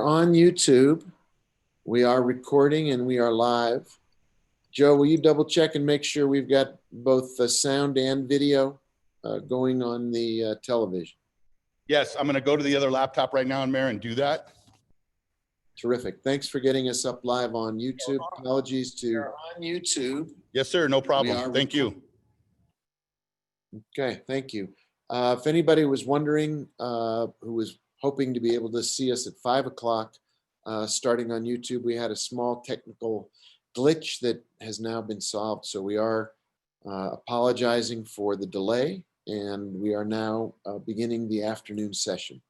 on YouTube. We are recording and we are live. Joe, will you double check and make sure we've got both the sound and video going on the television? Yes, I'm going to go to the other laptop right now, Mayor, and do that. Terrific. Thanks for getting us up live on YouTube. Apologies to on YouTube. Yes, sir. No problem. Thank you. Okay, thank you. If anybody was wondering, who was hoping to be able to see us at 5 o'clock, starting on YouTube, we had a small technical glitch that has now been solved. So we are apologizing for the delay, and we are now beginning the afternoon session.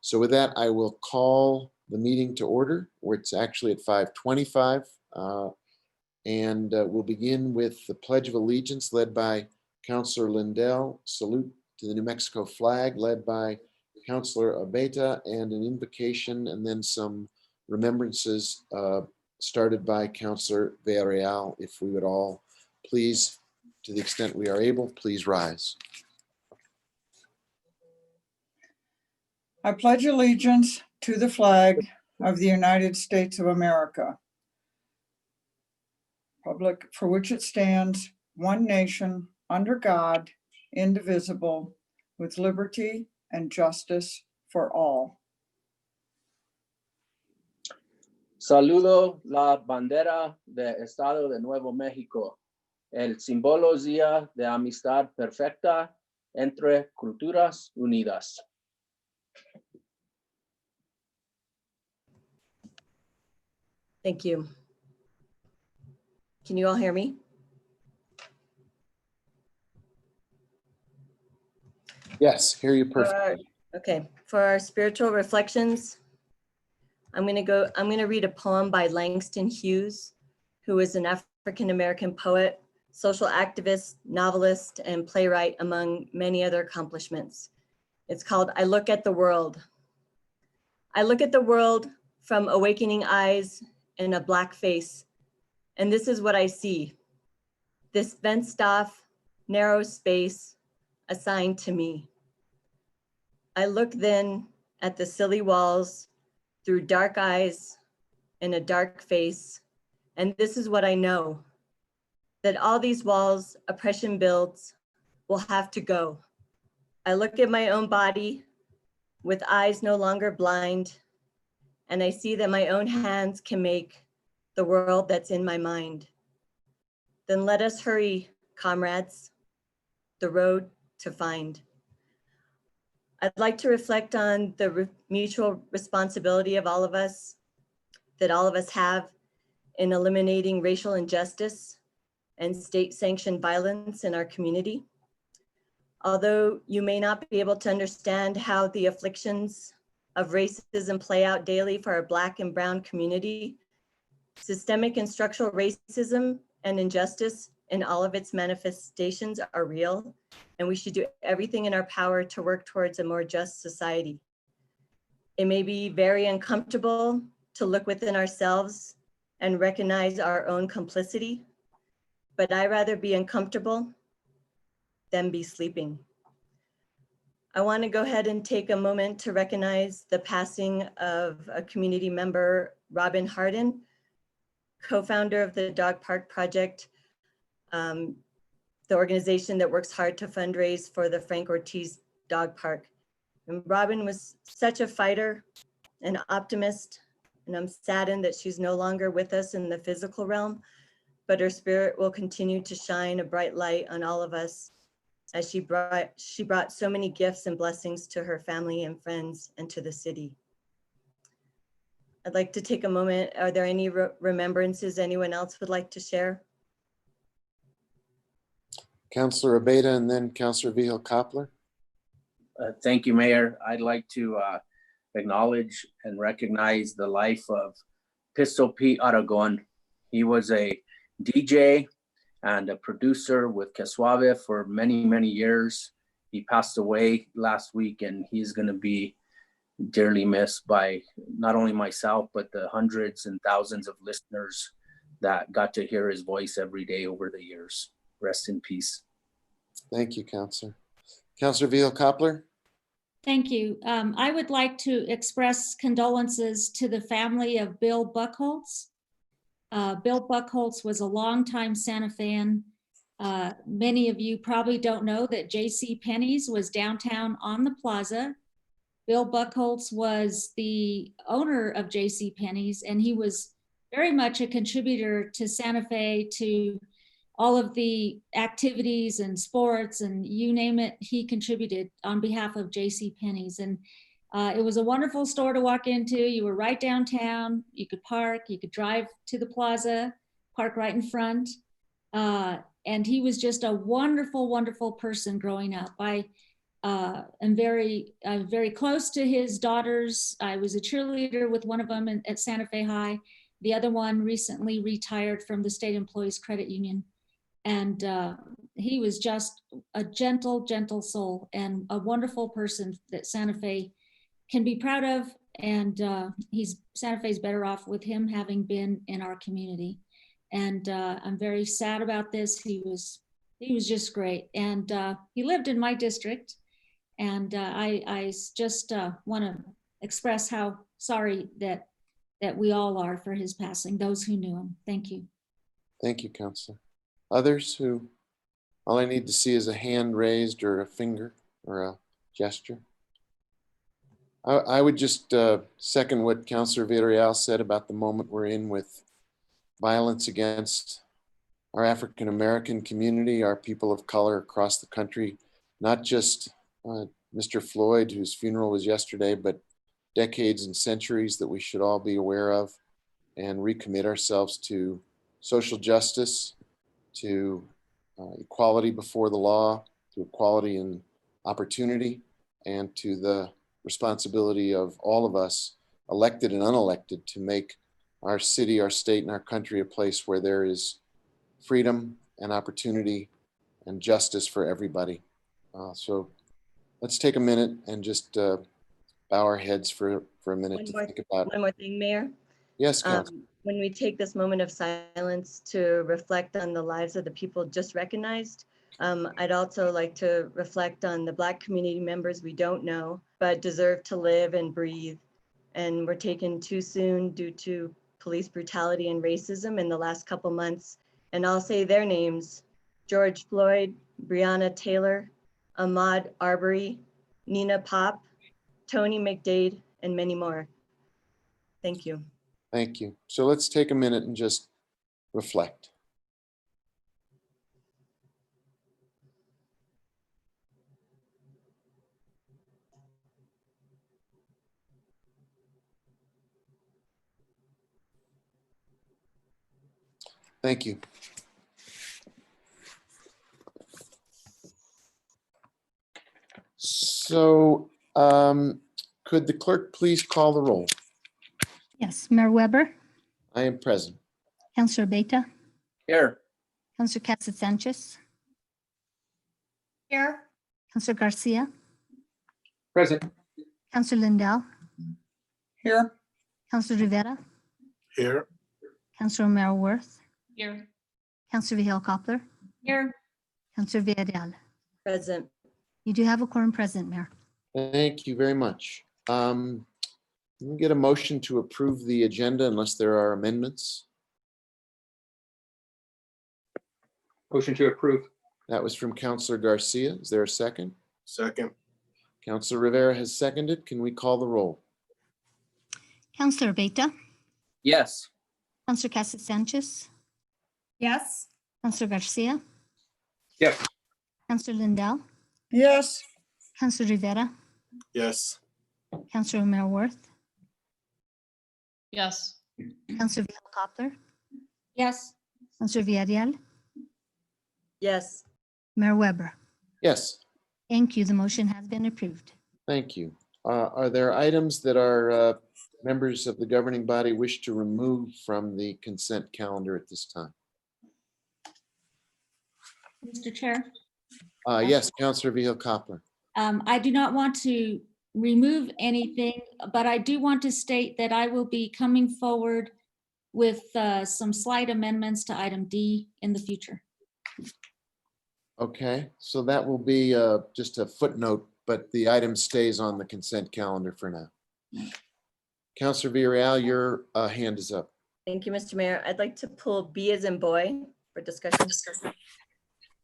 So with that, I will call the meeting to order, where it's actually at 5:25. And we'll begin with the Pledge of Allegiance led by Councilor Lindell, salute to the New Mexico flag led by Councilor Abeyta, and an invocation and then some remembrances started by Councilor Villarreal. If we would all please, to the extent we are able, please rise. I pledge allegiance to the flag of the United States of America, republic for which it stands, one nation, under God, indivisible, with liberty and justice for all. Saludo la bandera del Estado de Nuevo México, el simbología de amistad perfecta entre culturas unidas. Thank you. Can you all hear me? Yes, hear you perfectly. Okay, for our spiritual reflections, I'm going to read a poem by Langston Hughes, who is an African-American poet, social activist, novelist, and playwright, among many other accomplishments. It's called I Look at the World. I look at the world from awakening eyes and a black face, and this is what I see. This fenced off, narrow space assigned to me. I look then at the silly walls through dark eyes and a dark face, and this is what I know, that all these walls oppression builds will have to go. I look at my own body with eyes no longer blind, and I see that my own hands can make the world that's in my mind. Then let us hurry, comrades, the road to find. I'd like to reflect on the mutual responsibility of all of us, that all of us have in eliminating racial injustice and state-sanctioned violence in our community. Although you may not be able to understand how the afflictions of racism play out daily for our Black and Brown community, systemic and structural racism and injustice in all of its manifestations are real, and we should do everything in our power to work towards a more just society. It may be very uncomfortable to look within ourselves and recognize our own complicity, but I'd rather be uncomfortable than be sleeping. I want to go ahead and take a moment to recognize the passing of a community member, Robin Hardin, co-founder of the Dog Park Project, the organization that works hard to fundraise for the Frank Ortiz Dog Park. And Robin was such a fighter and optimist, and I'm saddened that she's no longer with us in the physical realm, but her spirit will continue to shine a bright light on all of us, as she brought so many gifts and blessings to her family and friends and to the city. I'd like to take a moment. Are there any remembrances anyone else would like to share? Councilor Abeyta and then Councilor Vigil-Koppler. Thank you, Mayor. I'd like to acknowledge and recognize the life of Pistol Pete Aragon. He was a DJ and a producer with Que Suave for many, many years. He passed away last week, and he's going to be dearly missed by not only myself, but the hundreds and thousands of listeners that got to hear his voice every day over the years. Rest in peace. Thank you, Councilor. Councilor Vigil-Koppler. Thank you. I would like to express condolences to the family of Bill Buckholz. Bill Buckholz was a longtime Santa Fean. Many of you probably don't know that J.C. Penney's was downtown on the plaza. Bill Buckholz was the owner of J.C. Penney's, and he was very much a contributor to Santa Fe, to all of the activities and sports and you name it, he contributed on behalf of J.C. Penney's. And it was a wonderful store to walk into. You were right downtown. You could park, you could drive to the plaza, park right in front. And he was just a wonderful, wonderful person growing up. I am very close to his daughters. I was a cheerleader with one of them at Santa Fe High. The other one recently retired from the State Employees Credit Union. And he was just a gentle, gentle soul and a wonderful person that Santa Fe can be proud of. And Santa Fe's better off with him having been in our community. And I'm very sad about this. He was just great. And he lived in my district. And I just want to express how sorry that we all are for his passing, those who knew him. Thank you. Thank you, Counselor. Others who, all I need to see is a hand raised or a finger or a gesture. I would just second what Counselor Villarreal said about the moment we're in with violence against our African-American community, our people of color across the country, not just Mr. Floyd, whose funeral was yesterday, but decades and centuries that we should all be aware of and recommit ourselves to social justice, to equality before the law, to equality in opportunity, and to the responsibility of all of us, elected and unelected, to make our city, our state, and our country a place where there is freedom and opportunity and justice for everybody. So let's take a minute and just bow our heads for a minute to think about it. One more thing, Mayor. Yes, Council. When we take this moment of silence to reflect on the lives of the people just recognized, I'd also like to reflect on the Black community members we don't know, but deserve to live and breathe, and were taken too soon due to police brutality and racism in the last couple months. And I'll say their names: George Floyd, Breonna Taylor, Ahmaud Arbery, Nina Pop, Tony McDade, and many more. Thank you. Thank you. So let's take a minute and just reflect. Thank you. So could the clerk please call the roll? Yes, Mayor Weber, I am present. Councilor Beta, Here. Councilor Cassett Sanchez, Here. Councilor Garcia, Present. Councilor Lindell, Here. Councilor Rivera, Here. Councilor O'Mara Worth, Here. Councilor Vihel Coppler, Here. Councilor Villarreal. Present. You do have a quorum present, Mayor. Thank you very much. Can we get a motion to approve the agenda unless there are amendments? Motion to approve. That was from Councilor Garcia. Is there a second? Second. Councilor Rivera has seconded. Can we call the roll? Councilor Beta, Yes. Councilor Cassett Sanchez, Yes. Councilor Garcia, Yes. Councilor Lindell, Yes. Councilor Rivera, Yes. Councilor O'Mara Worth, Yes. Councilor Vihel Coppler, Yes. Councilor Villarreal, Yes. Mayor Weber. Yes, Thank you. The motion has been approved. thank you. Are there items that our members of the governing body wish to remove from the consent calendar at this time? Mr. Chair, Yes, Councilor Vihel Coppler. I do not want to remove anything, but I do want to state that I will be coming forward with some slight amendments to item D in the future. Okay, so that will be just a footnote but the item stays on the consent calendar for now. Counselor Villarreal, your hand is up. Thank you, Mr. Mayor. I'd like to pull B as in boy for discussion.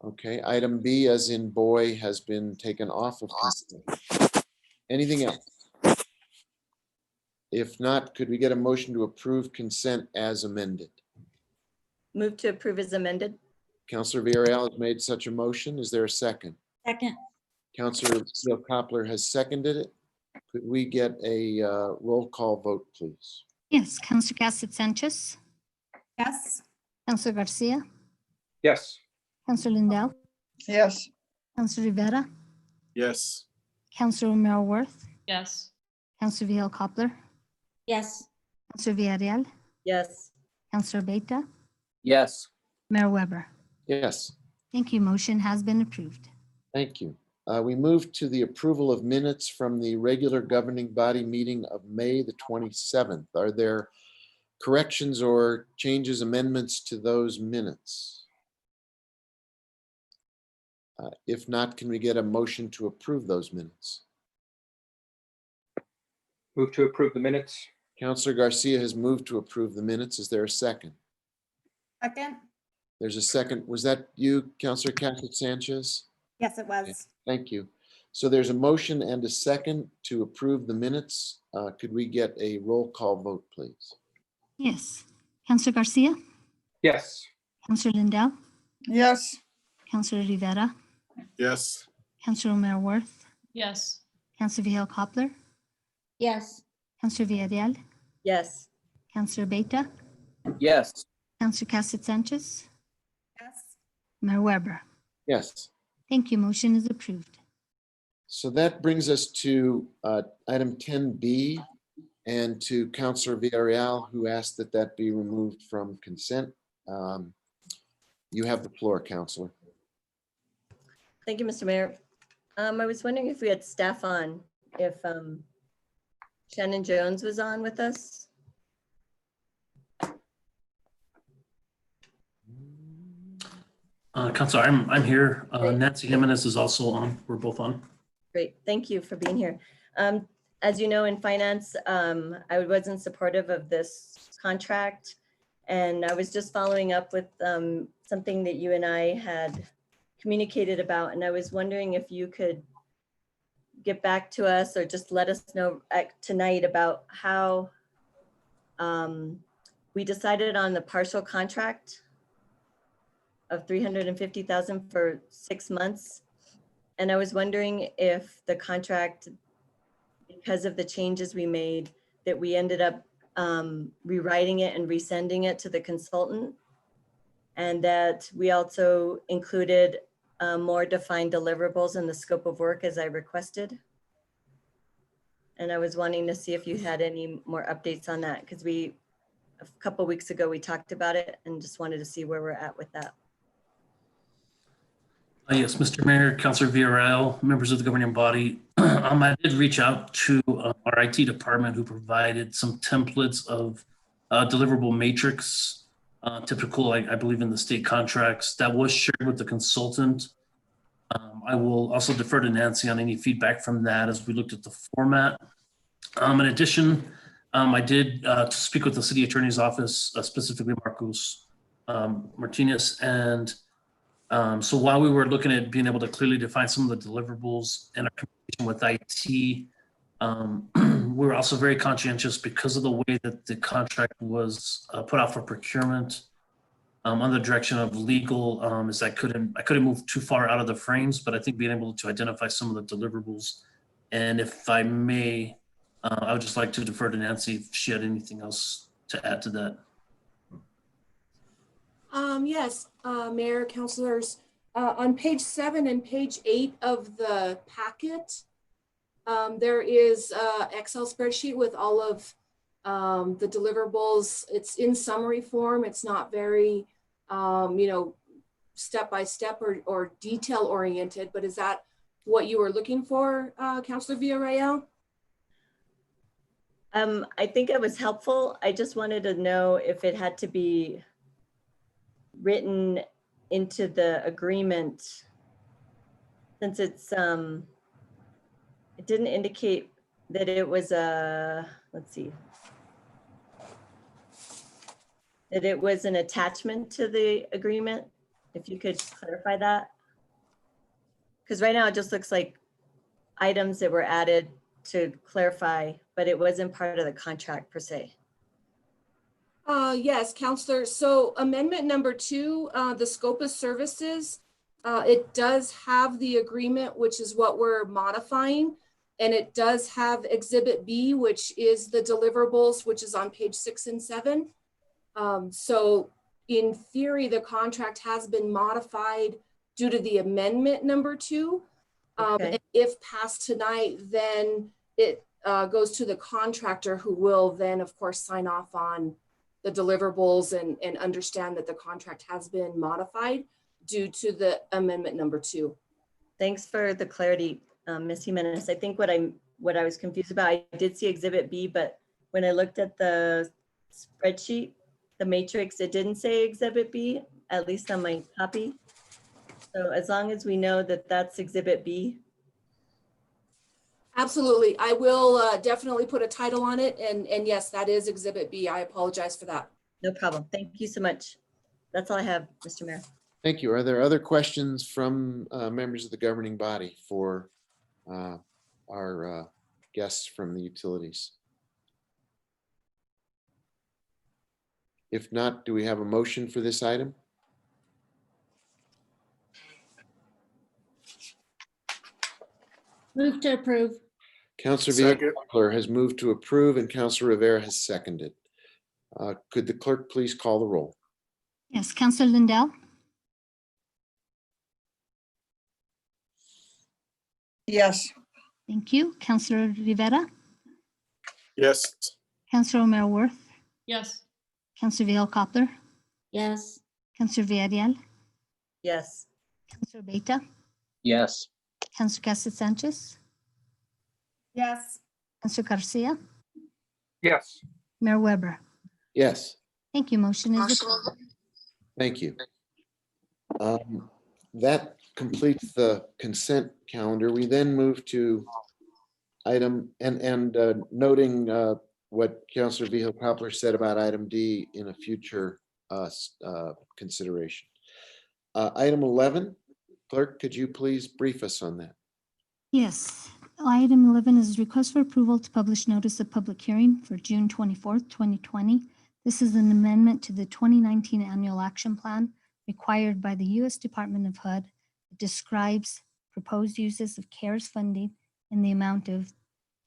Okay, item B as in boy has been taken off of consent. Anything else? If not, could we get a motion to approve consent as amended? Move to approve as amended. Counselor Villarreal has made such a motion. Is there a second? Second, Counselor Seal Coppler has seconded it. Could we get a roll call vote, please? Yes, Counselor Cassett Sanchez, yes. Counselor Garcia, Yes. Counselor Lindell, Yes, Counselor Rivera, Yes. Counselor Romero Worth, Yes. Counselor Vihel Coppler, Yes, Counselor Villarreal, Yes. Counselor Beta, Yes. Mayor Weber. Yes, Thank you. Motion has been approved. thank you. We move to the approval of minutes from the regular governing body meeting of May the 27th. Are there corrections or changes, amendments to those minutes? If not, can we get a motion to approve those minutes? Move to approve the minutes. Counselor Garcia has moved to approve the minutes. Is there a second? Second? There's a second. Was that you, Counselor Cassett Sanchez? Yes, it was. Thank you. So there's a motion and a second to approve the minutes. Could we get a roll call vote, please? Yes. Counselor Garcia, Yes. Counselor Lindell, yes, Counselor Rivera, Yes. Counselor Romero Worth, Yes. Counselor Vihel Coppler, yes. Counselor Villarreal, Yes. Counselor Beta, Yes. Counselor Cassett Sanchez, Yes. Mayor Weber. Yes. Thank you. Motion is approved. So that brings us to item 10B and to Counselor Villarreal, who asked that that be removed from consent. You have the floor, Counselor. Thank you, Mr. Mayor. I was wondering if we had staff on, if Shannon Jones was on with us. Counselor, I'm here. Great. Nancy Jimenez is also on. We're both on. Great, thank you for being here. As you know, in finance, I wasn't supportive of this contract. And I was just following up with something that you and I had communicated about. And I was wondering if you could get back to us or just let us know tonight about how we decided on the partial contract of $350,000 for 6 months. And I was wondering if the contract, because of the changes we made, that we ended up rewriting it and resending it to the consultant. And that we also included more defined deliverables in the scope of work as I requested. And I was wanting to see if you had any more updates on that, because a couple weeks ago, we talked about it and just wanted to see where we're at with that. Yes, Mr. Mayor, Counselor Villarreal, members of the governing body. I did reach out to our IT department, who provided some templates of deliverable matrix, typical, I believe, in the state contracts. That was shared with the consultant. I will also defer to Nancy on any feedback from that as we looked at the format. In addition, I did speak with the city attorney's office, specifically Marcos Martinez, and so while we were looking at being able to clearly define some of the deliverables and our communication with IT, we were also very conscientious because of the way that the contract was put out for procurement under the direction of legal, is I couldn't move too far out of the frames, but I think being able to identify some of the deliverables. And if I may, I would just like to defer to Nancy if she had anything else to add to that. Yes, Mayor, councilors, on page 7 and page 8 of the packet, there is an Excel spreadsheet with all of the deliverables. It's in summary form. It's not very, step by step or detail oriented, but is that what you were looking for, Councilor Villarreal? I think it was helpful. I just wanted to know if it had to be written into the agreement, since it's it didn't indicate that it was a, let's see. That it was an attachment to the agreement, if you could clarify that. Because right now it just looks like items that were added to clarify, but it wasn't part of the contract per se. Yes, Counselor. So amendment number 2, the scope of services, it does have the agreement, which is what we're modifying. And it does have Exhibit B, which is the deliverables, which is on page 6 and 7. So in theory, the contract has been modified due to the amendment number 2. Okay. And if passed tonight, then it goes to the contractor, who will then, of course, sign off on the deliverables and understand that the contract has been modified due to the amendment number 2. Thanks for the clarity, Ms. Jimenez. I think what I was confused about, I did see Exhibit B, but when I looked at the spreadsheet, the matrix, it didn't say Exhibit B, at least on my copy. So as long as we know that that's Exhibit B. Absolutely. I will definitely put a title on it. And yes, that is Exhibit B. I apologize for that. No problem. Thank you so much. That's all I have, Mr. Mayor. Thank you. Are there other questions from members of the governing body for our guests from the utilities? If not, do we have a motion for this item? Move to approve. Councilor Second. Vehicler has moved to approve and Councilor Rivera has seconded. Could the clerk please call the roll? Yes, Counselor Lindell, Yes. thank you. Counselor Rivera, Yes. Counselor O'Meara Worth, Yes. Counselor Vihel Coppler, Yes. Counselor Villarreal, Yes. Counselor Beta, Yes. Counselor Cassett Sanchez, Yes. Counselor Garcia, Yes. Mayor Weber. Yes, Thank you. Motion is approved. thank you. That completes the consent calendar. We then move to item and noting what Councilor Vihel Coppler said about item D in a future consideration. Item 11, clerk, could you please brief us on that? Yes, item 11 is request for approval to publish notice of public hearing for June 24th, 2020. This is an amendment to the 2019 annual action plan required by the U.S. Department of HUD. It describes proposed uses of CARES funding in the amount of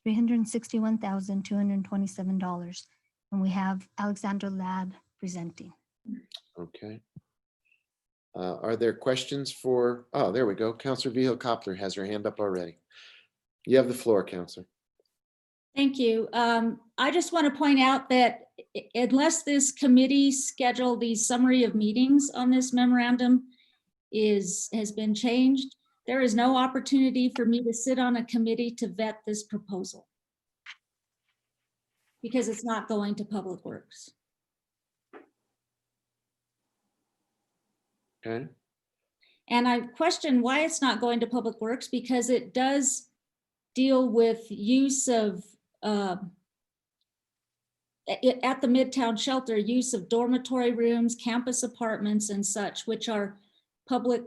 $361,227. And we have Alexandra Ladd presenting. Okay. Are there questions for, oh, there we go. Councilor Vihel Coppler has her hand up already. You have the floor, Councilor. Thank you. I just want to point out that unless this committee scheduled the summary of meetings on this memorandum has been changed, there is no opportunity for me to sit on a committee to vet this proposal because it's not going to Public Works. Okay. And I question why it's not going to Public Works because it does deal with use of at the Midtown Shelter, use of dormitory rooms, campus apartments and such, which are Public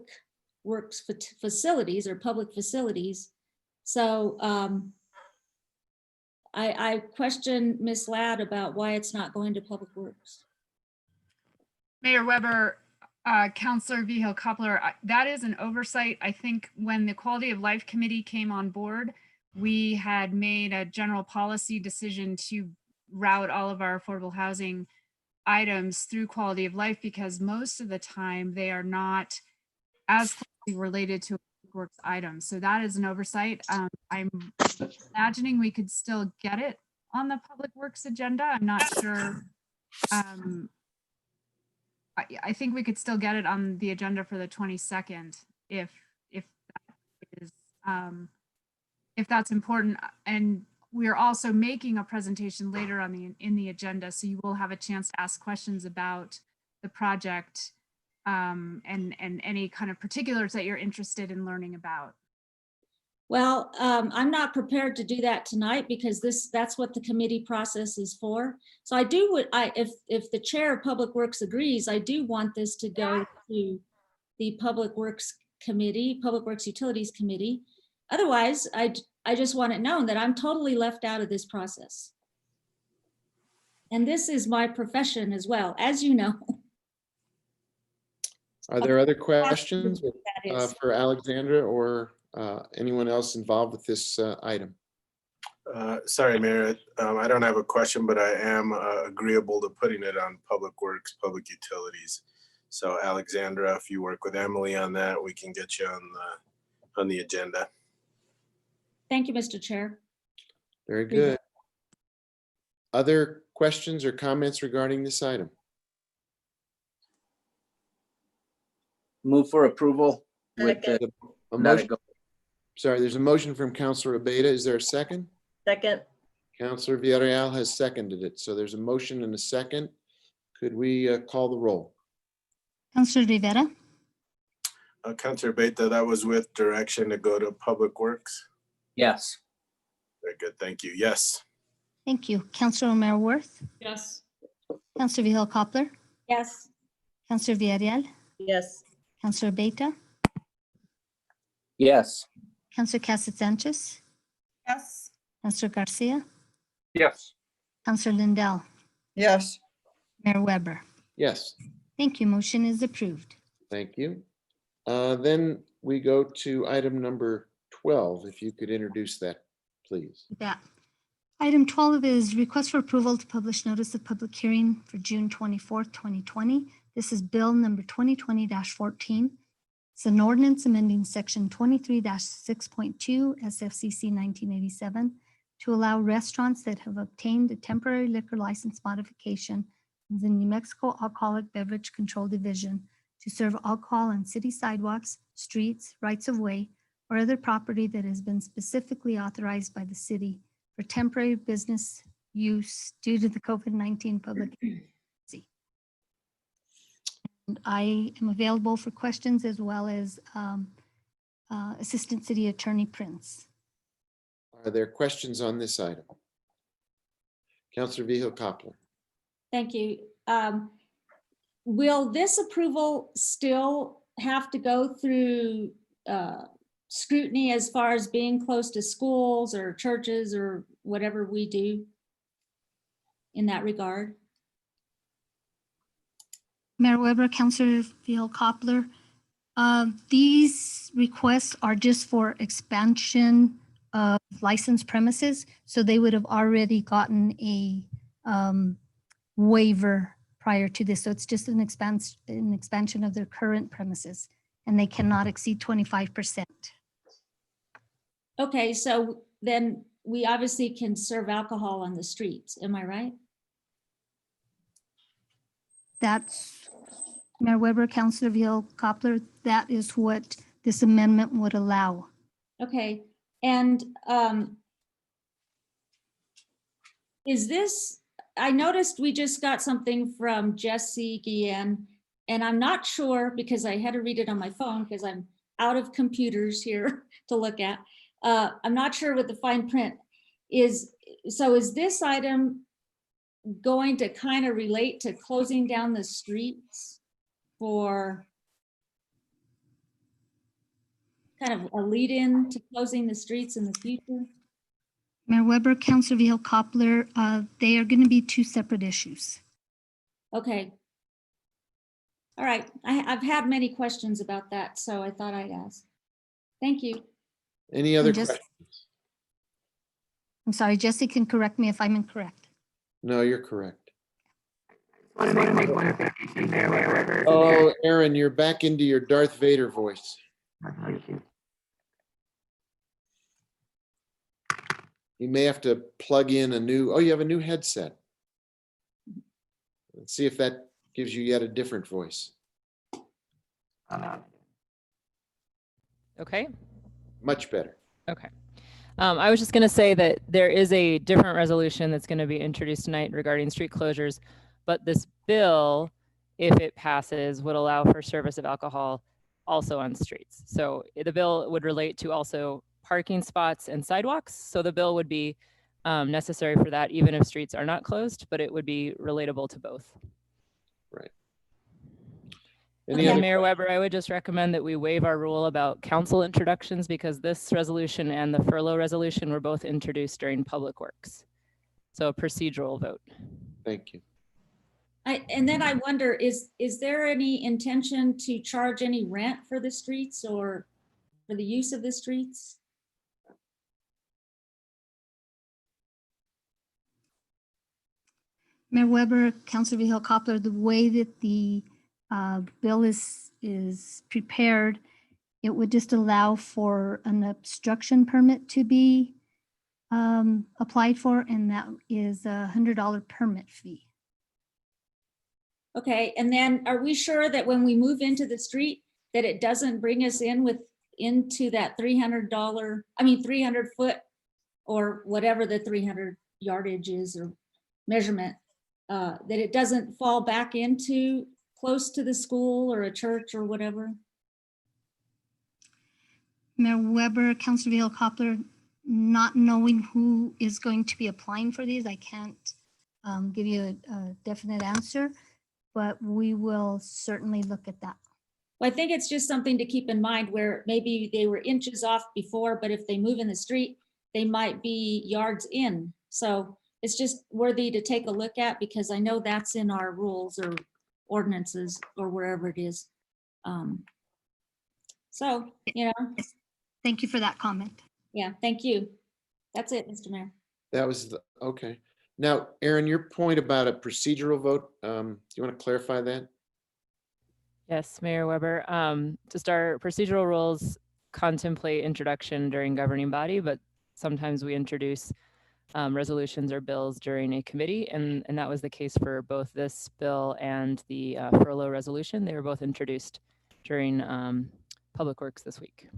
Works facilities or public facilities. So I question Ms. Ladd about why it's not going to Public Works. Mayor Weber, Councilor Vihel Coppler, that is an oversight. I think when the Quality of Life Committee came on board, we had made a general policy decision to route all of our affordable housing items through Quality of Life because most of the time they are not as closely related to Works items. So that is an oversight. I'm imagining we could still get it on the Public Works agenda. I'm not sure. I think we could still get it on the agenda for the 22nd if that is if that's important. And we are also making a presentation later on in the agenda, so you will have a chance to ask questions about the project and any kind of particulars that you're interested in learning about. Well, I'm not prepared to do that tonight because that's what the committee process is for. So I do if the chair of Public Works agrees, I do want this to go to the Public Works Committee, Public Works Utilities Committee. Otherwise, I just want it known that I'm totally left out of this process. And this is my profession as well, as you know. Are there other questions That is. for Alexandra or anyone else involved with this item? Sorry, Mayor. I don't have a question, but I am agreeable to putting it on Public Works, Public Utilities. So Alexandra, if you work with Emily on that, we can get you on the agenda. Thank you, Mr. Chair. Very good. Other questions or comments regarding this item? Move for approval with Second. the, A let motion, it go. sorry, there's a motion from Councilor Abeyta. Is there a second? Second. Councilor Villarreal has seconded it. So there's a motion and a second. Could we call the roll? Councilor Rivera, Councilor Beta, that was with direction to go to Public Works. Yes. Very good. Thank you. Yes. thank you. Councilor Romero Worth, Yes. Councilor Vihel Coppler, Yes. Councilor Villarreal, Yes. Councilor Beta, Yes. Councilor Casa Sanchez, Yes. Councilor Garcia, Yes. Councilor Lindell, yes, Mayor Weber. Yes, Thank you. Motion is approved. thank you. Then we go to item number 12. If you could introduce that, please. That. Item 12 is request for approval to publish notice of public hearing for June 24th, 2020. This is bill number 2020-14. It's an ordinance amending section 23-6.2 SFCC 1987 to allow restaurants that have obtained a temporary liquor license modification of the New Mexico Alcoholic Beverage Control Division to serve alcohol on city sidewalks, streets, rights of way, or other property that has been specifically authorized by the city for temporary business use due to the COVID-19 public emergency. And I am available for questions as well as Assistant City Attorney Prince. Are there questions on this item? Councilor Vihel Coppler. Thank you. Will this approval still have to go through scrutiny as far as being close to schools or churches or whatever we do in that regard? Mayor Weber, Councilor Vihel Coppler, these requests are just for expansion of licensed premises, so they would have already gotten a waiver prior to this. So it's just an expansion of their current premises, and they cannot exceed 25%. Okay, so then we obviously can serve alcohol on the streets, am I right? That's, Mayor Weber, Councilor Vihel Coppler, that is what this amendment would allow. Okay, and is this, I noticed we just got something from Jesse Guillen, and I'm not sure because I had to read it on my phone because I'm out of computers here to look at. I'm not sure what the fine print is. So is this item going to kind of relate to closing down the streets for kind of a lead in to closing the streets in the future? Mayor Weber, Councilor Vihel Coppler, they are going to be two separate issues. Okay. All right, I've had many questions about that, so I thought I'd ask. Thank you. Any other just- questions? I'm sorry, Jesse can correct me if I'm incorrect. No, you're correct. Oh, Aaron, you're back into your Darth Vader voice. You may have to plug in a new, oh, you have a new headset. Let's see if that gives you yet a different voice. Okay. Much better. Okay. I was just going to say that there is a different resolution that's going to be introduced tonight regarding street closures, but this bill, if it passes, would allow for service of alcohol also on streets. So the bill would relate to also parking spots and sidewalks. So the bill would be necessary for that, even if streets are not closed, but it would be relatable to both. Any And other Mayor Weber, I would just recommend that we waive our rule about council introductions because this resolution and the furlough resolution were both introduced during Public Works. So a procedural vote. Thank you. And then I wonder, is there any intention to charge any rent for the streets or for the use of the streets? Mayor Weber, Councilor Vihel Coppler, the way that the bill is prepared, it would just allow for an obstruction permit to be applied for, and that is a $100 permit fee. Okay, and then are we sure that when we move into the street, that it doesn't bring us into that $300 foot or whatever the 300 yardage is or measurement, that it doesn't fall back into close to the school or a church or whatever? Mayor Weber, Councilor Vihel Coppler, not knowing who is going to be applying for these, I can't give you a definite answer, but we will certainly look at that. Well, I think it's just something to keep in mind where maybe they were inches off before, but if they move in the street, they might be yards in. So it's just worthy to take a look at because I know that's in our rules or ordinances or wherever it is. So, you know. Thank you for that comment. Yeah, thank you. That's it, Mr. Mayor. That was okay. Now, Aaron, your point about a procedural vote, do you want to clarify that? Yes, Mayor Weber. Just our procedural rules contemplate introduction during governing body, but sometimes we introduce resolutions or bills during a committee, and that was the case for both this bill and the furlough resolution. They were both introduced during Public Works this week.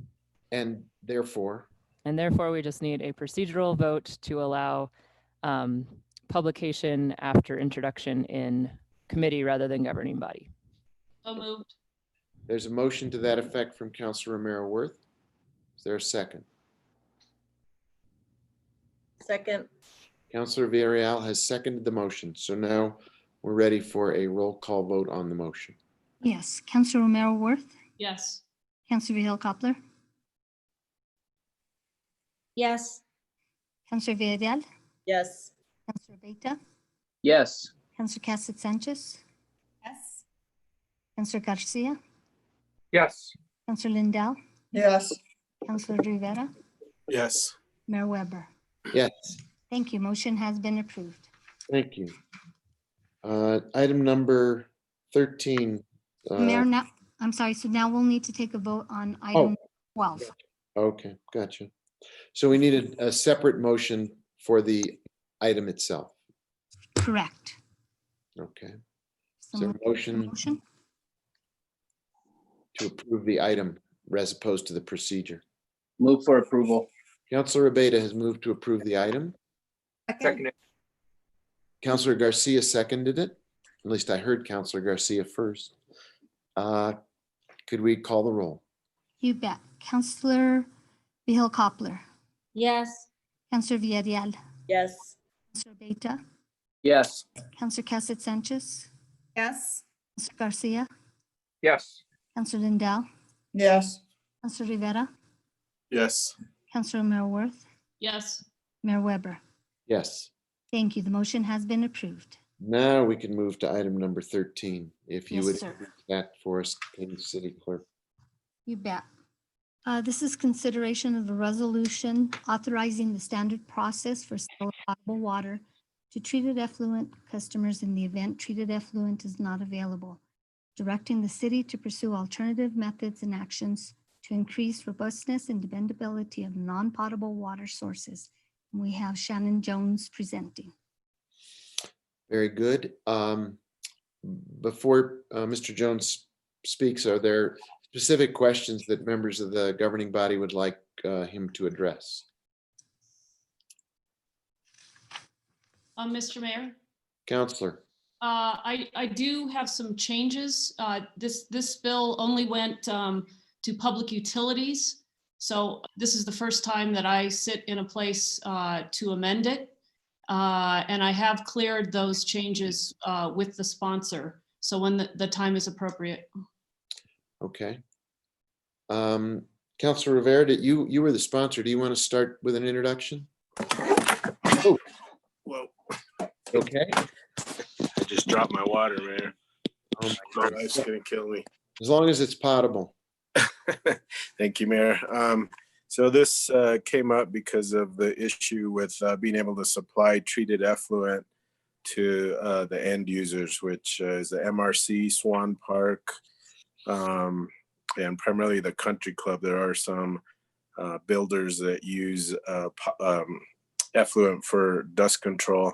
And therefore, we just need a procedural vote to allow publication after introduction in committee rather than governing body. So moved. there's a motion to that effect from Councilor Romero Worth. Is there a second? Second. Councilor Villarreal has seconded the motion. So now we're ready for a roll call vote on the motion. Yes, Councilor Romero Worth, Yes. Councilor Vihel Coppler, Yes. Councilor Villarreal, Yes. Councilor Beta, Yes. Councilor Cassett Sanchez, Yes. Councilor Garcia, Yes. Councilor Lindell, Yes. Councilor Rivera, Yes. Mayor Weber. Yes, Thank you. Motion has been approved. thank you. Item number 13. Mayor, now, I'm sorry, so now we'll need to take a vote on item 12. Okay, gotcha. So we needed a separate motion for the item itself. Correct. Okay. Is there Someone a motion motion? to approve the item as opposed to the procedure? Move for approval. Councilor Abeta has moved to approve the item. Second. Councilor Garcia seconded it. At least I heard Councilor Garcia first. Could we call the roll? You bet. Councilor Vihel Coppler, Yes. Councilor Villarreal, Yes. Councilor Beta, Yes. Councilor Cassett Sanchez, Yes. Councilor Garcia, Yes. Councilor Lindell, Yes. Councilor Rivera, Yes. Councilor Romero Worth, Yes. Mayor Weber. Yes. Thank you. The motion has been approved. Now we can move to item number 13. If you Yes, would sir. read that for us, Katie City Clerk. You bet. This is consideration of a resolution authorizing the standard process for sale of potable water to treated effluent customers in the event treated effluent is not available, directing the city to pursue alternative methods and actions to increase robustness and dependability of non-potable water sources. We have Shannon Jones presenting. Very good. Before Mr. Jones speaks, are there specific questions that members of the governing body would like him to address? Mr. Mayor, Counselor. I do have some changes. This bill only went to public utilities. So this is the first time that I sit in a place to amend it. And I have cleared those changes with the sponsor. So when the time is appropriate. Okay. Councilor Rivera, you were the sponsor. Do you want to start with an introduction? Oh, Whoa, okay. I just dropped my water, Mayor. Oh My my wife's God. gonna kill me. As long as it's potable. Thank you, Mayor. So this came up because of the issue with being able to supply treated effluent to the end users, which is the MRC, Swan Park, and primarily the country club. There are some builders that use effluent for dust control.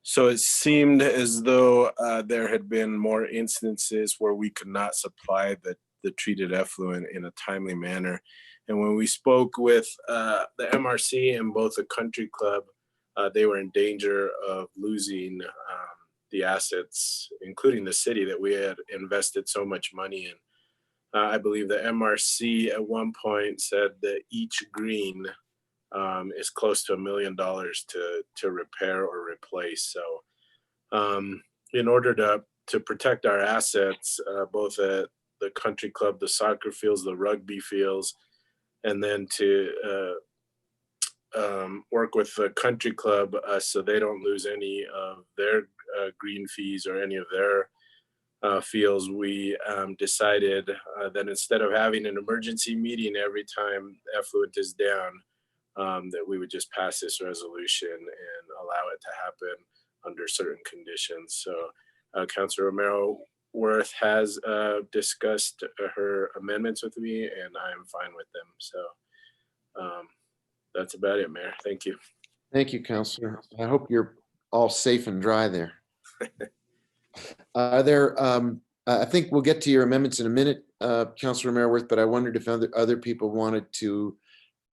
So it seemed as though there had been more instances where we could not supply the treated effluent in a timely manner. And when we spoke with the MRC and both the country club, they were in danger of losing the assets, including the city that we had invested so much money in. I believe the MRC at one point said that each green is close to $1 million to repair or replace. So in order to protect our assets, both at the country club, the soccer fields, the rugby fields, and then to work with the country club so they don't lose any of their green fees or any of their fields, we decided that instead of having an emergency meeting every time effluent is down, that we would just pass this resolution and allow it to happen under certain conditions. So Councilor Romero Worth has discussed her amendments with me, and I am fine with them. So that's about it, Mayor. Thank you. Thank you, Councilor. I hope you're all safe and dry there. I think we'll get to your amendments in a minute, Councilor Merworth, but I wondered if other people wanted to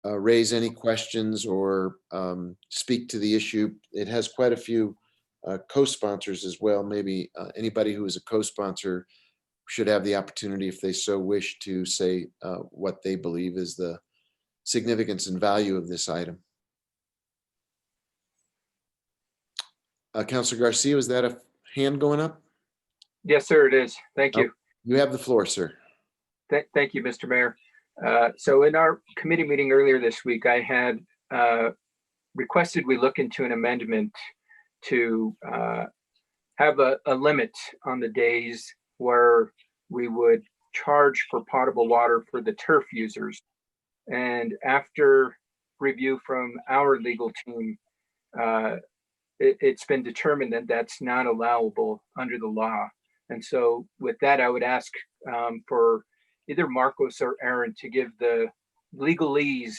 raise any questions or speak to the issue. It has quite a few co-sponsors as well. Maybe anybody who is a co-sponsor should have the opportunity, if they so wish, to say what they believe is the significance and value of this item. Councilor Garcia, is that a hand going up? Yes, sir, it is. Thank you. You have the floor, sir. Thank you, Mr. Mayor. So in our committee meeting earlier this week, I had requested we look into an amendment to have a limit on the days where we would charge for potable water for the turf users. And after review from our legal team, it's been determined that that's not allowable under the law. And so with that, I would ask for either Marcos or Aaron to give the legalese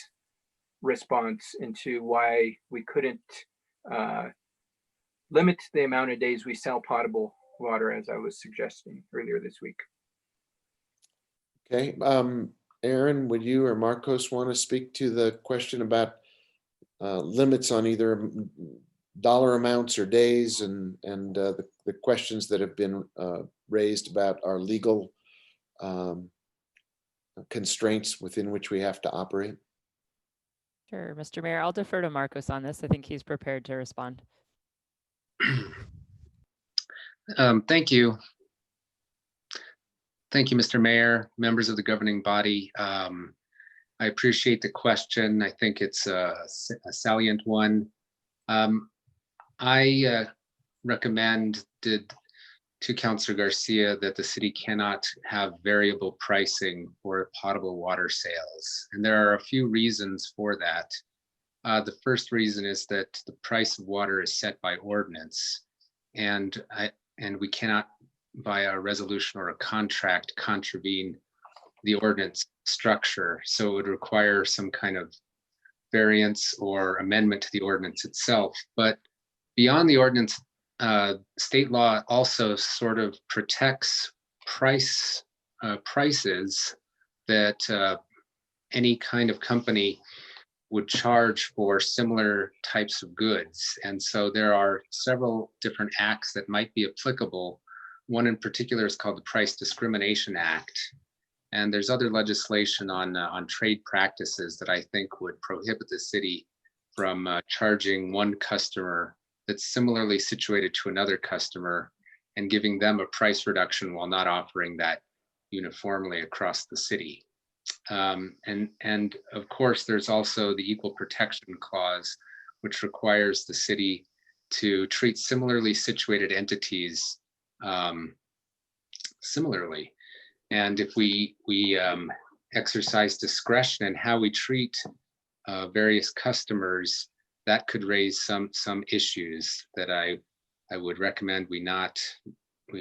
response into why we couldn't limit the amount of days we sell potable water, as I was suggesting earlier this week. Okay, Aaron, would you or Marcos want to speak to the question about limits on either dollar amounts or days, and the questions that have been raised about our legal constraints within which we have to operate? Sure, Mr. Mayor, I'll defer to Marcos on this. I think he's prepared to respond. Thank you. Thank you, Mr. Mayor, members of the governing body. I appreciate the question. I think it's a salient one. I recommended to Councilor Garcia that the city cannot have variable pricing for potable water sales. And there are a few reasons for that. The first reason is that the price of water is set by ordinance, and we cannot, by a resolution or a contract, contravene the ordinance structure. So it would require some kind of variance or amendment to the ordinance itself. But beyond the ordinance, state law also sort of protects prices that any kind of company would charge for similar types of goods. And so there are several different acts that might be applicable. One in particular is called the Price Discrimination Act. And there's other legislation on trade practices that I think would prohibit the city from charging one customer that's similarly situated to another customer and giving them a price reduction while not offering that uniformly across the city. And of course, there's also the Equal Protection Clause, which requires the city to treat similarly situated entities similarly. And if we exercise discretion in how we treat various customers, that could raise some issues that I would recommend we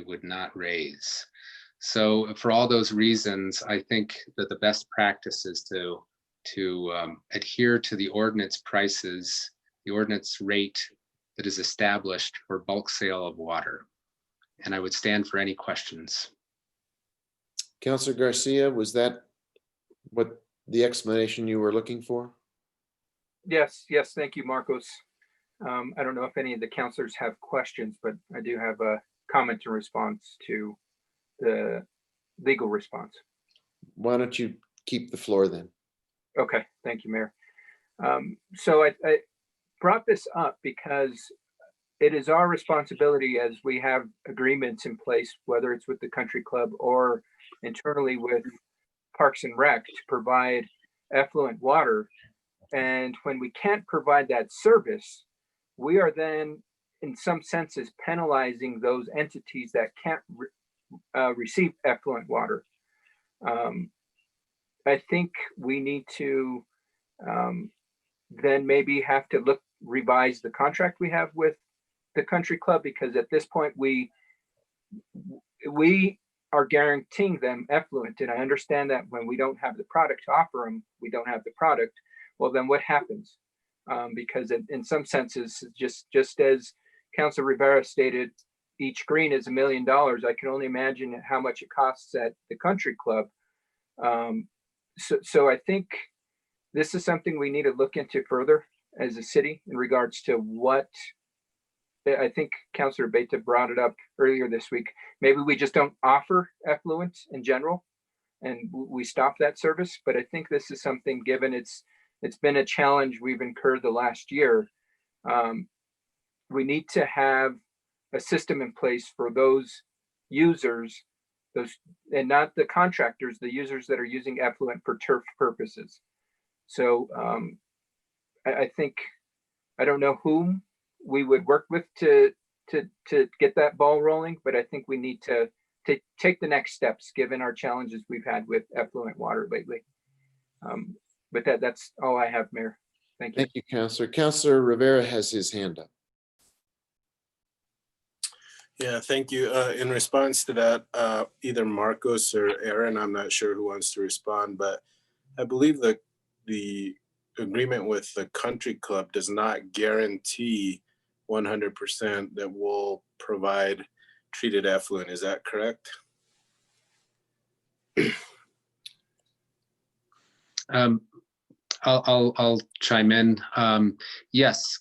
would not raise. So for all those reasons, I think that the best practice is to adhere to the ordinance prices, the ordinance rate that is established for bulk sale of water. And I would stand for any questions. Councilor Garcia, was that what the explanation you were looking for? Yes, thank you, Marcos. I don't know if any of the counselors have questions, but I do have a comment in response to the legal response. Why don't you keep the floor then? Okay, thank you, Mayor. So I brought this up because it is our responsibility as we have agreements in place, whether it's with the country club or internally with Parks and Rec, to provide effluent water. And when we can't provide that service, we are then in some senses penalizing those entities that can't receive effluent water. I think we need to then maybe have to revise the contract we have with the country club, because at this point we are guaranteeing them effluent. And I understand that when we don't have the product to offer them, we don't have the product. Well, then what happens? Because in some senses, just as Councilor Rivera stated, each green is $1 million. I can only imagine how much it costs at the country club. So I think this is something we need to look into further as a city in regards to what I think Councilor Beta brought it up earlier this week. Maybe we just don't offer effluent in general and we stop that service. But I think this is something, given it's been a challenge we've incurred the last year. We need to have a system in place for those users, and not the contractors, the users that are using effluent for turf purposes. So I think, I don't know whom we would work with to get that ball rolling, but I think we need to take the next steps given our challenges we've had with effluent water lately. But that's all I have, Mayor. Thank you. Thank you, Councilor. Councilor Rivera has his hand up. Yeah, thank you. In response to that, either Marcos or Aaron, I'm not sure who wants to respond, but I believe that the agreement with the country club does not guarantee 100% that we'll provide treated effluent. Is that correct? I'll chime in. Yes,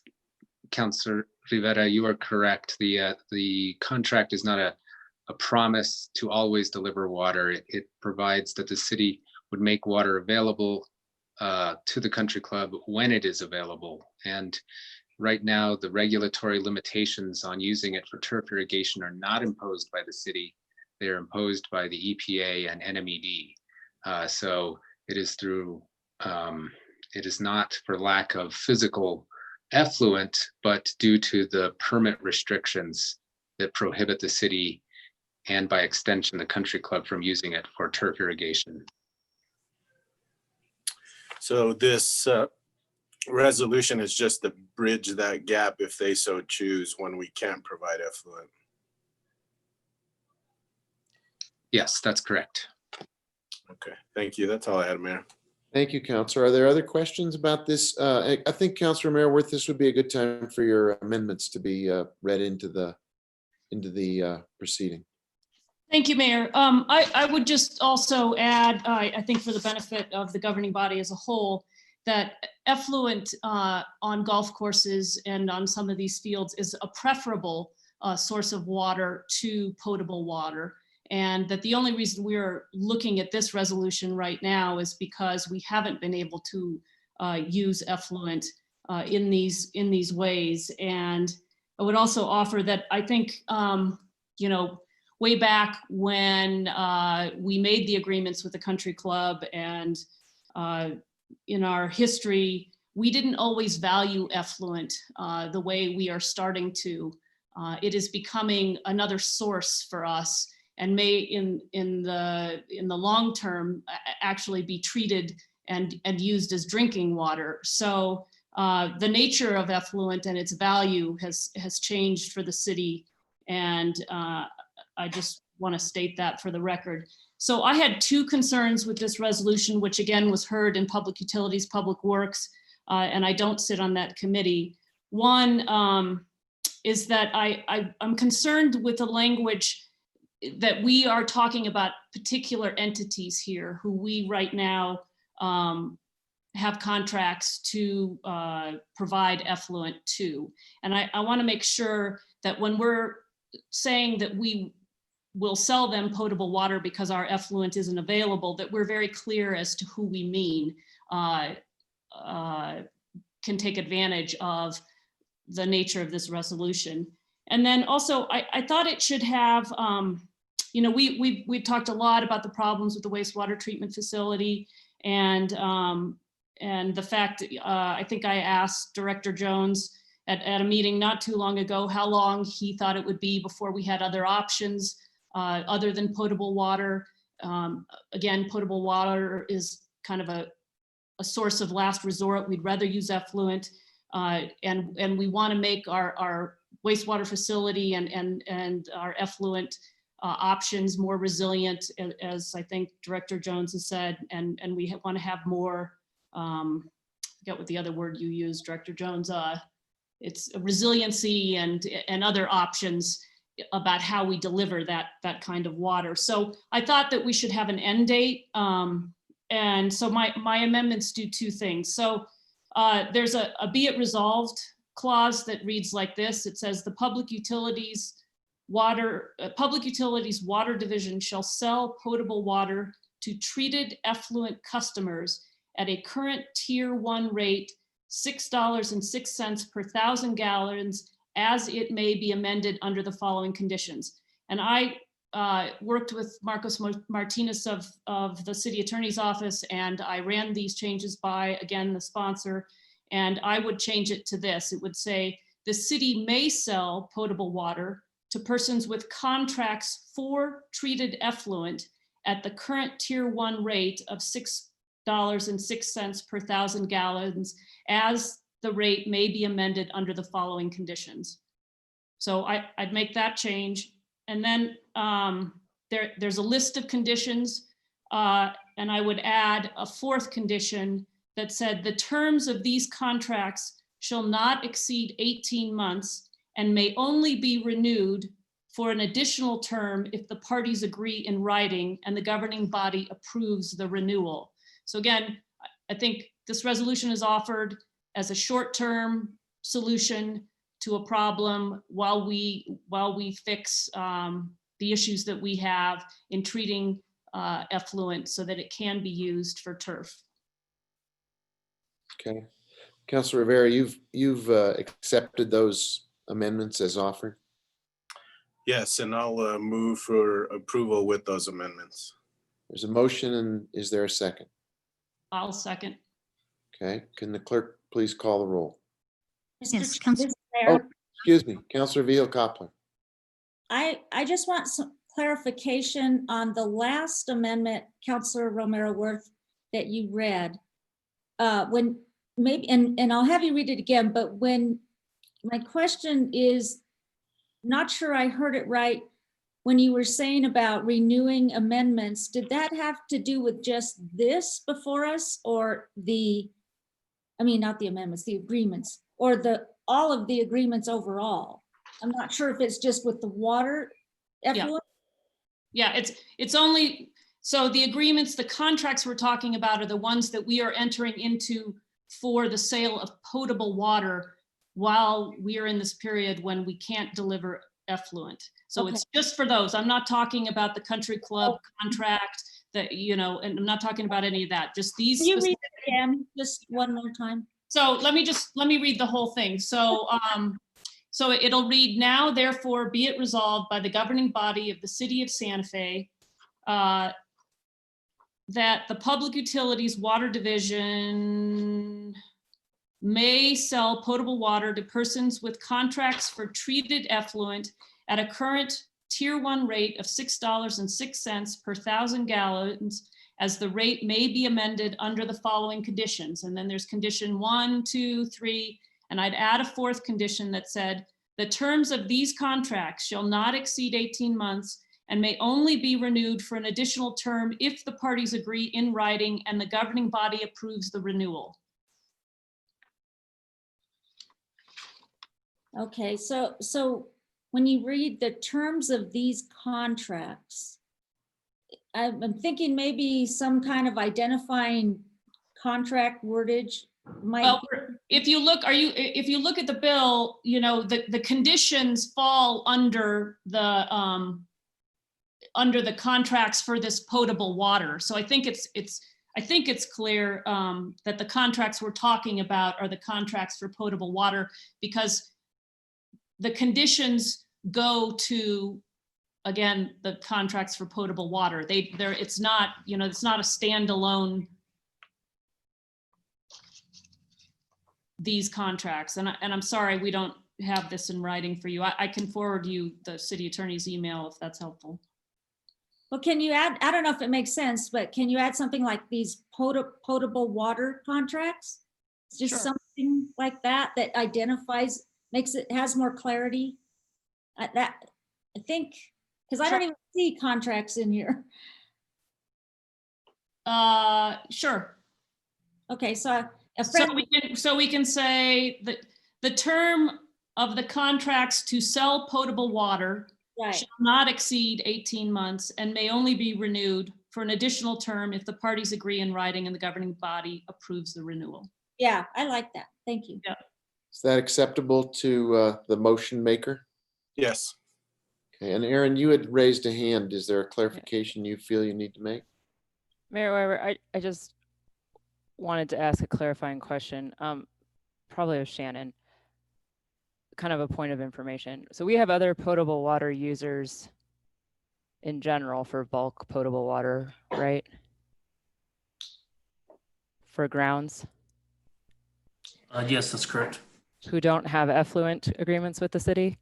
Councilor Rivera, you are correct. The contract is not a promise to always deliver water. It provides that the city would make water available to the country club when it is available. And right now, the regulatory limitations on using it for turf irrigation are not imposed by the city. They are imposed by the EPA and NMED. So it is through, it is not for lack of physical effluent, but due to the permit restrictions that prohibit the city and by extension, the country club from using it for turf irrigation. So this resolution is just to bridge that gap if they so choose when we can't provide effluent. Yes, that's correct. Okay, thank you. That's all I had, Mayor. Thank you, Councilor. Are there other questions about this? I think, Councilor Mayorworth, this would be a good time for your amendments to be read into the proceeding. Thank you, Mayor. I would just also add, I think for the benefit of the governing body as a whole, that effluent on golf courses and on some of these fields is a preferable source of water to potable water. And that the only reason we're looking at this resolution right now is because we haven't been able to use effluent in these ways. And I would also offer that I think, way back when we made the agreements with the country club and in our history, we didn't always value effluent the way we are starting to. It is becoming another source for us and may in the long term actually be treated and used as drinking water. So the nature of effluent and its value has changed for the city. And I just want to state that for the record. So I had two concerns with this resolution, which again was heard in Public Utilities, Public Works, and I don't sit on that committee. One is that I'm concerned with the language that we are talking about particular entities here who we right now have contracts to provide effluent to. And I want to make sure that when we're saying that we will sell them potable water because our effluent isn't available, that we're very clear as to who we mean can take advantage of the nature of this resolution. And then also, I thought it should have, we talked a lot about the problems with the wastewater treatment facility and the fact, I think I asked Director Jones at a meeting not too long ago how long he thought it would be before we had other options other than potable water. Again, potable water is kind of a source of last resort. We'd rather use effluent, and we want to make our wastewater facility and our effluent options more resilient, as I think Director Jones has said, and we want to have more, I forget what the other word you used, Director Jones, it's resiliency and other options about how we deliver that kind of water. So I thought that we should have an end date. And so my amendments do two things. So there's a be it resolved clause that reads like this. It says the Public Utilities Water Division shall sell potable water to treated effluent customers at a current Tier 1 rate, $6.06 per 1,000 gallons, as it may be amended under the following conditions. And I worked with Marcos Martinez of the City Attorney's Office, and I ran these changes by, again, the sponsor, and I would change it to this. It would say, the city may sell potable water to persons with contracts for treated effluent at the current Tier 1 rate of $6.06 per 1,000 gallons, as the rate may be amended under the following conditions. So I'd make that change. And then there's a list of conditions, and I would add a fourth condition that said the terms of these contracts shall not exceed 18 months and may only be renewed for an additional term if the parties agree in writing and the governing body approves the renewal. So again, I think this resolution is offered as a short-term solution to a problem while we fix the issues that we have in treating effluent so that it can be used for turf. Okay. Councilor Rivera, you've accepted those amendments as offered? Yes, and I'll move for approval with those amendments. There's a motion, and is there a second? I'll second. Okay, can the clerk please call the roll? Yes, Councilor. Oh, excuse me, Councilor Vihil-Coppler. I just want some clarification on the last amendment, Councilor Romero Worth, that you read. When maybe, and I'll have you read it again, but when my question is, not sure I heard it right, when you were saying about renewing amendments, did that have to do with just this before us, or not the amendments, the agreements, or all of the agreements overall? I'm not sure if it's just with the water effluent. Yeah, it's only, so the agreements, the contracts we're talking about are the ones that we are entering into for the sale of potable water while we are in this period when we can't deliver effluent. So Okay. it's just for those. I'm not talking about the country club contract that, you know, and I'm not talking about any of that, just these. Can you read specific- it again, just one more time? So let me read the whole thing. So, so it'll read, now therefore be it resolved by the governing body of the city of Santa Fe, that the Public Utilities Water Division may sell potable water to persons with contracts for treated effluent at a current Tier 1 rate of $6.06 per 1,000 gallons, as the rate may be amended under the following conditions. And then there's condition 1, 2, 3, and I'd add a fourth condition that said, the terms of these contracts shall not exceed 18 months and may only be renewed for an additional term if the parties agree in writing and the governing body approves the renewal. Okay, so when you read the terms of these contracts, I'm thinking maybe some kind of identifying contract wordage might. Well, if you look, if you look at the bill, you know, the conditions fall under the contracts for this potable water. So I think it's clear that the contracts we're talking about are the contracts for potable water, because the conditions go to, again, the contracts for potable water. It's not, you know, it's not a standalone, these contracts. And I'm sorry, we don't have this in writing for you. I can forward you the city attorney's email if that's helpful. Well, can you add, I don't know if it makes sense, but can you add something like these potable water contracts? It's just Sure. something like that identifies, has more clarity. That, I think, because I don't even see contracts in here. Sure. Okay, so a So friend, we can say that the term of the contracts to sell potable water right, shall not exceed 18 months and may only be renewed for an additional term if the parties agree in writing and the governing body approves the renewal. yeah, I like that. Thank you. Yeah. Is that acceptable to the motion maker? Yes. Okay, and Aaron, you had raised a hand. Is there a clarification you feel you need to make? Mayor Weber, I just wanted to ask a clarifying question, probably of Shannon, kind of a point of information. So we have other potable water users in general for bulk potable water, right? For grounds, Yes, that's correct. who don't have effluent agreements with the city,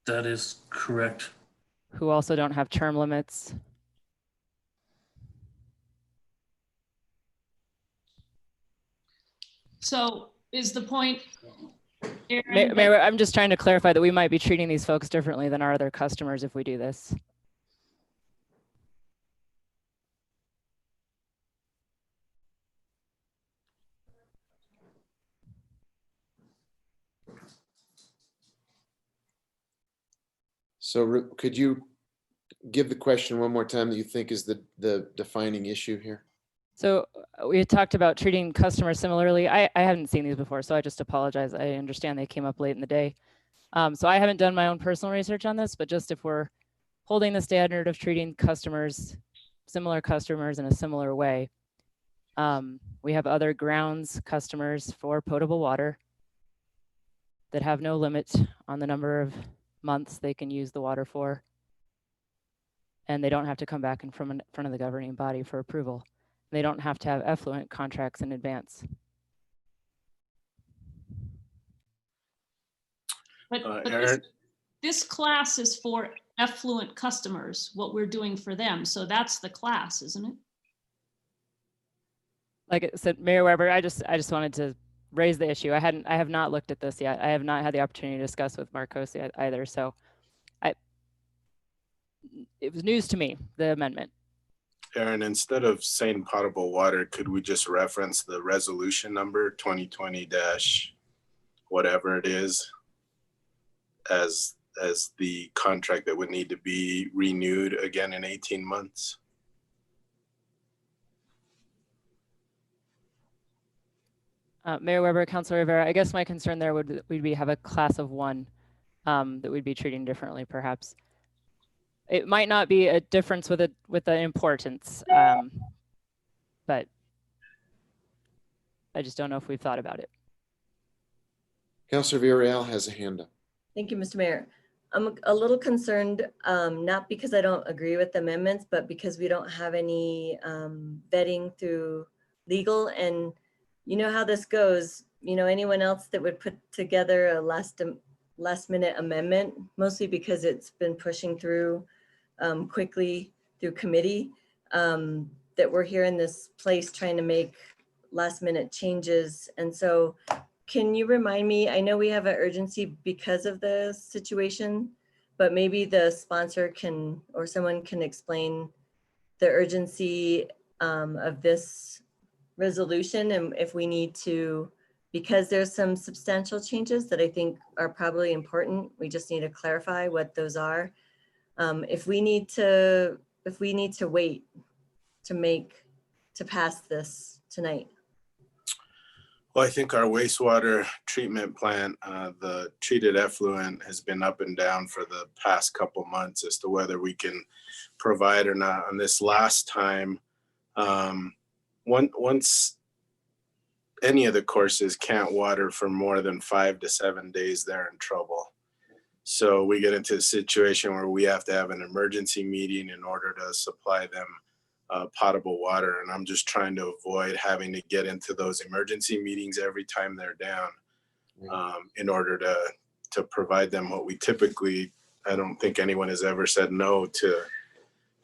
That is correct. who also don't have term limits. So is the point, Aaron, that- Mayor, I'm just trying to clarify that we might be treating these folks differently than our other customers if we do this. So could you give the question one more time that you think is the defining issue here? So we had talked about treating customers similarly. I haven't seen these before, so I just apologize. I understand they came up late in the day. So I haven't done my own personal research on this, but just if we're holding the standard of treating customers, similar customers in a similar way, we have other grounds customers for potable water that have no limit on the number of months they can use the water for. And they don't have to come back in front of the governing body for approval. They don't have to have effluent contracts in advance. but Aaron? this class is for effluent customers, what we're doing for them. So that's the class, isn't it? Like I said, Mayor Weber, I just wanted to raise the issue. I have not looked at this yet. I have not had the opportunity to discuss with Marcos yet either. So it was news to me, the amendment. Aaron, instead of saying potable water, could we just reference the resolution number 2020 whatever it is as the contract that would need to be renewed again in 18 months? Mayor Weber, Councilor Rivera, I guess my concern there would be have a class of one that we'd be treating differently, perhaps. It might not be a difference with the importance, but I just don't know if we've thought about it. Councillor Villarreal has a hand up. Thank you, Mr. Mayor. I'm a little concerned, not because I don't agree with the amendments, but because we don't have any vetting through legal. And you know how this goes. You know, anyone else that would put together a last minute amendment, mostly because it's been pushing through quickly through committee, that we're here in this place trying to make last minute changes. And so can you remind me, I know we have an urgency because of the situation, but maybe the sponsor can, or someone can explain the urgency of this resolution, and if we need to, because there's some substantial changes that I think are probably important. We just need to clarify what those are. If we need to wait to pass this tonight. Well, I think our wastewater treatment plant, the treated effluent has been up and down for the past couple months as to whether we can provide or not. On this last time, once any of the courses can't water for more than 5 to 7 days, they're in trouble. So we get into a situation where we have to have an emergency meeting in order to supply them potable water. And I'm just trying to avoid having to get into those emergency meetings every time they're down in order to provide them what we typically, I don't think anyone has ever said no to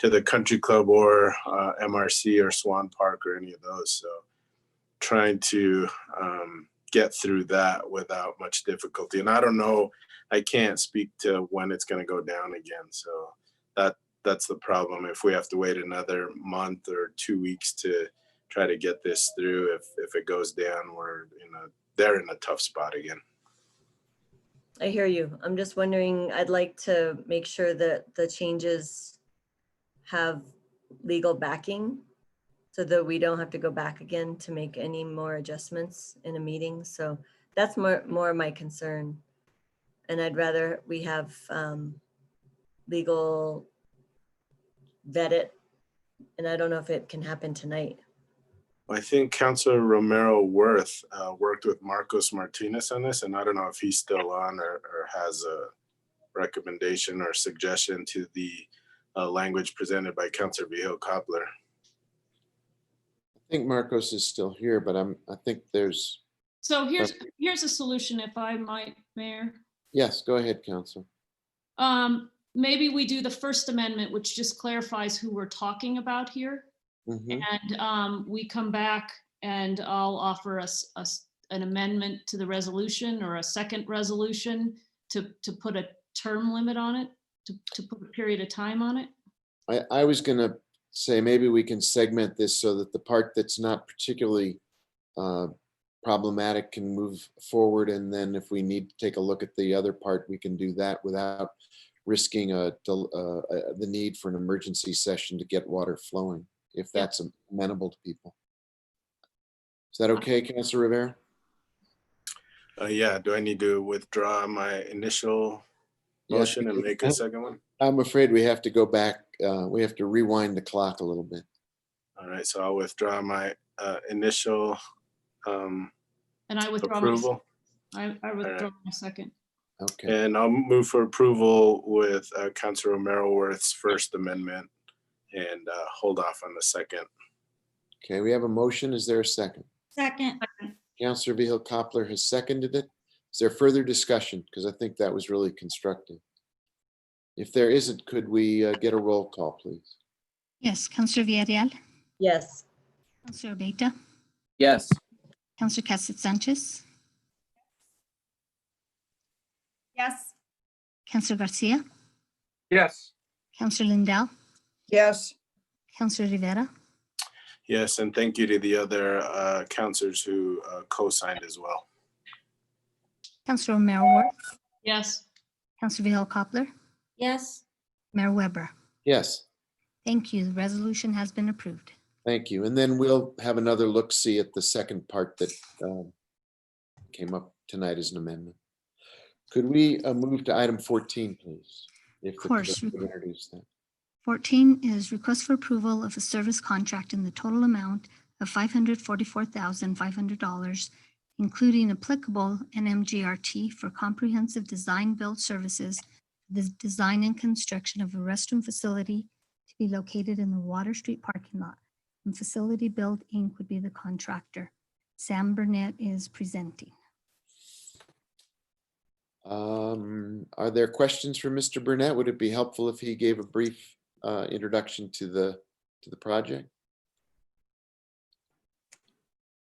the country club or MRC or Swan Park or any of those. So trying to get through that without much difficulty. And I don't know, I can't speak to when it's going to go down again. So that's the problem. If we have to wait another month or 2 weeks to try to get this through, if it goes down, they're in a tough spot again. I hear you. I'm just wondering, I'd like to make sure that the changes have legal backing so that we don't have to go back again to make any more adjustments in a meeting. So that's more my concern. And I'd rather we have legal vet it. And I don't know if it can happen tonight. I think Councilor Romero Worth worked with Marcos Martinez on this, and I don't know if he's still on or has a recommendation or suggestion to the language presented by Councilor Vigil Coppler. I think Marcos is still here, but I think there's. So here's a solution, if I might, Mayor. Yes, go ahead, Councilor. Maybe we do the First Amendment, which just clarifies who we're talking about here. And we come back and I'll offer us an amendment to the resolution or a second resolution to put a term limit on it, to put a period of time on it. I was going to say maybe we can segment this so that the part that's not particularly problematic can move forward. And then if we need to take a look at the other part, we can do that without risking the need for an emergency session to get water flowing, if that's amenable to people. Is that okay, Councilor Rivera? Yeah, do I need to withdraw my initial motion and make a second one? I'm afraid we have to go back. We have to rewind the clock a little bit. All right, so I'll withdraw my initial and I withdraw approval. I withdraw my second. Okay. And I'll move for approval with Councilor Romero Worth's First Amendment and hold off on the second. Okay, we have a motion. Is there a second? Second. Councilor Vigil Coppler has seconded it. Is there further discussion? Because I think that was really constructive. If there isn't, could we get a roll call, please? Yes, Councillor Villarreal, Yes. Councillor Beta, Yes. Councillor Cassett Sanchez, Yes. Councillor Garcia, Yes. Councillor Lindell, Yes. Councillor Rivera, Yes, and thank you to the other councilors who co-signed as well. Councillor Romero Worth, Yes. Councillor Vigil Coppler, Yes. Mayor Weber. Yes, Thank you. The resolution has been approved. thank you. And then we'll have another look-see at the second part that came up tonight as an amendment. Could we move to item 14, please? If the clerk course. could introduce that. 14 is request for approval of a service contract in the total amount of $544,500, including applicable NMGRT for comprehensive design build services, the design and construction of a restroom facility to be located in the Water Street parking lot. And Facility Build Inc. would be the contractor. Sam Burnett is presenting. Are there questions for Mr. Burnett? Would it be helpful if he gave a brief introduction to the project?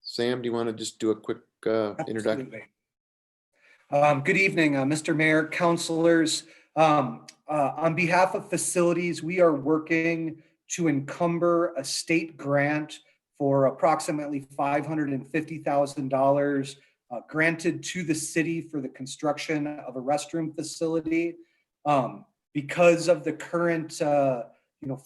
Sam, do you want to just do a quick introduction? Absolutely. Good evening, Mr. Mayor, councilors. On behalf of facilities, we are working to encumber a state grant for approximately $550,000 granted to the city for the construction of a restroom facility. Because of the current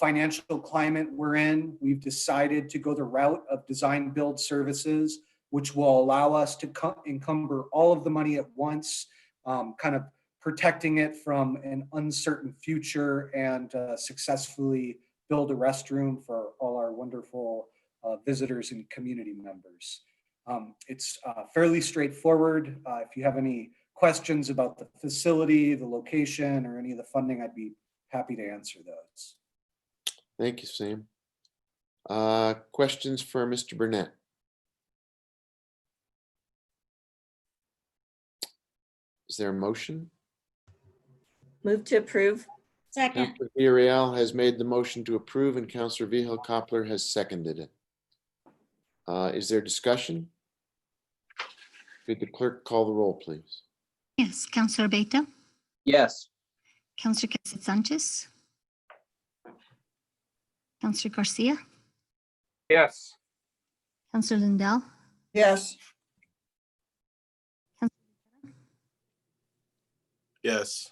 financial climate we're in, we've decided to go the route of design build services, which will allow us to encumber all of the money at once, kind of protecting it from an uncertain future and successfully build a restroom for all our wonderful visitors and community members. It's fairly straightforward. If you have any questions about the facility, the location, or any of the funding, I'd be happy to answer those. Thank you, Sam. Questions for Mr. Burnett? Is there a motion? Move to approve. Second. Councilor Villarreal has made the motion to approve and Councilor Vihel Coppler has seconded it. Is there discussion? Could the clerk call the roll, please? Yes, Councilor Beta, Yes. Councilor Cassid Sanchez, Councilor Garcia, Yes. Councilor Lindell, Yes. Yes.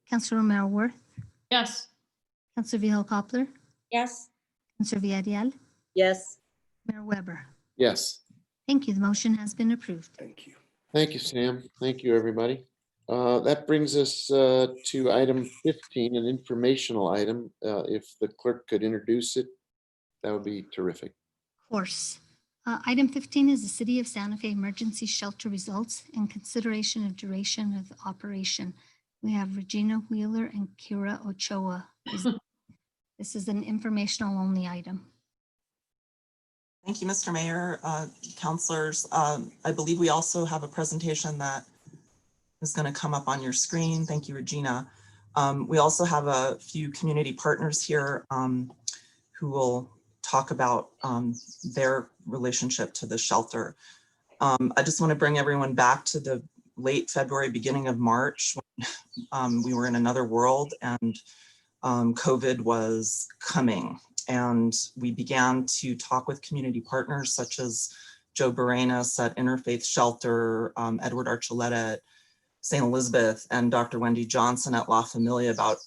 Councilor Romero Worth, Yes. Councilor Vihel Coppler, Yes. Councilor Villarreal, Yes. Mayor Weber. Yes. Thank you. The motion has been approved. Thank you. Thank you, Sam. Thank you, everybody. That brings us to item 15, an informational item. If the clerk could introduce it, that would be terrific. Of course. Item 15 is the City of Santa Fe Emergency Shelter results and consideration of duration of operation. We have Regina Wheeler and Kira Ochoa. This is an informational only item. Thank you, Mr. Mayor, councilors. I believe we also have a presentation that is going to come up on your screen. Thank you, Regina. We also have a few community partners here who will talk about their relationship to the shelter. I just want to bring everyone back to the late February, beginning of March, when we were in another world and COVID was coming. And we began to talk with community partners such as Joe Barenas at Interfaith Shelter, Edward Archuleta at St. Elizabeth, and Dr. Wendy Johnson at La Familia about,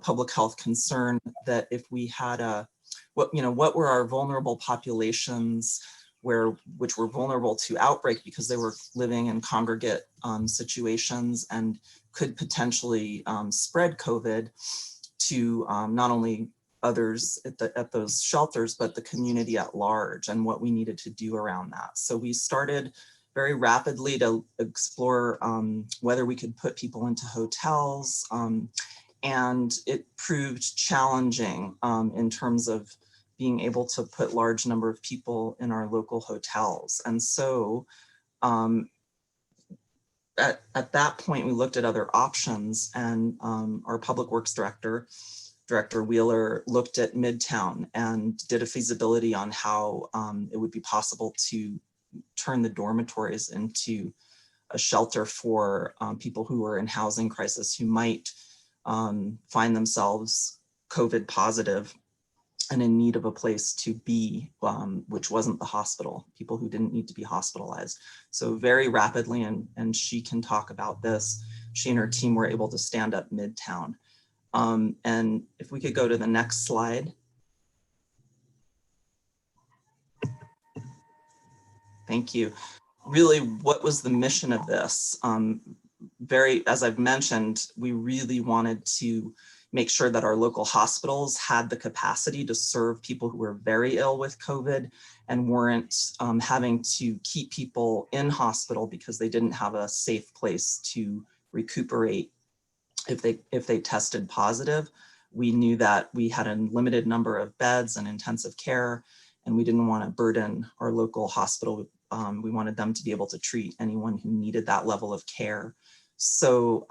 public health concern that if we had what were our vulnerable populations which were vulnerable to outbreak because they were living in congregate situations and could potentially spread COVID to not only others at those shelters, but the community at large, and what we needed to do around that. So we started very rapidly to explore whether we could put people into hotels, and it proved challenging in terms of being able to put large number of people in our local hotels. And so at that point, we looked at other options, and our public works Director Wheeler looked at Midtown and did a feasibility on how it would be possible to turn the dormitories into a shelter for people who were in housing crisis who might find themselves COVID positive and in need of a place to be, which wasn't the hospital, people who didn't need to be hospitalized. So very rapidly, and she can talk about this, she and her team were able to stand up Midtown. And if we could go to the next slide. Thank you. Really, what was the mission of this? as I've mentioned, we really wanted to make sure that our local hospitals had the capacity to serve people who were very ill with COVID and weren't having to keep people in hospital because they didn't have a safe place to recuperate if they tested positive. We knew that we had a limited number of beds and intensive care, and we didn't want to burden our local hospital. We wanted them to be able to treat anyone who needed that level of care. So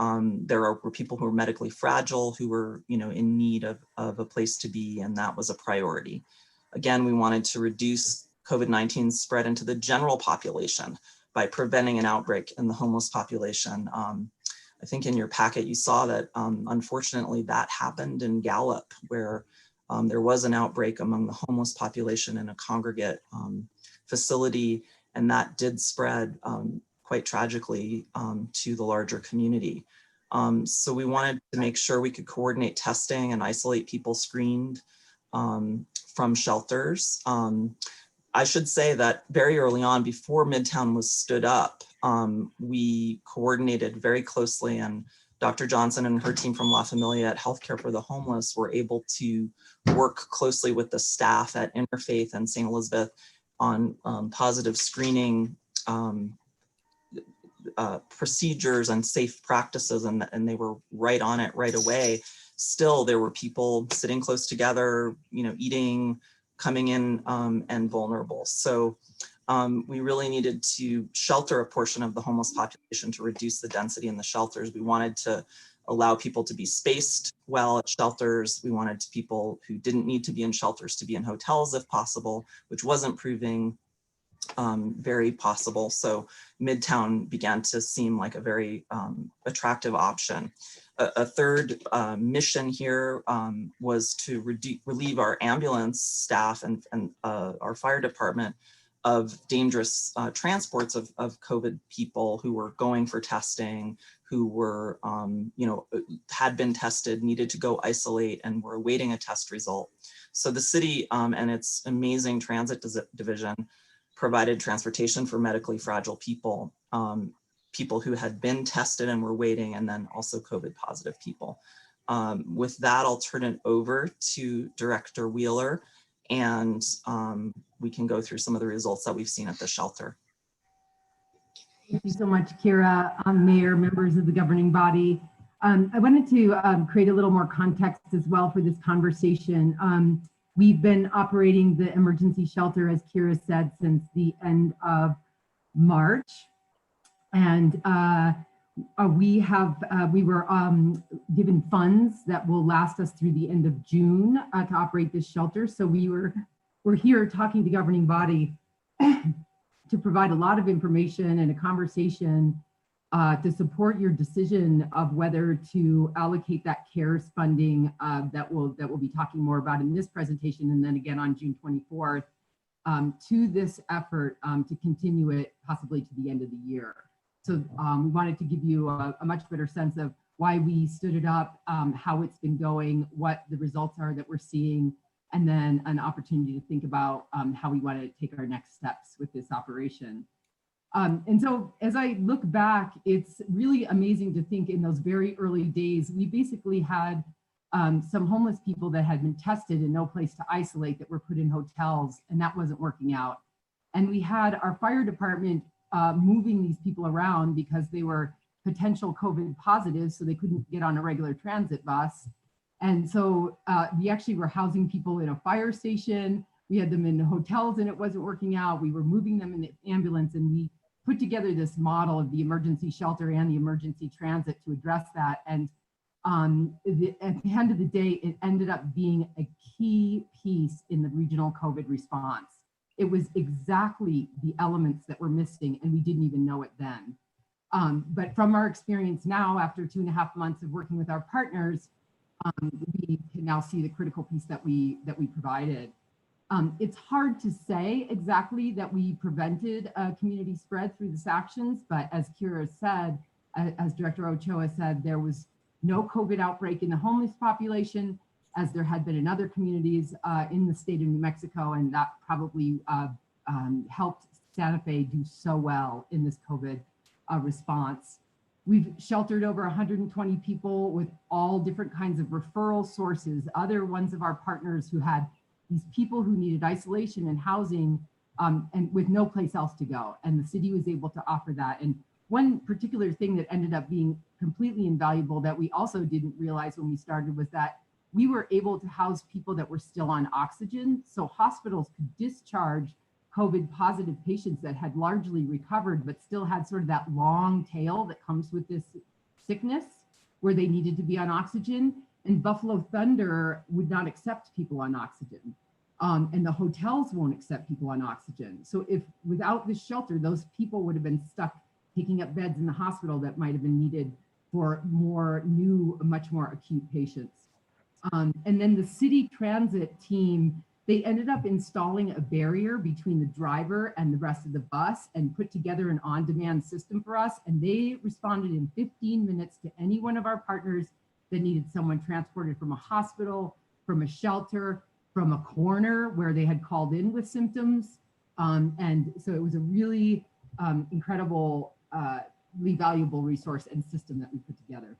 there were people who were medically fragile, who were, in need of a place to be, and that was a priority. Again, we wanted to reduce COVID-19 spread into the general population by preventing an outbreak in the homeless population. I think in your packet, you saw that unfortunately that happened in Gallup, where there was an outbreak among the homeless population in a congregate facility, and that did spread quite tragically to the larger community. So we wanted to make sure we could coordinate testing and isolate people screened from shelters. I should say that very early on, before Midtown was stood up, we coordinated very closely, and Dr. Johnson and her team from La Familia at Healthcare for the Homeless were able to work closely with the staff at Interfaith and St. Elizabeth on positive screening procedures and safe practices, and they were right on it right away. Still, there were people sitting close together, eating, coming in, and vulnerable. So we really needed to shelter a portion of the homeless population to reduce the density in the shelters. We wanted to allow people to be spaced well at shelters. We wanted people who didn't need to be in shelters to be in hotels if possible, which wasn't proving very possible. So Midtown began to seem like a very attractive option. A third mission here was to relieve our ambulance staff and our fire department of dangerous transports of COVID people who were going for testing, who were, had been tested, needed to go isolate, and were awaiting a test result. So the city and its amazing transit division provided transportation for medically fragile people, people who had been tested and were waiting, and then also COVID positive people. With that, I'll turn it over to Director Wheeler, and we can go through some of the results that we've seen at the shelter. Thank you so much, Kira, Mayor, members of the governing body. I wanted to create a little more context as well for this conversation. We've been operating the emergency shelter, as Kira said, since the end of March. And we were given funds that will last us through the end of June to operate this shelter. So we're here talking to governing body to provide a lot of information and a conversation to support your decision of whether to allocate that CARES funding that we'll be talking more about in this presentation, and then again on June 24th, to this effort to continue it possibly to the end of the year. So we wanted to give you a much better sense of why we stood it up, how it's been going, what the results are that we're seeing, and then an opportunity to think about how we want to take our next steps with this operation. And so as I look back, it's really amazing to think in those very early days, we basically had some homeless people that had been tested and no place to isolate that were put in hotels, and that wasn't working out. And we had our fire department moving these people around because they were potential COVID positive, so they couldn't get on a regular transit bus. And so we actually were housing people in a fire station. We had them in hotels and it wasn't working out. We were moving them in the ambulance, and we put together this model of the emergency shelter and the emergency transit to address that. And at the end of the day, it ended up being a key piece in the regional COVID response. It was exactly the elements that were missing, and we didn't even know it then. But from our experience now, after 2.5 months of working with our partners, we can now see the critical piece that we provided. It's hard to say exactly that we prevented community spread through these actions, but as Kira said, as Director Ochoa said, there was no COVID outbreak in the homeless population, as there had been in other communities in the state of New Mexico, and that probably helped Santa Fe do so well in this COVID response. We've sheltered over 120 people with all different kinds of referral sources, other ones of our partners who had these people who needed isolation and housing and with no place else to go. And the city was able to offer that. And one particular thing that ended up being completely invaluable that we also didn't realize when we started was that we were able to house people that were still on oxygen. So hospitals could discharge COVID positive patients that had largely recovered, but still had sort of that long tail that comes with this sickness where they needed to be on oxygen. And Buffalo Thunder would not accept people on oxygen. And the hotels won't accept people on oxygen. So if without this shelter, those people would have been stuck taking up beds in the hospital that might have been needed for more new, much more acute patients. And then the city transit team, they ended up installing a barrier between the driver and the rest of the bus and put together an on-demand system for us. And they responded in 15 minutes to any one of our partners that needed someone transported from a hospital, from a shelter, from a corner where they had called in with symptoms. And so it was a really incredible, valuable resource and system that we put together.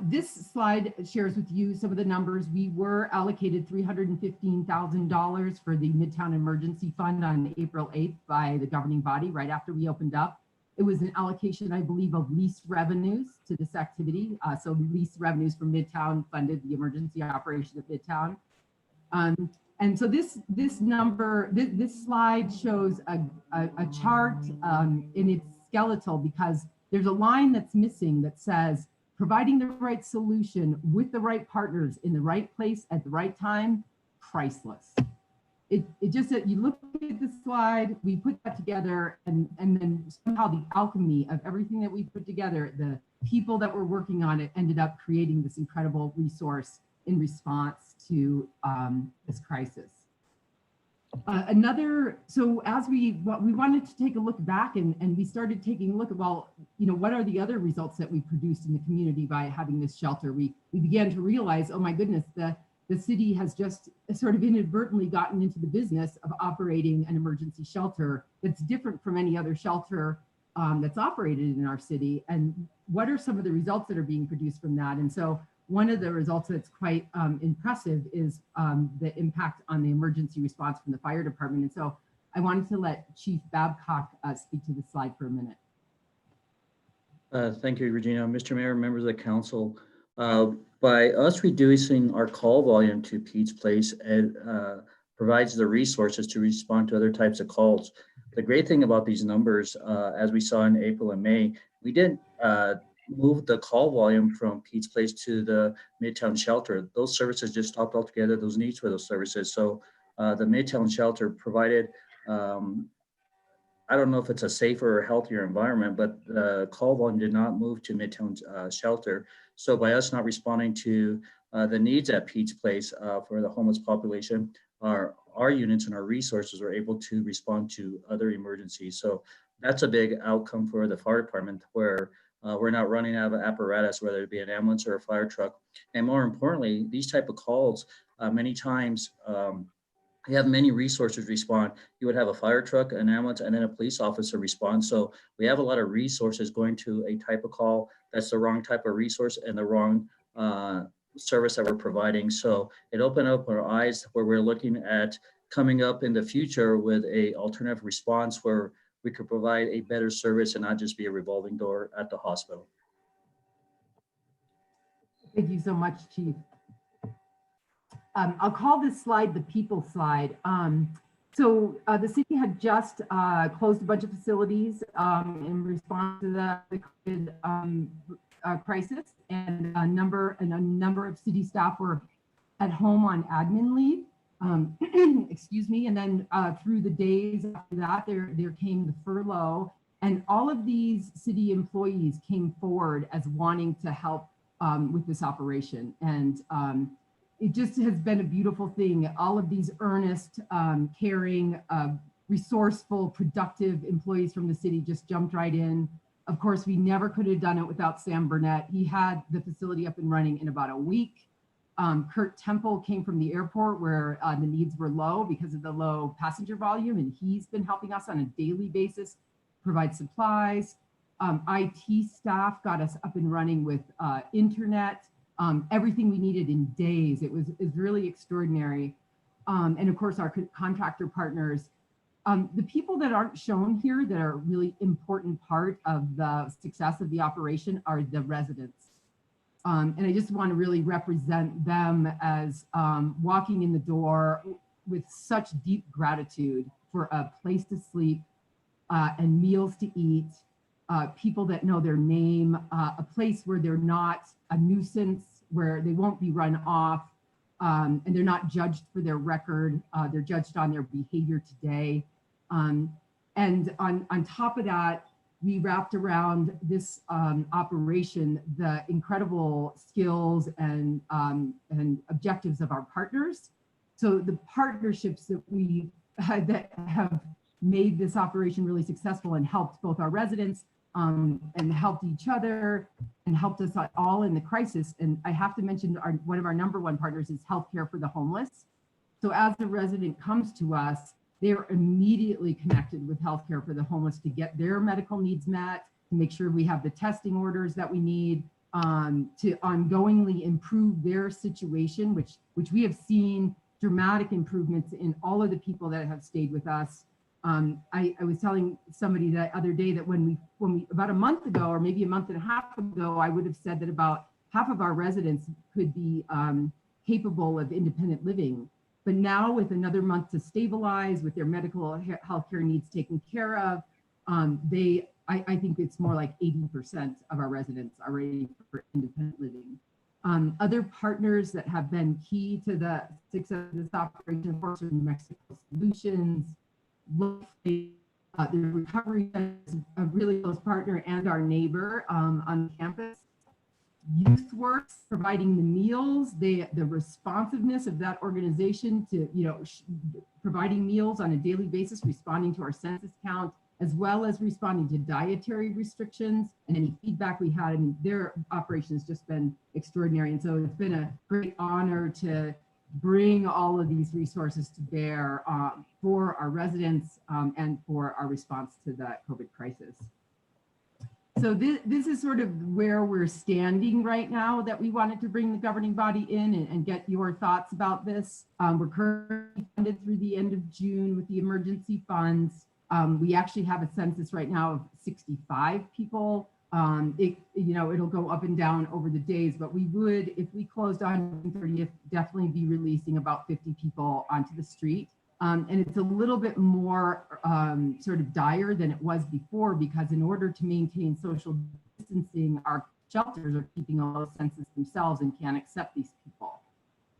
This slide shares with you some of the numbers. We were allocated $315,000 for the Midtown Emergency Fund on April 8th by the governing body right after we opened up. It was an allocation, I believe, of lease revenues to this activity. So lease revenues from Midtown funded the emergency operation at Midtown. And so this number, this slide shows a chart in its skeletal because there's a line that's missing that says, providing the right solution with the right partners in the right place at the right time, priceless. It just, you look at the slide, we put that together, and then somehow the alchemy of everything that we put together, the people that were working on it ended up creating this incredible resource in response to this crisis. So as we wanted to take a look back and we started taking a look at, well, you know, what are the other results that we produced in the community by having this shelter? We began to realize, oh my goodness, the city has just sort of inadvertently gotten into the business of operating an emergency shelter that's different from any other shelter that's operated in our city. And what are some of the results that are being produced from that? And so one of the results that's quite impressive is the impact on the emergency response from the fire department. And so I wanted to let Chief Babcock speak to this slide for a minute. Thank you, Regina. Mr. Mayor, members of the council, by us reducing our call volume to Pete's Place, it provides the resources to respond to other types of calls. The great thing about these numbers, as we saw in April and May, we didn't move the call volume from Pete's Place to the Midtown shelter. Those services just stopped altogether, those needs for those services. So the Midtown shelter provided, I don't know if it's a safer or healthier environment, but the call volume did not move to Midtown shelter. So by us not responding to the needs at Pete's Place for the homeless population, our units and our resources were able to respond to other emergencies. So that's a big outcome for the fire department where we're not running out of apparatus, whether it be an ambulance or a fire truck. And more importantly, these type of calls, many times, you have many resources respond. You would have a fire truck, an ambulance, and then a police officer respond. So we have a lot of resources going to a type of call that's the wrong type of resource and the wrong service that we're providing. So it opened up our eyes where we're looking at coming up in the future with a alternative response where we could provide a better service and not just be a revolving door at the hospital. Thank you so much, Chief. I'll call this slide the people slide. So the city had just closed a bunch of facilities in response to the COVID crisis, and a number of city staff were at home on admin leave. Excuse me, and then through the days after that, there came the furlough, and all of these city employees came forward as wanting to help with this operation. And it just has been a beautiful thing. All of these earnest, caring, resourceful, productive employees from the city just jumped right in. Of course, we never could have done it without Sam Burnett. He had the facility up and running in about a week. Kurt Temple came from the airport where the needs were low because of the low passenger volume, and he's been helping us on a daily basis provide supplies. IT staff got us up and running with internet, everything we needed in days. It was really extraordinary. And of course, our contractor partners. The people that aren't shown here that are a really important part of the success of the operation are the residents. And I just want to really represent them as walking in the door with such deep gratitude for a place to sleep and meals to eat, people that know their name, a place where they're not a nuisance, where they won't be run off, and they're not judged for their record. They're judged on their behavior today. And on top of that, we wrapped around this operation the incredible skills and objectives of our partners. So the partnerships that we that have made this operation really successful and helped both our residents and helped each other and helped us all in the crisis. And I have to mention one of our number one partners is Healthcare for the Homeless. So as a resident comes to us, they're immediately connected with Healthcare for the Homeless to get their medical needs met, to make sure we have the testing orders that we need, to ongoingly improve their situation, which we have seen dramatic improvements in all of the people that have stayed with us. I was telling somebody the other day that when we about a month ago, or maybe a month and a half ago, I would have said that about half of our residents could be capable of independent living. But now with another month to stabilize, with their medical health care needs taken care of, I think it's more like 80% of our residents are ready for independent living. Other partners that have been key to the success of this operation, of course, are New Mexico Solutions, the Recovery Center is a really close partner and our neighbor on campus. YouthWorks providing the meals, the responsiveness of that organization to, providing meals on a daily basis, responding to our census count, as well as responding to dietary restrictions and any feedback we had. I mean, their operation has just been extraordinary. And so it's been a great honor to bring all of these resources to bear for our residents and for our response to the COVID crisis. So this is sort of where we're standing right now, that we wanted to bring the governing body in and get your thoughts about this. We're currently funded through the end of June with the emergency funds. We actually have a census right now of 65 people. It'll go up and down over the days, but we would, if we closed on June 30th, definitely be releasing about 50 people onto the street. And it's a little bit more sort of dire than it was before, because in order to maintain social distancing, our shelters are keeping a low census themselves and can't accept these people.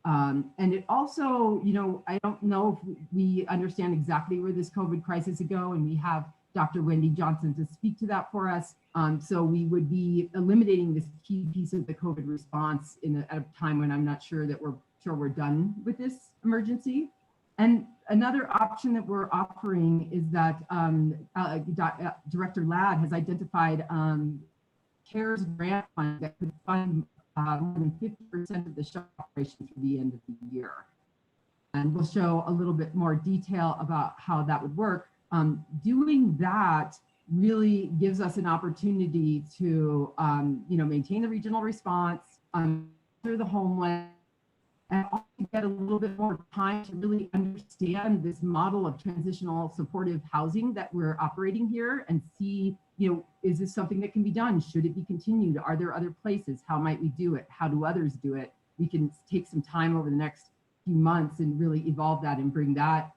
And it also, I don't know if we understand exactly where this COVID crisis is going, and we have Dr. Wendy Johnson to speak to that for us. So we would be eliminating this key piece of the COVID response at a time when I'm not sure that we're done with this emergency. And another option that we're offering is that Director Ladd has identified CARES grant fund that could fund more than 50% of the shelter operation through the end of the year. And we'll show a little bit more detail about how that would work. Doing that really gives us an opportunity to, maintain the regional response, through the homeless, and also get a little bit more time to really understand this model of transitional supportive housing that we're operating here and see, is this something that can be done? Should it be continued? Are there other places? How might we do it? How do others do it? We can take some time over the next few months and really evolve that and bring that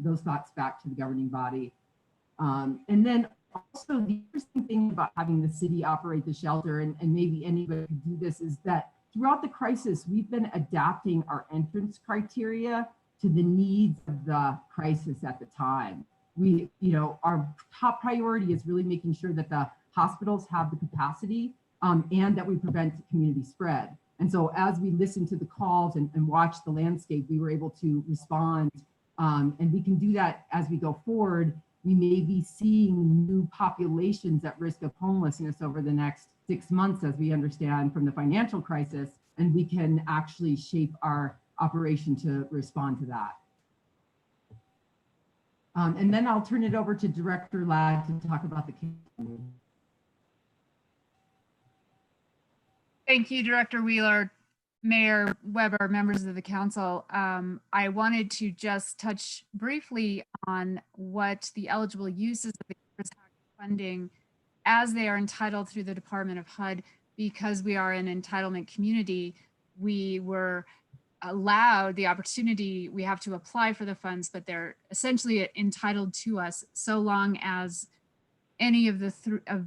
those thoughts back to the governing body. And then also the interesting thing about having the city operate the shelter, and maybe anybody could do this, is that throughout the crisis, we've been adapting our entrance criteria to the needs of the crisis at the time. Our top priority is really making sure that the hospitals have the capacity and that we prevent community spread. And so as we listened to the calls and watched the landscape, we were able to respond. And we can do that as we go forward. We may be seeing new populations at risk of homelessness over the next 6 months, as we understand from the financial crisis, and we can actually shape our operation to respond to that. And then I'll turn it over to Director Ladd to talk about the case. Thank you, Director Wheeler, Mayor Weber, members of the council. I wanted to just touch briefly on what the eligible uses of the CARES Act funding as they are entitled through the Department of HUD. Because we are an entitlement community, we were allowed the opportunity, we have to apply for the funds, but they're essentially entitled to us so long as any of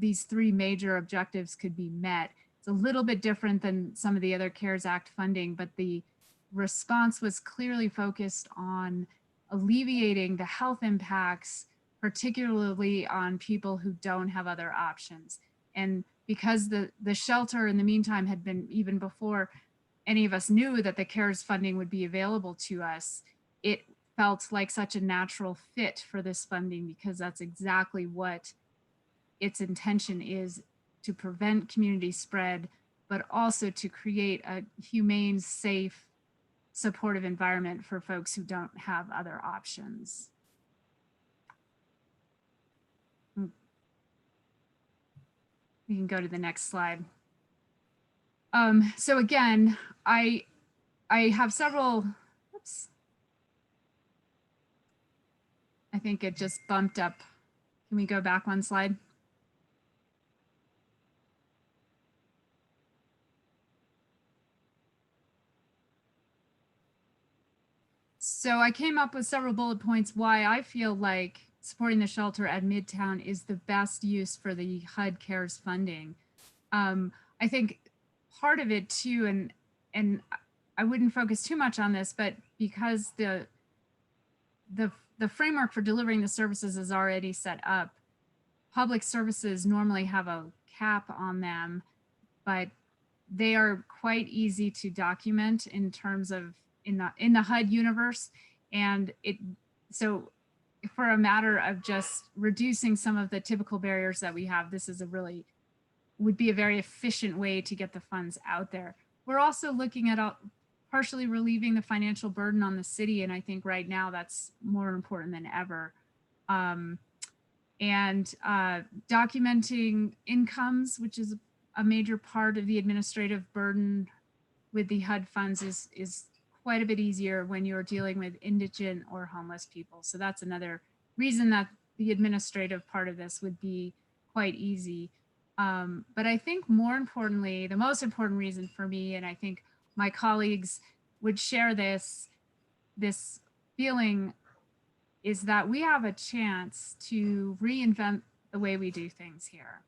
these three major objectives could be met. It's a little bit different than some of the other CARES Act funding, but the response was clearly focused on alleviating the health impacts, particularly on people who don't have other options. And because the shelter in the meantime had been, even before any of us knew that the CARES funding would be available to us, it felt like such a natural fit for this funding, because that's exactly what its intention is, to prevent community spread, but also to create a humane, safe, supportive environment for folks who don't have other options. We can go to the next slide. So again, I have several, oops. I think it just bumped up. Can we go back one slide? So I came up with several bullet points why I feel like supporting the shelter at Midtown is the best use for the HUD CARES funding. I think part of it too, and I wouldn't focus too much on this, but because the framework for delivering the services is already set up, public services normally have a cap on them, but they are quite easy to document in terms of in the HUD universe. And so for a matter of just reducing some of the typical barriers that we have, this is would be a very efficient way to get the funds out there. We're also looking at partially relieving the financial burden on the city. And I think right now that's more important than ever. Documenting incomes, which is a major part of the administrative burden with the HUD funds, is quite a bit easier when you're dealing with indigent or homeless people. So that's another reason that the administrative part of this would be quite easy. But I think more importantly, the most important reason for me, and I think my colleagues would share this feeling, is that we have a chance to reinvent the way we do things here.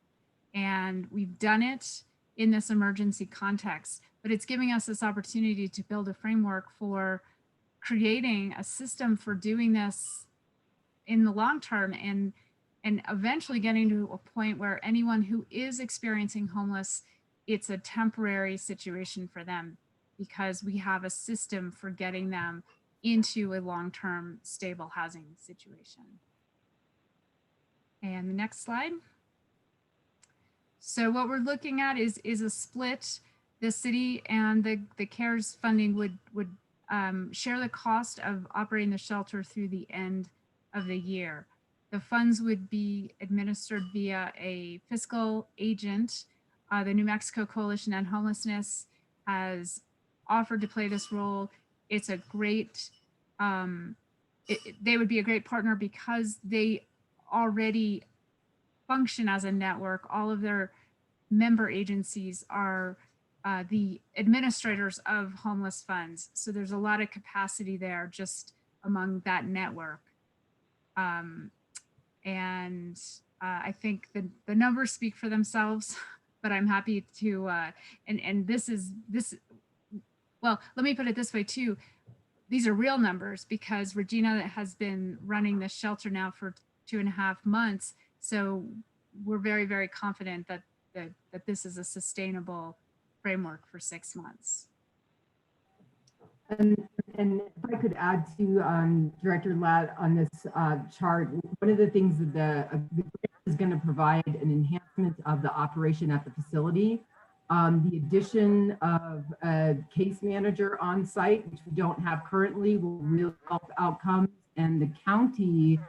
And we've done it in this emergency context, but it's giving us this opportunity to build a framework for creating a system for doing this in the long term, and eventually getting to a point where anyone who is experiencing homeless, it's a temporary situation for them, because we have a system for getting them into a long-term stable housing situation. And the next slide. So what we're looking at is a split. The city and the CARES funding would share the cost of operating the shelter through the end of the year. The funds would be administered via a fiscal agent. The New Mexico Coalition on Homelessness has offered to play this role. It's a great, they would be a great partner because they already function as a network. All of their member agencies are the administrators of homeless funds. So there's a lot of capacity there just among that network. I think the numbers speak for themselves, but I'm happy to, well, let me put it this way too. These are real numbers because Regina has been running this shelter now for 2.5 months. So we're very, very confident that this is a sustainable framework for 6 months. And if I could add to Director Ladd on this chart, one of the things that the grant is going to provide an enhancement of the operation at the facility. The addition of a case manager on site, which we don't have currently, will really help outcomes. And the county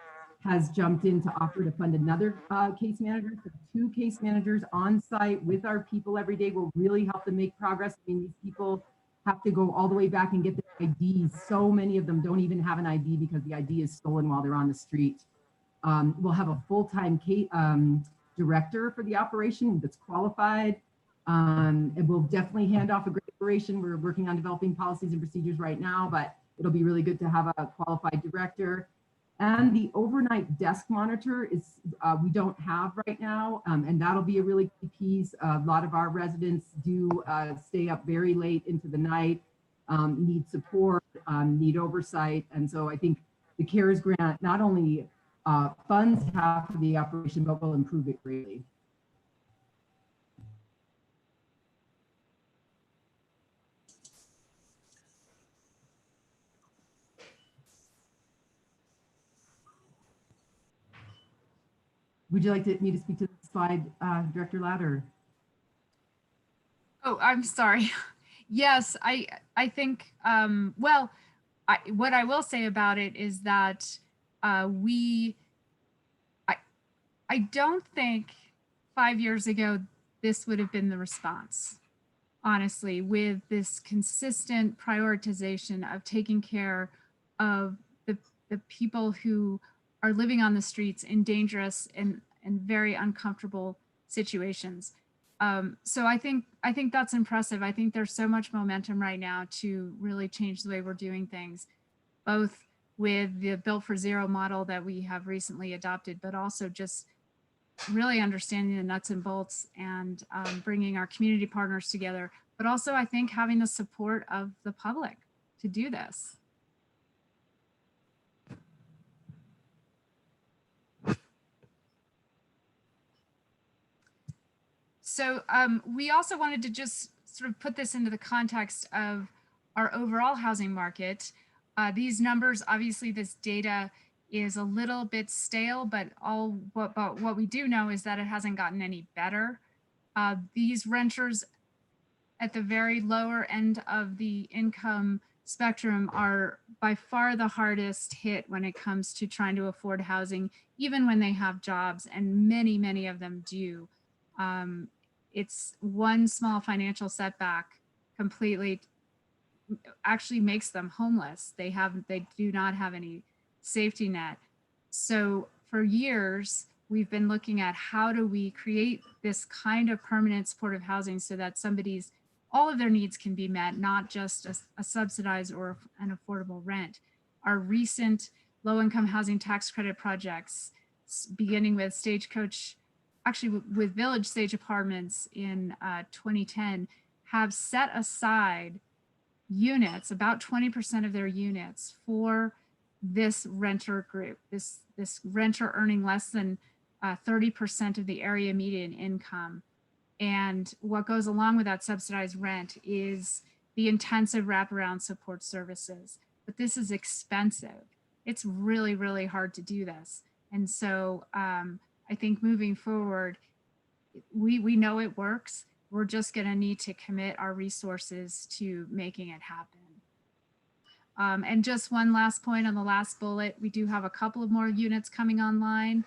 has jumped in to offer to fund another case manager. So 2 case managers on site with our people every day will really help them make progress. I mean, these people have to go all the way back and get their IDs. So many of them don't even have an ID because the ID is stolen while they're on the street. We'll have a full-time director for the operation that's qualified. And we'll definitely hand off a great operation. We're working on developing policies and procedures right now, but it'll be really good to have a qualified director. And the overnight desk monitor is, we don't have right now, and that'll be a really key piece. A lot of our residents do stay up very late into the night, need support, need oversight. And so I think the CARES grant not only funds half of the operation, but will improve it greatly. Would you like me to speak to the slide, Director Ladder? Oh, I'm sorry. Yes, I think, well, what I will say about it is that I don't think 5 years ago this would have been the response, honestly, with this consistent prioritization of taking care of the people who are living on the streets in dangerous and very uncomfortable situations. So I think that's impressive. I think there's so much momentum right now to really change the way we're doing things, both with the Built for Zero model that we have recently adopted, but also just really understanding the nuts and bolts and bringing our community partners together, but also I think having the support of the public to do this. So we also wanted to just sort of put this into the context of our overall housing market. These numbers, obviously this data is a little bit stale, but what we do know is that it hasn't gotten any better. These renters at the very lower end of the income spectrum are by far the hardest hit when it comes to trying to afford housing, even when they have jobs, and many of them do. It's one small financial setback completely actually makes them homeless. They do not have any safety net. So for years, we've been looking at how do we create this kind of permanent supportive housing so that all of their needs can be met, not just a subsidized or an affordable rent. Our recent low-income housing tax credit projects, beginning with Stagecoach, actually with Village Stage Apartments in 2010, have set aside units, about 20% of their units, for this renter group, this renter earning less than 30% of the area median income. And what goes along with that subsidized rent is the intensive wraparound support services. But this is expensive. It's really hard to do this. And so I think moving forward, we know it works. We're just going to need to commit our resources to making it happen. And just one last point on the last bullet, we do have a couple of more units coming online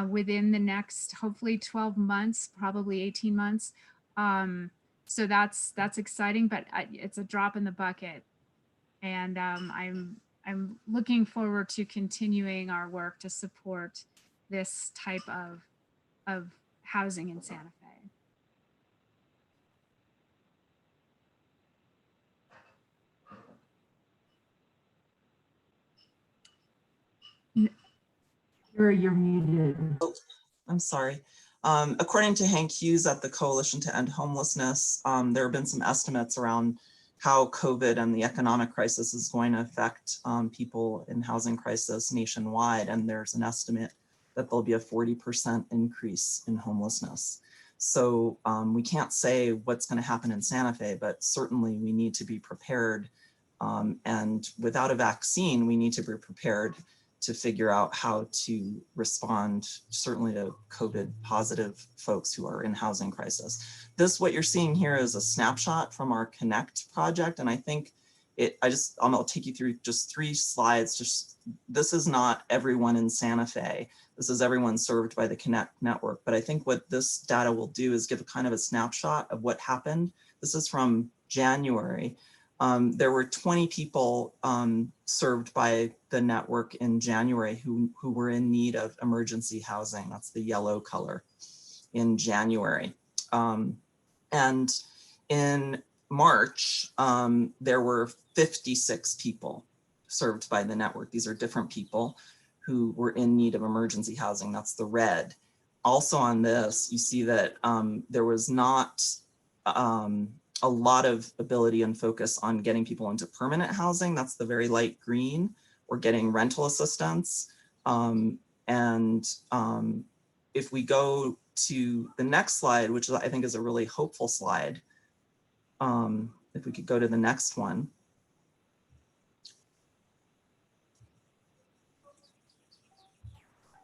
within the next, hopefully 12 months, probably 18 months. So that's exciting, but it's a drop in the bucket. And I'm looking forward to continuing our work to support this type of housing in Santa Fe. You're muted. Oh, I'm sorry. According to Hank Hughes at the Coalition to End Homelessness, there have been some estimates around how COVID and the economic crisis is going to affect people in housing crisis nationwide. And there's an estimate that there'll be a 40% increase in homelessness. So we can't say what's going to happen in Santa Fe, but certainly we need to be prepared. And without a vaccine, we need to be prepared to figure out how to respond, certainly to COVID positive folks who are in housing crisis. What you're seeing here is a snapshot from our Connect project. And I think I'll take you through just 3 slides. This is not everyone in Santa Fe. This is everyone served by the Connect network. But I think what this data will do is give a kind of a snapshot of what happened. This is from January. There were 20 people served by the network in January who were in need of emergency housing. That's the yellow color in January. And in March, there were 56 people served by the network. These are different people who were in need of emergency housing. That's the red. Also on this, you see that there was not a lot of ability and focus on getting people into permanent housing. That's the very light green, or getting rental assistance. If we go to the next slide, which I think is a really hopeful slide, if we could go to the next one.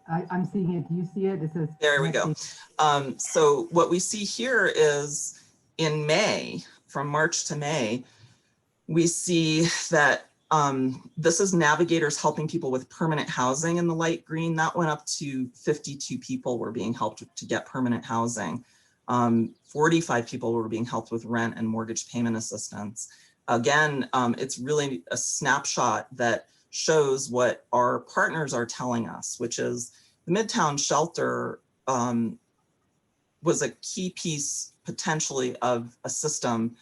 I'm seeing it. Do you see it? It says. There we go. So what we see here is in May, from March to May, we see that this is navigators helping people with permanent housing in the light green. That went up to 52 people were being helped to get permanent housing. 45 people were being helped with rent and mortgage payment assistance. Again, it's really a snapshot that shows what our partners are telling us, which is the Midtown Shelter was a key piece potentially of a system.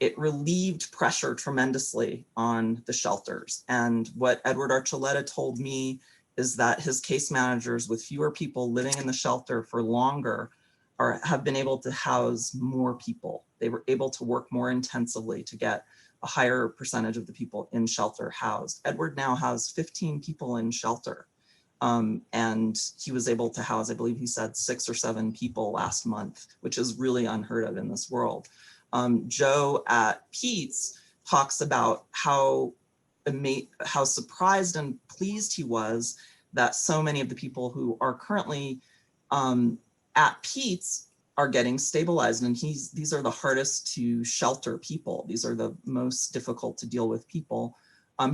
It relieved pressure tremendously on the shelters. And what Edward Archuleta told me is that his case managers with fewer people living in the shelter for longer have been able to house more people. They were able to work more intensively to get a higher percentage of the people in shelter housed. Edward now has 15 people in shelter. And he was able to house, I believe he said 6 or 7 people last month, which is really unheard of in this world. Joe at Pete's talks about how surprised and pleased he was that so many of the people who are currently at Pete's are getting stabilized. And these are the hardest to shelter people. These are the most difficult to deal with people.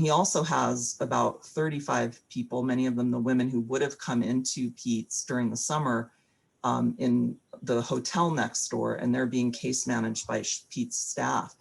He also has about 35 people, many of them the women who would have come into Pete's during the summer in the hotel next door, and they're being case managed by Pete's staff.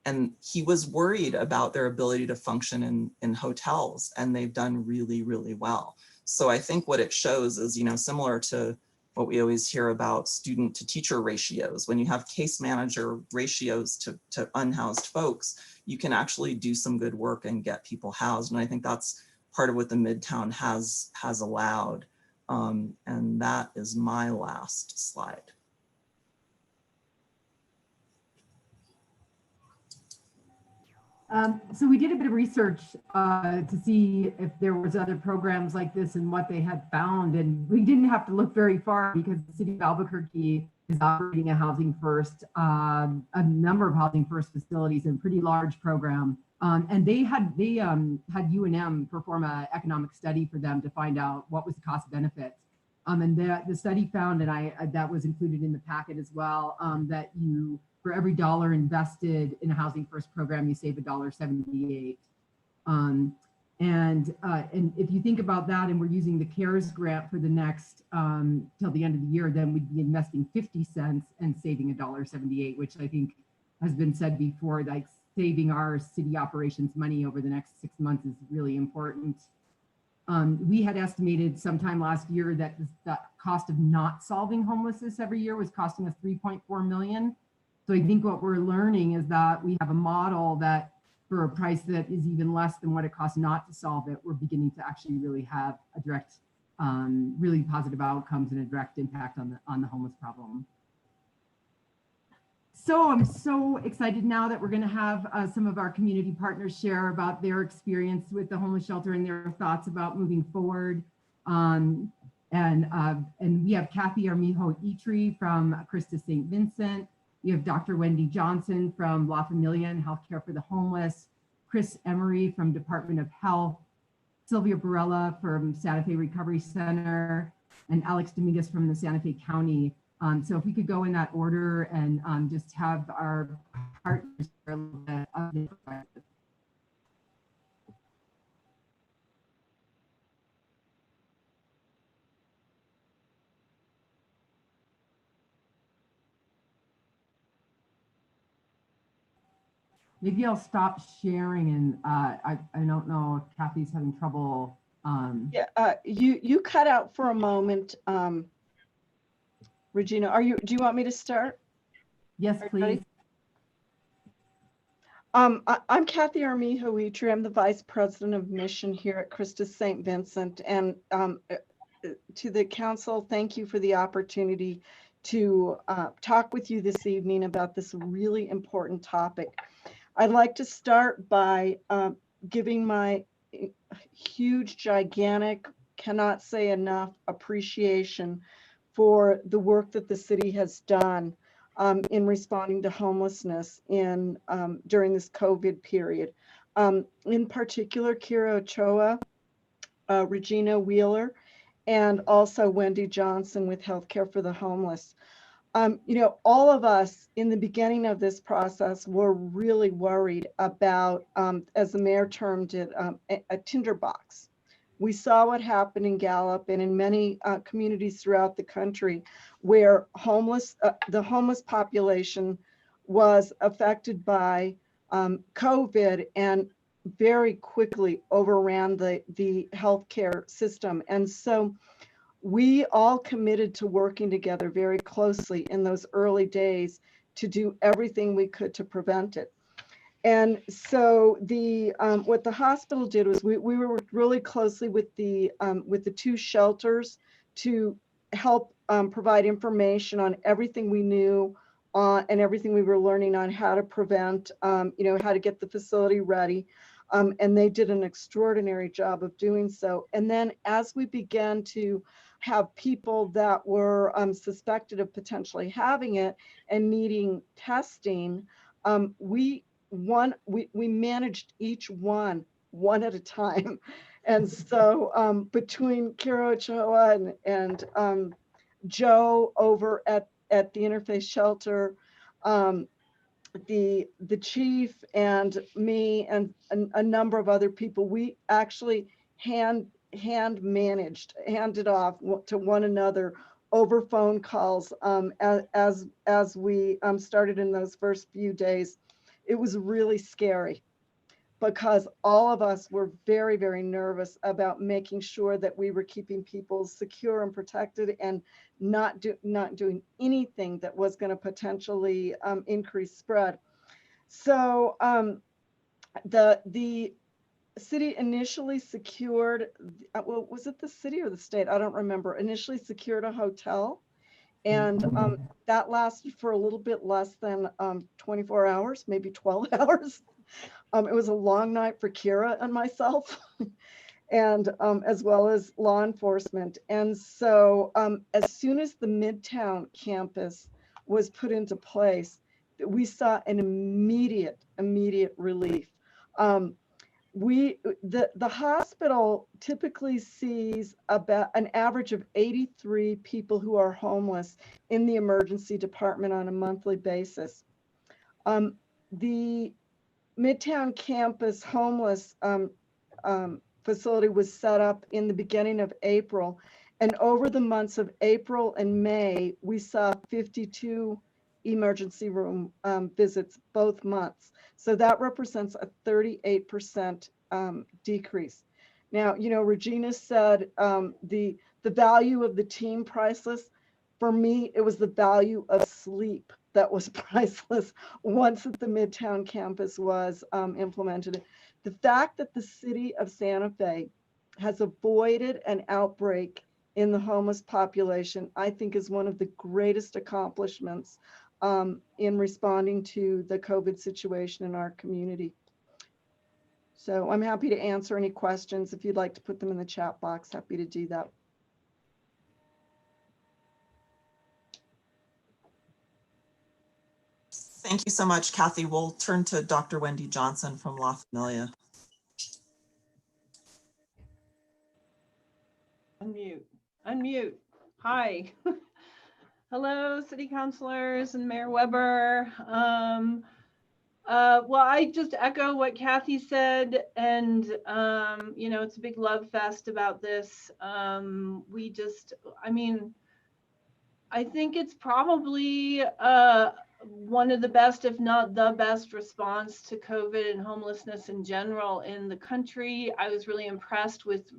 And he was worried about their ability to function in hotels, and they've done really, really well. So I think what it shows is, similar to what we always hear about student to teacher ratios. When you have case manager ratios to unhoused folks, you can actually do some good work and get people housed. And I think that's part of what the Midtown has allowed. And that is my last slide. So we did a bit of research to see if there was other programs like this and what they had found. And we didn't have to look very far because the city of Albuquerque is operating a Housing First, a number of Housing First facilities, and a pretty large program. And they had UNM perform an economic study for them to find out what was the cost benefit. And the study found, and that was included in the packet as well, that for every dollar invested in a Housing First program, you save $1.78. And if you think about that, and we're using the CARES grant for the next till the end of the year, then we'd be investing 50 cents and saving $1.78, which I think has been said before, like saving our city operations money over the next 6 months is really important. We had estimated sometime last year that the cost of not solving homelessness every year was costing us $3.4 million. So I think what we're learning is that we have a model that for a price that is even less than what it costs not to solve it, we're beginning to actually really have a direct, really positive outcomes and a direct impact on the homeless problem. So I'm so excited now that we're going to have some of our community partners share about their experience with the homeless shelter and their thoughts about moving forward. And we have Kathy Armijo Itri from Christus St. Vincent. We have Dr. Wendy Johnson from La Familia and Healthcare for the Homeless, Chris Emery from Department of Health, Sylvia Barella from Santa Fe Recovery Center, and Alex Dominguez from the Santa Fe County. So if we could go in that order and just have our partners share a little bit of their perspective. Maybe I'll stop sharing and I don't know if Kathy's having trouble. Yeah, you cut out for a moment. Regina, do you want me to start? Yes, please. I'm Kathy Armijo Weetry. I'm the Vice President of Mission here at Christus St. Vincent. And to the council, thank you for the opportunity to talk with you this evening about this really important topic. I'd like to start by giving my huge, gigantic, cannot say enough appreciation for the work that the city has done in responding to homelessness during this COVID period. In particular, Kira Ochoa, Regina Wheeler, and also Wendy Johnson with Healthcare for the Homeless. All of us in the beginning of this process were really worried about, as the mayor termed it, a tinderbox. We saw what happened in Gallup and in many communities throughout the country where the homeless population was affected by COVID and very quickly overran the healthcare system. And so we all committed to working together very closely in those early days to do everything we could to prevent it. And so what the hospital did was we worked really closely with the 2 shelters to help provide information on everything we knew and everything we were learning on how to prevent, how to get the facility ready. And they did an extraordinary job of doing so. And then as we began to have people that were suspected of potentially having it and needing testing, we managed each one at a time. And so between Kira Ochoa and Joe over at the Interfaith Shelter, the chief and me and a number of other people, we actually handed off to one another over phone calls as we started in those first few days. It was really scary because all of us were very, very nervous about making sure that we were keeping people secure and protected and not doing anything that was going to potentially increase spread. So the city initially secured, well, was it the city or the state? I don't remember. Initially secured a hotel, and that lasted for a little bit less than 24 hours, maybe 12 hours. It was a long night for Kira and myself, and as well as law enforcement. And so as soon as the Midtown campus was put into place, we saw an immediate relief. The hospital typically sees about an average of 83 people who are homeless in the emergency department on a monthly basis. The Midtown campus homeless facility was set up in the beginning of April, and over the months of April and May, we saw 52 emergency room visits both months. So that represents a 38% decrease. Now, Regina said the value of the team priceless. For me, it was the value of sleep that was priceless once the Midtown campus was implemented. The fact that the city of Santa Fe has avoided an outbreak in the homeless population, I think is one of the greatest accomplishments in responding to the COVID situation in our community. So I'm happy to answer any questions. If you'd like to put them in the chat box, happy to do that. Thank you so much, Kathy. We'll turn to Dr. Wendy Johnson from La Familia. Unmute. Hi. Hello, city councilors and Mayor Weber. Well, I just echo what Kathy said, and it's a big love fest about this. I think it's probably one of the best, if not the best response to COVID and homelessness in general in the country. I was really impressed with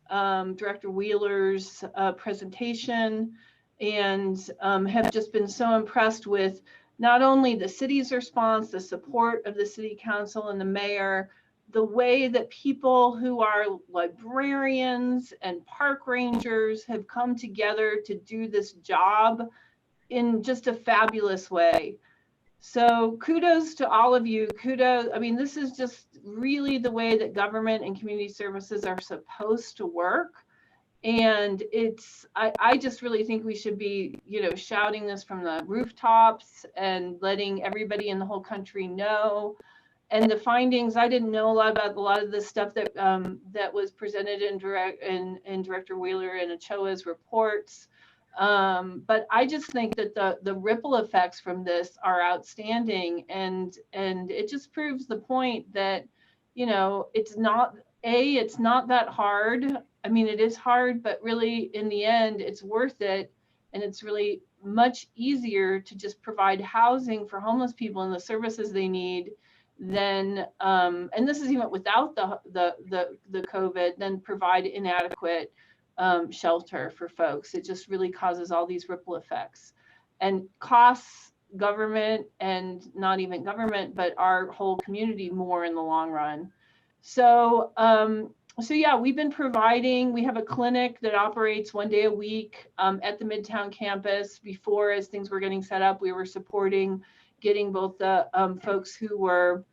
Director Wheeler's presentation, and have just been so impressed with not only the city's response, the support of the city council and the mayor, the way that people who are librarians and park rangers have come together to do this job in just a fabulous way. So kudos to all of you. Kudos. I mean, this is just really the way that government and community services are supposed to work. And I just really think we should be, shouting this from the rooftops and letting everybody in the whole country know. And the findings, I didn't know a lot of the stuff that that was presented in Director Wheeler and Ochoa's reports. But I just think that the ripple effects from this are outstanding, and it just proves the point that, it's not that hard. I mean, it is hard, but really in the end, it's worth it. And it's really much easier to just provide housing for homeless people and the services they need than, and this is even without the COVID, than provide inadequate shelter for folks. It just really causes all these ripple effects and costs government, and not even government, but our whole community more in the long run. So, so yeah, we have a clinic that operates 1 day a week at the Midtown campus. Before, as things were getting set up, we were supporting getting both the folks who were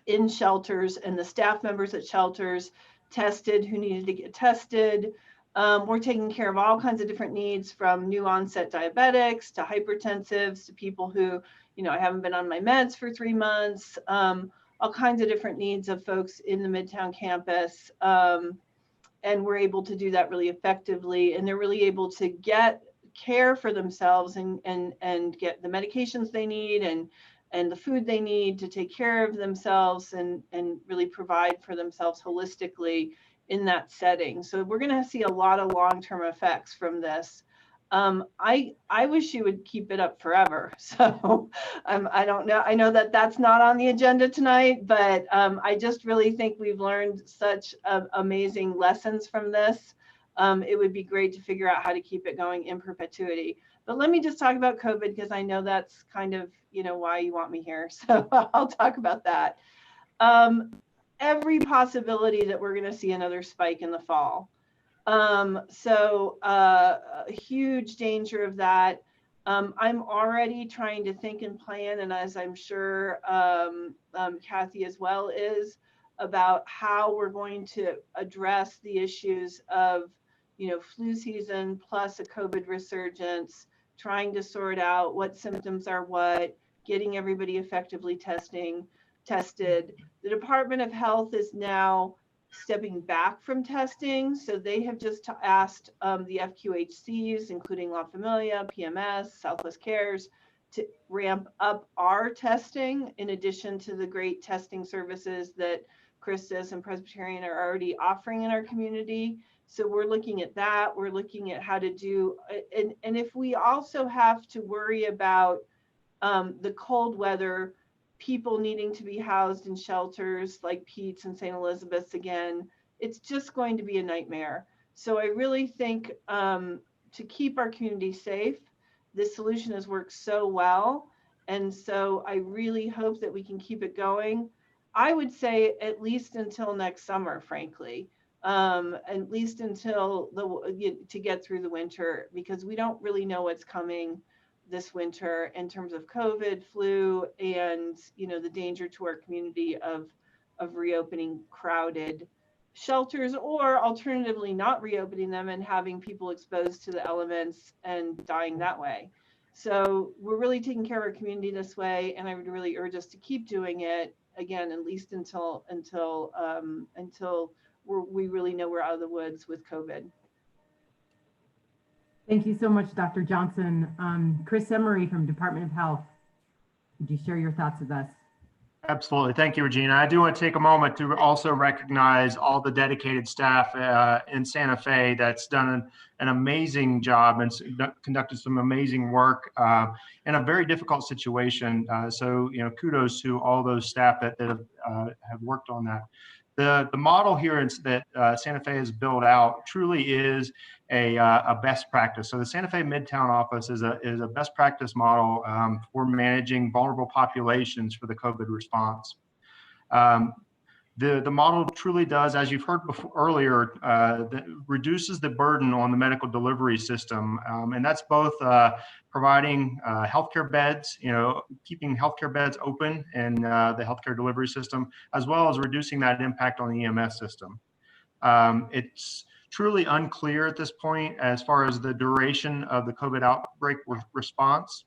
in shelters and the staff members at shelters tested who needed to get tested. We're taking care of all kinds of different needs, from new onset diabetics to hypertensives to people who, I haven't been on my meds for 3 months, all kinds of different needs of folks in the Midtown campus. And we're able to do that really effectively, and they're really able to get care for themselves and get the medications they need and the food they need to take care of themselves and really provide for themselves holistically in that setting. So we're going to see a lot of long-term effects from this. I wish you would keep it up forever. So I don't know. I know that that's not on the agenda tonight, but I just really think we've learned such amazing lessons from this. It would be great to figure out how to keep it going in perpetuity. But let me just talk about COVID, because I know that's kind of, why you want me here. So I'll talk about that. Every possibility that we're going to see another spike in the fall. So a huge danger of that. I'm already trying to think and plan, and as I'm sure Kathy as well is, about how we're going to address the issues of, flu season plus a COVID resurgence, trying to sort out what symptoms are what, getting everybody effectively tested. The Department of Health is now stepping back from testing. So they have just asked the FQHCs, including La Familia, PMS, Southwest Cares, to ramp up our testing, in addition to the great testing services that Christus and Presbyterian are already offering in our community. So we're looking at that. We're looking at how to do, and if we also have to worry about the cold weather, people needing to be housed in shelters like Pete's and St. Elizabeth's again, it's just going to be a nightmare. So I really think to keep our community safe, this solution has worked so well. And so I really hope that we can keep it going. I would say at least until next summer, frankly, at least until to get through the winter, because we don't really know what's coming this winter in terms of COVID, flu, and the danger to our community of reopening crowded shelters, or alternatively not reopening them and having people exposed to the elements and dying that way. So we're really taking care of our community this way, and I would really urge us to keep doing it, again, at least until we really know we're out of the woods with COVID. Thank you so much, Dr. Johnson. Chris Emery from Department of Health, would you share your thoughts with us? Absolutely. Thank you, Regina. I do want to take a moment to also recognize all the dedicated staff in Santa Fe that's done an amazing job and conducted some amazing work in a very difficult situation. So, kudos to all those staff that have worked on that. The model here that Santa Fe has built out truly is a best practice. So the Santa Fe Midtown office is a best practice model for managing vulnerable populations for the COVID response. The model truly does, as you've heard earlier, reduces the burden on the medical delivery system. And that's both providing healthcare beds, keeping healthcare beds open in the healthcare delivery system, as well as reducing that impact on the EMS system. It's truly unclear at this point as far as the duration of the COVID outbreak response.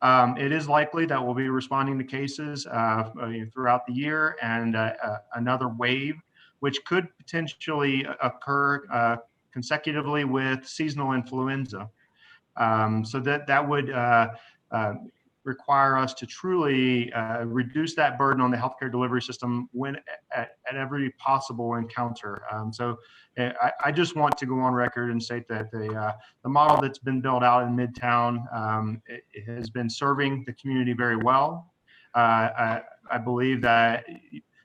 It is likely that we'll be responding to cases throughout the year and another wave, which could potentially occur consecutively with seasonal influenza. So that would require us to truly reduce that burden on the healthcare delivery system at every possible encounter. So I just want to go on record and state that the model that's been built out in Midtown it has been serving the community very well. I believe that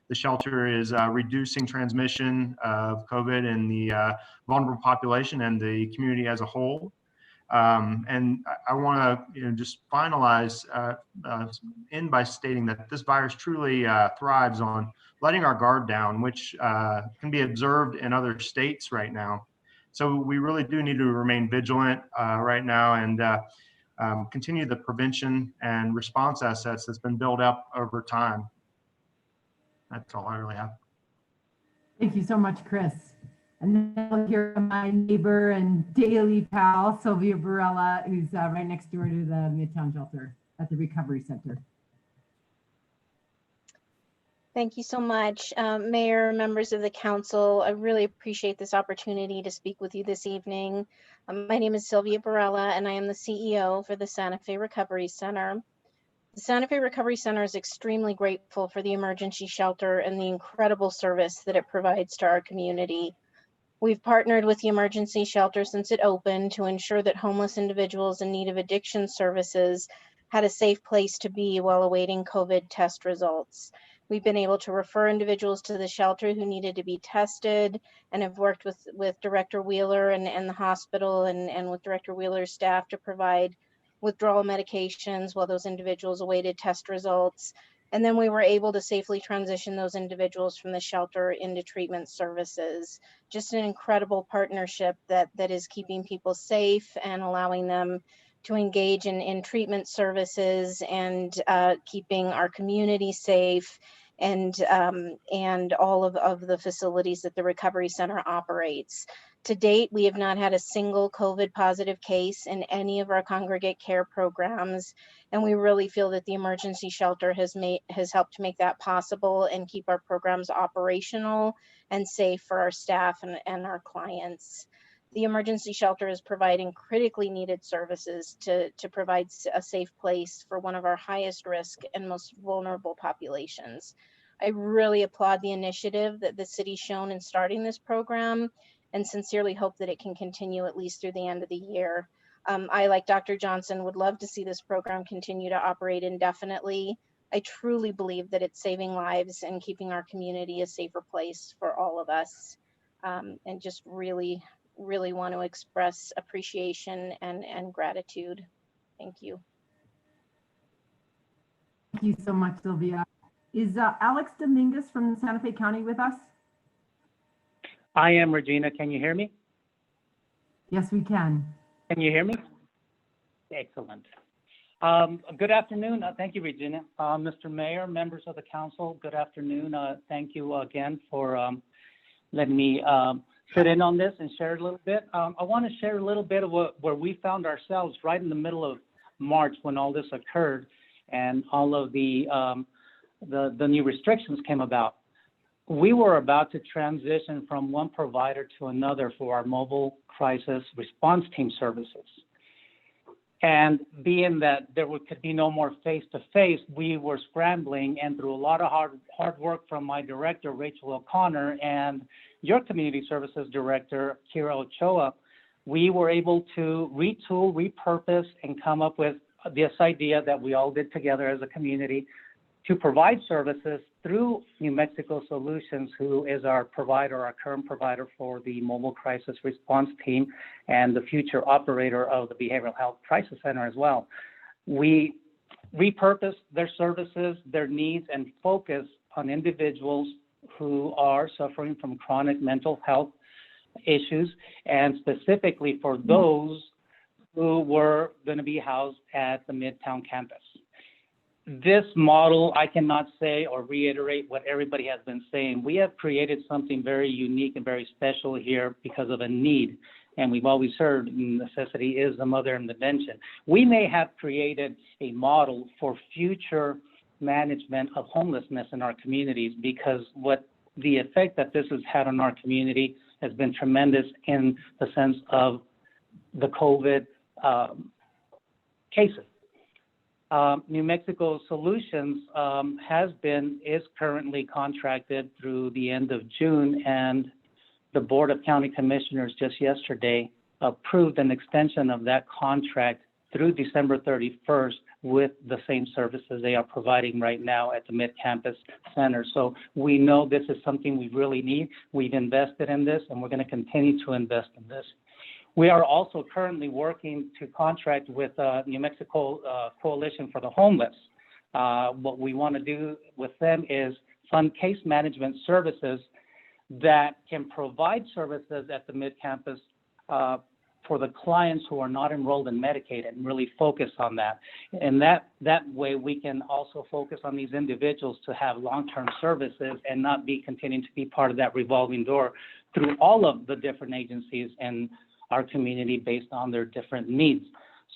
the shelter is reducing transmission of COVID in the vulnerable population and the community as a whole. And I want to just finalize end by stating that this virus truly thrives on letting our guard down, which can be observed in other states right now. So we really do need to remain vigilant right now and continue the prevention and response assets that's been built up over time. That's all I really have. Thank you so much, Chris. And then I'll hear from my neighbor and daily pal, Sylvia Barella, who's right next door to the Midtown Shelter at the Recovery Center. Thank you so much, Mayor, members of the council. I really appreciate this opportunity to speak with you this evening. My name is Sylvia Barella, and I am the CEO for the Santa Fe Recovery Center. The Santa Fe Recovery Center is extremely grateful for the emergency shelter and the incredible service that it provides to our community. We've partnered with the emergency shelter since it opened to ensure that homeless individuals in need of addiction services had a safe place to be while awaiting COVID test results. We've been able to refer individuals to the shelter who needed to be tested, and have worked with Director Wheeler and the hospital and with Director Wheeler's staff to provide withdrawal medications while those individuals awaited test results. And then we were able to safely transition those individuals from the shelter into treatment services. Just an incredible partnership that is keeping people safe and allowing them to engage in treatment services and keeping our community safe and all of the facilities that the Recovery Center operates. To date, we have not had a single COVID positive case in any of our congregate care programs, and we really feel that the emergency shelter has helped make that possible and keep our programs operational and safe for our staff and our clients. The emergency shelter is providing critically needed services to provide a safe place for one of our highest risk and most vulnerable populations. I really applaud the initiative that the city's shown in starting this program, and sincerely hope that it can continue at least through the end of the year. I, like Dr. Johnson, would love to see this program continue to operate indefinitely. I truly believe that it's saving lives and keeping our community a safer place for all of us. And just really want to express appreciation and gratitude. Thank you. Thank you so much, Sylvia. Is Alex Dominguez from Santa Fe County with us? I am, Regina. Can you hear me? Yes, we can. Can you hear me? Excellent. Good afternoon. Thank you, Regina. Mr. Mayor, members of the council, good afternoon. Thank you again for letting me sit in on this and share a little bit. I want to share a little bit of where we found ourselves right in the middle of March when all this occurred and all of the new restrictions came about. We were about to transition from one provider to another for our mobile crisis response team services. And being that could be no more face-to-face, we were scrambling, and through a lot of hard work from my director, Rachel O'Connor, and your community services director, Kira Ochoa, we were able to retool, repurpose, and come up with this idea that we all did together as a community to provide services through New Mexico Solutions, who is our provider, our current provider for the mobile crisis response team and the future operator of the Behavioral Health Crisis Center as well. We repurposed their services, their needs, and focus on individuals who are suffering from chronic mental health issues, and specifically for those who were going to be housed at the Midtown campus. This model, I cannot say or reiterate what everybody has been saying. We have created something very unique and very special here because of a need. And we've always heard necessity is the mother of invention. We may have created a model for future management of homelessness in our communities, because what the effect that this has had on our community has been tremendous in the sense of the COVID cases. New Mexico Solutions is currently contracted through the end of June, and the Board of County Commissioners just yesterday approved an extension of that contract through December 31st with the same services they are providing right now at the Mid-Campus Center. So we know this is something we really need. We've invested in this, and we're going to continue to invest in this. We are also currently working to contract with New Mexico Coalition for the Homeless. What we want to do with them is fund case management services that can provide services at the mid-campus for the clients who are not enrolled in Medicaid, and really focus on that. And that way we can also focus on these individuals to have long-term services and not be continuing to be part of that revolving door through all of the different agencies and our community based on their different needs.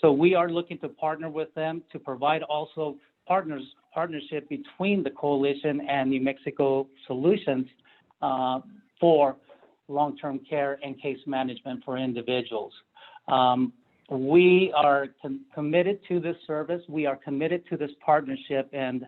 So we are looking to partner with them to provide also partnership between the coalition and New Mexico Solutions for long-term care and case management for individuals. We are committed to this service. We are committed to this partnership. And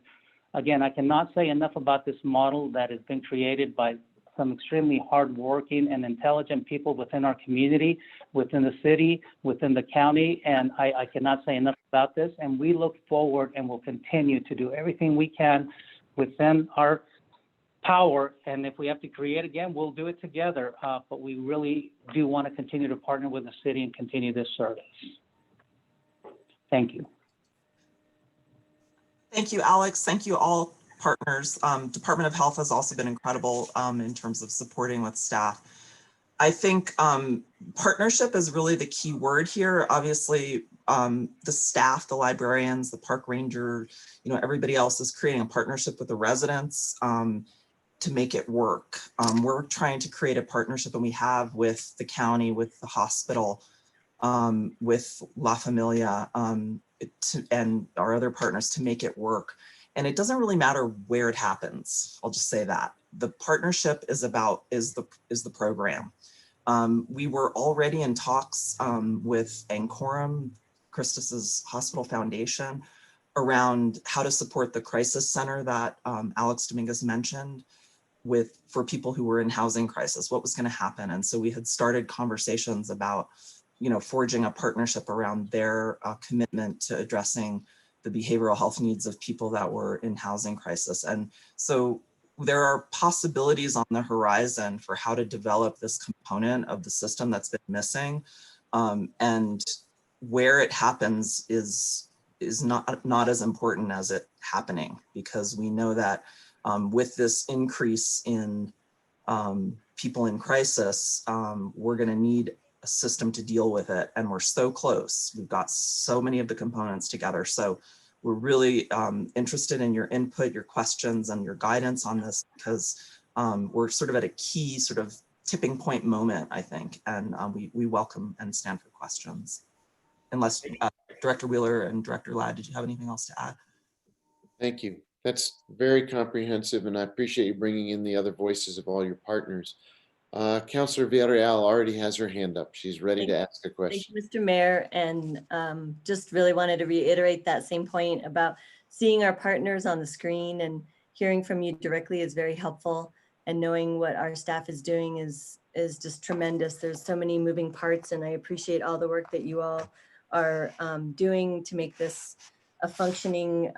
again, I cannot say enough about this model that has been created by some extremely hardworking and intelligent people within our community, within the city, within the county, and I cannot say enough about this. And we look forward and will continue to do everything we can within our power. And if we have to create again, we'll do it together. But we really do want to continue to partner with the city and continue this service. Thank you. Thank you, Alex. Thank you all partners. Department of Health has also been incredible in terms of supporting with staff. I think partnership is really the key word here. Obviously, the staff, the librarians, the park ranger, everybody else is creating a partnership with the residents to make it work. We're trying to create a partnership, and we have, with the county, with the hospital, with La Familia, and our other partners to make it work. And it doesn't really matter where it happens. I'll just say that. The partnership is the program. We were already in talks with Ancorum, Christus's hospital foundation, around how to support the crisis center that Alex Dominguez mentioned for people who were in housing crisis, what was going to happen. And so we had started conversations about, forging a partnership around their commitment to addressing the behavioral health needs of people that were in housing crisis. And so there are possibilities on the horizon for how to develop this component of the system that's been missing. And where it happens is not as important as it happening, because we know that with this increase in people in crisis, we're going to need a system to deal with it. And we're so close. We've got so many of the components together. So we're really interested in your input, your questions, and your guidance on this, because we're sort of at a key sort of tipping point moment, I think. And we welcome and stand for questions. Unless Director Wheeler and Director Ladd, did you have anything else to add? Thank you. That's very comprehensive, and I appreciate you bringing in the other voices of all your partners. Counselor Villarreal already has her hand up. She's ready to ask a Thank question. you, Mr. Mayor, and just really wanted to reiterate that same point about seeing our partners on the screen and hearing from you directly is very helpful, and knowing what our staff is doing is just tremendous. There's so many moving parts, and I appreciate all the work that you all are doing to make this a functioning,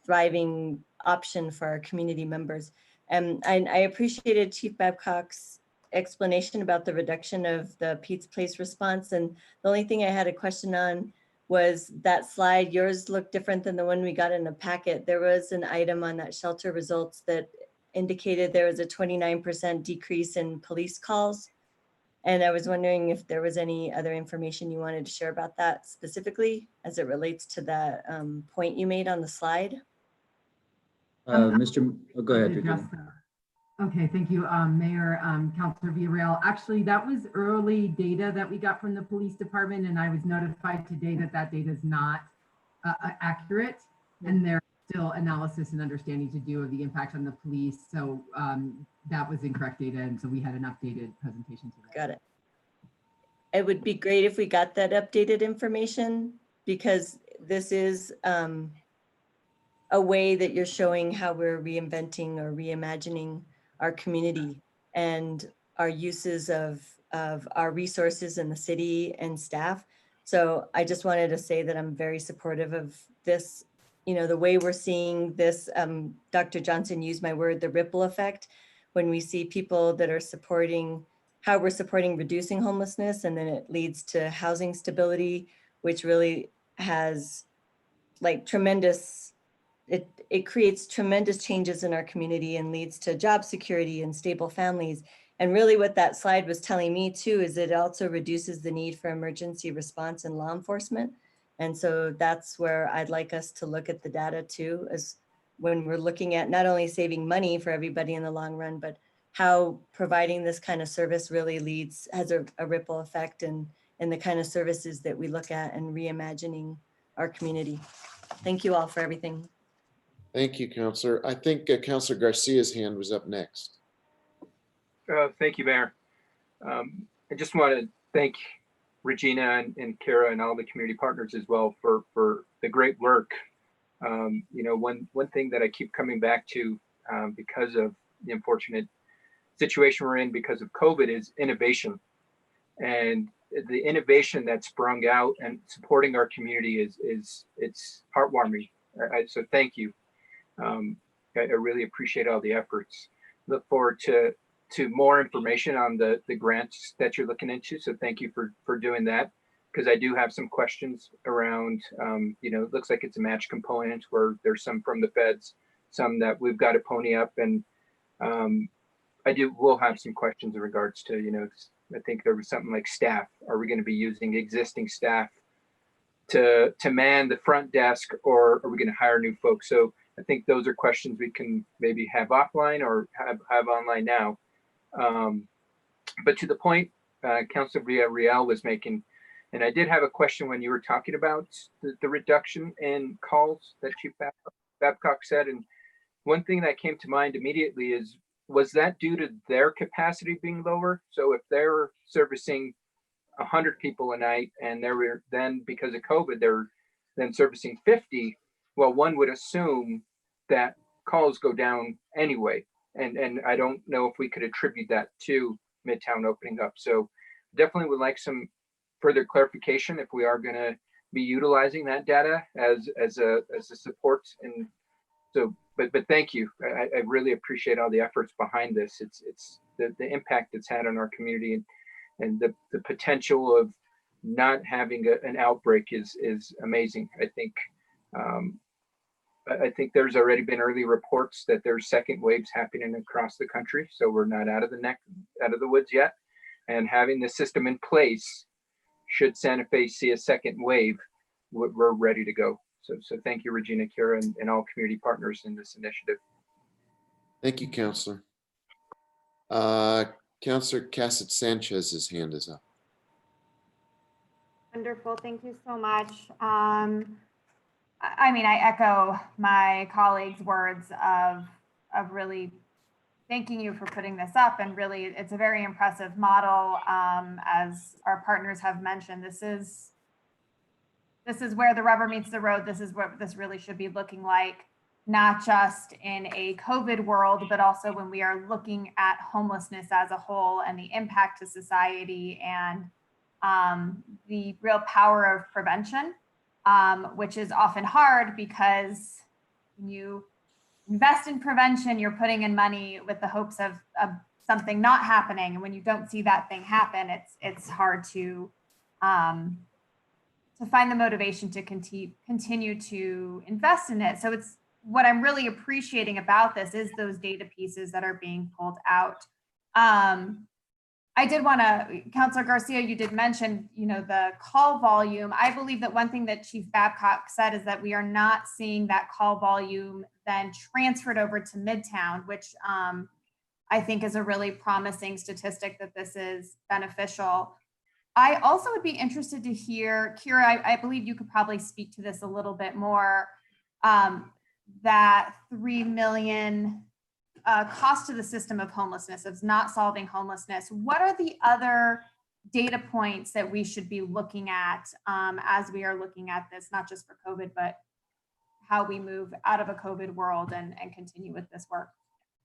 thriving option for our community members. And I appreciated Chief Babcock's explanation about the reduction of the Pete's Place response. And the only thing I had a question on was that slide. Yours looked different than the one we got in the packet. There was an item on that shelter results that indicated there was a 29% decrease in police calls. And I was wondering if there was any other information you wanted to share about that specifically as it relates to that point you made on the slide. Go ahead, Regina. Okay, thank you, Mayor, Councilor Villarreal. Actually, that was early data that we got from the police department, and I was notified today that that data is not accurate, and there's still analysis and understanding to do of the impact on the police. So that was incorrect data, and so we had an updated presentation today. Got it. It would be great if we got that updated information, because this is a way that you're showing how we're reinventing or reimagining our community and our uses of our resources in the city and staff. So I just wanted to say that I'm very supportive of this, you know, the way we're seeing this. Dr. Johnson used my word, the ripple effect, when we see people that are supporting, how we're supporting reducing homelessness, and then it leads to housing stability, which really has like tremendous, it creates tremendous changes in our community and leads to job security and stable families. And really what that slide was telling me too, is it also reduces the need for emergency response and law enforcement. And so that's where I'd like us to look at the data too, as when we're looking at not only saving money for everybody in the long run, but how providing this kind of service really has a ripple effect in the kind of services that we look at and reimagining our community. Thank you all for everything. Thank you, Counselor. I think Counselor Garcia's hand was up next. Thank you, Mayor. I just want to thank Regina and Kara and all the community partners as well for the great work. You know, one thing that I keep coming back to because of the unfortunate situation we're in because of COVID is innovation. And the innovation that sprung out and supporting our community it's heartwarming. So thank you. I really appreciate all the efforts. Look forward to more information on the grants that you're looking into. So thank you for doing that, because I do have some questions around, you know, it looks like it's a match component where there's some from the feds, some that we've got to pony up. And we'll have some questions in regards to, you know, I think there was something like staff. Are we going to be using existing staff to man the front desk, or are we going to hire new folks? So I think those are questions we can maybe have offline or have online now. But to the point Councilor Villarreal was making, and I did have a question when you were talking about the reduction in calls that Chief Babcock said. And one thing that came to mind immediately is, was that due to their capacity being lower? So if they're servicing 100 people a night and they were then, because of COVID, they're then servicing 50, well, one would assume that calls go down anyway. And I don't know if we could attribute that to Midtown opening up. So definitely would like some further clarification if we are going to be utilizing that data as a support. And so, but thank you. I really appreciate all the efforts behind this. It's the impact it's had on our community, and the potential of not having an outbreak is amazing. I think there's already been early reports that there's second waves happening across the country. So we're not out of the woods yet. And having the system in place, should Santa Fe see a second wave, we're ready to go. So thank you, Regina, Kira, and all community partners in this initiative. Thank you, Counselor. Counselor Cassett Sanchez's hand is up. Wonderful. Thank you so much. I mean, I echo my colleagues' words of really thanking you for putting this up, and really it's a very impressive model. As our partners have mentioned, this is where the rubber meets the road. This is what this really should be looking like, not just in a COVID world, but also when we are looking at homelessness as a whole and the impact to society, and the real power of prevention, which is often hard because when you invest in prevention, you're putting in money with the hopes of something not happening. And when you don't see that thing happen, it's hard to find the motivation to continue to invest in it. So it's what I'm really appreciating about this is those data pieces that are being pulled out. I did want to, Councilor Garcia, you did mention, the call volume. I believe that one thing that Chief Babcock said is that we are not seeing that call volume then transferred over to Midtown, which I think is a really promising statistic that this is beneficial. I also would be interested to hear, Kira, I believe you could probably speak to this a little bit more, that 3 million cost to the system of homelessness, of not solving homelessness. What are the other data points that we should be looking at as we are looking at this, not just for COVID, but how we move out of a COVID world and continue with this work?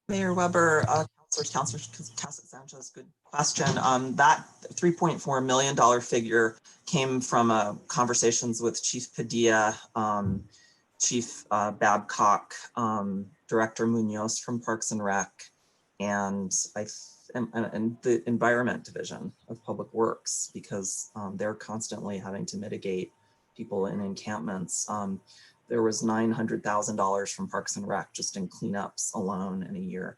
Mayor Weber, Councilor Cassett Sanchez, good question. That $3.4 million figure came from conversations with Chief Padilla, Chief Babcock, Director Munoz from Parks and Rec, and the Environment Division of Public Works, because they're constantly having to mitigate people in encampments. There was $900,000 from Parks and Rec just in cleanups alone in a year.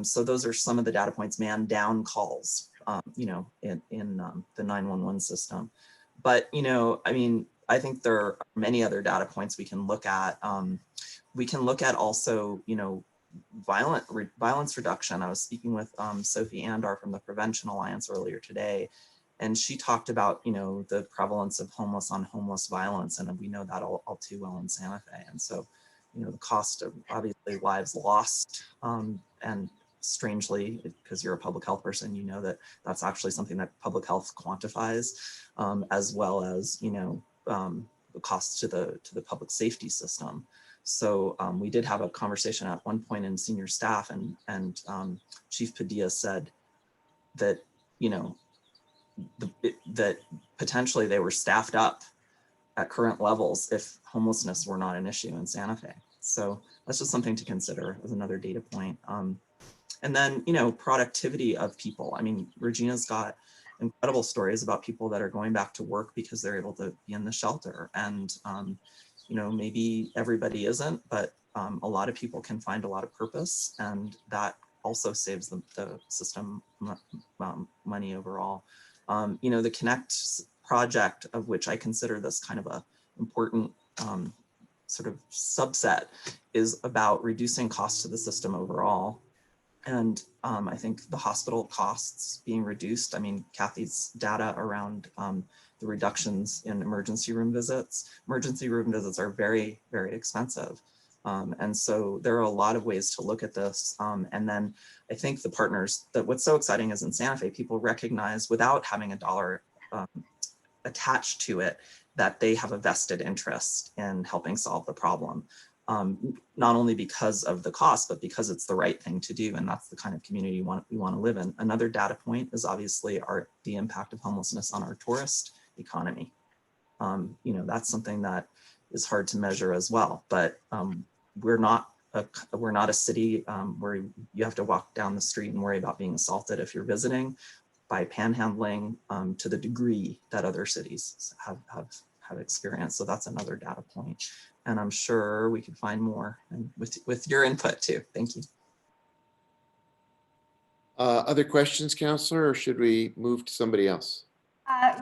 So those are some of the data points, man down calls, in the 911 system. But, I think there are many other data points we can look at. We can look at also, violence reduction. I was speaking with Sophie Andar from the Prevention Alliance earlier today, and she talked about, the prevalence of homeless on homeless violence, and we know that all too well in Santa Fe. And so, the cost of obviously lives lost, and strangely, because you're a public health person, you know that that's actually something that public health quantifies, as well as, the cost to the public safety system. So we did have a conversation at one point in senior staff, and Chief Padilla said that, that potentially they were staffed up at current levels if homelessness were not an issue in Santa Fe. So that's just something to consider as another data point. And then, productivity of people. I mean, Regina's got incredible stories about people that are going back to work because they're able to be in the shelter. And, maybe everybody isn't, but a lot of people can find a lot of purpose, and that also saves the system money overall. The Connect project, of which I consider this kind of a important sort of subset, is about reducing costs to the system overall. And I think the hospital costs being reduced. I mean, Kathy's data around the reductions in emergency room visits. Emergency room visits are very, very expensive. And so there are a lot of ways to look at this. And then I think the partners, that what's so exciting is in Santa Fe, people recognize without having a dollar attached to it, that they have a vested interest in helping solve the problem. Not only because of the cost, but because it's the right thing to do. And that's the kind of community we want to live in. Another data point is obviously the impact of homelessness on our tourist economy. That's something that is hard to measure as well, but we're not a city where you have to walk down the street and worry about being assaulted if you're visiting by panhandling to the degree that other cities have experienced. So that's another data point. And I'm sure we could find more, and with your input too. Thank you. Other questions, Counselor, or should we move to somebody else?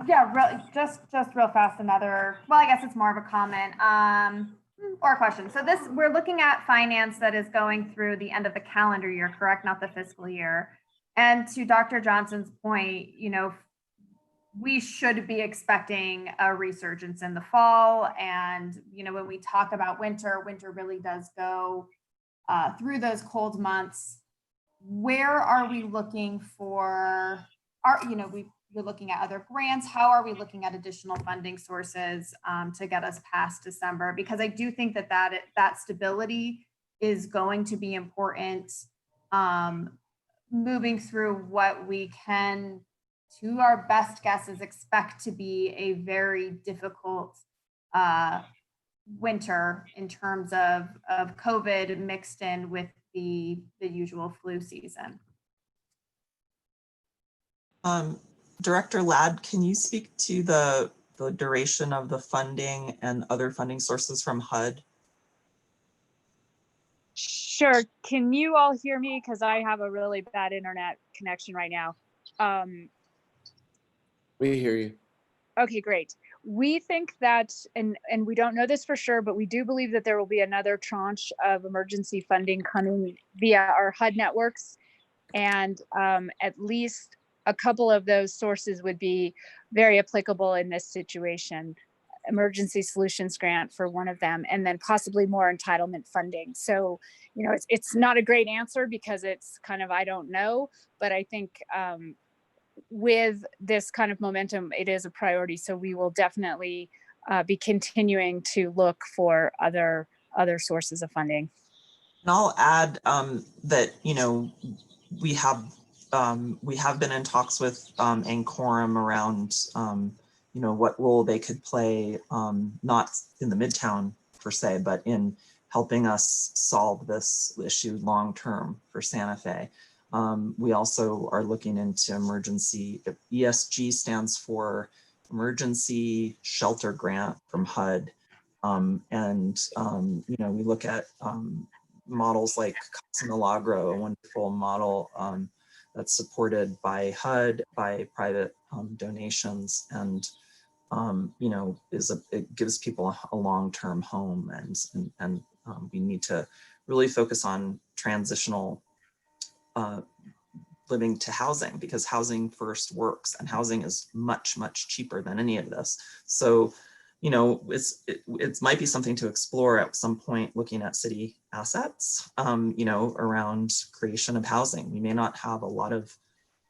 Yeah, just real fast, well, I guess it's more of a comment or a question. So we're looking at finance that is going through the end of the calendar year, correct? Not the fiscal year. And to Dr. Johnson's point, we should be expecting a resurgence in the fall. And, when we talk about winter really does go through those cold months. where are we looking for, we're looking at other grants. How are we looking at additional funding sources to get us past December? Because I do think that stability is going to be important moving through what we can, to our best guesses, expect to be a very difficult winter in terms of COVID mixed in with the usual flu season. Director Ladd, can you speak to the duration of the funding and other funding sources from HUD? Sure. Can you all hear me? Because I have a really bad internet connection right now. We hear you. Okay, great. We think that, and we don't know this for sure, but we do believe that there will be another tranche of emergency funding coming via our HUD networks. And at least a couple of those sources would be very applicable in this situation. Emergency Solutions Grant for one of them, and then possibly more entitlement funding. So, it's not a great answer because it's kind of, I don't know, but I think with this kind of momentum, it is a priority. So we will definitely be continuing to look for other sources of funding. And I'll add that, we have been in talks with Ancorum around, what role they could play, not in the Midtown per se, but in helping us solve this issue long-term for Santa Fe. We also are looking into emergency, ESG stands for Emergency Shelter Grant from HUD. We look at models like Casa Milagro, a wonderful model that's supported by HUD, by private donations, and it gives people a long-term home, and we need to really focus on transitional living to housing, because housing first works, and housing is much, much cheaper than any of this. So, it might be something to explore at some point, looking at city assets, around creation of housing. We may not have a lot of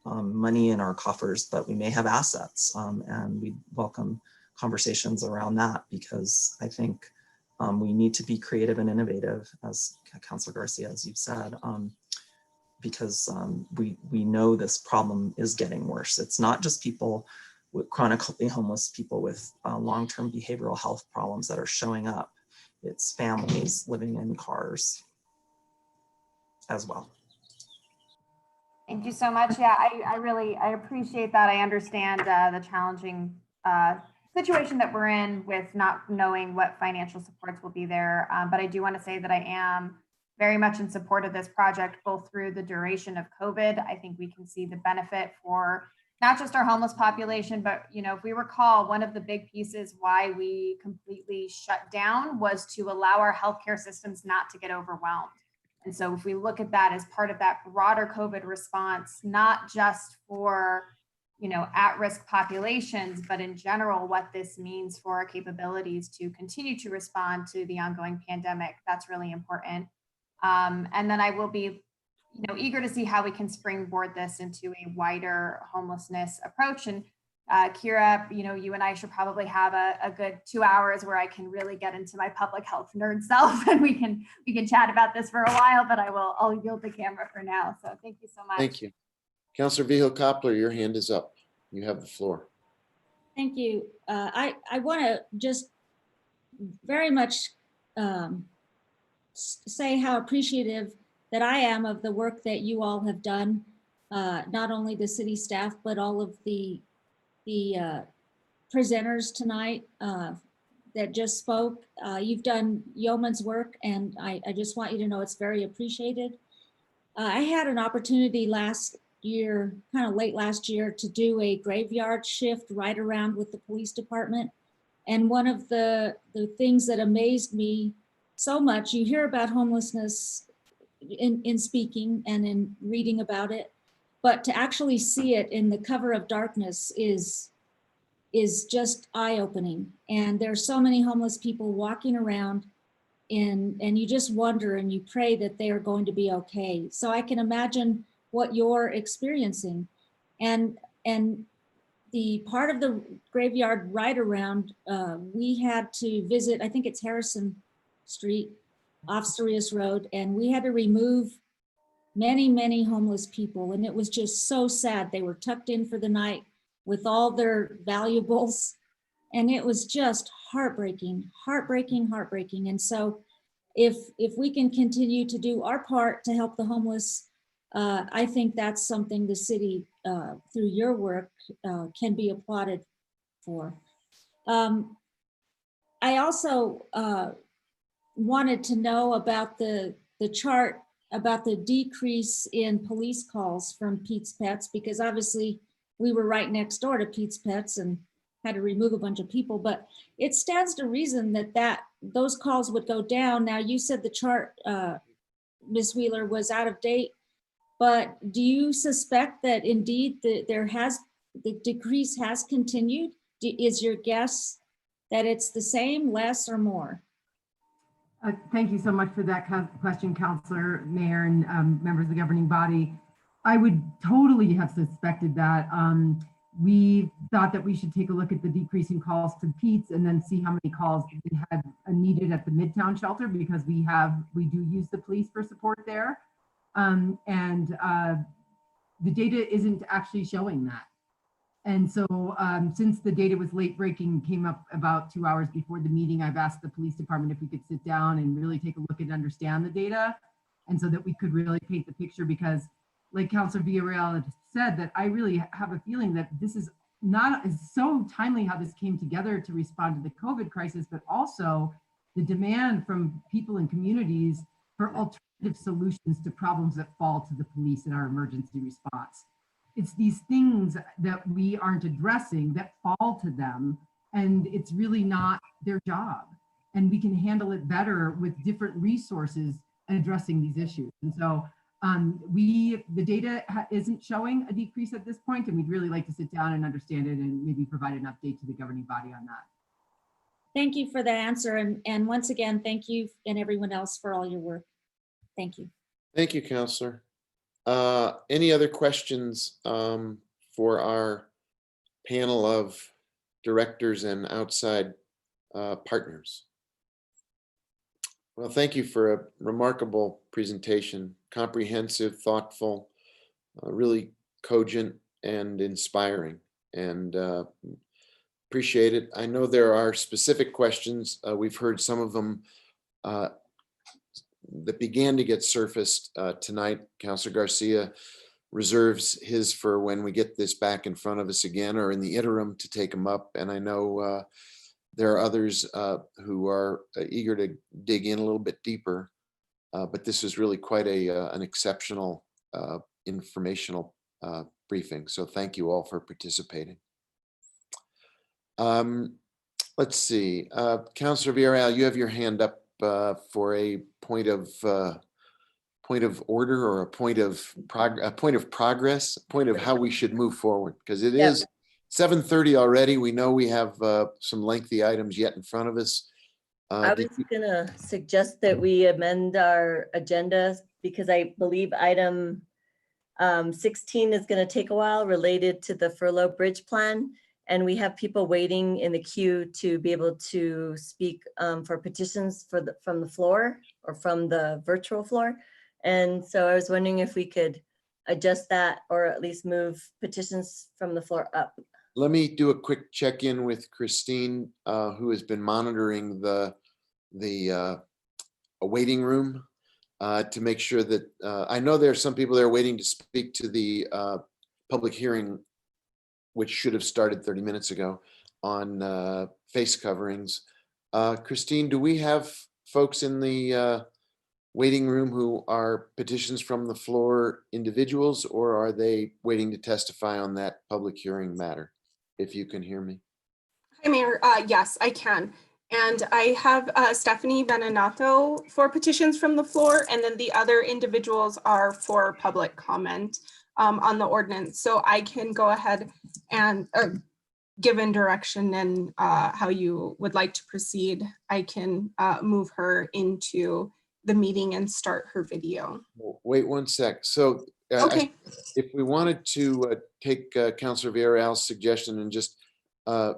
money in our coffers, but we may have assets, and we welcome conversations around that, because I think we need to be creative and innovative, as Councilor Garcia, as you've said, because we know this problem is getting worse. It's not just people with chronically homeless, people with long-term behavioral health problems that are showing up. It's families living in cars as well. Thank you so much. Yeah, I appreciate that. I understand the challenging situation that we're in with not knowing what financial supports will be there. But I do want to say that I am very much in support of this project, both through the duration of COVID. I think we can see the benefit for not just our homeless population, but if we recall, one of the big pieces why we completely shut down was to allow our healthcare systems not to get overwhelmed. And so if we look at that as part of that broader COVID response, not just for at-risk populations, but in general, what this means for our capabilities to continue to respond to the ongoing pandemic, that's really important. And then I will be eager to see how we can springboard this into a wider homelessness approach. And Kira, you and I should probably have a good 2 hours where I can really get into my public health nerd self, and we can chat about this for a while, but I'll yield the camera for now. So thank you so much. Thank you. Councilor Vigil-Koppler, your hand is up. You have the floor. Thank you. I want to just very much say how appreciative that I am of the work that you all have done, not only the city staff, but all of the presenters tonight that just spoke. You've done yeoman's work, and I just want you to know it's very appreciated. I had an opportunity last year, kind of late last year, to do a graveyard shift right around with the police department. And one of the things that amazed me so much, you hear about homelessness in speaking and in reading about it, but to actually see it in the cover of darkness is just eye-opening. And there's so many homeless people walking around and you just wonder and you pray that they are going to be okay. So I can imagine what you're experiencing. And the part of the graveyard right around, we had to visit, I think it's Harrison Street off Sirius Road, and we had to remove many homeless people. And it was just so sad. They were tucked in for the night with all their valuables. And it was just heartbreaking. And so if we can continue to do our part to help the homeless, I think that's something the city, through your work, can be applauded for. I also wanted to know about the chart about the decrease in police calls from Pete's Pets, because obviously we were right next door to Pete's Pets and had to remove a bunch of people, but it stands to reason that those calls would go down. Now, you said the chart, Ms. Wheeler, was out of date, but do you suspect that indeed the decrease has continued? Is your guess that it's the same, less, or more? Thank you so much for that question, Councilor, Mayor, and members of the governing body. I would totally have suspected that. We thought that we should take a look at the decrease in calls to Pete's and then see how many calls we had needed at the Midtown shelter, because we do use the police for support there. The data isn't actually showing that. And so since the data was late breaking, came up about 2 hours before the meeting, I've asked the police department if we could sit down and really take a look and understand the data, and so that we could really paint the picture, because like Councilor Villarreal said, that I really have a feeling that this is so timely how this came together to respond to the COVID crisis, but also the demand from people and communities for alternative solutions to problems that fall to the police in our emergency response. It's these things that we aren't addressing that fall to them, and it's really not their job. And we can handle it better with different resources addressing these issues. And so the data isn't showing a decrease at this point, and we'd really like to sit down and understand it and maybe provide an update to the governing body on that. Thank you for that answer. And once again, thank you and everyone else for all your work. Thank you. Thank you, Councilor. Any other questions for our panel of directors and outside partners? Well, thank you for a remarkable presentation, comprehensive, thoughtful, really cogent and inspiring, and appreciate it. I know there are specific questions. We've heard some of them that began to get surfaced tonight. Councilor Garcia reserves his for when we get this back in front of us again, or in the interim to take them up. And I know there are others who are eager to dig in a little bit deeper, but this is really quite an exceptional informational briefing. So thank you all for participating. Let's see, Councilor Villarreal, you have your hand up for a point of order, or a point of progress, a point of how we should move forward, because it is 7:30 already. We know we have some lengthy items yet in front of us. I was gonna suggest that we amend our agenda, because I believe item 16 is gonna take a while, related to the furlough bridge plan. And we have people waiting in the queue to be able to speak for petitions from the floor, or from the virtual floor. And so I was wondering if we could adjust that, or at least move petitions from the floor up. Let me do a quick check-in with Christine, who has been monitoring the waiting room to make sure that, I know there are some people there waiting to speak to the public hearing, which should have started 30 minutes ago, on face coverings. Christine, do we have folks in the waiting room who are petitions from the floor individuals, or are they waiting to testify on that public hearing matter? If you can hear me. Hi, Mayor. Yes, I can. And I have Stephanie Beninato for petitions from the floor, and then the other individuals are for public comment on the ordinance. So I can go ahead and given direction and how you would like to proceed, I can move her into the meeting and start her video. Wait one sec. So Okay. if we wanted to take Councilor Villarreal's suggestion and just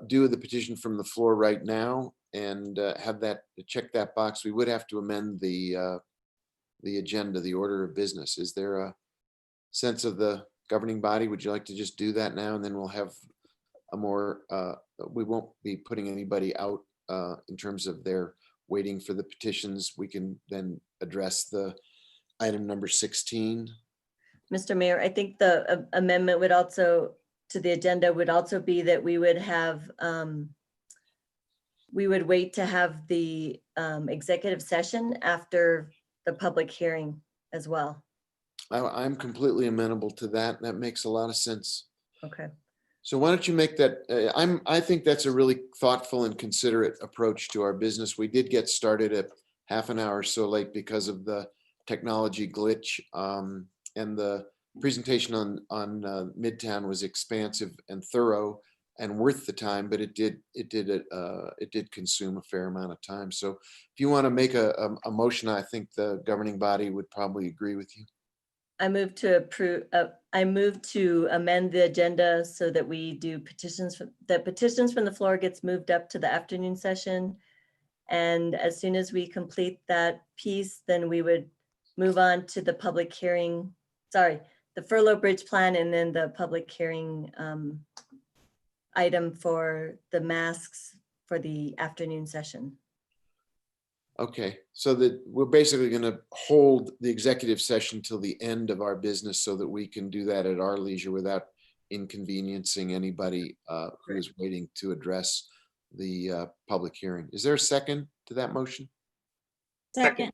do the petition from the floor right now and have that, check that box, we would have to amend the agenda, the order of business. Is there a sense of the governing body? Would you like to just do that now? And then we'll have a more, we won't be putting anybody out in terms of their waiting for the petitions. We can then address the item number 16. Mr. Mayor, I think the amendment would also, to the agenda would also be that we would have, we would wait to have the executive session after the public hearing as well. I'm completely amenable to that. That makes a lot of sense. Okay. So why don't you make that, I think that's a really thoughtful and considerate approach to our business. We did get started at half an hour or so late because of the technology glitch. And the presentation on Midtown was expansive and thorough and worth the time, but it did consume a fair amount of time. So if you want to make a motion, I think the governing body would probably agree with you. I move to approve, I move to amend the agenda so that we do petitions, that petitions from the floor gets moved up to the afternoon session. And as soon as we complete that piece, then we would move on to the public hearing, sorry, the furlough bridge plan, and then the public hearing item for the masks for the afternoon session. Okay, so that we're basically going to hold the executive session till the end of our business so that we can do that at our leisure without inconveniencing anybody who is waiting to address the public hearing. Is there a second to that motion? Second.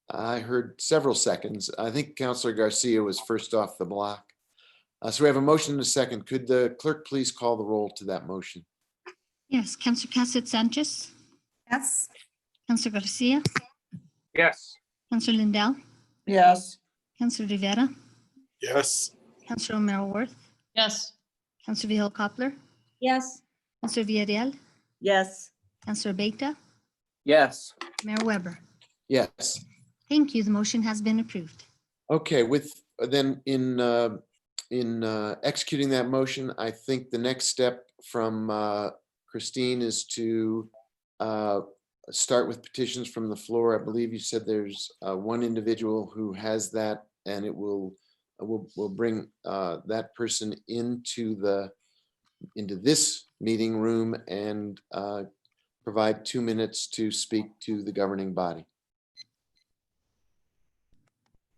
I heard several seconds. I think Councilor Garcia was first off the block. So we have a motion and a second. Could the clerk please call the roll to that motion? Yes, Councilor Cassett Sanchez, Yes. Councilor Garcia, Yes. Councilor Lindell, Yes. Councilor Rivera, Yes. Councilor Romero Worth, Yes. Councilor Vihel Coppler, Yes. Councilor Villarreal, Yes. Councilor Beta, Yes. Mayor Weber. Yes. Thank you. The motion has been approved. Okay, with then in executing that motion, I think the next step from Christine is to start with petitions from the floor. I believe you said there's one individual who has that, and it will we'll bring that person into this meeting room and provide 2 minutes to speak to the governing body.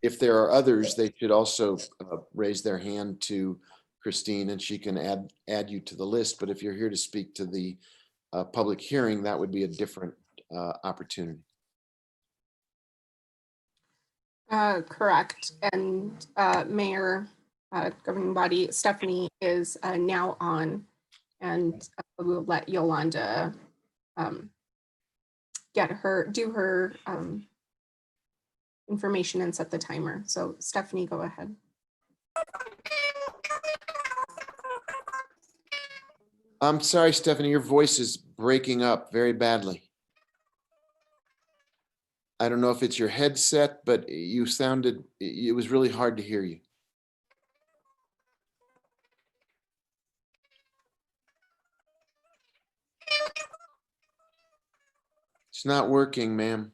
If there are others, they should also raise their hand to Christine and she can add you to the list. But if you're here to speak to the public hearing, that would be a different opportunity. Correct. And Mayor, governing body, Stephanie is now on, and we'll let Yolanda do her information and set the timer. So Stephanie, go ahead. I'm sorry, Stephanie, your voice is breaking up very badly. I don't know if it's your headset, but you sounded, it was really hard to hear you. It's not working, ma'am.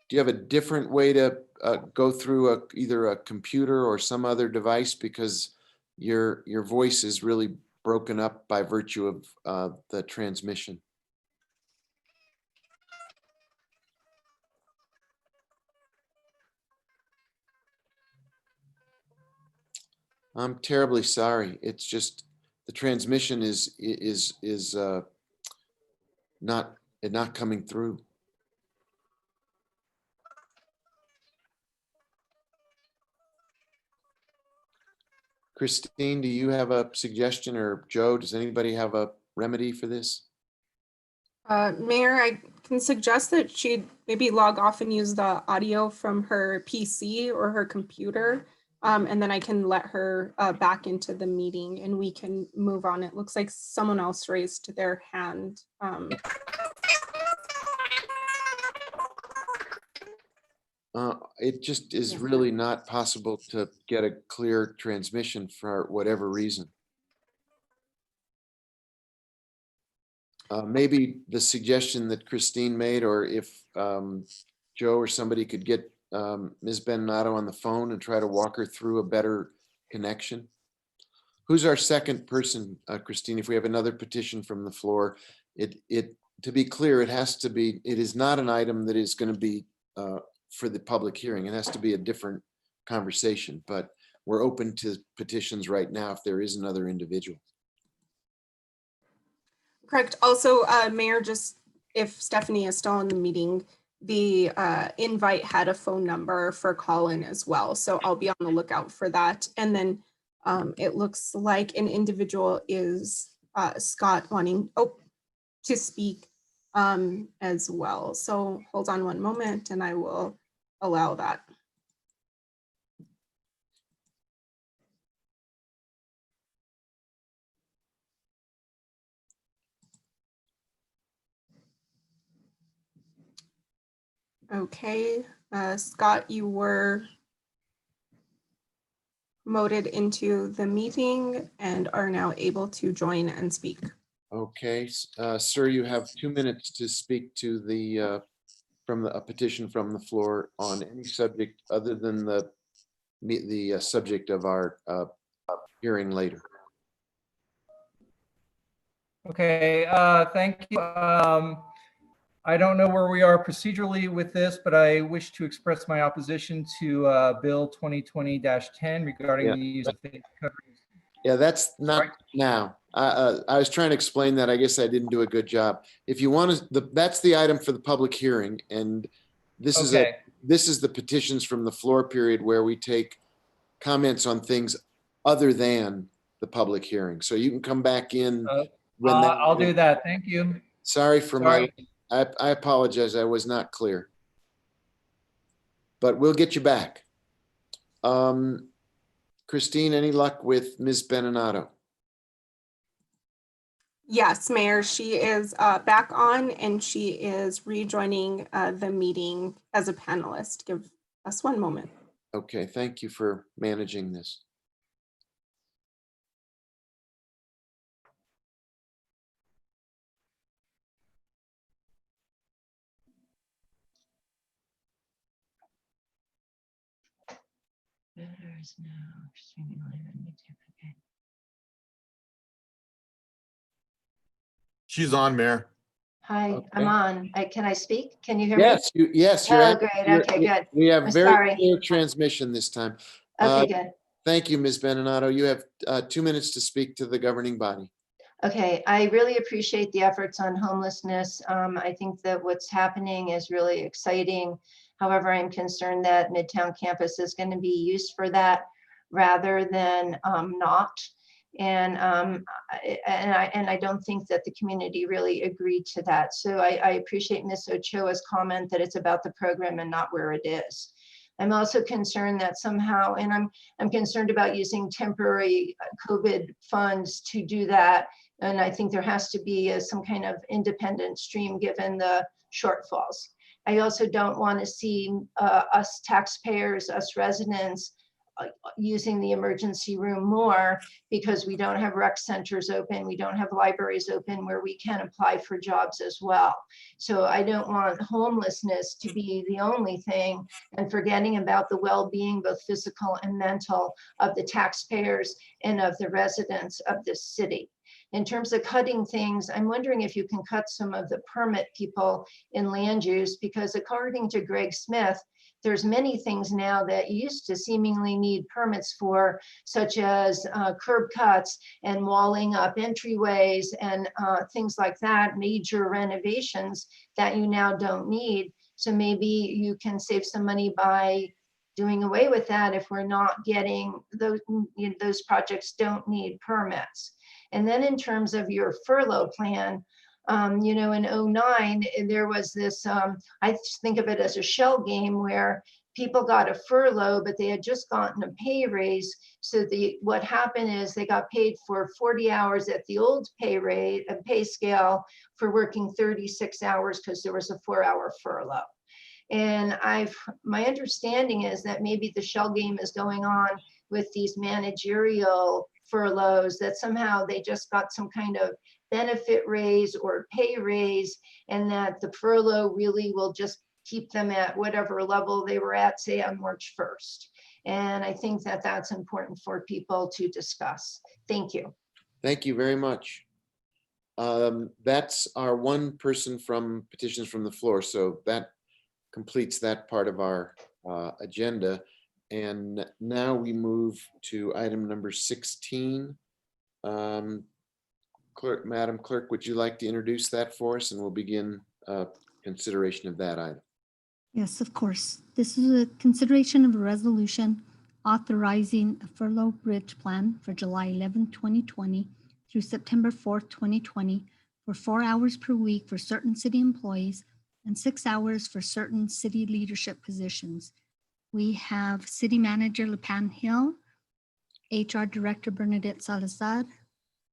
Do you have a different way to go through either a computer or some other device? Because your voice is really broken up by virtue of the transmission. I'm terribly sorry. It's just the transmission is not coming through. Christine, do you have a suggestion, or Joe, does anybody have a remedy for this? Mayor, I can suggest that she maybe log off and use the audio from her PC or her computer And then I can let her back into the meeting and we can move on. It looks like someone else raised their hand. It just is really not possible to get a clear transmission for whatever reason. Maybe the suggestion that Christine made, or if Joe or somebody could get Ms. Benato on the phone and try to walk her through a better connection. Who's our second person, Christine? If we have another petition from the floor, to be clear, it is not an item that is going to be for the public hearing. It has to be a different conversation, but we're open to petitions right now if there is another individual. Correct. Also, Mayor, just if Stephanie is still in the meeting, the invite had a phone number for call-in as well. So I'll be on the lookout for that. And then it looks like an individual is Scott wanting to speak as well. So hold on one moment and I will allow that. Okay, Scott, you were promoted into the meeting and are now able to join and speak. Okay, sir, you have 2 minutes to speak to the a petition from the floor on any subject other than the subject of our hearing later. Okay, thank you. I don't know where we are procedurally with this, but I wish to express my opposition to Bill 2020-10 regarding the use of fake coverings. Yeah, that's not now. I was trying to explain that. I guess I didn't do a good job. If you want to, that's the item for the public hearing, and this is the petitions from the floor period where we take comments on things other than the public hearing. So you can come back in. I'll do that. Thank you. Sorry for I apologize. I was not clear, but we'll get you back. Christine, any luck with Ms. Benato? Yes, Mayor, she is back on and she is rejoining the meeting as a panelist. Give us one moment. Okay, thank you for managing this. She's on, Mayor. Hi, I'm on. Can I speak? Can you hear me? Yes, yes. Oh, great. Okay, good. We have I'm very sorry. clear transmission this time. Okay, good. Thank you, Ms. Benato. You have 2 minutes to speak to the governing body. Okay, I really appreciate the efforts on homelessness. I think that what's happening is really exciting. However, I'm concerned that Midtown campus is going to be used for that rather than not. And I don't think that the community really agreed to that. So I appreciate Ms. Ochoa's comment that it's about the program and not where it is. I'm also concerned that somehow, and I'm concerned about using temporary COVID funds to do that. And I think there has to be some kind of independent stream given the shortfalls. I also don't want to see us taxpayers, us residents, using the emergency room more because we don't have rec centers open, we don't have libraries open where we can apply for jobs as well. So I don't want homelessness to be the only thing and forgetting about the well-being, both physical and mental, of the taxpayers and of the residents of this city. In terms of cutting things, I'm wondering if you can cut some of the permit people in land use, because according to Greg Smith, there's many things now that used to seemingly need permits for, such as curb cuts and walling up entryways and things like that, major renovations that you now don't need. So maybe you can save some money by doing away with that if we're not getting those, those projects don't need permits. And then in terms of your furlough plan, you know, in 2009, there was this, I think of it as a shell game where people got a furlough, but they had just gotten a pay raise. So what happened is they got paid for 40 hours at the old pay rate and pay scale for working 36 hours because there was a 4-hour furlough. And my understanding is that maybe the shell game is going on with these managerial furloughs, that somehow they just got some kind of benefit raise or pay raise, and that the furlough really will just keep them at whatever level they were at, say, on March 1st. And I think that that's important for people to discuss. Thank you. Thank you very much. That's our one person from petitions from the floor. So that completes that part of our agenda. And now we move to item number 16. Madam Clerk, would you like to introduce that for us, and we'll begin consideration of that item? Yes, of course. This is a consideration of a resolution authorizing a furlough bridge plan for July 11, 2020 through September 4th, 2020 for 4 hours per week for certain city employees and 6 hours for certain city leadership positions. We have City Manager Lepan Hill, HR Director Bernadette Salazar,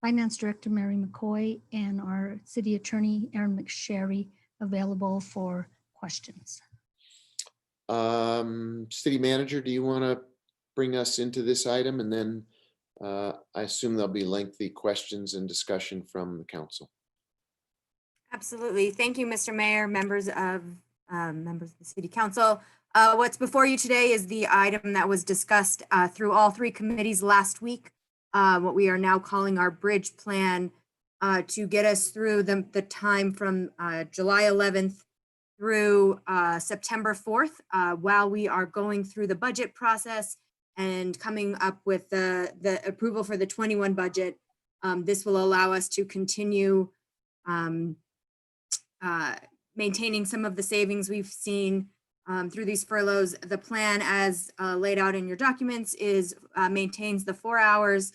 Finance Director Mary McCoy, and our City Attorney Aaron McSherry available for questions. City Manager, do you want to bring us into this item? And then I assume there'll be lengthy questions and discussion from the council. Absolutely. Thank you, Mr. Mayor, members of the City Council. What's before you today is the item that was discussed through all three committees last week, what we are now calling our bridge plan to get us through the time from July 11th through September 4th, while we are going through the budget process and coming up with the approval for the 21 budget. This will allow us to continue maintaining some of the savings we've seen through these furloughs. The plan, as laid out in your documents, is maintains the 4 hours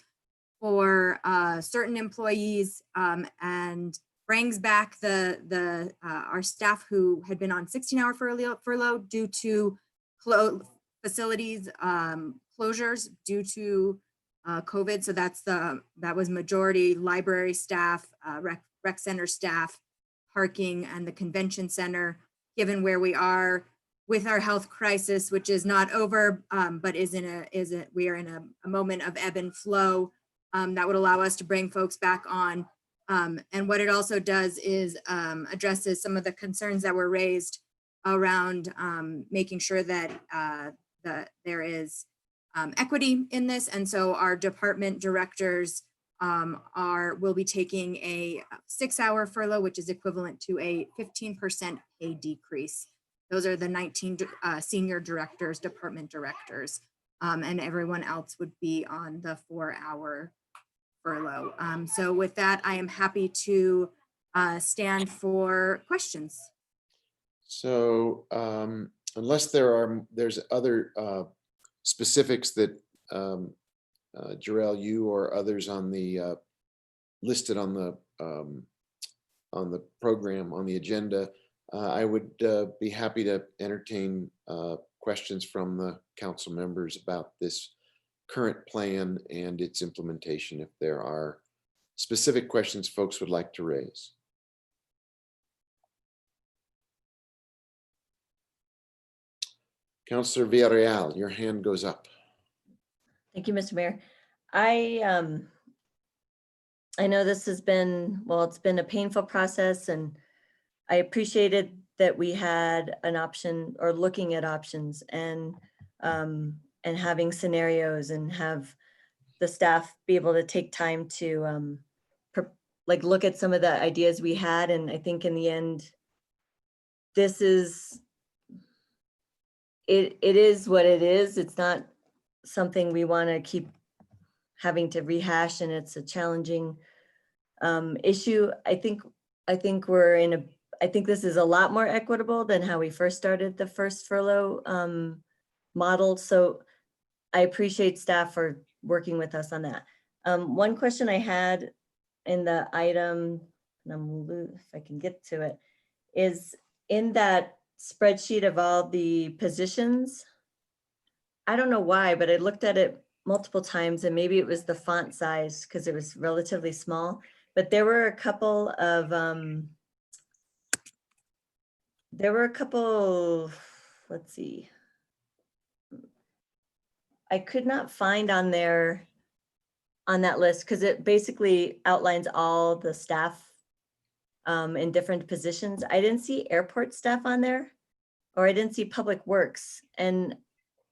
for certain employees and brings back our staff who had been on 16-hour furlough due to facilities closures due to COVID. So that was majority library staff, rec center staff, parking, and the convention center. Given where we are with our health crisis, which is not over, but we are in a moment of ebb and flow, that would allow us to bring folks back on. And what it also does is addresses some of the concerns that were raised around making sure that there is equity in this. And so our department directors will be taking a 6-hour furlough, which is equivalent to a 15% pay decrease. Those are the 19 senior directors, department directors, and everyone else would be on the 4-hour furlough. So with that, I am happy to stand for questions. So unless there's other specifics that Jarrell, you or others on the listed on the program, on the agenda, I would be happy to entertain questions from the council members about this current plan and its implementation, if there are specific questions folks would like to raise. Councilor Villarreal, your hand goes up. Thank you, Mr. Mayor. I know this has been, well, it's been a painful process, and I appreciated that we had an option, or looking at options, and having scenarios, and have the staff be able to take time to look at some of the ideas we had. And I think in the end, this is, it is what it is. It's not something we want to keep having to rehash, and it's a challenging issue. I think this is a lot more equitable than how we first started the first furlough model. So I appreciate staff for working with us on that. One question I had in the item, and if I can get to it, is in that spreadsheet of all the positions I don't know why, but I looked at it multiple times and maybe it was the font size because it was relatively small. But there were a couple, let's see. I could not find on there on that list because it basically outlines all the staff in different positions. I didn't see airport staff on there, or I didn't see public works, and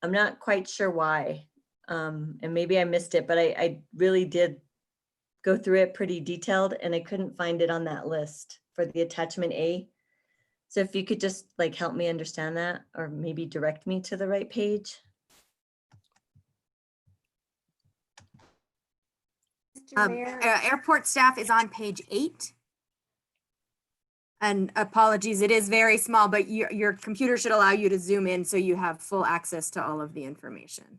I'm not quite sure why. And maybe I missed it, but I really did go through it pretty detailed and I couldn't find it on that list for the attachment A. So if you could just like help me understand that, or maybe direct me to the right page. Airport staff is on page 8. And apologies, it is very small, but your computer should allow you to zoom in so you have full access to all of the information.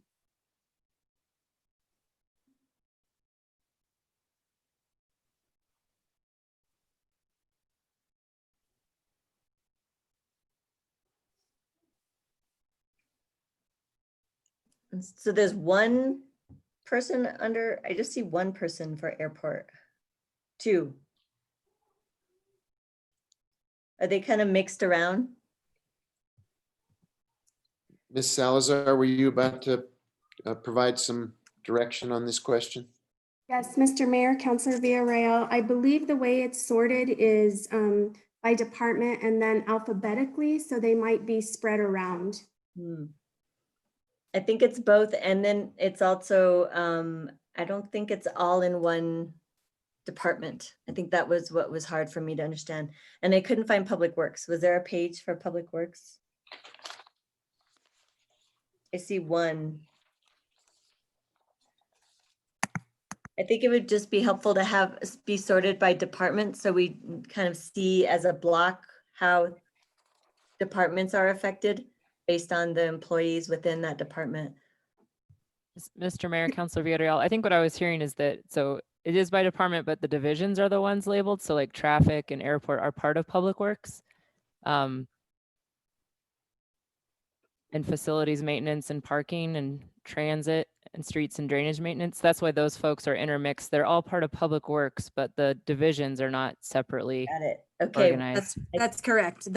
So there's one person under, I just see one person for airport. 2. Are they kind of mixed around? Ms. Salazar, were you about to provide some direction on this question? Yes, Mr. Mayor, Councilor Villarreal, I believe the way it's sorted is by department and then alphabetically, so they might be spread around. I think it's both. And then it's also, I don't think it's all in one department. I think that was what was hard for me to understand. And I couldn't find Public Works. Was there a page for Public Works? I see one. I think it would just be helpful to have be sorted by department so we kind of see as a block how departments are affected based on the employees within that department. Mr. Mayor, Councilor Villarreal, I think what I was hearing is that, so it is by department, but the divisions are the ones labeled. So like traffic and airport are part of Public Works. And facilities maintenance and parking and transit and streets and drainage maintenance. That's why those folks are intermixed. They're all part of Public Works, but the divisions are not separately organized. That's correct.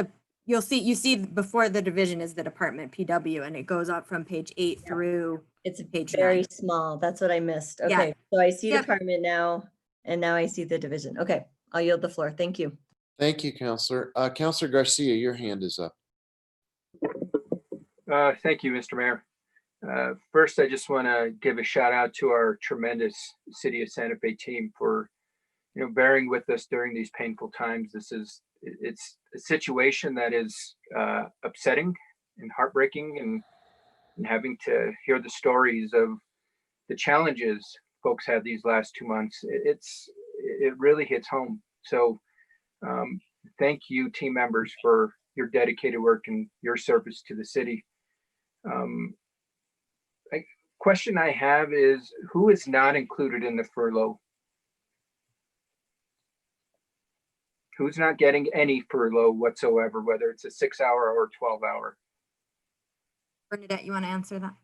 You see before the division is the department PW, and it goes up from page 8 through it's page very 9. small. That's what I missed. Yeah. Okay, so I see Yep. department now, and now I see the division. Okay, I'll yield the floor. Thank you. Thank you, Councilor. Councilor Garcia, your hand is up. Thank you, Mr. Mayor. First, I just want to give a shout out to our tremendous City of Santa Fe team for, bearing with us during these painful times. It's a situation that is upsetting and heartbreaking, and having to hear the stories of the challenges folks had these last 2 months. It really hits home. So thank you, team members, for your dedicated work and your service to the city. Question I have is, who is not included in the furlough? Who's not getting any furlough whatsoever, whether it's a 6-hour or 12-hour? Bernadette, you want to answer that?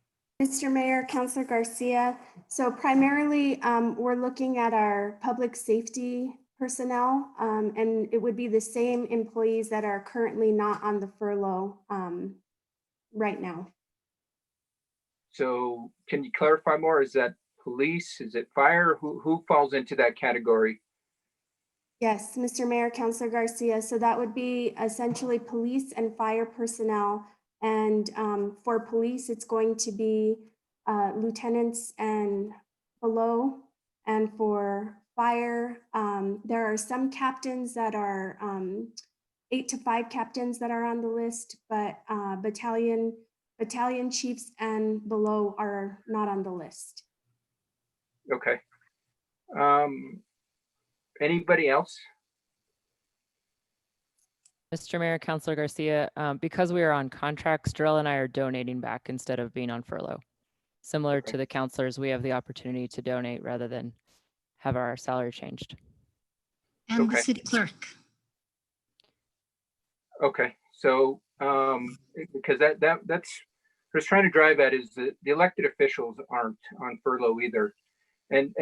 Mr. Mayor, Councilor Garcia, so primarily we're looking at our public safety personnel, and it would be the same employees that are currently not on the furlough right now. So can you clarify more? Is that police? Is it fire? Who falls into that category? Yes, Mr. Mayor, Councilor Garcia, so that would be essentially police and fire personnel. And for police, it's going to be lieutenants and below. And for fire, there are some captains that are 8 to 5 captains that are on the list, but battalion chiefs and below are not on the list. Okay. Anybody else? Mr. Mayor, Councilor Garcia, because we are on contracts, Darrell and I are donating back instead of being on furlough. Similar to the councilors, we have the opportunity to donate rather than have our salary changed. And the city clerk. Okay, so because that's was trying to drive at is that the elected officials aren't on furlough either. And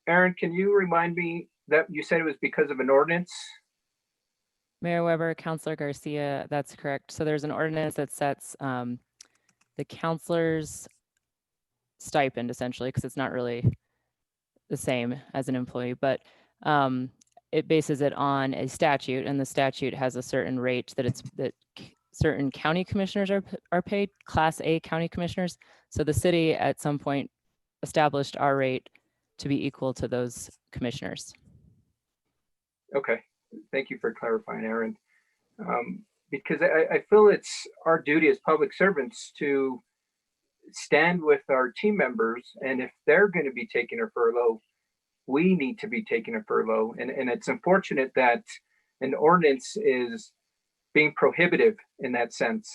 Aaron, can you remind me that you said it was because of an ordinance? Mayor Weber, Councilor Garcia, that's correct. So there's an ordinance that sets the counselor's stipend essentially, because it's not really the same as an employee, but it bases it on a statute, and the statute has a certain rate that certain county commissioners are paid, Class A county commissioners. So the city at some point established our rate to be equal to those commissioners. Okay, thank you for clarifying, Aaron. Because I feel it's our duty as public servants to stand with our team members, and if they're going to be taking a furlough, we need to be taking a furlough. And it's unfortunate that an ordinance is being prohibitive in that sense.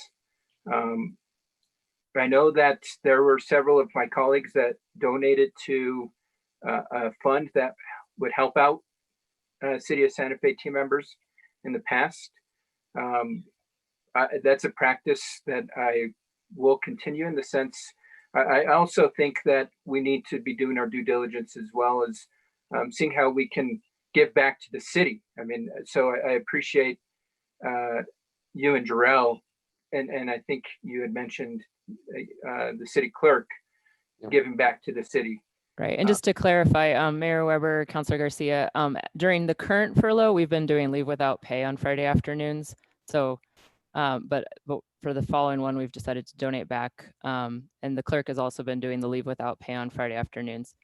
I know that there were several of my colleagues that donated to a fund that would help out City of Santa Fe team members in the past. That's a practice that I will continue in the sense. I also think that we need to be doing our due diligence as well as seeing how we can give back to the city. I mean, so I appreciate you and Jarrell, and I think you had mentioned the city clerk giving back to the city. Right, and just to clarify, Mayor Weber, Councilor Garcia, during the current furlough, we've been doing leave without pay on Friday afternoons. So, but for the following one, we've decided to donate back. And the clerk has also been doing the leave without pay on Friday afternoons.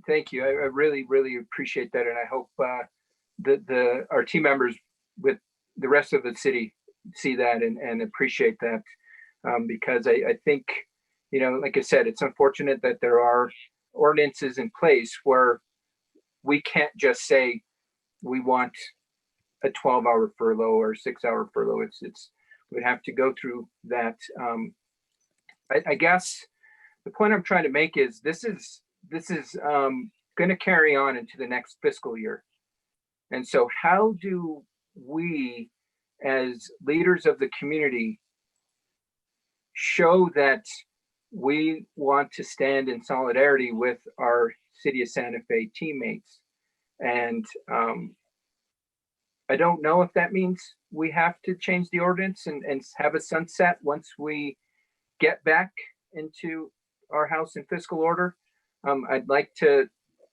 Thank you. I really, really appreciate that. And I hope our team members with the rest of the city see that and appreciate that. Because I think, you know, like I said, it's unfortunate that there are ordinances in place where we can't just say we want a 12-hour furlough or 6-hour furlough. We'd have to go through that. I guess the point I'm trying to make is this is going to carry on into the next fiscal year. And so how do we, as leaders of the community, show that we want to stand in solidarity with our City of Santa Fe teammates? And I don't know if that means we have to change the ordinance and have a sunset once we get back into our house in fiscal order. I'd like to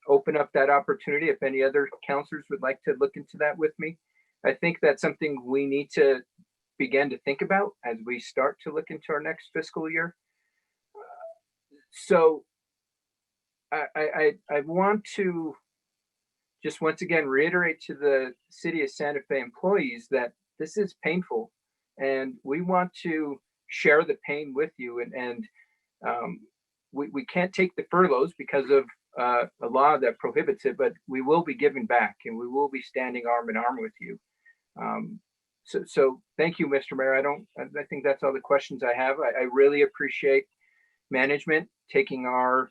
open up that opportunity if any other counselors would like to look into that with me. I think that's something we need to begin to think about as we start to look into our next fiscal year. So I want to just once again reiterate to the City of Santa Fe employees that this is painful and we want to share the pain with you. And we can't take the furloughs because of a law that prohibits it, but we will be giving back and we will be standing arm in arm with you. So thank you, Mr. Mayor. I think that's all the questions I have. I really appreciate management taking our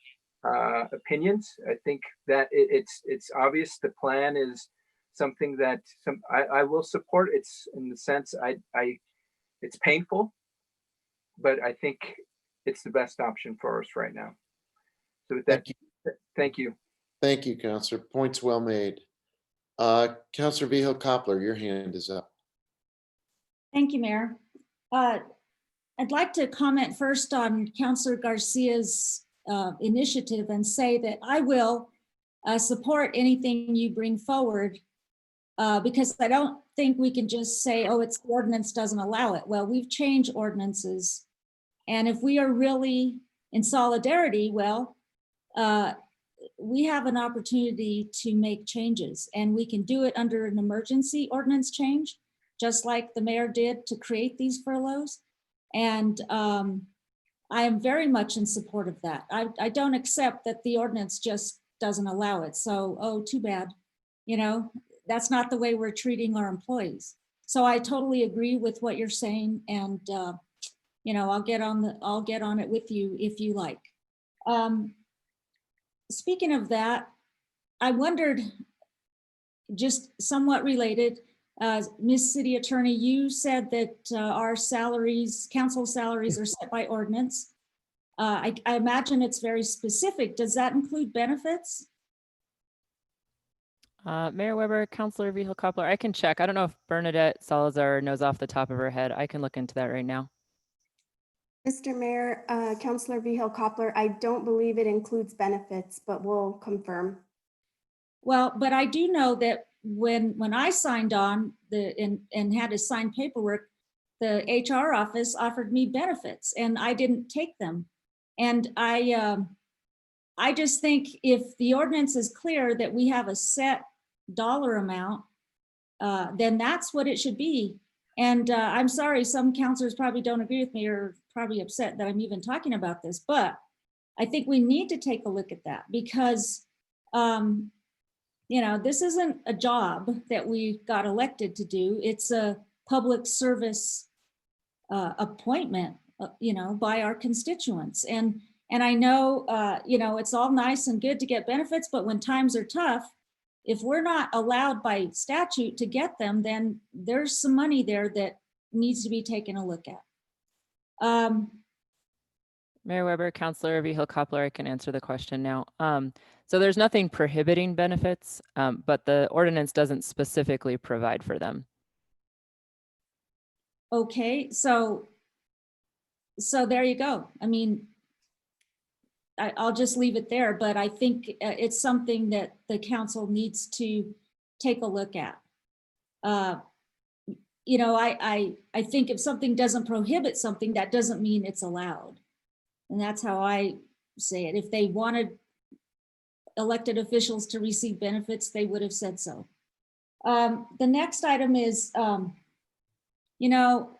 opinions. I think that it's obvious the plan is something that I will support. It's in the sense it's painful, but I think it's the best option for us right now. So with that, thank you. Thank you, Councilor. Points well made. Councilor Vigil Koppler, your hand is up. Thank you, Mayor. I'd like to comment first on Councilor Garcia's initiative and say that I will support anything you bring forward because I don't think we can just say, oh, it's the ordinance doesn't allow it. Well, we've changed ordinances. And if we are really in solidarity, well, we have an opportunity to make changes and we can do it under an emergency ordinance change, just like the mayor did to create these furloughs. And I am very much in support of that. I don't accept that the ordinance just doesn't allow it. So, oh, too bad. You know, that's not the way we're treating our employees. So I totally agree with what you're saying. And, you know, I'll get on it with you if you like. Speaking of that, I wondered, just somewhat related, Ms. City Attorney, you said that our salaries, council salaries are set by ordinance. I imagine it's very specific. Does that include benefits? Mayor Weber, Councilor Vihel Coppler, I can check. I don't know if Bernadette Salazar knows off the top of her head. I can look into that right now. Mr. Mayor, Councilor Vihel Coppler, I don't believe it includes benefits, but we'll confirm. Well, but I do know that when I signed on and had to sign paperwork, the HR office offered me benefits and I didn't take them. And I just think if the ordinance is clear that we have a set dollar amount, then that's what it should be. And I'm sorry, some counselors probably don't agree with me or probably upset that I'm even talking about this, but I think we need to take a look at that because, you know, this isn't a job that we got elected to do. It's a public service appointment, you know, by our constituents. And I know, you know, it's all nice and good to get benefits, but when times are tough, if we're not allowed by statute to get them, then there's some money there that needs to be taken a look at. Mayor Weber, Councilor Vihel Coppler, I can answer the question now. So there's nothing prohibiting benefits, but the ordinance doesn't specifically provide for them. Okay, so there you go. I mean, I'll just leave it there, but I think it's something that the council needs to take a look at. You know, I think if something doesn't prohibit something, that doesn't mean it's allowed. And that's how I say it. If they wanted elected officials to receive benefits, they would have said so. The next item is, you know,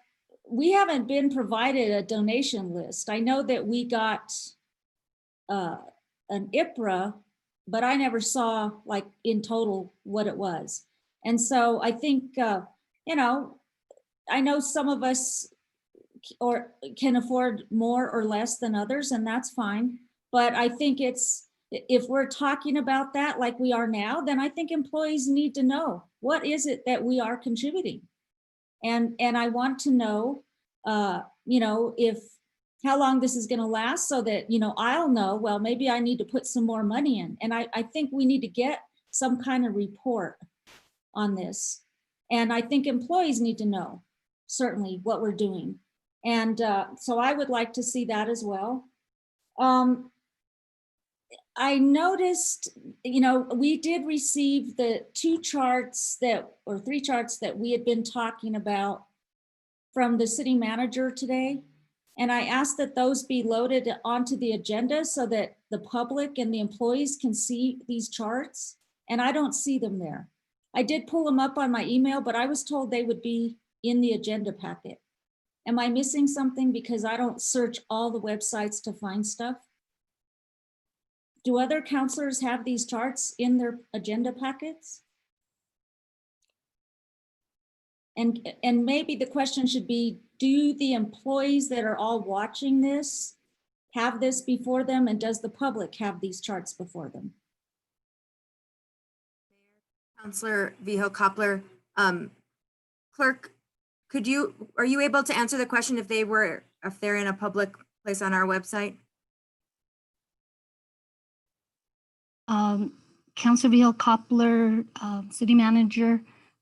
we haven't been provided a donation list. I know that we got an IPRA, but I never saw like in total what it was. And so I think, you know, I know some of us or can afford more or less than others, and that's fine. But I think it's, if we're talking about that like we are now, then I think employees need to know what is it that we are contributing. And I want to know, you know, how long this is going to last so that, you know, I'll know, well, maybe I need to put some more money in. And I think we need to get some kind of report on this. And I think employees need to know certainly what we're doing. And so I would like to see that as well. I noticed, you know, we did receive the 3 charts that we had been talking about from the city manager today. And I asked that those be loaded onto the agenda so that the public and the employees can see these charts. And I don't see them there. I did pull them up on my email, but I was told they would be in the agenda packet. Am I missing something because I don't search all the websites to find stuff? Do other counselors have these charts in their agenda packets? And maybe the question should be, do the employees that are all watching this have this before them, and does the public have these charts before them? Councilor Vihel Coppler, clerk, are you able to answer the question if they're in a public place on our website? Councilor Vihel Coppler, City Manager,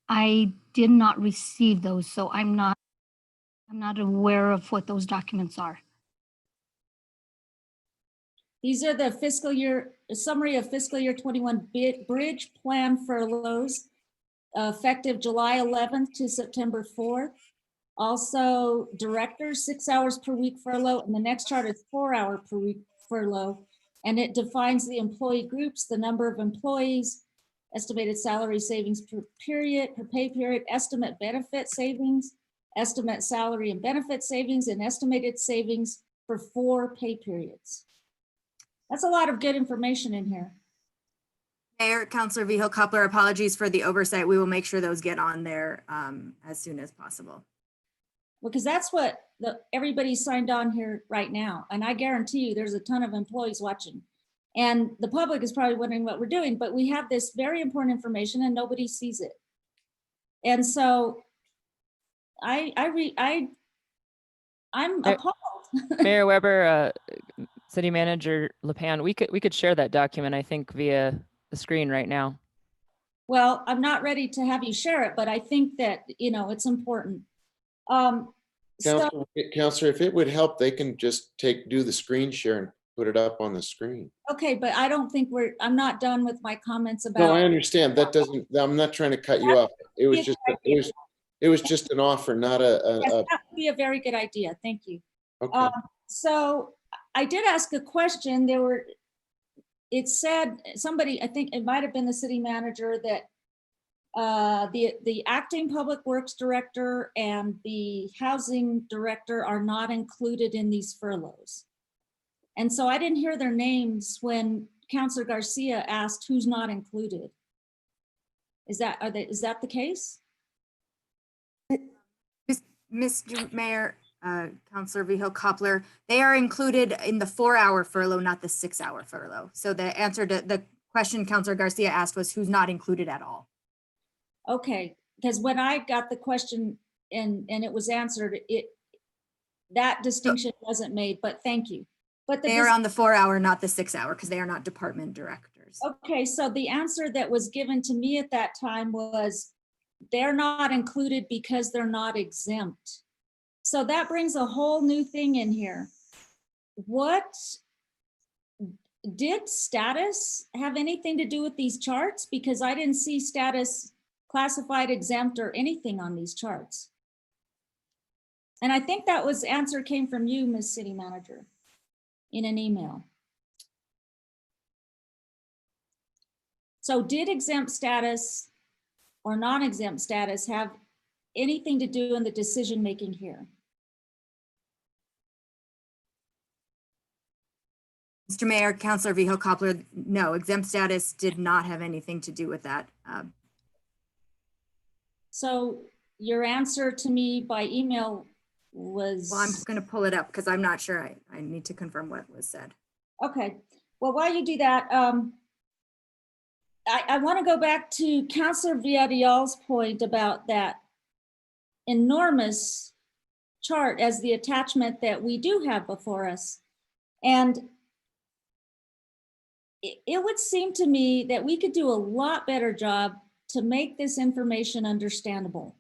I did not receive those, so I'm not aware of what those documents are. These are the summary of fiscal year 21 bridge plan furloughs effective July 11th to September 4th. Also directors 6 hours per week furlough, and the next chart is 4 hour per week furlough. And it defines the employee groups, the number of employees, estimated salary savings per pay period, estimate benefit savings, estimate salary and benefit savings, and estimated savings for 4 pay periods. That's a lot of good information in here. Mayor, Councilor Vihel Coppler, apologies for the oversight. We will make sure those get on there as soon as possible. Well, because that's what everybody signed on here right now. And I guarantee you there's a ton of employees watching. And the public is probably wondering what we're doing, but we have this very important information and nobody sees it. And so I'm appalled. Mayor Weber, City Manager LePan, we could share that document, I think, via the screen right now. Well, I'm not ready to have you share it, but I think that, it's important. Counselor, if it would help, they can just do the screen share and put it up on the screen. Okay, but I don't think I'm not done with my comments about. No, I understand. That doesn't, I'm not trying to cut you off. It was just, it was just an offer, not Yes, that would be a very good idea. Thank you. Okay. So I did ask a question. It said, somebody, I think it might have been the city manager, that the acting public works director and the housing director are not included in these furloughs. And so I didn't hear their names when Councilor Garcia asked who's not included. Is that the case? Mr. Mayor, Councilor Vihil-Coppler, they are included in the 4-hour furlough, not the 6-hour furlough. So the answer to the question Councilor Garcia asked was who's not included at all. Okay, because when I got the question and it was answered, that distinction wasn't made, but thank you. But they are on the 4-hour, not the 6-hour, because they are not department directors. Okay, so the answer that was given to me at that time was they're not included because they're not exempt. So that brings a whole new thing in here. What did status have anything to do with these charts? Because I didn't see status classified, exempt, or anything on these charts. And I think that answer came from you, Ms. City Manager, in an email. So did exempt status or non-exempt status have anything to do in the decision-making here? Mr. Mayor, Councilor Vihil-Coppler, no, exempt status did not have anything to do with that. So your answer to me by email was... Well, I'm just going to pull it up because I'm not sure. I need to confirm what was said. Okay. Well, while you do that, I want to go back to Councilor Villarreal's point about that enormous chart as the attachment that we do have before us. And it would seem to me that we could do a lot better job to make this information understandable.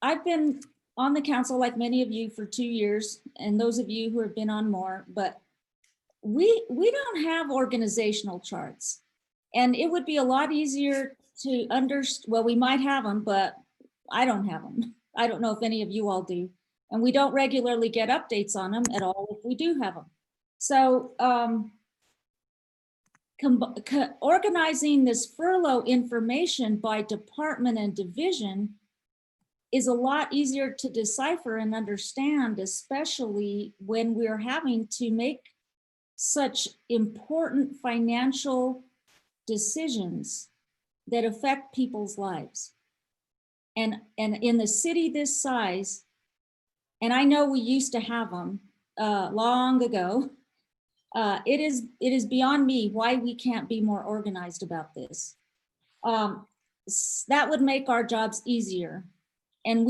I've been on the council, like many of you, for 2 years, and those of you who have been on more, but we don't have organizational charts. And it would be a lot easier to understand, well, we might have them, but I don't have them. I don't know if any of you all do. And we don't regularly get updates on them at all if we do have them. So organizing this furlough information by department and division is a lot easier to decipher and understand, especially when we're having to make such important financial decisions that affect people's lives. And in the city this size, and I know we used to have them long ago, it is beyond me why we can't be more organized about this. That would make our jobs easier. And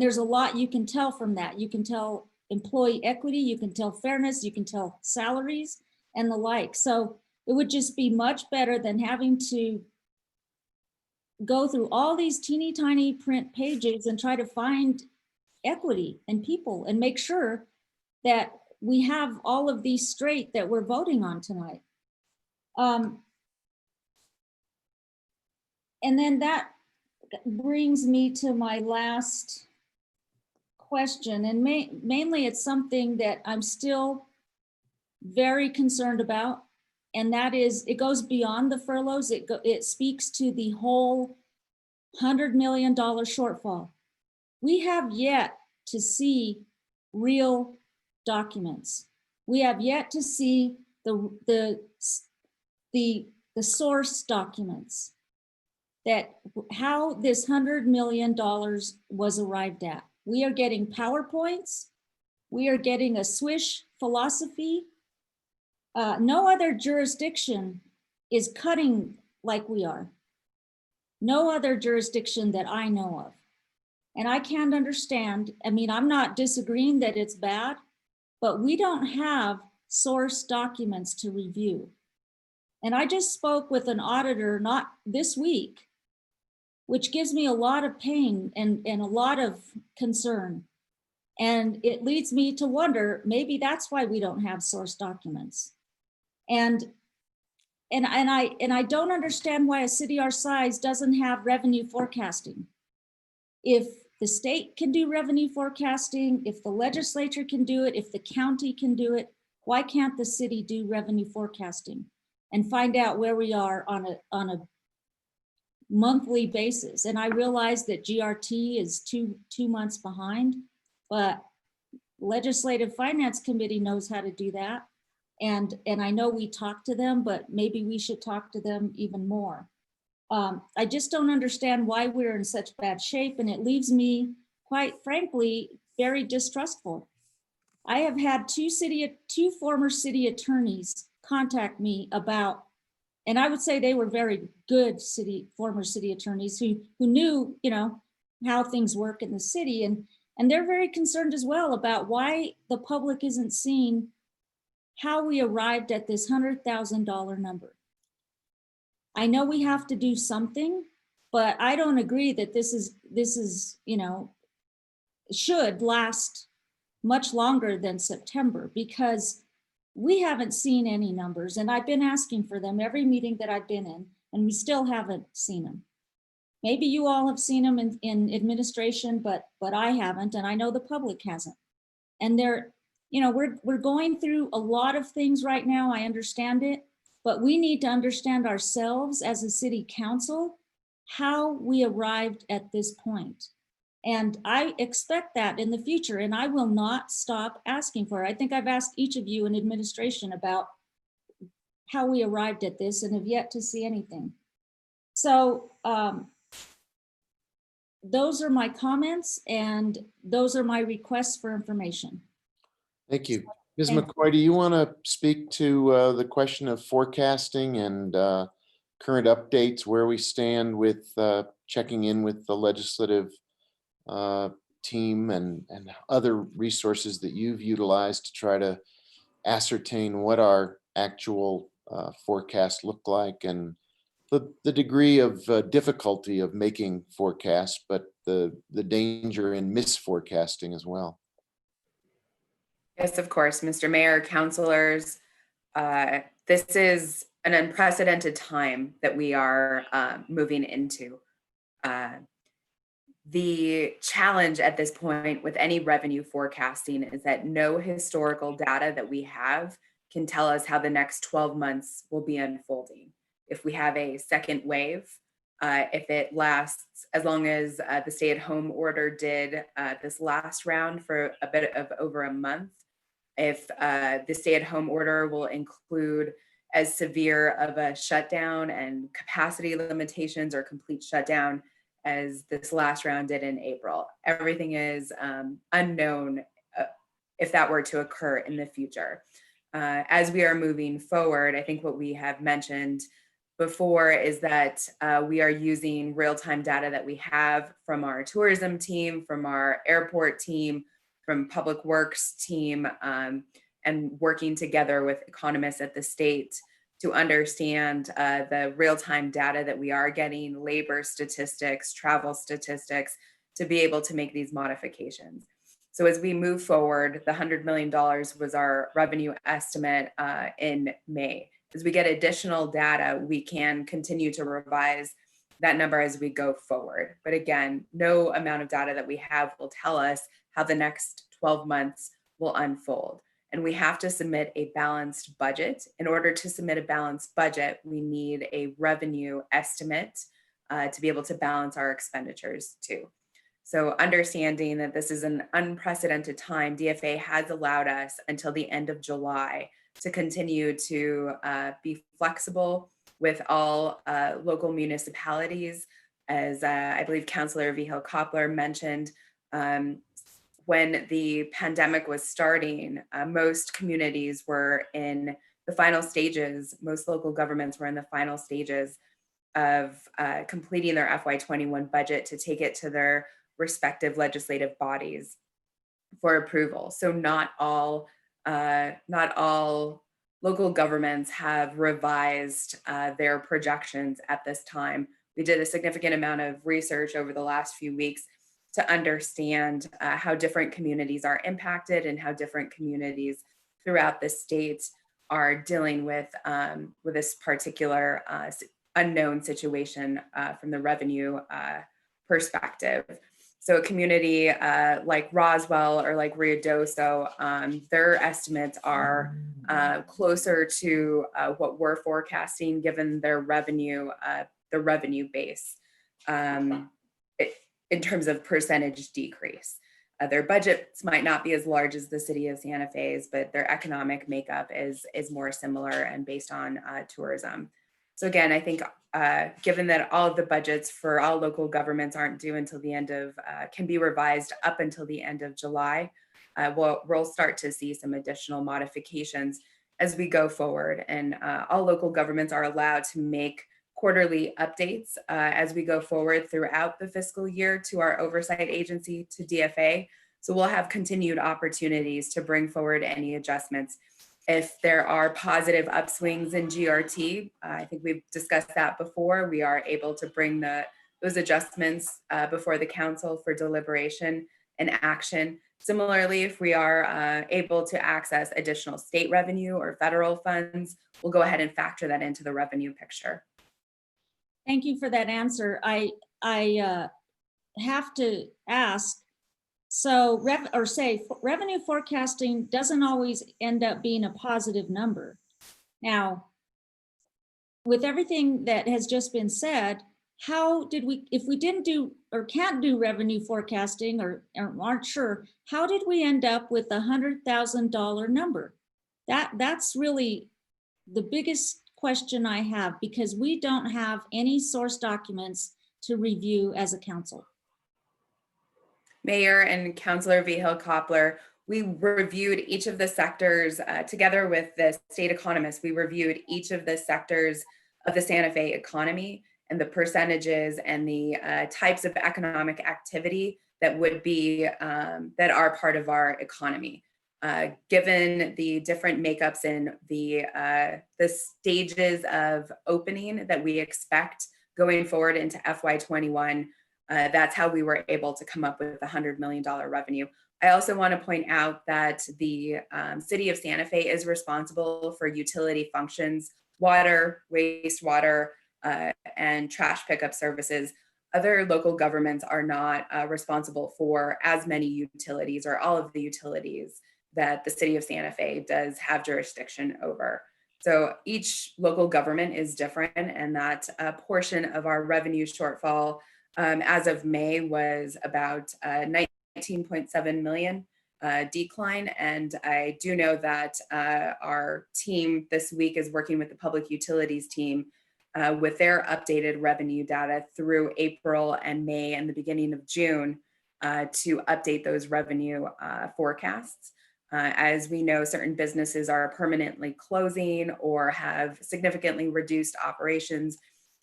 there's a lot you can tell from that. You can tell employee equity, you can tell fairness, you can tell salaries and the like. So it would just be much better than having to go through all these teeny tiny print pages and try to find equity and people and make sure that we have all of these straight that we're voting on tonight. And then that brings me to my last question, and mainly it's something that I'm still very concerned about, and that is it goes beyond the furloughs. It speaks to the whole $100 million shortfall. We have yet to see real documents. We have yet to see the source documents that how this $100 million was arrived at. We are getting PowerPoints. We are getting a swish philosophy. No other jurisdiction is cutting like we are. No other jurisdiction that I know of. And I can't understand, I mean, I'm not disagreeing that it's bad, but we don't have source documents to review. And I just spoke with an auditor, not this week, which gives me a lot of pain and a lot of concern. And it leads me to wonder, maybe that's why we don't have source documents. And I don't understand why a city our size doesn't have revenue forecasting. If the state can do revenue forecasting, if the legislature can do it, if the county can do it, why can't the city do revenue forecasting and find out where we are on a monthly basis? And I realize that GRT is two months behind, but Legislative Finance Committee knows how to do that. And I know we talk to them, but maybe we should talk to them even more. I just don't understand why we're in such bad shape, and it leaves me, quite frankly, very distrustful. I have had two former city attorneys contact me about, and I would say they were very good former city attorneys who knew, how things work in the city, and they're very concerned as well about why the public isn't seeing how we arrived at this $100,000 number. I know we have to do something, but I don't agree that this is, should last much longer than September, because we haven't seen any numbers, and I've been asking for them every meeting that I've been in, and we still haven't seen them. Maybe you all have seen them in administration, but I haven't, and I know the public hasn't. And we're going through a lot of things right now. I understand it, but we need to understand ourselves as a city council, how we arrived at this point. And I expect that in the future, and I will not stop asking for it. I think I've asked each of you in administration about how we arrived at this and have yet to see anything. So those are my comments, and those are my requests for information. Thank you. Ms. Thank McCoy, do you want to speak to the question of forecasting and current updates, where we stand with checking in with the legislative team and other resources that you've utilized to try to ascertain what our actual forecasts look like, and the degree of difficulty of making forecasts, but the danger in misforecasting as well? Yes, of course, Mr. Mayor, councilors. This is an unprecedented time that we are moving into. The challenge at this point with any revenue forecasting is that no historical data that we have can tell us how the next 12 months will be unfolding. If we have a second wave, if it lasts as long as the stay-at-home order did this last round for a bit of over a month, if the stay-at-home order will include as severe of a shutdown and capacity limitations or complete shutdown as this last round did in April. Everything is unknown if that were to occur in the future. As we are moving forward, I think what we have mentioned before is that we are using real-time data that we have from our tourism team, from our airport team, from public works team, and working together with economists at the state to understand the real-time data that we are getting, labor statistics, travel statistics, to be able to make these modifications. So as we move forward, the $100 million was our revenue estimate in May. As we get additional data, we can continue to revise that number as we go forward. But again, no amount of data that we have will tell us how the next 12 months will unfold. And we have to submit a balanced budget. In order to submit a balanced budget, we need a revenue estimate to be able to balance our expenditures too. So understanding that this is an unprecedented time, DFA has allowed us until the end of July to continue to be flexible with all local municipalities. As I believe Councilor Vigil Koppler mentioned, when the pandemic was starting, most communities were in the final stages, most local governments were in the final stages completing their FY21 budget to take it to their respective legislative bodies for approval. So not all local governments have revised their projections at this time. We did a significant amount of research over the last few weeks to understand how different communities are impacted and how different communities throughout the state are dealing with this particular unknown situation from the revenue perspective. So a community like Roswell or like Ruidoso, their estimates are closer to what we're forecasting given their revenue, the revenue base in terms of percentage decrease. Their budgets might not be as large as the city of Santa Fe's, but their economic makeup is more similar and based on tourism. So again, I think given that all of the budgets for all local governments aren't due until the end of, can be revised up until the end of July, we'll start to see some additional modifications as we go forward. And all local governments are allowed to make quarterly updates as we go forward throughout the fiscal year to our oversight agency, to DFA. So we'll have continued opportunities to bring forward any adjustments. If there are positive upswings in GRT, I think we've discussed that before, we are able to bring those adjustments before the council for deliberation and action. Similarly, if we are able to access additional state revenue or federal funds, we'll go ahead and factor that into the revenue picture. Thank you for that answer. I have to ask, so revenue forecasting doesn't always end up being a positive number. Now, with everything that has just been said, how did we, if we didn't do or can't do revenue forecasting or aren't sure, how did we end up with a $100,000 number? That's really the biggest question I have, because we don't have any source documents to review as a council. Mayor and Councilor Vigil-Koppler, we reviewed each of the sectors together with the state economists. We reviewed each of the sectors of the Santa Fe economy and the percentages and the types of economic activity that would be that are part of our economy. Given the different makeups in the stages of opening that we expect going forward into FY21, that's how we were able to come up with $100 million revenue. I also want to point out that the city of Santa Fe is responsible for utility functions, water, wastewater, and trash pickup services. Other local governments are not responsible for as many utilities or all of the utilities that the city of Santa Fe does have jurisdiction over. So each local government is different, and that portion of our revenue shortfall as of May was about 19.7 million decline. And I do know that our team this week is working with the public utilities team with their updated revenue data through April and May and the beginning of June to update those revenue forecasts. As we know, certain businesses are permanently closing or have significantly reduced operations.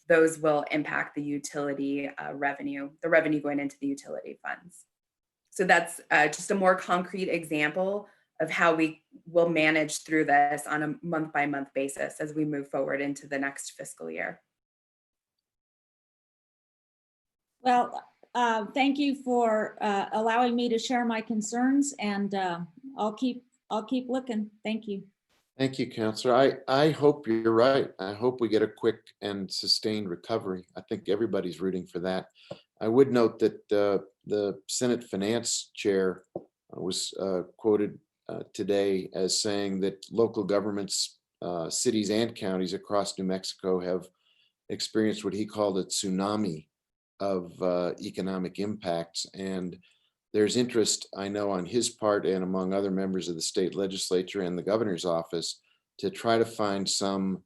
Those will impact the utility revenue, the revenue going into the utility funds. So that's just a more concrete example of how we will manage through this on a month-by-month basis as we move forward into the next fiscal year. Well, thank you for allowing me to share my concerns, and I'll keep looking. Thank you. Thank you, Councilor. I hope you're right. I hope we get a quick and sustained recovery. I think everybody's rooting for that. I would note that the Senate Finance Chair was quoted today as saying that local governments, cities and counties across New Mexico have experienced what he called a tsunami of economic impacts. And there's interest, I know, on his part and among other members of the state legislature and the governor's office to try to find some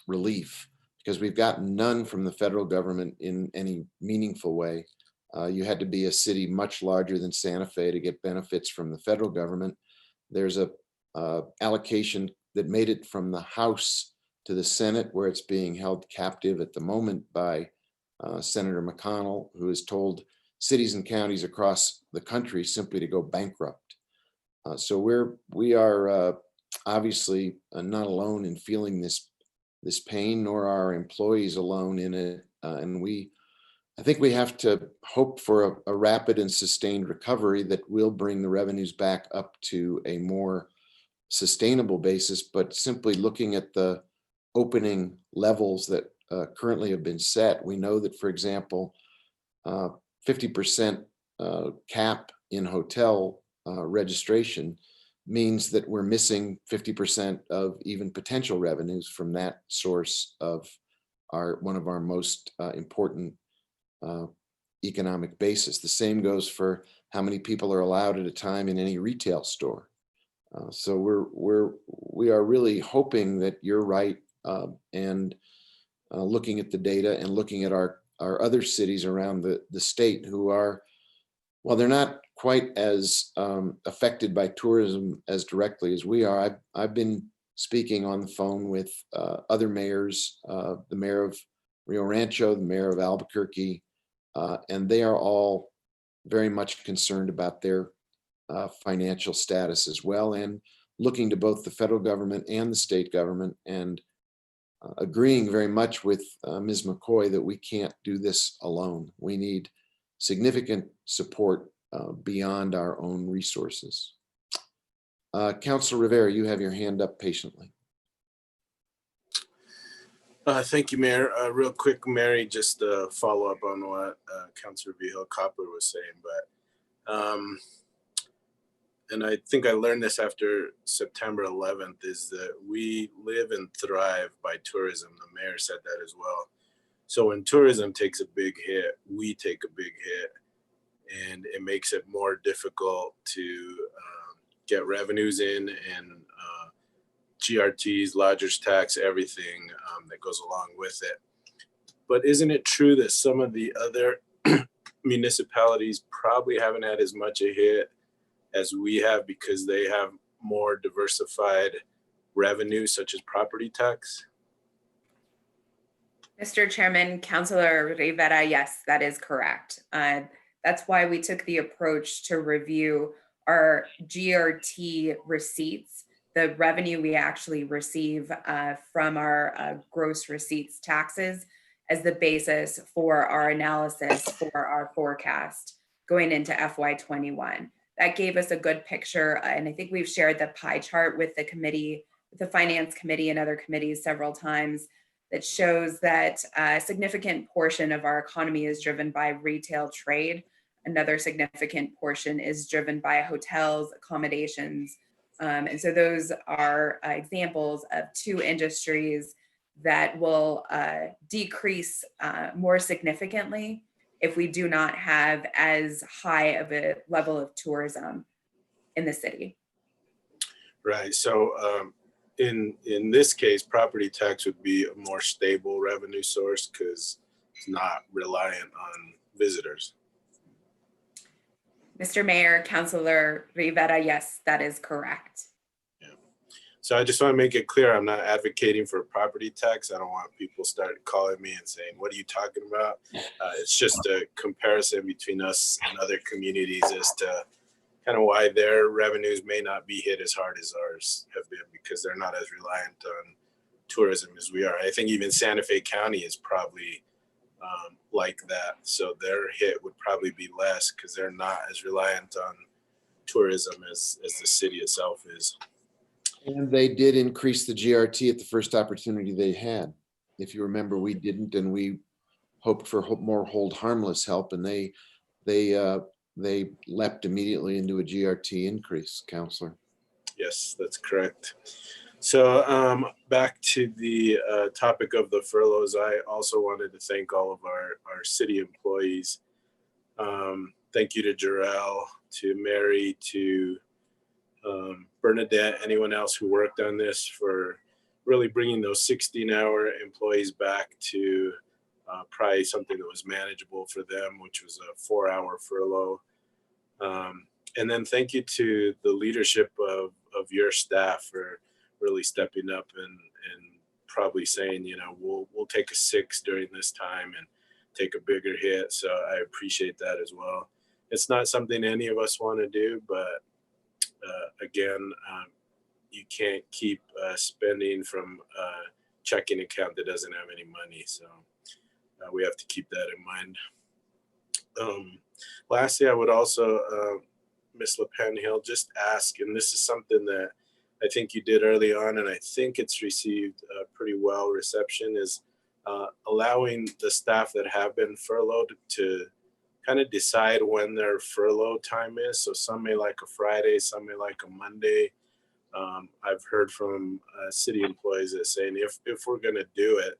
relief, because we've gotten none from the federal government in any meaningful way. You had to be a city much larger than Santa Fe to get benefits from the federal government. There's a allocation that made it from the House to the Senate, where it's being held captive at the moment by Senator McConnell, who has told cities and counties across the country simply to go bankrupt. So we are obviously not alone in feeling this pain, nor are our employees alone in it. And I think we have to hope for a rapid and sustained recovery that will bring the revenues back up to a more sustainable basis. But simply looking at the opening levels that currently have been set, we know that, for example, 50% cap in hotel registration means that we're missing 50% of even potential revenues from that source of one of our most important economic basis. The same goes for how many people are allowed at a time in any retail store. So we are really hoping that you're right, and looking at the data and looking at our other cities around the state who are, well, they're not quite as affected by tourism as directly as we are. I've been speaking on the phone with other mayors, the mayor of Rio Rancho, the mayor of Albuquerque, and they are all very much concerned about their financial status as well, and looking to both the federal government and the state government, and agreeing very much with Ms. McCoy that we can't do this alone. We need significant support beyond our own resources. Councilor Rivera, you have your hand up patiently. Thank you, Mayor. Real quick, Mary, just to follow up on what Councilor Vigil Copper was saying, but and I think I learned this after September 11th, is that we live and thrive by tourism. The mayor said that as well. So when tourism takes a big hit, we take a big hit, and it makes it more difficult to get revenues in, and GRTs, lodgers tax, everything that goes along with it. But isn't it true that some of the other municipalities probably haven't had as much a hit as we have because they have more diversified revenue, such as property tax? Mr. Chairman, Councilor Rivera, yes, that is correct. That's why we took the approach to review our GRT receipts, the revenue we actually receive from our gross receipts taxes, as the basis for our analysis for our forecast going into FY21. That gave us a good picture, and I think we've shared the pie chart with the committee, with the Finance Committee and other committees several times, that shows that a significant portion of our economy is driven by retail trade. Another significant portion is driven by hotels, accommodations. And so those are examples of two industries that will decrease more significantly if we do not have as high of a level of tourism in the city. Right. So in this case, property tax would be a more stable revenue source because it's not reliant on visitors. Mr. Mayor, Councilor Rivera, yes, that is correct. So I just want to make it clear, I'm not advocating for property tax. I don't want people start calling me and saying, what are you talking about? It's just a comparison between us and other communities as to kind of why their revenues may not be hit as hard as ours have been, because they're not as reliant on tourism as we are. I think even Santa Fe County is probably like that. So their hit would probably be less because they're not as reliant on tourism as the city itself is. And they did increase the GRT at the first opportunity they had. If you remember, we didn't, and we hoped for more hold harmless help, and they leapt immediately into a GRT increase, Councilor. Yes, that's correct. So back to the topic of the furloughs, I also wanted to thank all of our city employees. Thank you to Jarrell, to Mary, to Bernadette, anyone else who worked on this, for really bringing those 16-hour employees back to probably something that was manageable for them, which was a 4-hour furlough. And then thank you to the leadership of your staff for really stepping up and probably saying, we'll take a 6 during this time and take a bigger hit. So I appreciate that as well. It's not something any of us want to do, but again, you can't keep spending from a checking account that doesn't have any money. So we have to keep that in mind. Lastly, I would also, Ms. LaPenhill, just ask, and this is something that I think you did early on, and I think it's received a pretty well reception, is allowing the staff that have been furloughed to kind of decide when their furlough time is. So some may like a Friday, some may like a Monday. I've heard from city employees that saying, if we're going to do it,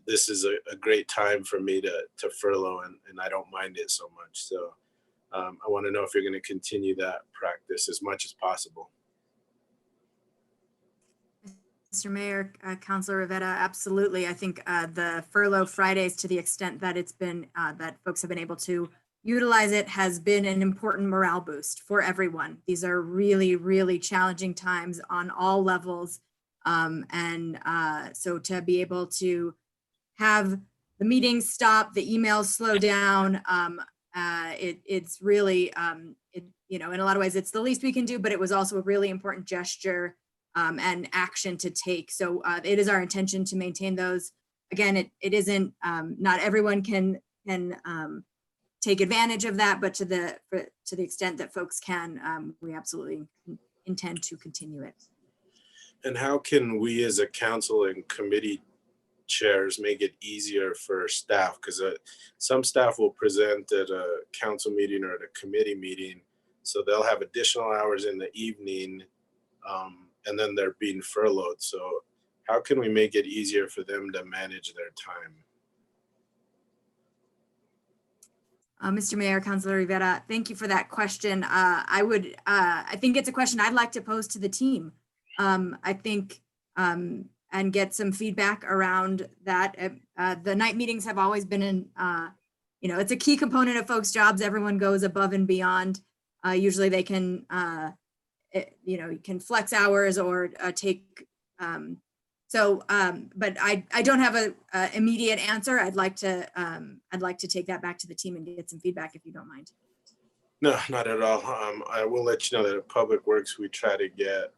this is a great time for me to furlough, and I don't mind it so much. So I want to know if you're going to continue that practice as much as possible. Mr. Mayor, Councilor Rivera, absolutely. I think the furlough Fridays, to the extent that it's been, that folks have been able to utilize it, has been an important morale boost for everyone. These are really, really challenging times on all levels. So to be able to have the meetings stop, the emails slow down, it's really, in a lot of ways, it's the least we can do, but it was also a really important gesture and action to take. So it is our intention to maintain those. Again, it isn't, not everyone can take advantage of that, but to the extent that folks can, we absolutely intend to continue it. And how can we as a council and committee chairs make it easier for staff? Because some staff will present at a council meeting or at a committee meeting, so they'll have additional hours in the evening, and then they're being furloughed. So how can we make it easier for them to manage their time? Mr. Mayor, Councilor Rivera, thank you for that question. I think it's a question I'd like to pose to the team. I think, and get some feedback around that. The night meetings have always been it's a key component of folks' jobs. Everyone goes above and beyond. Usually they can, you can flex hours or take, but I don't have a immediate answer. I'd like to take that back to the team and get some feedback if you don't mind. No, not at all. I will let you know that at Public Works, we try to get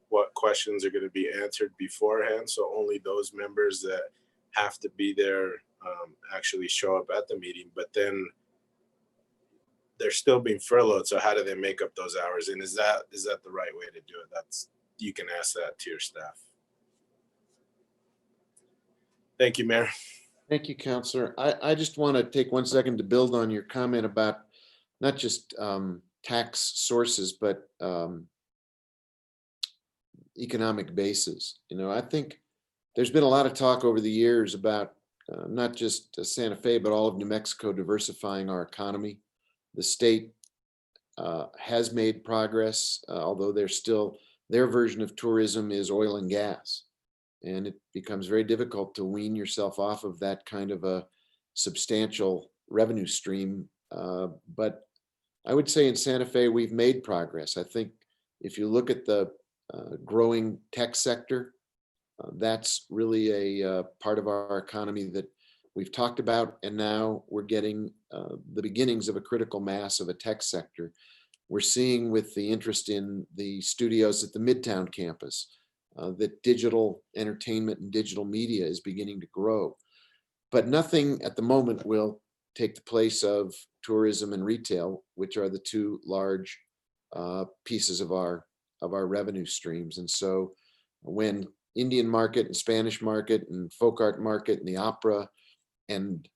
what questions are going to be answered beforehand. So only those members that have to be there actually show up at the meeting, but then they're still being furloughed. So how do they make up those hours? And is that the right way to do it? You can ask that to your staff. Thank you, Mayor. Thank you, Councilor. I just want to take 1 second to build on your comment about not just tax sources, but economic bases. I think there's been a lot of talk over the years about not just Santa Fe, but all of New Mexico diversifying our economy. The state has made progress, although their version of tourism is oil and gas. And it becomes very difficult to wean yourself off of that kind of a substantial revenue stream. But I would say in Santa Fe, we've made progress. I think if you look at the growing tech sector, that's really a part of our economy that we've talked about. And now we're getting the beginnings of a critical mass of a tech sector. We're seeing with the interest in the studios at the Midtown campus, that digital entertainment and digital media is beginning to grow. But nothing at the moment will take the place of tourism and retail, which are the two large pieces of our revenue streams. And so when Indian market and Spanish market and folk art market and the opera and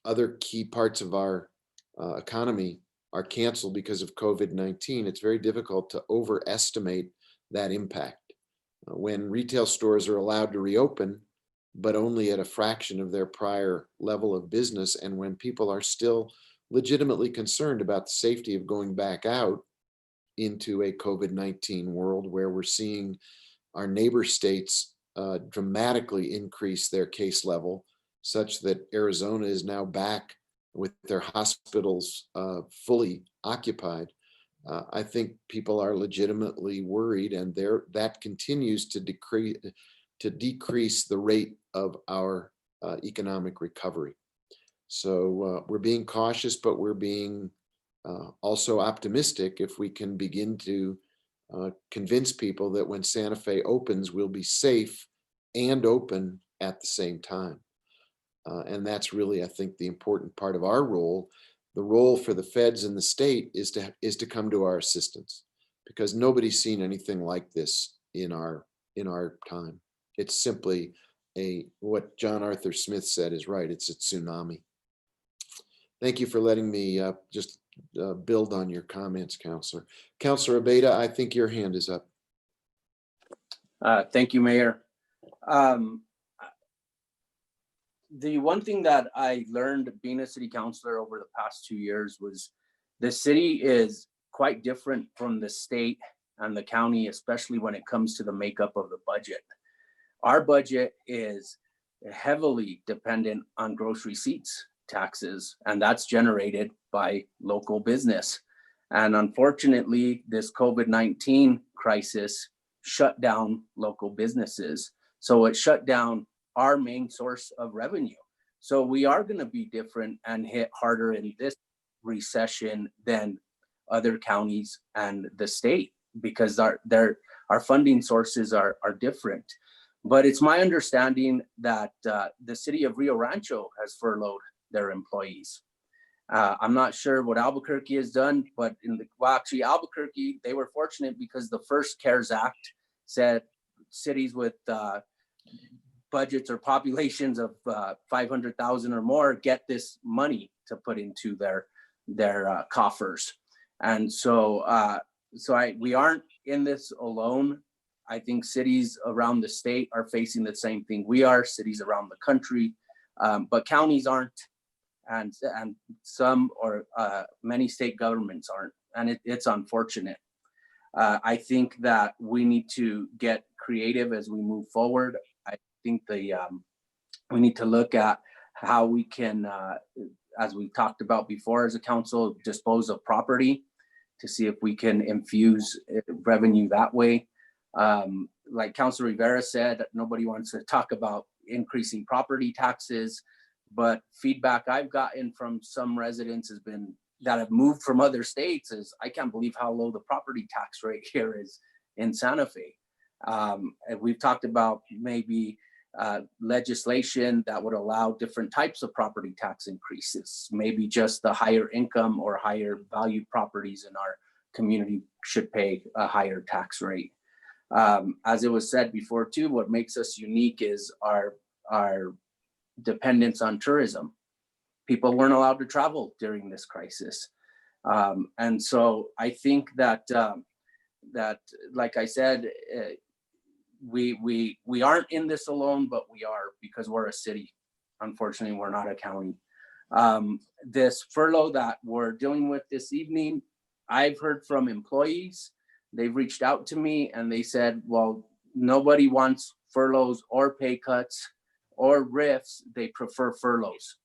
other key parts of our economy are canceled because of COVID-19, it's very difficult to overestimate that impact. When retail stores are allowed to reopen, but only at a fraction of their prior level of business, and when people are still legitimately concerned about the safety of going back out into a COVID-19 world where we're seeing our neighbor states dramatically increase their case level, such that Arizona is now back with their hospitals fully occupied. I think people are legitimately worried, and that continues to to decrease the rate of our economic recovery. So we're being cautious, but we're being also optimistic if we can begin to convince people that when Santa Fe opens, we'll be safe and open at the same time. And that's really, I think, the important part of our role. The role for the feds and the state is to come to our assistance, because nobody's seen anything like this in our time. It's simply what John Arthur Smith said is right. It's a tsunami. Thank you for letting me just build on your comments, Counselor. Counselor Abeyta, I think your hand is up. Thank you, Mayor. The one thing that I learned being a city councilor over the past 2 years was the city is quite different from the state and the county, especially when it comes to the makeup of the budget. Our budget is heavily dependent on gross receipts taxes, and that's generated by local business. And unfortunately, this COVID-19 crisis shut down local businesses. So it shut down our main source of revenue. So we are going to be different and hit harder in this recession than other counties and the state, because our funding sources are different. But it's my understanding that the city of Rio Rancho has furloughed their employees. I'm not sure what Albuquerque has done, but actually Albuquerque, they were fortunate because the first CARES Act said cities with budgets or populations of 500,000 or more get this money to put into their coffers. And so we aren't in this alone. I think cities around the state are facing the same thing we are, cities around the country, but counties aren't, and some or many state governments aren't, and it's unfortunate. I think that we need to get creative as we move forward. I think we need to look at how we can, as we talked about before as a council, dispose of property to see if we can infuse revenue that way. Like Councilor Rivera said, nobody wants to talk about increasing property taxes, but feedback I've gotten from some residents has been that have moved from other states is, I can't believe how low the property tax rate here is in Santa Fe. And we've talked about maybe legislation that would allow different types of property tax increases. Maybe just the higher income or higher value properties in our community should pay a higher tax rate. As it was said before too, what makes us unique is our dependence on tourism. People weren't allowed to travel during this crisis. And so I think that, like I said, we aren't in this alone, but we are, because we're a city. Unfortunately, we're not a county. This furlough that we're dealing with this evening, I've heard from employees. They've reached out to me and they said, well, nobody wants furloughs or pay cuts or RIFs. They prefer furloughs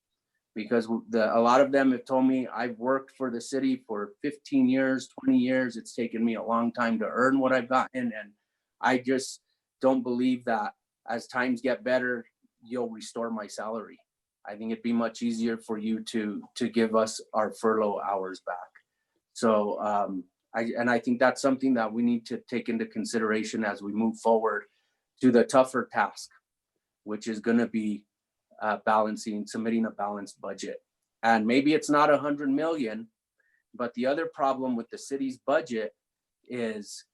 because a lot of them have told me, I've worked for the city for 15 years, 20 years. It's taken me a long time to earn what I've gotten. And I just don't believe that as times get better, you'll restore my salary. I think it'd be much easier for you to give us our furlough hours back. So I think that's something that we need to take into consideration as we move forward to the tougher task, which is going to be submitting a balanced budget. And maybe it's not 100 million, but the other problem with the city's budget is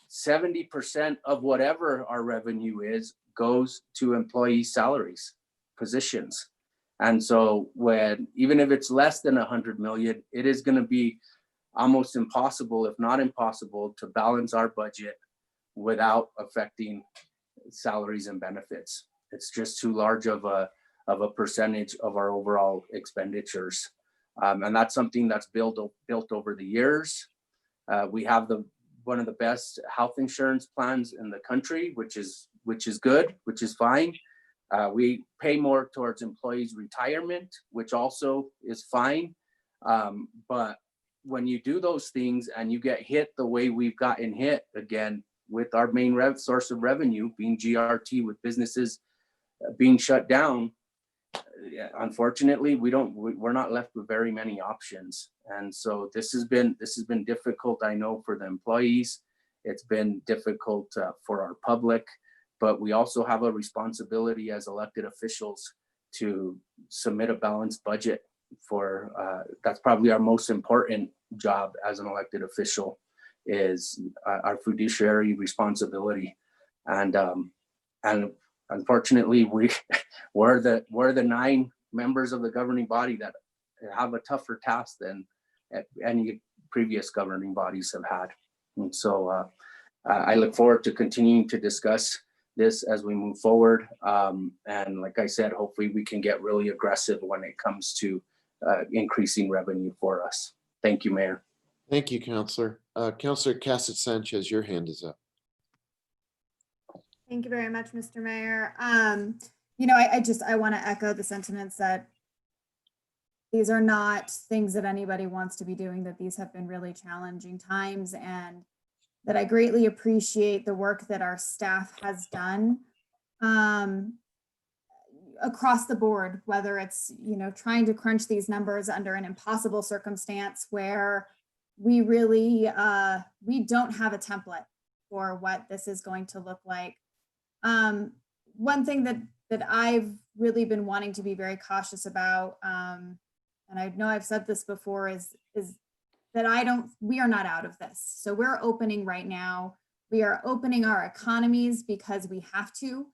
70% of whatever our revenue is goes to employee salaries, positions. And so even if it's less than 100 million, it is going to be almost impossible, if not impossible, to balance our budget without affecting salaries and benefits. It's just too large of a percentage of our overall expenditures. And that's something that's built over the years. We have one of the best health insurance plans in the country, which is good, which is fine. We pay more towards employees' retirement, which also is fine. But when you do those things and you get hit the way we've gotten hit, again, with our main source of revenue being GRT, with businesses being shut down, unfortunately, we're not left with very many options. And so this has been difficult, I know, for the employees. It's been difficult for our public, but we also have a responsibility as elected officials to submit a balanced budget for, that's probably our most important job as an elected official, is our fiduciary responsibility. And unfortunately, we're the 9 members of the governing body that have a tougher task than any previous governing bodies have had. And so I look forward to continuing to discuss this as we move forward. And like I said, hopefully we can get really aggressive when it comes to increasing revenue for us. Thank you, Mayor. Thank you, Councillor. Councillor Cassett Sanchez, your hand is up. Thank you very much, Mr. Mayor. I want to echo the sentiments that these are not things that anybody wants to be doing, that these have been really challenging times, and that I greatly appreciate the work that our staff has done across the board, whether it's, trying to crunch these numbers under an impossible circumstance where we really, we don't have a template for what this is going to look like. One thing that I've really been wanting to be very cautious about, and I know I've said this before, is that we are not out of this. So we're opening right now. We are opening our economies because we have to.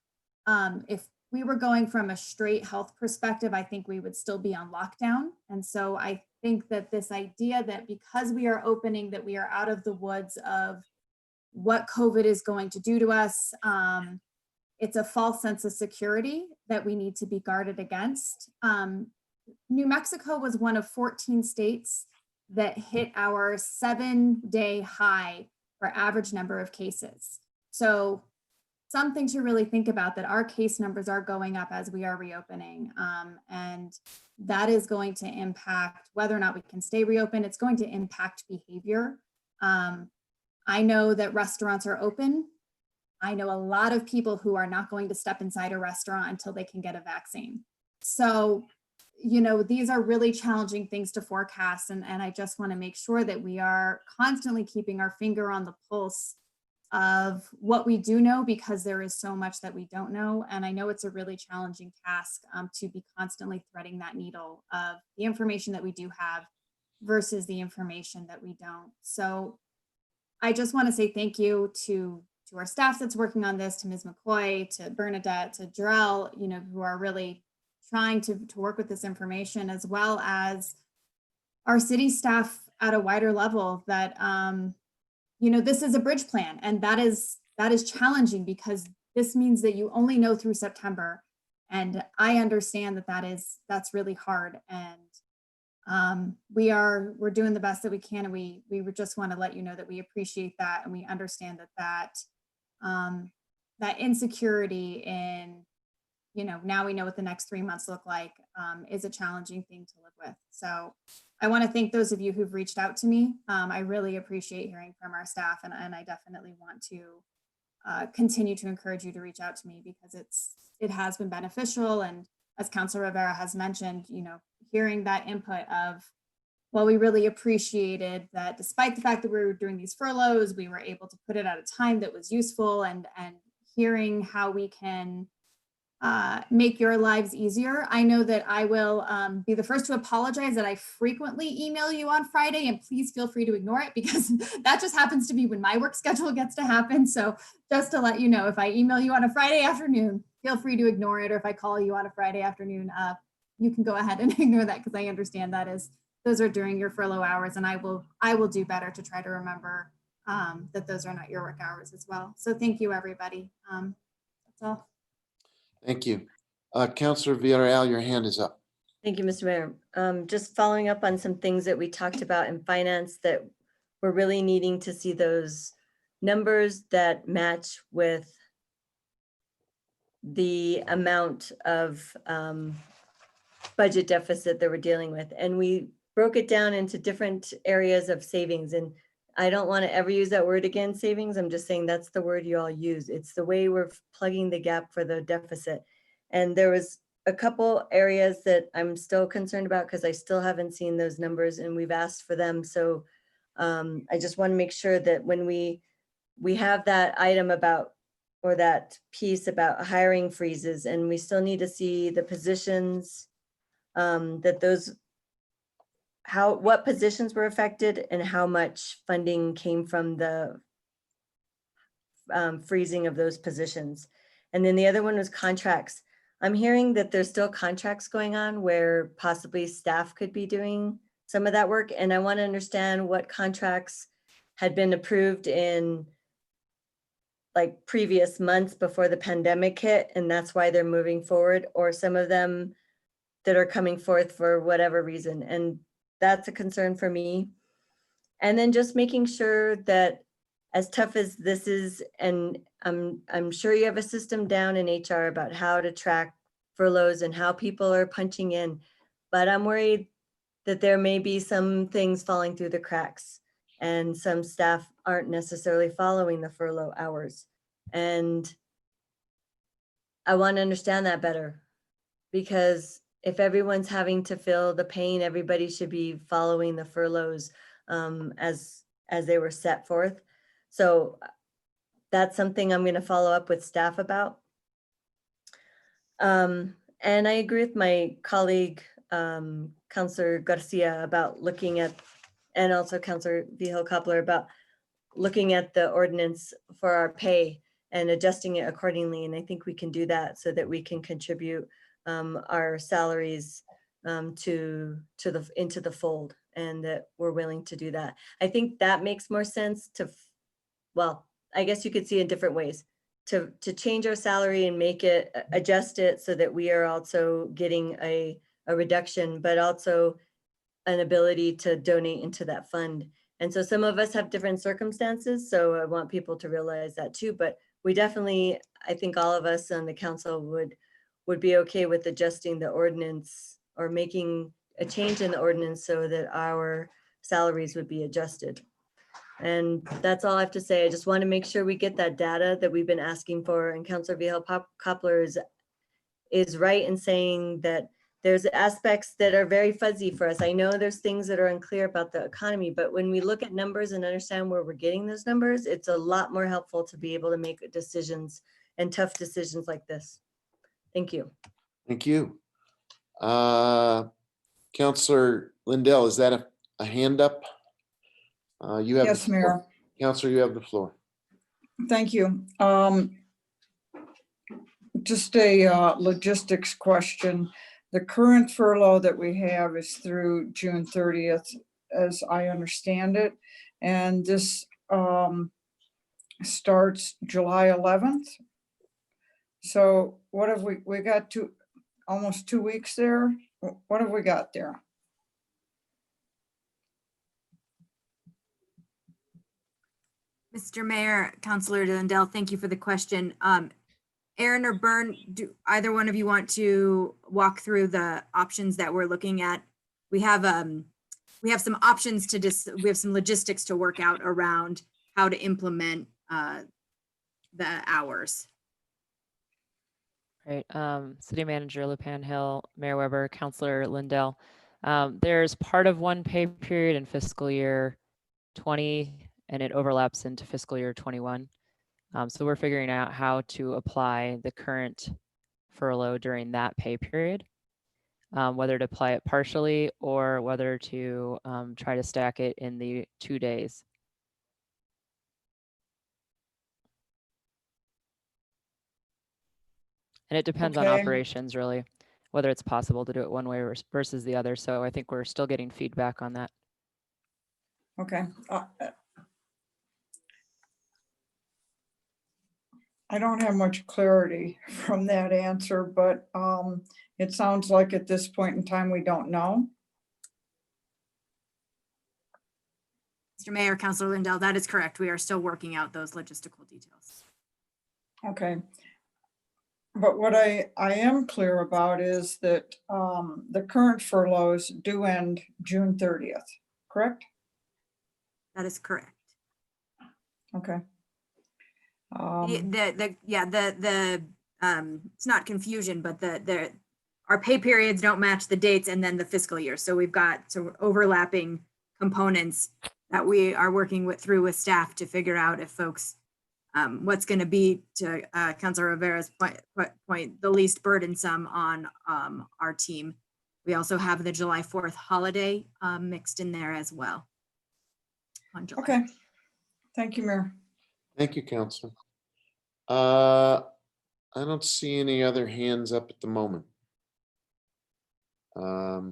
If we were going from a straight health perspective, I think we would still be on lockdown. And so I think that this idea that because we are opening, that we are out of the woods of what COVID is going to do to us, it's a false sense of security that we need to be guarded against. New Mexico was one of 14 states that hit our 7-day high for average number of cases. So something to really think about, that our case numbers are going up as we are reopening. And that is going to impact whether or not we can stay reopened. It's going to impact behavior. I know that restaurants are open. I know a lot of people who are not going to step inside a restaurant until they can get a vaccine. So, these are really challenging things to forecast. And I just want to make sure that we are constantly keeping our finger on the pulse of what we do know, because there is so much that we don't know. And I know it's a really challenging task to be constantly threading that needle of the information that we do have versus the information that we don't. So I just want to say thank you to our staff that's working on this, to Ms. McCoy, to Bernadette, to Jarrell, who are really trying to work with this information, as well as our city staff at a wider level, that, this is a bridge plan, and that is challenging, because this means that you only know through September. And I understand that that's really hard. And we're doing the best that we can. And we just want to let you know that we appreciate that. And we understand that insecurity in, now we know what the next 3 months look like, is a challenging thing to live with. So I want to thank those of you who've reached out to me. I really appreciate hearing from our staff, and I definitely want to continue to encourage you to reach out to me, because it has been beneficial. And as Councilor Rivera has mentioned, hearing that input of, well, we really appreciated that despite the fact that we were doing these furloughs, we were able to put it at a time that was useful, and hearing how we can make your lives easier. I know that I will be the first to apologize that I frequently email you on Friday, and please feel free to ignore it, because that just happens to be when my work schedule gets to happen. So just to let you know, if I email you on a Friday afternoon, feel free to ignore it. Or if I call you on a Friday afternoon, you can go ahead and ignore that, because I understand those are during your furlough hours, and I will do better to try to remember that those are not your work hours as well. So thank you, everybody. That's all. Thank you. Councillor Villarreal, your hand is up. Thank you, Mr. Mayor. Just following up on some things that we talked about in finance, that we're really needing to see those numbers that match with the amount of budget deficit that we're dealing with. And we broke it down into different areas of savings. And I don't want to ever use that word again, savings. I'm just saying that's the word you all use. It's the way we're plugging the gap for the deficit. And there was a couple areas that I'm still concerned about because I still haven't seen those numbers and we've asked for them. So I just want to make sure that when we have that item about, or that piece about hiring freezes, and we still need to see the positions that those, what positions were affected and how much funding came from the freezing of those positions. And then the other one was contracts. I'm hearing that there's still contracts going on where possibly staff could be doing some of that work. And I want to understand what contracts had been approved in like previous months before the pandemic hit, and that's why they're moving forward, or some of them that are coming forth for whatever reason. And that's a concern for me. And then just making sure that, as tough as this is, and I'm sure you have a system down in HR about how to track furloughs and how people are punching in, but I'm worried that there may be some things falling through the cracks and some staff aren't necessarily following the furlough hours. And I want to understand that better, because if everyone's having to feel the pain, everybody should be following the furloughs as they were set forth. So that's something I'm going to follow up with staff about. And I agree with my colleague, Councilor Garcia, about looking at, and also Councilor Vihel-Coppler, about looking at the ordinance for our pay and adjusting it accordingly. And I think we can do that so that we can contribute our salaries into the fold, and that we're willing to do that. I think that makes more sense to, well, I guess you could see it in different ways, to change our salary and make it, adjust it so that we are also getting a reduction, but also an ability to donate into that fund. And so some of us have different circumstances, so I want people to realize that too. But we definitely, I think all of us on the council would be okay with adjusting the ordinance or making a change in the ordinance so that our salaries would be adjusted. And that's all I have to say. I just want to make sure we get that data that we've been asking for. And Councilor Vihel-Coppler is right in saying that there's aspects that are very fuzzy for us. I know there's things that are unclear about the economy, but when we look at numbers and understand where we're getting those numbers, it's a lot more helpful to be able to make decisions and tough decisions like this. Thank you. Thank you. Councilor Lindell, is that a hand up? You have. Yes, Mayor. Councilor, you have the floor. Thank you. Just a logistics question. The current furlough that we have is through June 30th, as I understand it. And this starts July 11th. So what have we got almost 2 weeks there? What have we got there? Mr. Mayor, Councilor Lindell, thank you for the question. Aaron or Byrne, do either one of you want to walk through the options that we're looking at? We have some options to we have some logistics to work out around how to implement the hours. Right. City Manager LaPan Hill, Mayor Weber, Councilor Lindell. There's part of one pay period in fiscal year 20, and it overlaps into fiscal year 21. So we're figuring out how to apply the current furlough during that pay period, whether to apply it partially or whether to try to stack it in the 2 days. And it depends on operations, really, whether it's possible to do it one way versus the other. So I think we're still getting feedback on that. Okay. I don't have much clarity from that answer, but it sounds like at this point in time, we don't know. Mr. Mayor, Councilor Lindell, that is correct. We are still working out those logistical details. Okay. But what I am clear about is that the current furloughs do end June 30th, correct? That is correct. Okay. It's not confusion, but our pay periods don't match the dates and then the fiscal year. So we've got some overlapping components that we are working through with staff to figure out if folks, what's going to be, to Councilor Rivera's point, the least burdensome on our team. We also have the July 4th holiday mixed in there as well. Okay. Thank you, Mayor. Thank you, Counselor. I don't see any other hands up at the moment,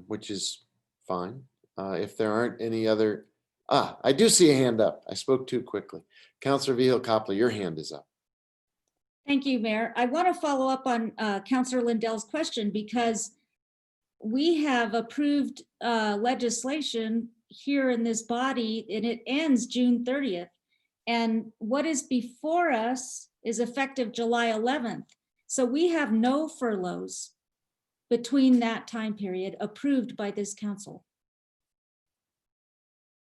which is fine. If there aren't any other, I do see a hand up. I spoke too quickly. Counselor Vihil-Coppler, your hand is up. Thank you, Mayor. I want to follow up on Councilor Lindell's question because we have approved legislation here in this body and it ends June 30th. And what is before us is effective July 11th. So we have no furloughs between that time period approved by this council.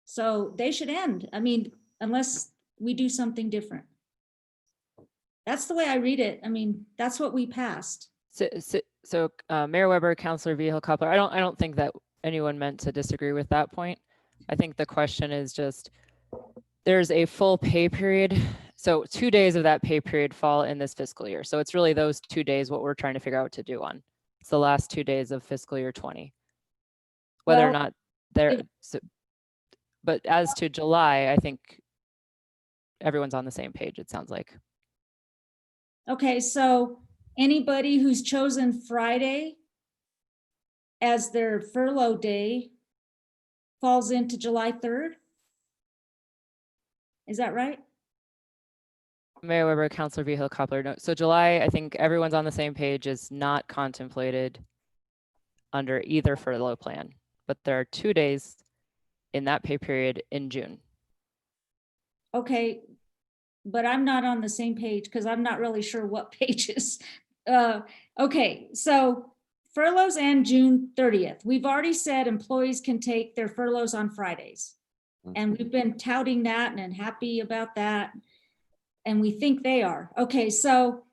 So they should end. I mean, unless we do something different. That's the way I read it. I mean, that's what we passed. So Mayor Weber, Councilor Vihil-Coppler, I don't think that anyone meant to disagree with that point. I think the question is just, there's a full pay period. So 2 days of that pay period fall in this fiscal year. So it's really those 2 days what we're trying to figure out what to do on. It's the last 2 days of fiscal year 20. Whether or not they're, but as to July, I think everyone's on the same page, it sounds like. Okay, so anybody who's chosen Friday as their furlough day falls into July 3rd? Is that right? Mayor Weber, Councilor Vihil-Coppler, no. So July, I think everyone's on the same page, is not contemplated under either furlough plan, but there are 2 days in that pay period in June. Okay, but I'm not on the same page because I'm not really sure what pages. Okay, so furloughs end June 30th. We've already said employees can take their furloughs on Fridays. And we've been touting that and happy about that. And we think they are. Okay, so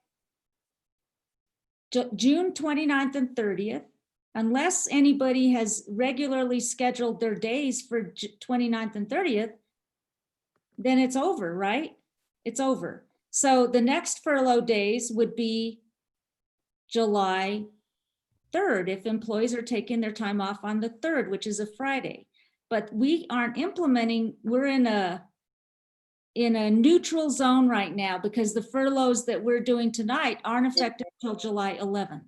June 29th and 30th, unless anybody has regularly scheduled their days for 29th and 30th, then it's over, right? It's over. So the next furlough days would be July 3rd, if employees are taking their time off on the 3rd, which is a Friday. But we aren't implementing, we're in a neutral zone right now because the furloughs that we're doing tonight aren't effective until July 11th.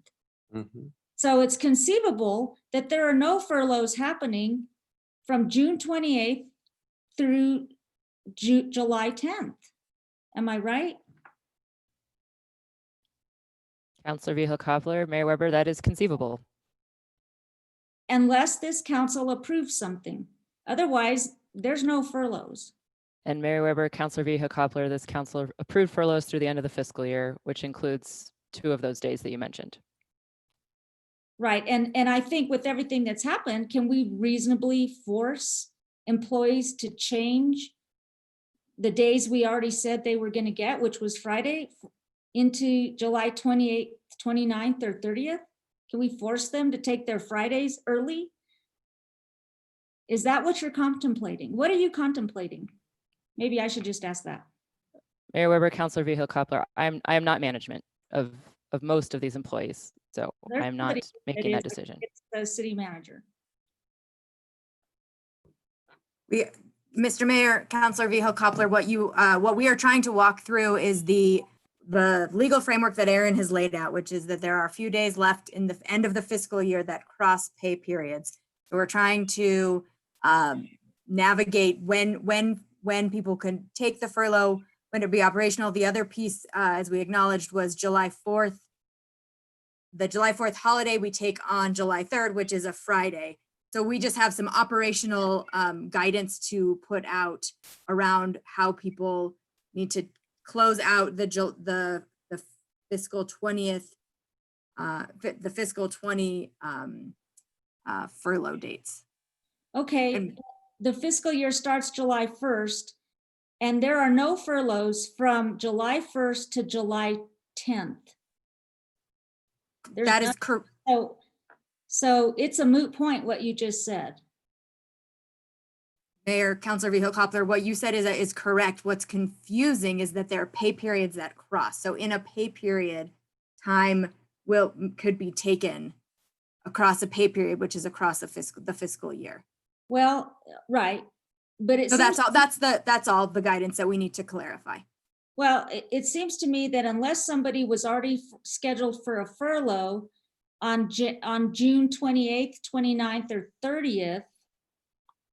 Mm-hmm. So it's conceivable that there are no furloughs happening from June 28th through July 10th. Am I right? Councilor Vihil-Coppler, Mayor Weber, that is conceivable. Unless this council approves something. Otherwise, there's no furloughs. And Mayor Weber, Councilor Vihil-Coppler, this council approved furloughs through the end of the fiscal year, which includes 2 of those days that you mentioned. Right, and I think with everything that's happened, can we reasonably force employees to change the days we already said they were going to get, which was Friday, into July 28th, 29th, or 30th? Can we force them to take their Fridays early? Is that what you're contemplating? What are you contemplating? Maybe I should just ask that. Mayor Weber, Councilor Vihil-Coppler, I am not management of most of these employees, so There's I'm not somebody making that that is, decision. It's the city manager. Mr. Mayor, Councilor Vihil-Coppler, what we are trying to walk through is the legal framework that Aaron has laid out, which is that there are a few days left in the end of the fiscal year that cross pay periods. So we're trying to navigate when people can take the furlough, when it'll be operational. The other piece, as we acknowledged, was July 4th. The July 4th holiday we take on July 3rd, which is a Friday. So we just have some operational guidance to put out around how people need to close out the fiscal 20th, the fiscal 20 furlough dates. Okay, the fiscal year starts July 1st. And there are no furloughs from July 1st to July 10th. There's That is none- correct. So it's a moot point what you just said. Mayor, Councilor Vihil-Coppler, what you said is correct. What's confusing is that there are pay periods that cross. So in a pay period, time could be taken across a pay period, which is across the fiscal year. Well, right, but it So seems, that's all the guidance that we need to clarify. well, it seems to me that unless somebody was already scheduled for a furlough on June 28th, 29th, or 30th,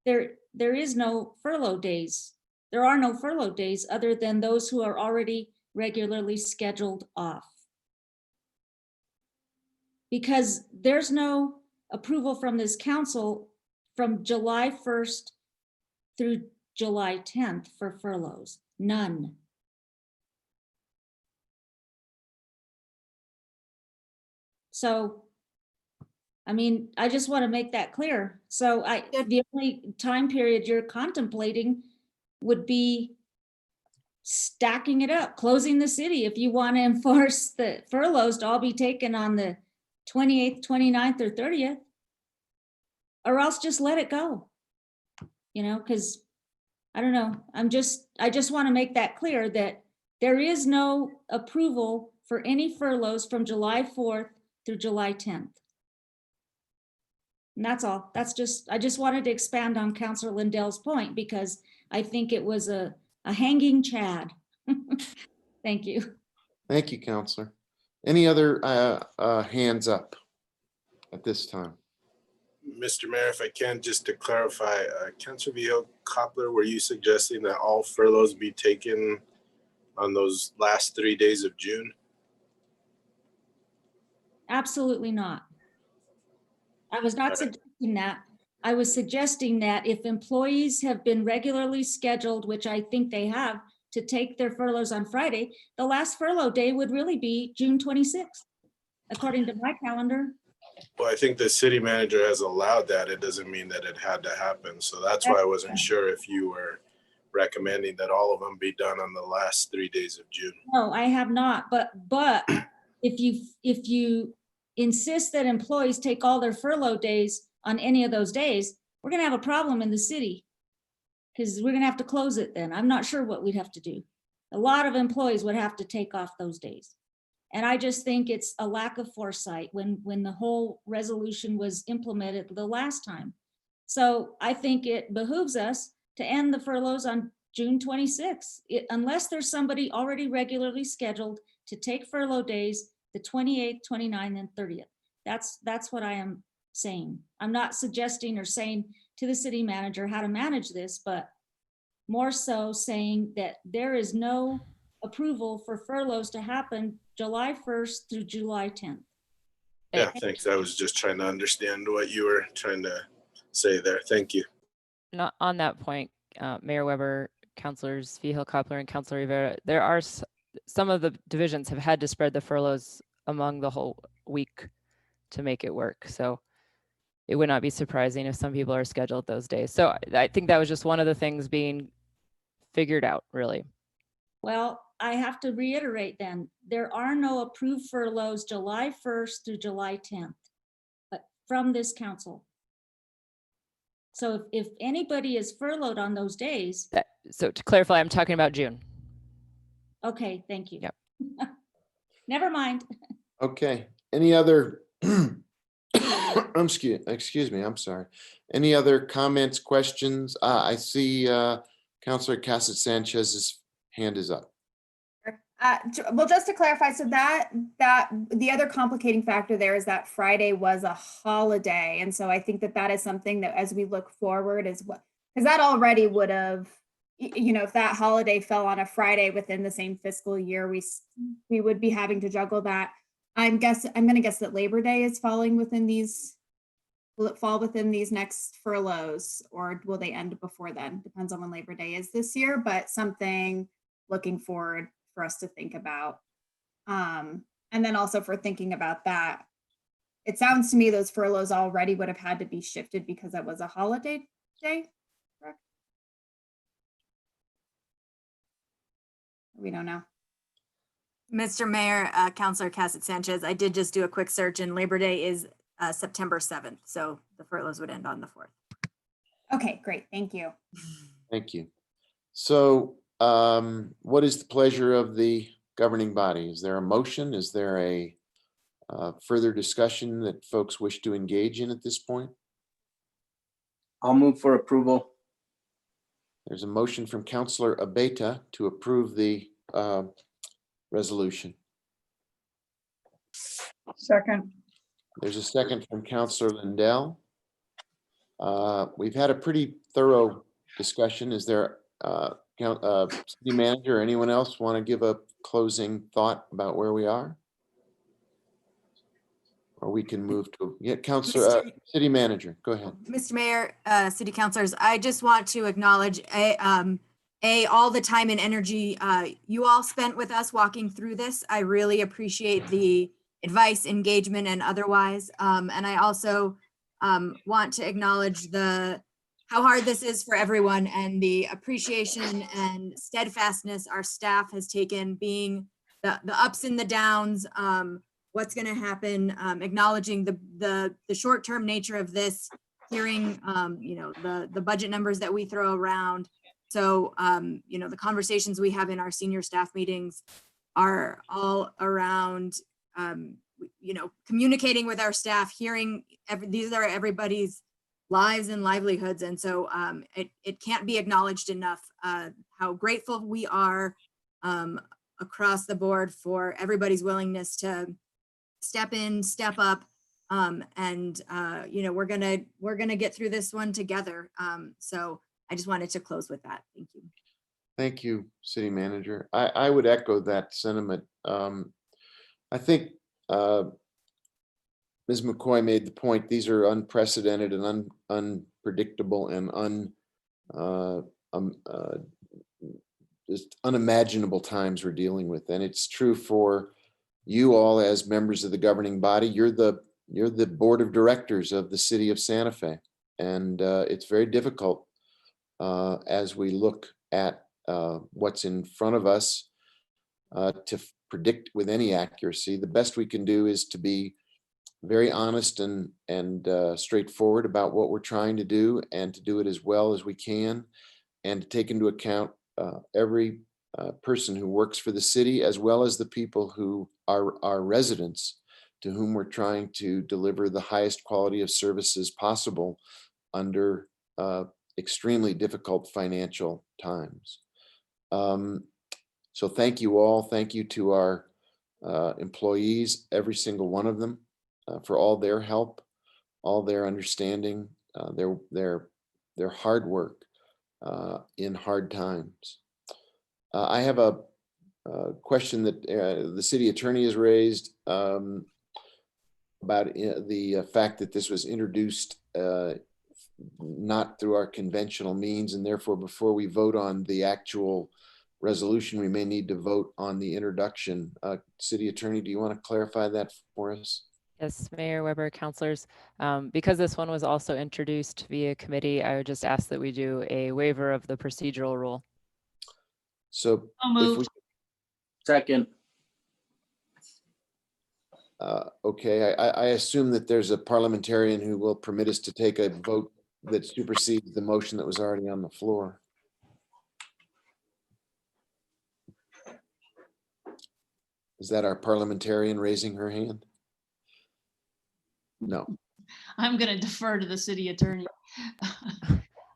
there is no furlough days. There are no furlough days other than those who are already regularly scheduled off. Because there's no approval from this council from July 1st through July 10th for furloughs, none. So, I mean, I just want to make that clear. So the only time period you're contemplating would be stacking it up, closing the city if you want to enforce the furloughs to all be taken on the 28th, 29th, or 30th. Or else just let it go. You know, because I don't know. I just want to make that clear that there is no approval for any furloughs from July 4th through July 10th. And that's all. I just wanted to expand on Councilor Lindell's point because I think it was a hanging chad. Thank you. Thank you, Counselor. Any other hands up at this time? Mr. Mayor, if I can, just to clarify, Councilor Vihil-Coppler, were you suggesting that all furloughs be taken on those last 3 days of June? Absolutely not. I was not suggesting that. I was suggesting that if employees have been regularly scheduled, which I think they have, to take their furloughs on Friday, the last furlough day would really be June 26th, according to my calendar. Well, I think the city manager has allowed that. It doesn't mean that it had to happen. So that's why I wasn't sure if you were recommending that all of them be done on the last 3 days of June. No, I have not, but if you insist that employees take all their furlough days on any of those days, we're gonna have a problem in the city. Because we're gonna have to close it then. I'm not sure what we'd have to do. A lot of employees would have to take off those days. And I just think it's a lack of foresight when the whole resolution was implemented the last time. So I think it behooves us to end the furloughs on June 26th, unless there's somebody already regularly scheduled to take furlough days, the 28th, 29th, and 30th. That's what I am saying. I'm not suggesting or saying to the city manager how to manage this, but more so saying that there is no approval for furloughs to happen July 1st through July 10th. Yeah, thanks. I was just trying to understand what you were trying to say there. Thank you. Not on that point, Mayor Weber, Councilors Vihil-Coppler and Councilor Rivera, there are some of the divisions have had to spread the furloughs among the whole week to make it work. So it would not be surprising if some people are scheduled those days. So I think that was just one of the things being figured out, really. Well, I have to reiterate then, there are no approved furloughs July 1st through July 10th, but from this council. So if anybody is furloughed on those days. So to clarify, I'm talking about June. Okay, thank you. Yep. Never mind. Okay, any other, excuse me, I'm sorry. Any other comments, questions? I see Councilor Cassett Sanchez's hand is up. Well, just to clarify, so that the other complicating factor there is that Friday was a holiday. And so I think that is something that as we look forward is what, because that already would have, you know, if that holiday fell on a Friday within the same fiscal year, we would be having to juggle that. I'm going to guess that Labor Day is falling within these, will it fall within these next furloughs or will they end before then? Depends on when Labor Day is this year, but something looking forward for us to think about. And then also for thinking about that, it sounds to me those furloughs already would have had to be shifted because that was a holiday day, correct? We don't know. Mr. Mayor, Counselor Cassett Sanchez, I did just do a quick search and Labor Day is September 7th. So the furloughs would end on the 4th. Okay, great. Thank you. Thank you. So what is the pleasure of the governing body? Is there a motion? Is there a further discussion that folks wish to engage in at this point? I'll move for approval. There's a motion from Counselor Abeta to approve the resolution. Second. There's a second from Counselor Lindell. We've had a pretty thorough discussion. Is there city manager or anyone else want to give a closing thought about where we are? Or we can move to, yeah, Counselor, city manager, go ahead. Mr. Mayor, city councilors, I just want to acknowledge all the time and energy you all spent with us walking through this. I really appreciate the advice, engagement, and otherwise. And I also want to acknowledge how hard this is for everyone and the appreciation and steadfastness our staff has taken, being the ups and the downs, what's going to happen, acknowledging the short-term nature of this, hearing the budget numbers that we throw around. So the conversations we have in our senior staff meetings are all around communicating with our staff, hearing these are everybody's lives and livelihoods. And so it can't be acknowledged enough how grateful we are across the board for everybody's willingness to step in, step up, and we're gonna get through this one together. So I just wanted to close with that. Thank you. Thank you, city manager. I would echo that sentiment. I think Ms. McCoy made the point, these are unprecedented and unpredictable and just unimaginable times we're dealing with. And it's true for you all as members of the governing body. You're the board of directors of the city of Santa Fe. And it's very difficult as we look at what's in front of us to predict with any accuracy. The best we can do is to be very honest and straightforward about what we're trying to do, and to do it as well as we can, and to take into account every person who works for the city, as well as the people who are our residents, to whom we're trying to deliver the highest quality of services possible under extremely difficult financial times. So thank you all. Thank you to our employees, every single one of them, for all their help, all their understanding, their hard work in hard times. I have a question that the city attorney has raised about the fact that this was introduced not through our conventional means, and therefore before we vote on the actual resolution, we may need to vote on the introduction. City attorney, do you want to clarify that for us? Yes, Mayor Weber, councilors. Because this one was also introduced via committee, I would just ask that we do a waiver of the procedural rule. So I'll move. Second. Okay, I assume that there's a parliamentarian who will permit us to take a vote that supersedes the motion that was already on the floor. Is that our parliamentarian raising her hand? No. I'm going to defer to the city attorney.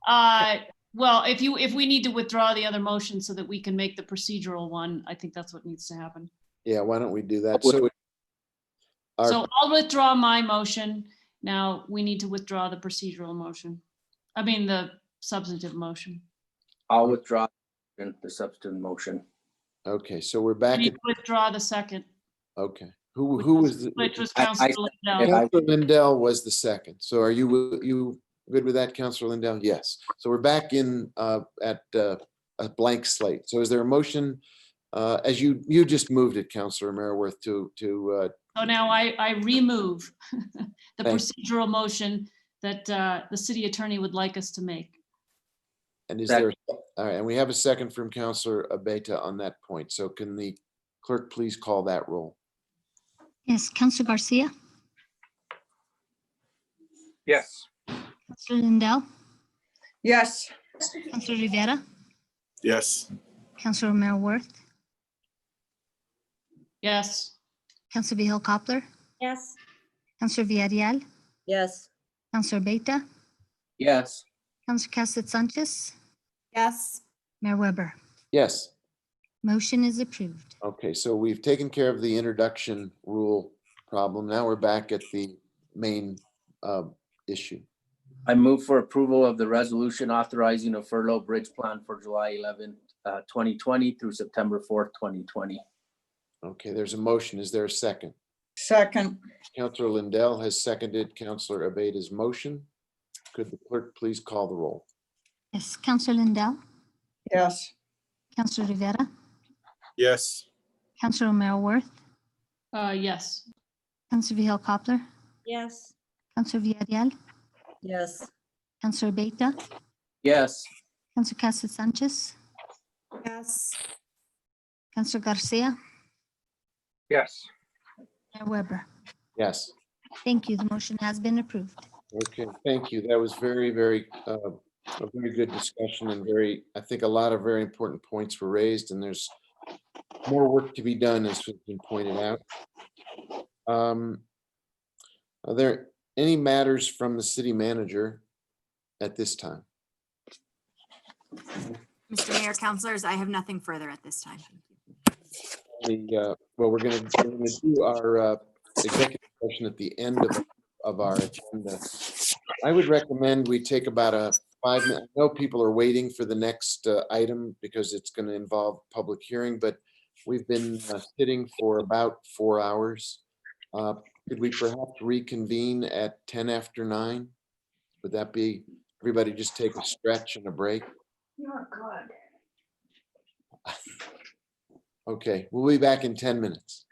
Well, if we need to withdraw the other motion so that we can make the procedural one, I think that's what needs to happen. Yeah, why don't we do that? So I'll withdraw my motion. Now we need to withdraw the procedural motion. I mean, the substantive motion. I'll withdraw the substantive motion. Okay, so we're back. You need to withdraw the second. Okay, who was? Which was Councilor Lindell. Councilor Lindell was the second. So are you good with that, Councilor Lindell? Yes. So we're back in at a blank slate. So is there a motion, as you just moved it, Councilor Maraworth, to So now I remove the Thank procedural motion that the city attorney would like us to make. And is there, all right, and we have a second from Counselor Abeta on that point. So can the clerk please call that roll? Yes, Counselor Garcia, Yes. Counselor Lindell, Yes. Counselor Rivera, Yes. Counselor Romero Worth, Yes. Counselor Vihel Coppler, Yes. Counselor Villarreal, Yes. Counselor Beta, Yes. Counselor Cassett Sanchez, Yes. Mayor Weber. Yes. Motion is approved. Okay, so we've taken care of the introduction rule problem. Now we're back at the main issue. I move for approval of the resolution authorizing a furlough bridge plan for July 11th, 2020 through September 4th, 2020. Okay, there's a motion. Is there a second? Second. Counselor Lindell has seconded Counselor Abeta's motion. Could the clerk please call the roll? Yes, Counselor Lindell, Yes. Counselor Rivera, Yes. Counselor Romero Worth, Yes. Counselor Vihel Coppler, Yes. Counselor Villarreal, Yes. Counselor Beta, Yes. Counselor Cassett Sanchez, Yes. Counselor Garcia, Yes. Mayor Weber. Yes. Thank you. The motion has been approved. Okay, thank you. That was very, very, a very good discussion and I think a lot of very important points were raised and there's more work to be done as has been pointed out. Are there any matters from the city manager at this time? Mr. Mayor, councilors, I have nothing further at this time. Well, we're gonna do our executive session at the end of our agenda. I would recommend we take about a 5 minute, I know people are waiting for the next item because it's gonna involve public hearing, but we've been sitting for about 4 hours. Could we perhaps reconvene at 10 after 9? Would that be, everybody just take a stretch and a break? You're good. Okay, we'll be back in 10 minutes.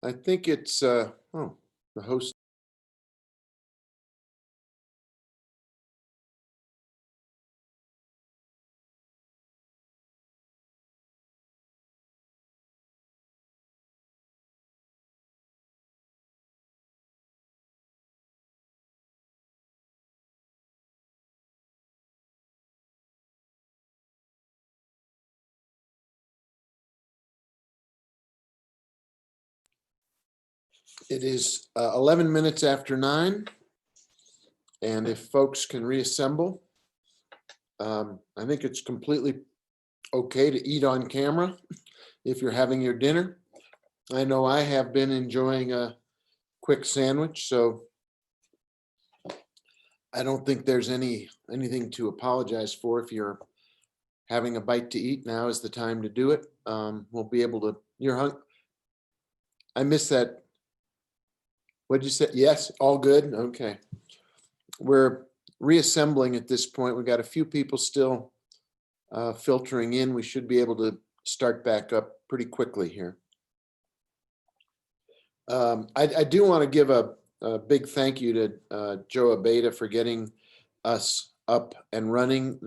I think it's, the host. It is 11 minutes after 9. And if folks can reassemble, I think it's completely okay to eat on camera if you're having your dinner. I know I have been enjoying a quick sandwich, so I don't think there's anything to apologize for. If you're having a bite to eat, now is the time to do it. We'll be able to, I missed that. What'd you say? Yes, all good? Okay. We're reassembling at this point. We've got a few people still filtering in. We should be able to start back up pretty quickly here. I do want to give a big thank you to Joe Abeda for getting us up and running.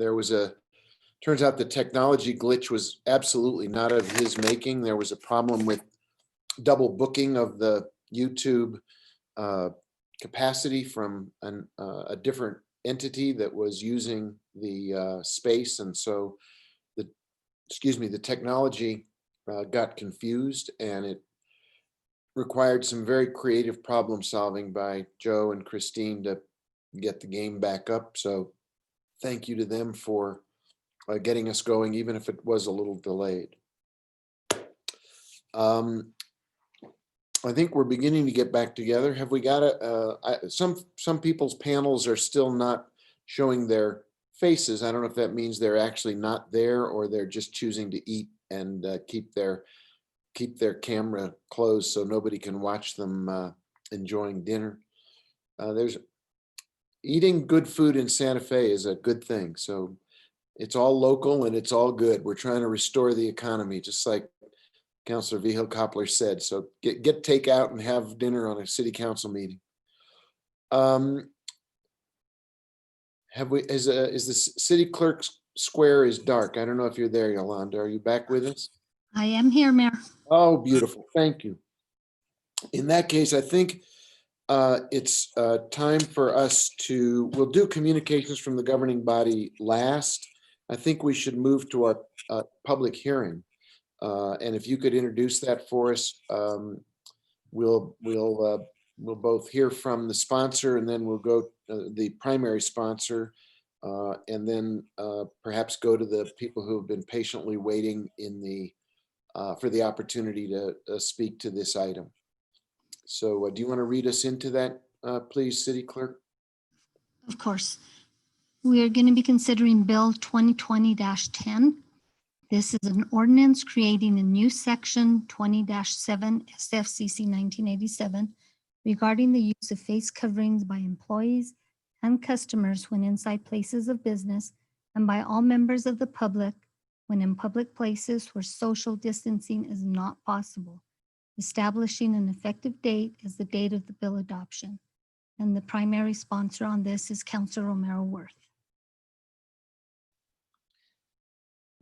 Turns out the technology glitch was absolutely not of his making. There was a problem with double booking of the YouTube capacity from a different entity that was using the space. And so the technology got confused, and it required some very creative problem solving by Joe and Christine to get the game back up. So thank you to them for getting us going, even if it was a little delayed. I think we're beginning to get back together. Have we got some people's panels are still not showing their faces. I don't know if that means they're actually not there or they're just choosing to eat and keep their camera closed so nobody can watch them enjoying dinner. There's eating good food in Santa Fe is a good thing. So it's all local and it's all good. We're trying to restore the economy, just like Councilor Vigil Koppler said. So get takeout and have dinner on a city council meeting. Is the city clerk's square is dark? I don't know if you're there, Yolanda. Are you back with us? I am here, Mayor. Oh, beautiful. Thank you. In that case, I think it's time for us we'll do communications from the governing body last. I think we should move to our public hearing. And if you could introduce that for us, we'll both hear from the sponsor, and then we'll go the primary sponsor, and then perhaps go to the people who have been patiently waiting for the opportunity to speak to this item. So do you want to read us into that, please, City Clerk? Of course. We are going to be considering Bill 2020-10. This is an ordinance creating a new section 20-7 SFCC 1987 regarding the use of face coverings by employees and customers when inside places of business and by all members of the public when in public places where social distancing is not possible, establishing an effective date as the date of the bill adoption. And the primary sponsor on this is Councilor Romero Worth.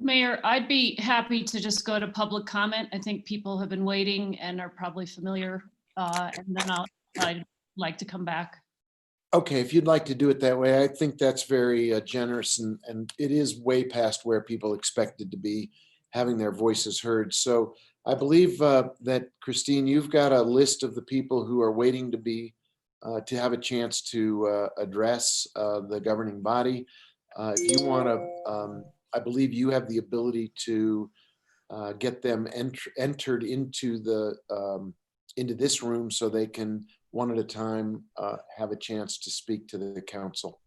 Mayor, I'd be happy to just go to public comment. I think people have been waiting and are probably familiar, and then I'd like to come back. Okay, if you'd like to do it that way, I think that's very generous, and it is way past where people expected to be having their voices heard. So I believe that, Christine, you've got a list of the people who are waiting to have a chance to address the governing body. If you want to, I believe you have the ability to get them entered into this room so they can one at a time have a chance to speak to the council.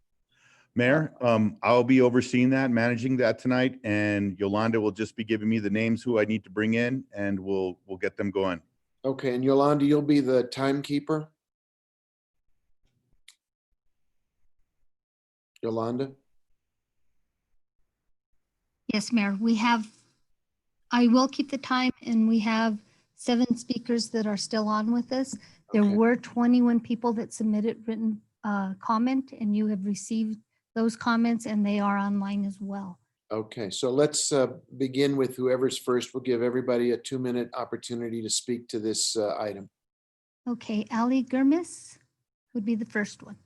Mayor, I'll be overseeing that, managing that tonight, and Yolanda will just be giving me the names who I need to bring in, and we'll get them going. Okay, and Yolanda, you'll be the timekeeper? Yolanda? Yes, Mayor, I will keep the time, and we have 7 speakers that are still on with us. There Okay. were 21 people that submitted written comment, and you have received those comments, and they are online as well. Okay, so let's begin with whoever's first. We'll give everybody a 2-minute opportunity to speak to this item. Okay, Ali Gurmis would be the first one.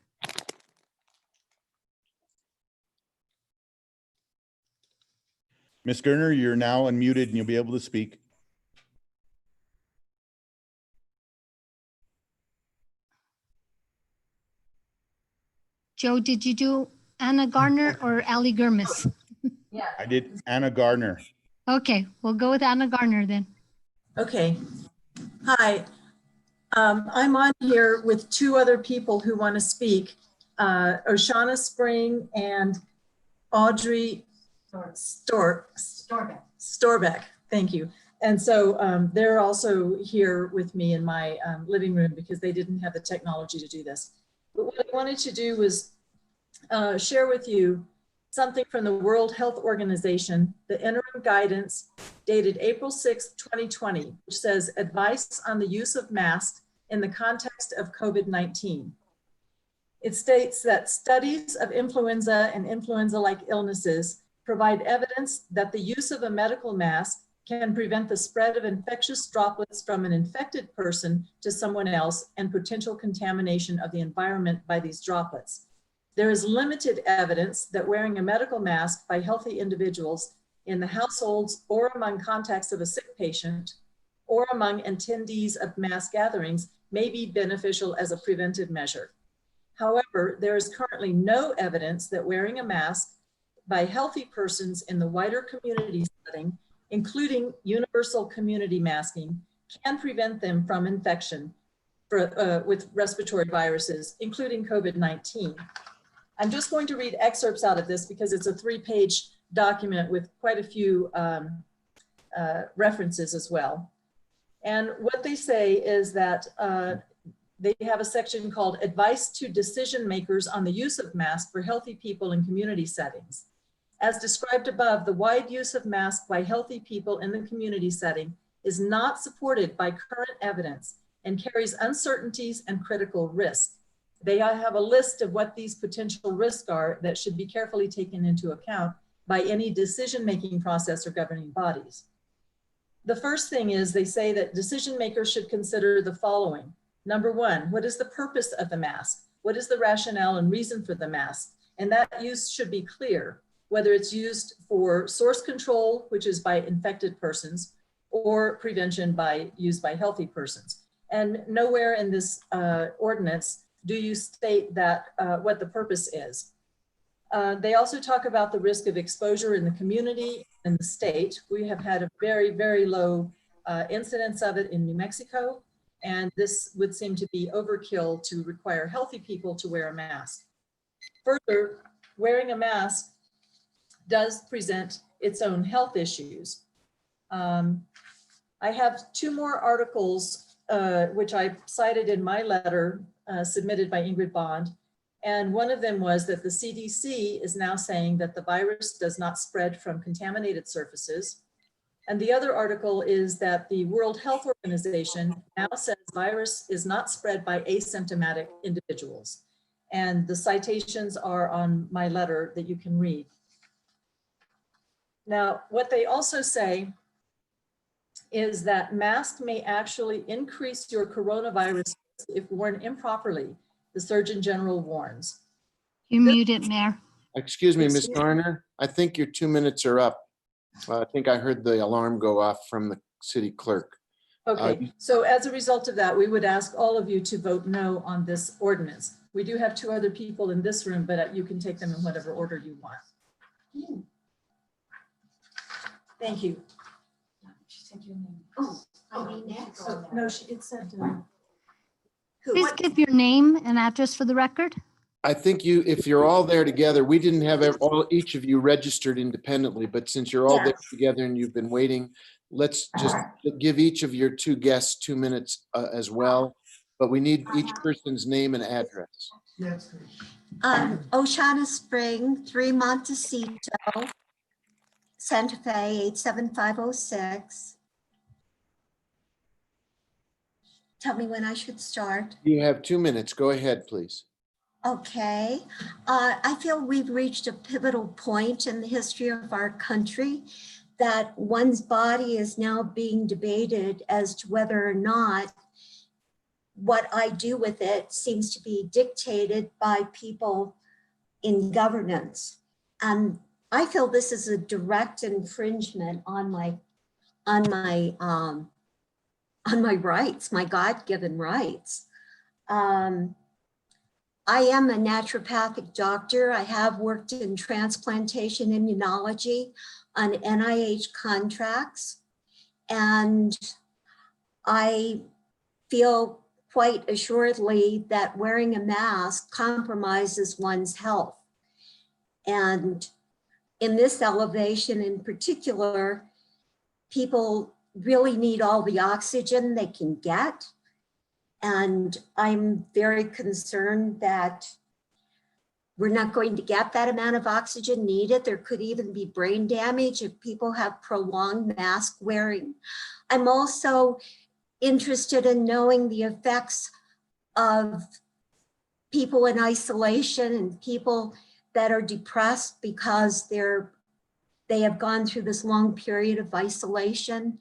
Ms. Gerner, you're now unmuted and you'll be able to speak. Joe, did you do Anna Garner or Ali Gurmis? I did Anna Gardner. Okay, we'll go with Anna Garner then. Okay. Hi. I'm on here with 2 other people who want to speak, Oshana Spring and Audrey Storbeck. Thank you. And so they're also here with me in my living room because they didn't have the technology to do this. But what I wanted to do was share with you something from the World Health Organization, the interim guidance dated April 6, 2020, which says advice on the use of masks in the context of COVID-19. It states that studies of influenza and influenza-like illnesses provide evidence that the use of a medical mask can prevent the spread of infectious droplets from an infected person to someone else and potential contamination of the environment by these droplets. There is limited evidence that wearing a medical mask by healthy individuals in the households or among contacts of a sick patient or among attendees of mass gatherings may be beneficial as a preventive measure. However, there is currently no evidence that wearing a mask by healthy persons in the wider community setting, including universal community masking, can prevent them from infection with respiratory viruses, including COVID-19. I'm just going to read excerpts out of this because it's a 3-page document with quite a few references as well. And what they say is that they have a section called Advice to Decision Makers on the Use of Masks for Healthy People in Community Settings. As described above, the wide use of masks by healthy people in the community setting is not supported by current evidence and carries uncertainties and critical risk. They have a list of what these potential risks are that should be carefully taken into account by any decision-making process or governing bodies. The first thing is they say that decision makers should consider the following. Number 1, what is the purpose of the mask? What is the rationale and reason for the mask? And that use should be clear, whether it's used for source control, which is by infected persons, or prevention used by healthy persons. And nowhere in this ordinance do you state that what the purpose is. They also talk about the risk of exposure in the community and the state. We have had a very, very low incidence of it in New Mexico, and this would seem to be overkill to require healthy people to wear a mask. Further, wearing a mask does present its own health issues. I have 2 more articles which I cited in my letter submitted by Ingrid Bond. And one of them was that the CDC is now saying that the virus does not spread from contaminated surfaces. And the other article is that the World Health Organization now says virus is not spread by asymptomatic individuals. And the citations are on my letter that you can read. Now, what they also say is that masks may actually increase your coronavirus if worn improperly, the Surgeon General warns. You're muted, Mayor. Excuse me, Ms. Garner, I think your 2 minutes are up. I think I heard the alarm go off from the city clerk. Okay, so as a result of that, we would ask all of you to vote no on this ordinance. We do have 2 other people in this room, but you can take them in whatever order you want. Thank you. She said your name. Oh, I mean next. No, it said. Please give your name and address for the record. I think if you're all there together, we didn't have each of you registered independently, but since you're all there together and you've been waiting, let's just give each of your 2 guests 2 minutes as well. But we need each person's name and address. Oshana Spring, 3 Montecito, Santa Fe, 87506. tell me when I should start. You have 2 minutes. Go ahead, please. Okay. I feel we've reached a pivotal point in the history of our country that one's body is now being debated as to whether or not what I do with it seems to be dictated by people in governance. And I feel this is a direct infringement on my rights, my God-given rights. I am a naturopathic doctor. I have worked in transplantation immunology on NIH contracts. And I feel quite assuredly that wearing a mask compromises one's health. And in this elevation in particular, people really need all the oxygen they can get. And I'm very concerned that we're not going to get that amount of oxygen needed. There could even be brain damage if people have prolonged mask wearing. I'm also interested in knowing the effects of people in isolation and people that are depressed because they have gone through this long period of isolation.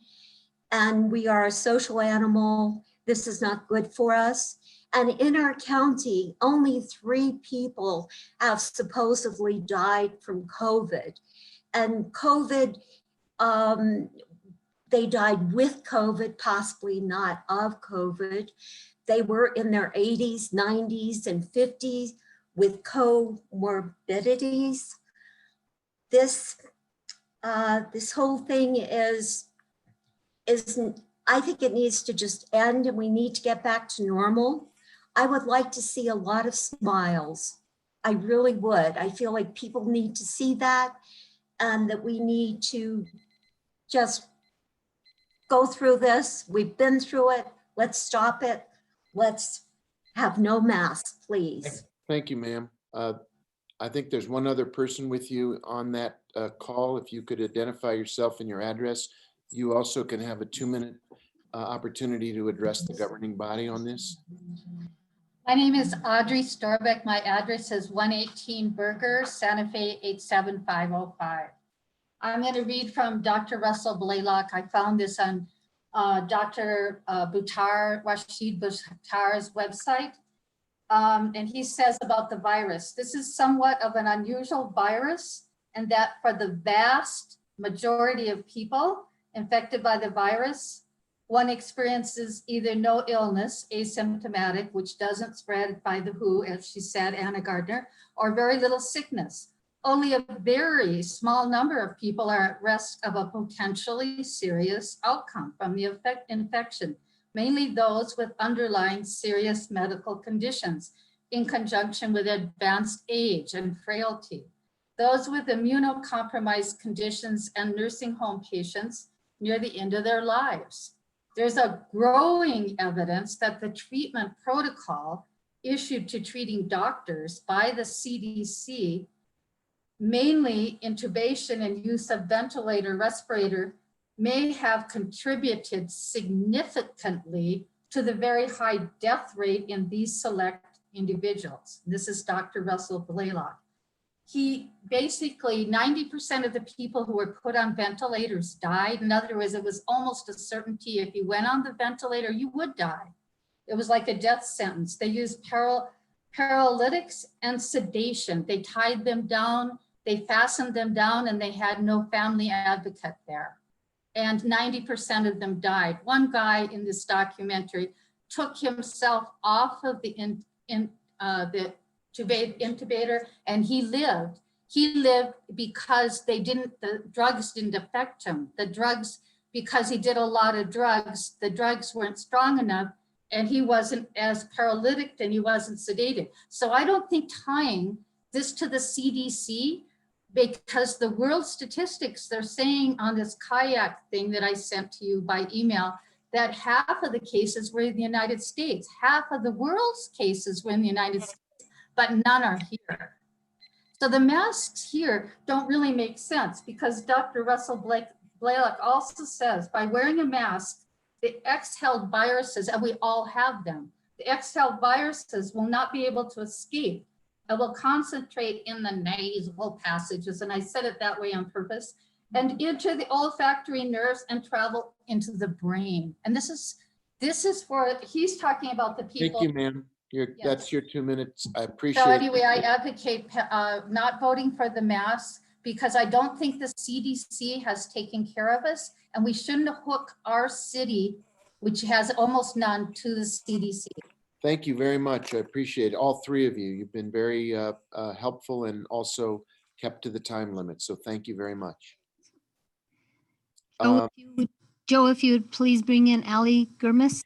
And we are a social animal. This is not good for us. And in our county, only 3 people have supposedly died from COVID. And COVID, they died with COVID, possibly not of COVID. They were in their 80s, 90s, and 50s with comorbidities. This whole thing is I think it needs to just end, and we need to get back to normal. I would like to see a lot of smiles. I really would. I feel like people need to see that, and that we need to just go through this. We've been through it. Let's stop it. Let's have no masks, please. Thank you, ma'am. I think there's one other person with you on that call. If you could identify yourself and your address, you also can have a 2-minute opportunity to address the governing body on this. My name is Audrey Storbeck. My address is 118 Burger, Santa Fe 87505. I'm going to read from Dr. Russell Blaylock. I found this on Dr. Rashid Buttar's website. And he says about the virus, this is somewhat of an unusual virus, and that for the vast majority of people infected by the virus, one experiences either no illness, asymptomatic, which doesn't spread by the WHO, as she said, Anna Gardner, or very little sickness. Only a very small number of people are at risk of a potentially serious outcome from the infection, mainly those with underlying serious medical conditions in conjunction with advanced age and frailty. Those with immunocompromised conditions and nursing home patients near the end of their lives. There's a growing evidence that the treatment protocol issued to treating doctors by the CDC, mainly intubation and use of ventilator, respirator, may have contributed significantly to the very high death rate in these select individuals. This is Dr. Russell Blaylock. He basically, 90% of the people who were put on ventilators died. In other words, it was almost a certainty if you went on the ventilator, you would die. It was like a death sentence. They used paralytics and sedation. They tied them down, they fastened them down, and they had no family advocate there. And 90% of them died. One guy in this documentary took himself off of the intubator, and he lived. He lived because the drugs didn't affect him. The drugs, because he did a lot of drugs, the drugs weren't strong enough, and he wasn't as paralytic and he wasn't sedated. So I don't think tying this to the CDC, because the world statistics, they're saying on this kayak thing that I sent to you by email, that half of the cases were in the United States, half of the world's cases were in the United States, but none are here. So the masks here don't really make sense, because Dr. Russell Blaylock also says by wearing a mask, the exhaled viruses, and we all have them, the exhaled viruses will not be able to escape. It will concentrate in the nasal passages, and I said it that way on purpose, and into the olfactory nerves and travel into the brain. And this is for, he's talking about the people. Thank you, ma'am. That's your 2 minutes. I appreciate So it. anyway, I advocate not voting for the mask because I don't think the CDC has taken care of us, and we shouldn't hook our city, which has almost none, to the CDC. Thank you very much. I appreciate it. All three of you. You've been very helpful and also kept to the time limit. So thank you very much. Joe, if you would please bring in Ali Gurmis.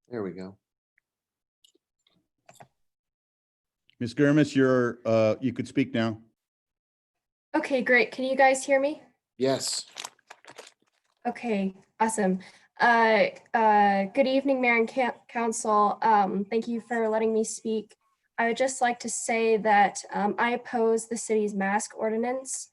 There we go. Ms. Gurmis, you could speak now. Okay, great. Can you guys hear me? Yes. Okay, awesome. Good evening, Mayor and Council. Thank you for letting me speak. I would just like to say that I oppose the city's mask ordinance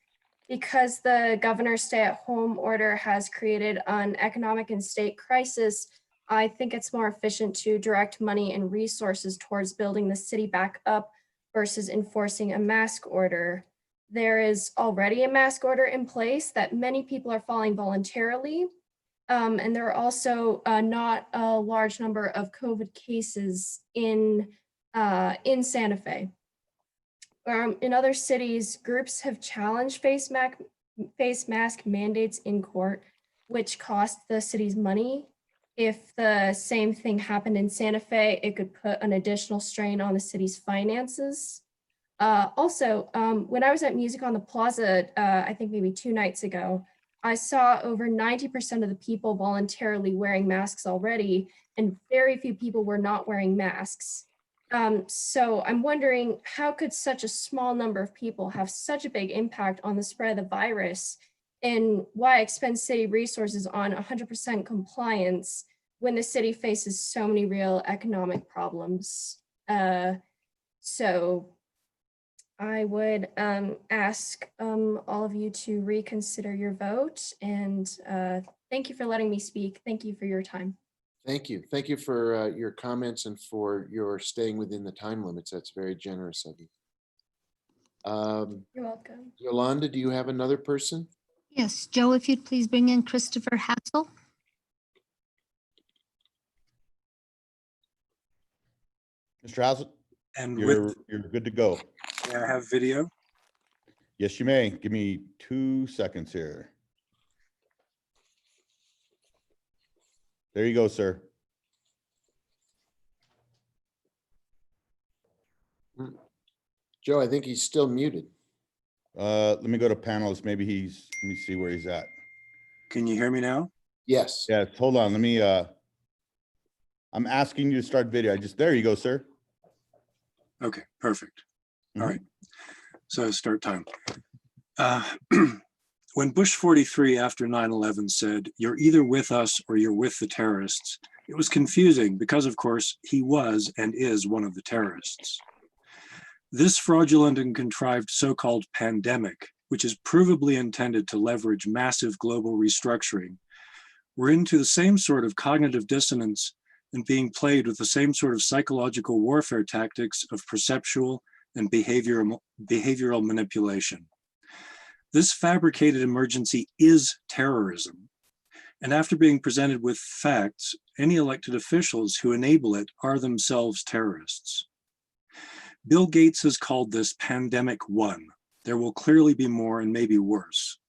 because the governor's stay-at-home order has created an economic and state crisis. I think it's more efficient to direct money and resources towards building the city back up versus enforcing a mask order. There is already a mask order in place that many people are following voluntarily. And there are also not a large number of COVID cases in Santa Fe. In other cities, groups have challenged face mask mandates in court, which cost the city's money. If the same thing happened in Santa Fe, it could put an additional strain on the city's finances. Also, when I was at Music on the Plaza, I think maybe 2 nights ago, I saw over 90% of the people voluntarily wearing masks already, and very few people were not wearing masks. So I'm wondering, how could such a small number of people have such a big impact on the spread of the virus? And why expend city resources on 100% compliance when the city faces so many real economic problems? So I would ask all of you to reconsider your vote, and thank you for letting me speak. Thank you for your time. Thank you. Thank you for your comments and for your staying within the time limits. That's very generous of you. You're welcome. Yolanda, do you have another person? Yes, Joe, if you'd please bring in Christopher Hassel. Mr. Hassel, And you're good to go. May I have video? Yes, you may. Give me 2 seconds here. There you go, sir. Joe, I think he's still muted. Let me go to panelists. Maybe let me see where he's at. Can you hear me now? Yes. Yes, hold on. Let me, I'm asking you to start video. There you go, sir. Okay, perfect. All right. So start time. When Bush 43 after 9/11 said, "You're either with us or you're with the terrorists," it was confusing because, of course, he was and is one of the terrorists. This fraudulent and contrived so-called pandemic, which is provably intended to leverage massive global restructuring, we're into the same sort of cognitive dissonance and being played with the same sort of psychological warfare tactics of perceptual and behavioral manipulation. This fabricated emergency is terrorism. And after being presented with facts, any elected officials who enable it are themselves terrorists. Bill Gates has called this pandemic 1. There will clearly be more and maybe worse.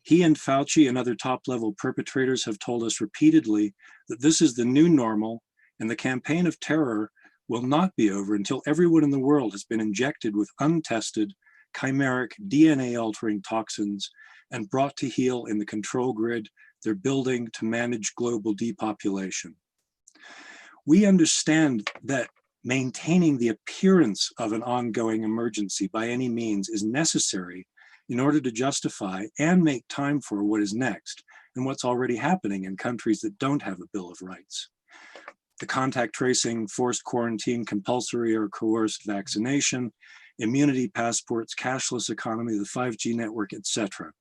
He and Fauci and other top-level perpetrators have told us repeatedly that this is the new normal, and the campaign of terror will not be over until everyone in the world has been injected with untested, chimeric, DNA-altering toxins and brought to heel in the control grid they're building to manage global depopulation. We understand that maintaining the appearance of an ongoing emergency by any means is necessary in order to justify and make time for what is next and what's already happening in countries that don't have a Bill of Rights. The contact tracing, forced quarantine, compulsory or coerced vaccination, immunity passports, cashless economy, the 5G network, etc.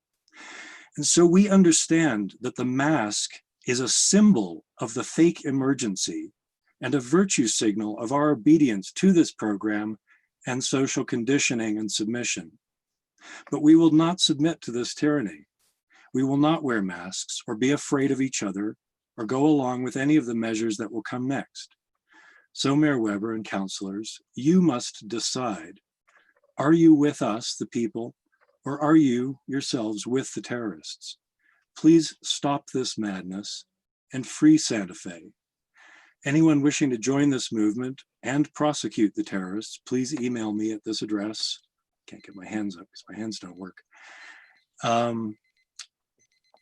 And so we understand that the mask is a symbol of the fake emergency and a virtue signal of our obedience to this program and social conditioning and submission. But we will not submit to this tyranny. We will not wear masks or be afraid of each other or go along with any of the measures that will come next. So Mayor Weber and councilors, you must decide, are you with us, the people, or are you yourselves with the terrorists? Please stop this madness and free Santa Fe. Anyone wishing to join this movement and prosecute the terrorists, please email me at this address. Can't get my hands up because my hands don't work.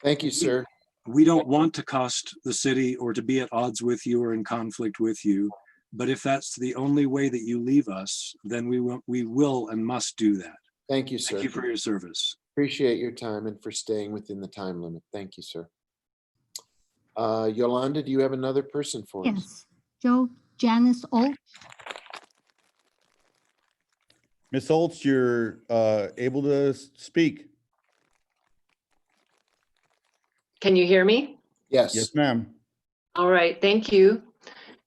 Thank you, sir. We don't want to cost the city or to be at odds with you or in conflict with you. But if that's the only way that you leave us, then we will and must do that. Thank you, sir. Thank you for your service. Appreciate your time and for staying within the time limit. Thank you, sir. Yolanda, do you have another person for us? Yes, Joe, Janice Olt. Ms. Olds, you're able to speak. Can you hear me? Yes. Yes, ma'am. All right, thank you.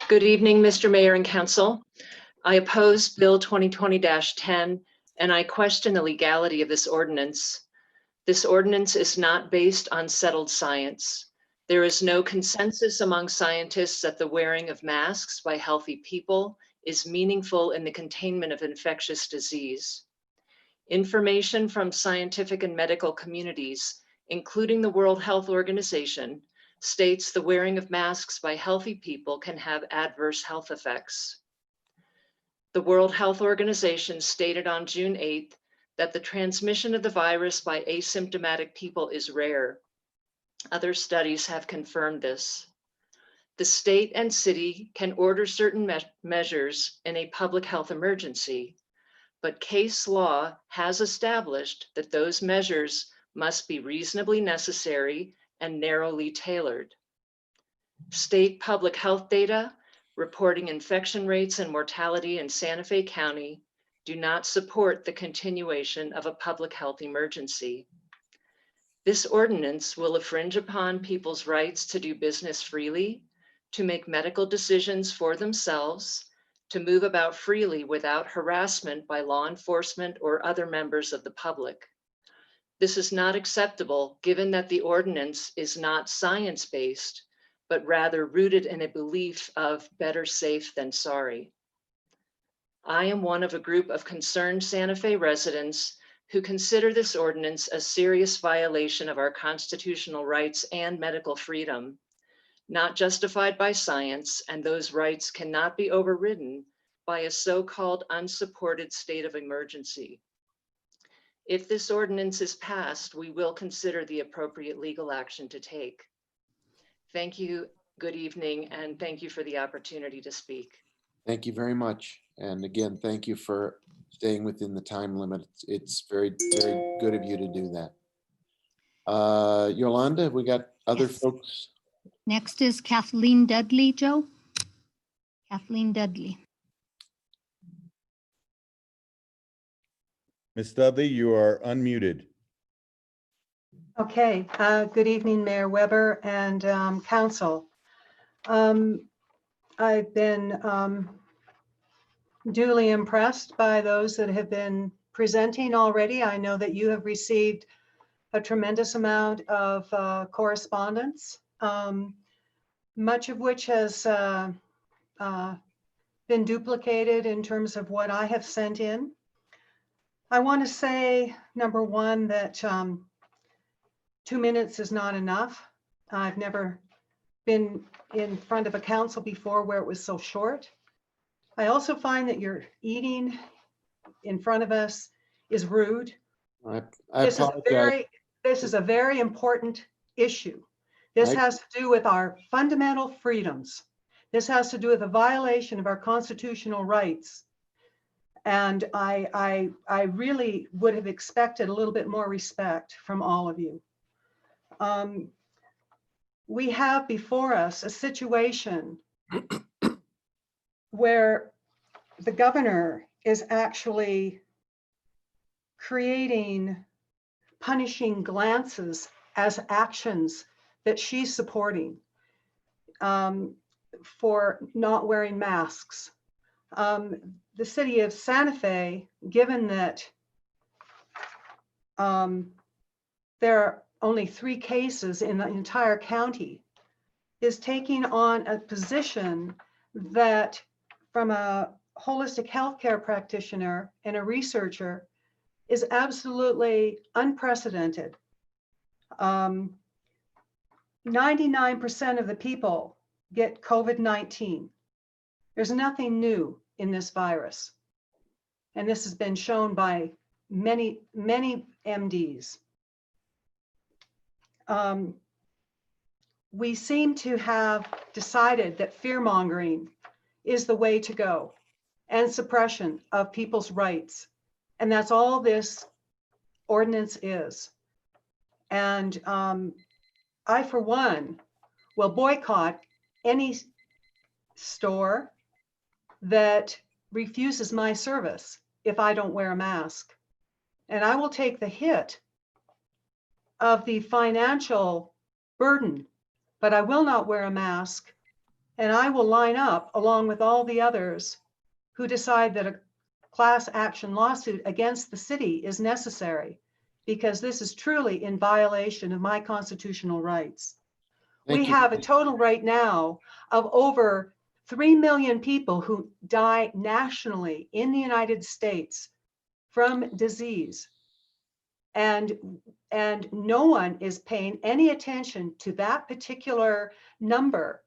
Good evening, Mr. Mayor and Council. I oppose Bill 2020-10, and I question the legality of this ordinance. This ordinance is not based on settled science. There is no consensus among scientists that the wearing of masks by healthy people is meaningful in the containment of infectious disease. Information from scientific and medical communities, including the World Health Organization, states the wearing of masks by healthy people can have adverse health effects. The World Health Organization stated on June 8th that the transmission of the virus by asymptomatic people is rare. Other studies have confirmed this. The state and city can order certain measures in a public health emergency, but case law has established that those measures must be reasonably necessary and narrowly tailored. State public health data reporting infection rates and mortality in Santa Fe County do not support the continuation of a public health emergency. This ordinance will infringe upon people's rights to do business freely, to make medical decisions for themselves, to move about freely without harassment by law enforcement or other members of the public. This is not acceptable given that the ordinance is not science-based, but rather rooted in a belief of better safe than sorry. I am one of a group of concerned Santa Fe residents who consider this ordinance a serious violation of our constitutional rights and medical freedom, not justified by science, and those rights cannot be overridden by a so-called unsupported state of emergency. If this ordinance is passed, we will consider the appropriate legal action to take. Thank you, good evening, and thank you for the opportunity to speak. Thank you very much. And again, thank you for staying within the time limit. It's very, very good of you to do that. Yolanda, have we got other folks? Next is Kathleen Dudley, Joe. Kathleen Dudley. Ms. Dudley, you are unmuted. Okay, good evening, Mayor Weber and council. I've been duly impressed by those that have been presenting already. I know that you have received a tremendous amount of correspondence, much of which has been duplicated in terms of what I have sent in. I want to say, number one, that 2 minutes is not enough. I've never been in front of a council before where it was so short. I also find that your eating in front of us is rude. I This is a very important issue. This has to do with our fundamental freedoms. This has to do with a violation of our constitutional rights. And I really would have expected a little bit more respect from all of you. We have before us a situation where the governor is actually creating punishing glances as actions that she's supporting for not wearing masks. The city of Santa Fe, given that there are only 3 cases in the entire county, is taking on a position that, from a holistic healthcare practitioner and a researcher, is absolutely unprecedented. 99% of the people get COVID-19. There's nothing new in this virus. And this has been shown by many, many MDs. We seem to have decided that fear-mongering is the way to go, and suppression of people's rights. And that's all this ordinance is. And I, for one, will boycott any store that refuses my service if I don't wear a mask. And I will take the hit of the financial burden, but I will not wear a mask. And I will line up along with all the others who decide that a class action lawsuit against the city is necessary, because this is truly in violation of my constitutional rights. We have a total right now of over 3 million people who die nationally in the United States from disease. And no one is paying any attention to that particular number.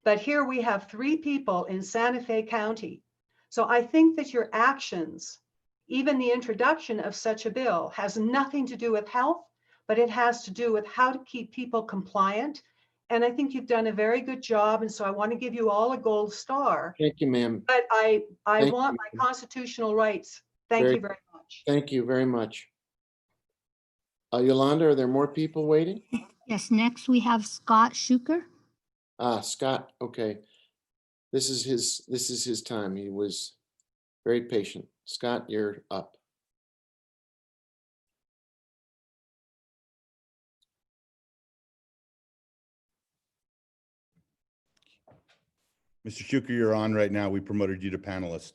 But here we have 3 people in Santa Fe County. So I think that your actions, even the introduction of such a bill, has nothing to do with health, but it has to do with how to keep people compliant. And I think you've done a very good job. And so I want to give you all a gold star. Thank you, ma'am. But I Thank want you. my constitutional rights. Thank you very much. Thank you very much. Yolanda, are there more people waiting? Yes, next we have Scott Schuker. Scott, okay. This is his time. He was very patient. Scott, you're up. Mr. Schuker, you're on right now. We promoted you to panelist.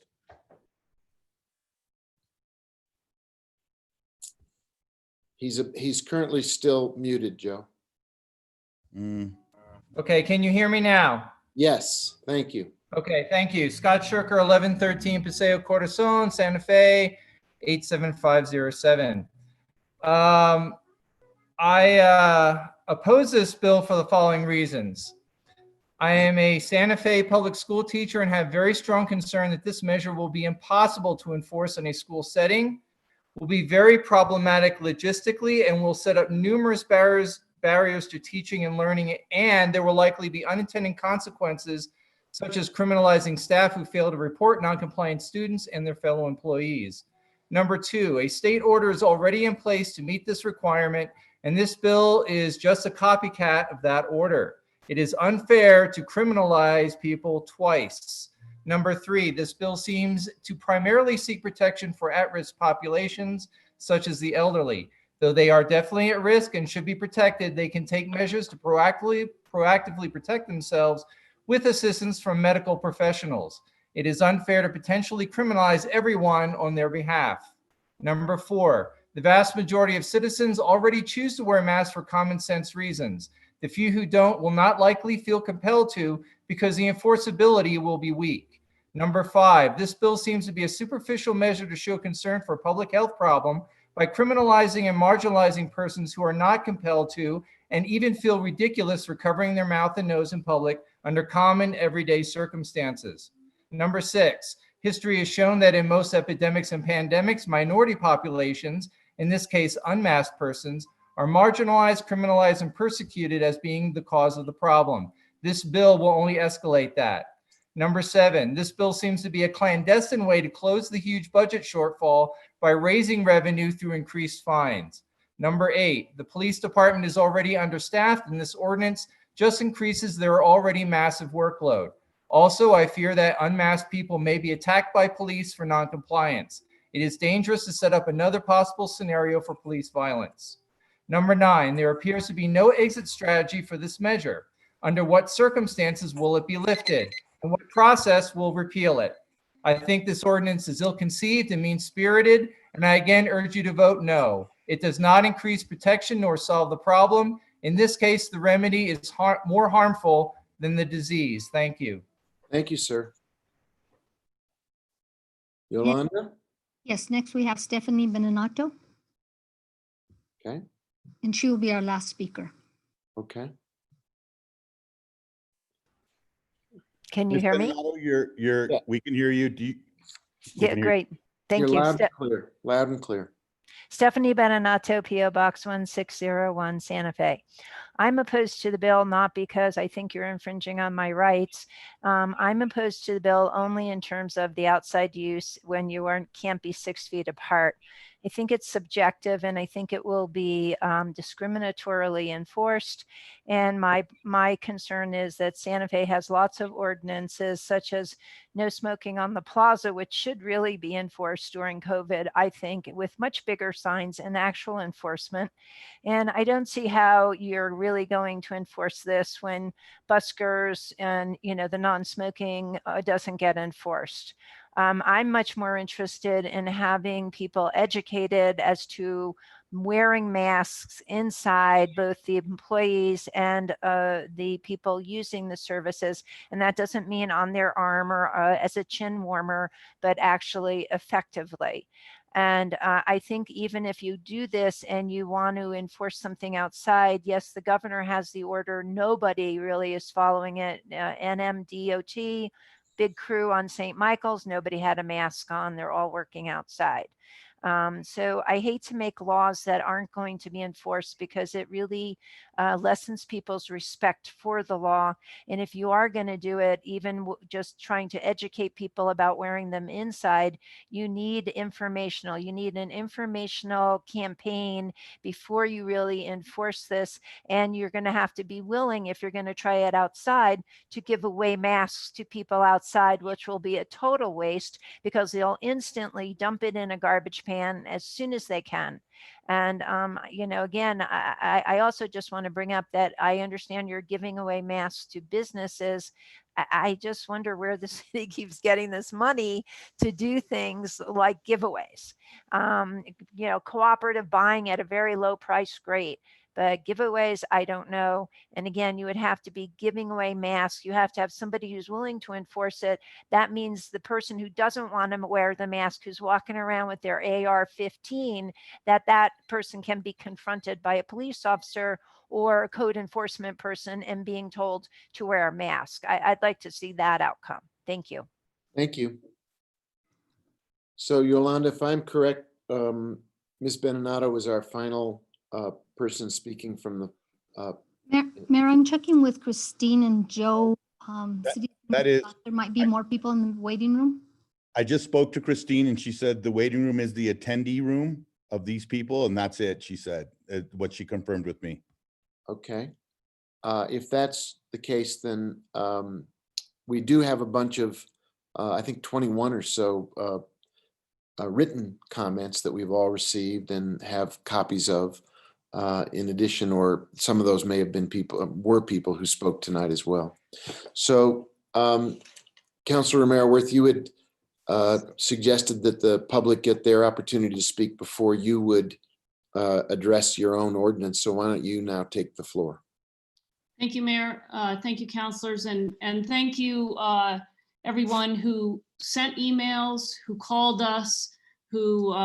He's currently still muted, Joe. Okay, can you hear me now? Yes, thank you. Okay, thank you. Scott Schuker, 1113 Paseo Corazon, Santa Fe, 87507. I oppose this bill for the following reasons. I am a Santa Fe public school teacher and have very strong concern that this measure will be impossible to enforce in a school setting, will be very problematic logistically, and will set up numerous barriers to teaching and learning, and there will likely be unintended consequences such as criminalizing staff who fail to report non-compliant students and their fellow employees. Number 2, a state order is already in place to meet this requirement, and this bill is just a copycat of that order. It is unfair to criminalize people twice. Number 3, this bill seems to primarily seek protection for at-risk populations, such as the elderly. Though they are definitely at risk and should be protected, they can take measures to proactively protect themselves with assistance from medical professionals. It is unfair to potentially criminalize everyone on their behalf. Number 4, the vast majority of citizens already choose to wear masks for common sense reasons. The few who don't will not likely feel compelled to because the enforceability will be weak. Number 5, this bill seems to be a superficial measure to show concern for a public health problem by criminalizing and marginalizing persons who are not compelled to and even feel ridiculous for covering their mouth and nose in public under common everyday circumstances. Number 6, history has shown that in most epidemics and pandemics, minority populations, in this case unmasked persons, are marginalized, criminalized, and persecuted as being the cause of the problem. This bill will only escalate that. Number 7, this bill seems to be a clandestine way to close the huge budget shortfall by raising revenue through increased fines. Number 8, the police department is already understaffed, and this ordinance just increases their already massive workload. Also, I fear that unmasked people may be attacked by police for noncompliance. It is dangerous to set up another possible scenario for police violence. Number 9, there appears to be no exit strategy for this measure. Under what circumstances will it be lifted? And what process will repeal it? I think this ordinance is ill-conceived and mean-spirited, and I again urge you to vote no. It does not increase protection nor solve the problem. In this case, the remedy is more harmful than the disease. Thank you. Thank you, sir. Yolanda? Yes, next we have Stephanie Beninatto, Okay, and she will be our last speaker. okay. Can you Ms. hear me? Beninatto, we can hear you. We Yeah, can hear you. great. Thank You're you. loud and clear, loud and clear. Stephanie Beninatto, PO Box 1601, Santa Fe. I'm opposed to the bill not because I think you're infringing on my rights. I'm opposed to the bill only in terms of the outside use when you can't be 6 feet apart. I think it's subjective, and I think it will be discriminatorily enforced. And my concern is that Santa Fe has lots of ordinances, such as no smoking on the plaza, which should really be enforced during COVID, I think, with much bigger signs and actual enforcement. And I don't see how you're really going to enforce this when buskers and, the non-smoking doesn't get enforced. I'm much more interested in having people educated as to wearing masks inside, both the employees and the people using the services. And that doesn't mean on their arm or as a chin warmer, but actually effectively. And I think even if you do this and you want to enforce something outside, yes, the governor has the order. Nobody really is following it. NMDOT, big crew on St. Michael's, nobody had a mask on. They're all working outside. So I hate to make laws that aren't going to be enforced because it really lessens people's respect for the law. And if you are going to do it, even just trying to educate people about wearing them inside, you need you need an informational campaign before you really enforce this. And you're going to have to be willing, if you're going to try it outside, to give away masks to people outside, which will be a total waste because they'll instantly dump it in a garbage pan as soon as they can. And, again, I also just want to bring up that I understand you're giving away masks to businesses. I just wonder where the city keeps getting this money to do things like giveaways. Cooperative buying at a very low price, great. But giveaways, I don't know. And again, you would have to be giving away masks. You have to have somebody who's willing to enforce it. That means the person who doesn't want to wear the mask, who's walking around with their AR-15, that person can be confronted by a police officer or a code enforcement person and being told to wear a mask. I'd like to see that outcome. Thank you. Thank you. So Yolanda, if I'm correct, Ms. Beninatto was our final person speaking from the. Mayor, I'm checking with Christine and Joe. That is, there might be more people in the waiting room. I just spoke to Christine and she said the waiting room is the attendee room of these people, and that's it, she said, what she confirmed with me. Okay. If that's the case, then we do have a bunch of, I think 21 or so written comments that we've all received and have copies of in addition, or some of those may have been were people who spoke tonight as well. So Councilor Romero-Worth, you had suggested that the public get their opportunity to speak before you would address your own ordinance. So why don't you now take the floor? Thank you, Mayor. Thank you, councilors, and thank you everyone who sent emails, who called us, who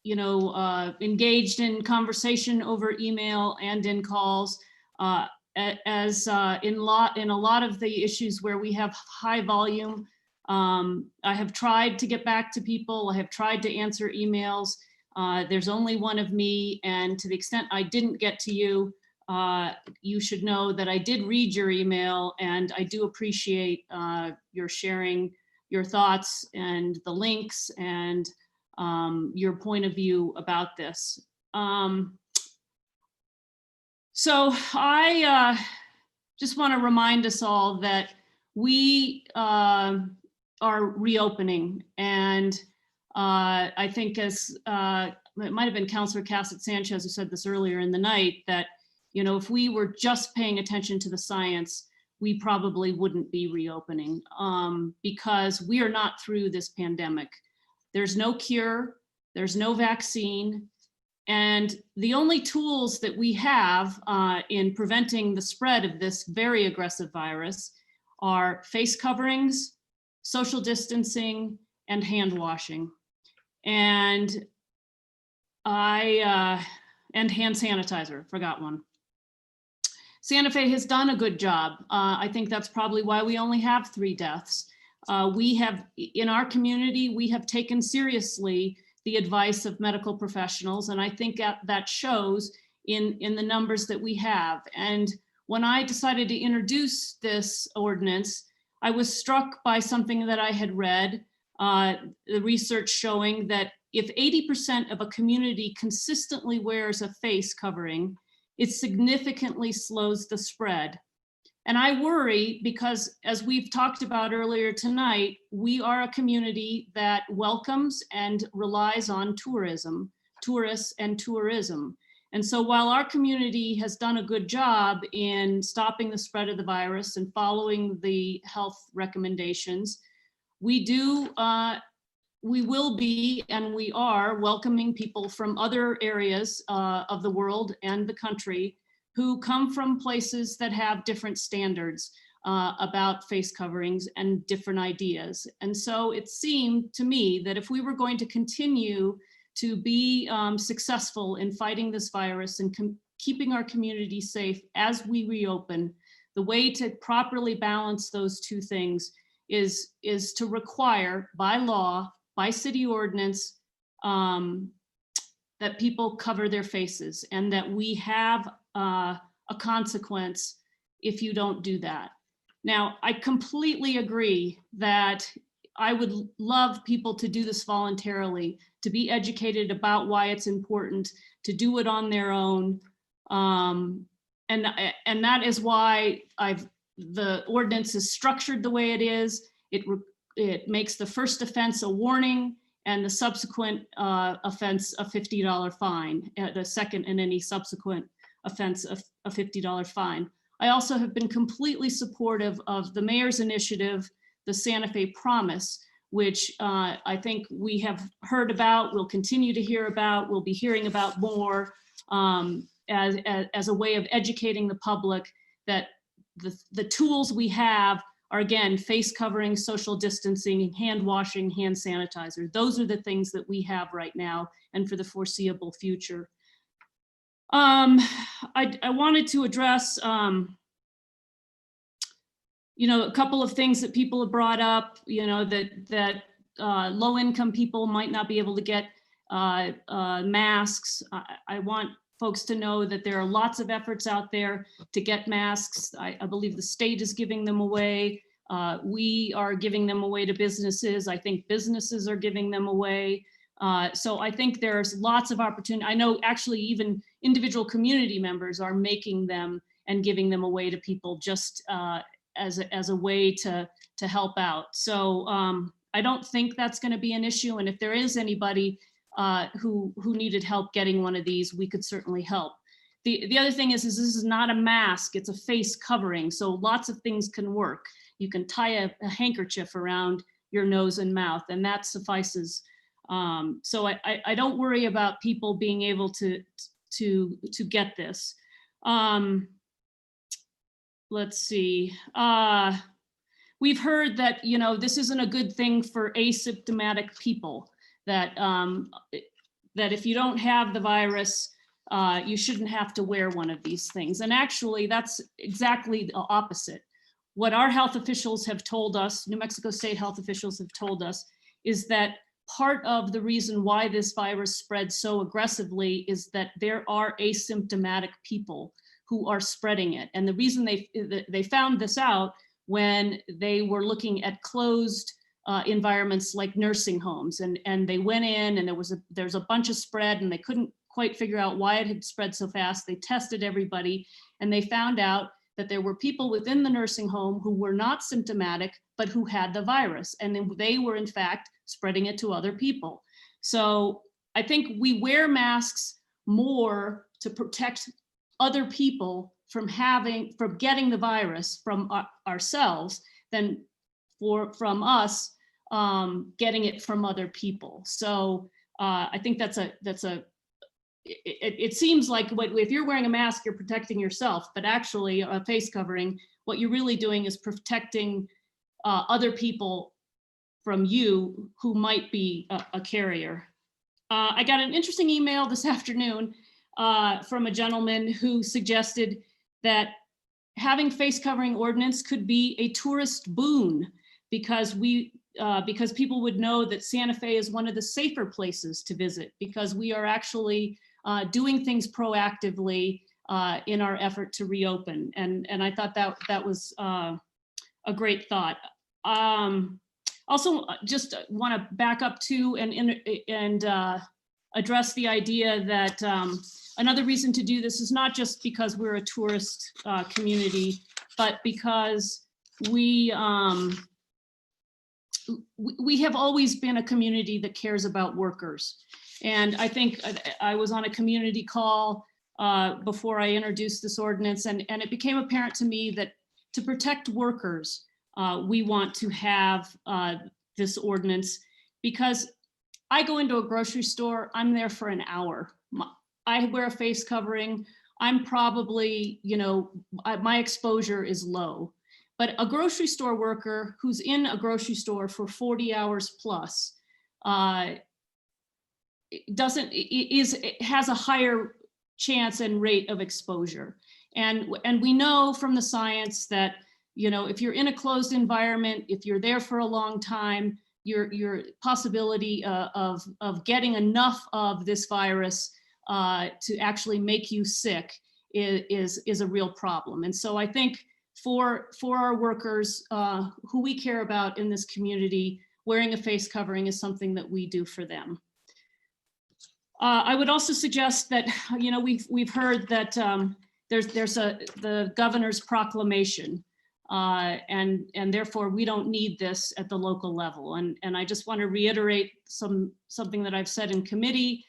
engaged in conversation over email and in calls. As in a lot of the issues where we have high volume, I have tried to get back to people. I have tried to answer emails. There's only one of me, and to the extent I didn't get to you, you should know that I did read your email, and I do appreciate your sharing your thoughts and the links and your point of view about this. So I just want to remind us all that we are reopening, and I think as it might have been Councilor Cassett Sanchez who said this earlier in the night, that, you know, if we were just paying attention to the science, we probably wouldn't be reopening, because we are not through this pandemic. There's no cure, there's no vaccine, and the only tools that we have in preventing the spread of this very aggressive virus are face coverings, social distancing, and hand washing. And and hand sanitizer, forgot one. Santa Fe has done a good job. I think that's probably why we only have 3 deaths. We have, in our community, we have taken seriously the advice of medical professionals, and I think that shows in the numbers that we have. And when I decided to introduce this ordinance, I was struck by something that I had read, the research showing that if 80% of a community consistently wears a face covering, it significantly slows the spread. And I worry because, as we've talked about earlier tonight, we are a community that welcomes and relies on tourists and tourism. And so while our community has done a good job in stopping the spread of the virus and following the health recommendations, we will be, and we are welcoming people from other areas of the world and the country who come from places that have different standards about face coverings and different ideas. And so it seemed to me that if we were going to continue to be successful in fighting this virus and keeping our community safe as we reopen, the way to properly balance those two things is to require by law, by city ordinance, that people cover their faces, and that we have a consequence if you don't do that. Now, I completely agree that I would love people to do this voluntarily, to be educated about why it's important, to do it on their own. And that is why the ordinance is structured the way it is. It makes the first offense a warning and the subsequent offense a $50 fine, the second and any subsequent offense a $50 fine. I also have been completely supportive of the mayor's initiative, the Santa Fe Promise, which I think we have heard about, we'll continue to hear about, we'll be hearing about more as a way of educating the public that the tools we have are, again, face covering, social distancing, hand washing, hand sanitizer. Those are the things that we have right now and for the foreseeable future. I wanted to address, you know, a couple of things that people have brought up, you know, that low-income people might not be able to get masks. I want folks to know that there are lots of efforts out there to get masks. I believe the state is giving them away. We are giving them away to businesses. I think businesses are giving them away. So I think there's lots of opportunity. I know actually even individual community members are making them and giving them away to people just as a way to help out. So I don't think that's going to be an issue. And if there is anybody who needed help getting one of these, we could certainly help. The other thing is this is not a mask, it's a face covering. So lots of things can work. You can tie a handkerchief around your nose and mouth, and that suffices. So I don't worry about people being able to get this. Let's see. We've heard that, you know, this isn't a good thing for asymptomatic people, that that if you don't have the virus, you shouldn't have to wear one of these things. And actually, that's exactly the opposite. What our health officials have told us, New Mexico State health officials have told us, is that part of the reason why this virus spreads so aggressively is that there are asymptomatic people who are spreading it. And the reason they found this out when they were looking at closed environments like nursing homes, and they went in and there's a bunch of spread and they couldn't quite figure out why it had spread so fast. They tested everybody and they found out that there were people within the nursing home who were not symptomatic, but who had the virus. And they were in fact spreading it to other people. So I think we wear masks more to protect other people from getting the virus from ourselves than from us getting it from other people. So I think it seems like if you're wearing a mask, you're protecting yourself, but actually a face covering, what you're really doing is protecting other people from you who might be a carrier. I got an interesting email this afternoon from a gentleman who suggested that having face covering ordinance could be a tourist boon because people would know that Santa Fe is one of the safer places to visit because we are actually doing things proactively in our effort to reopen. And I thought that was a great thought. Also, just want to back up to and address the idea that another reason to do this is not just because we're a tourist community, but because we have always been a community that cares about workers. And I think I was on a community call before I introduced this ordinance, and it became apparent to me that to protect workers, we want to have this ordinance because I go into a grocery store, I'm there for an hour. I wear a face covering. I'm probably, my exposure is low. But a grocery store worker who's in a grocery store for 40 hours plus has a higher chance and rate of exposure. And we know from the science that, if you're in a closed environment, if you're there for a long time, your possibility of getting enough of this virus to actually make you sick is a real problem. And so I think for our workers who we care about in this community, wearing a face covering is something that we do for them. I would also suggest that, we've heard that there's the governor's proclamation, and therefore we don't need this at the local level. And I just want to reiterate something that I've said in committee.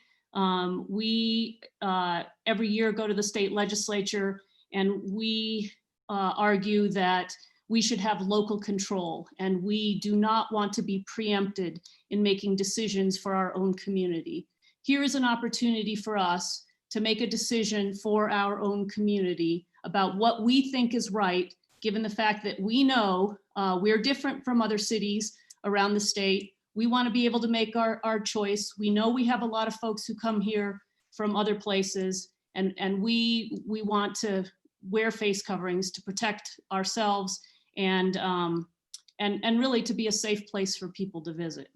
We every year go to the state legislature and we argue that we should have local control, and we do not want to be preempted in making decisions for our own community. Here is an opportunity for us to make a decision for our own community about what we think is right, given the fact that we know we're different from other cities around the state. We want to be able to make our choice. We know we have a lot of folks who come here from other places, and we want to wear face coverings to protect ourselves and really to be a safe place for people to visit.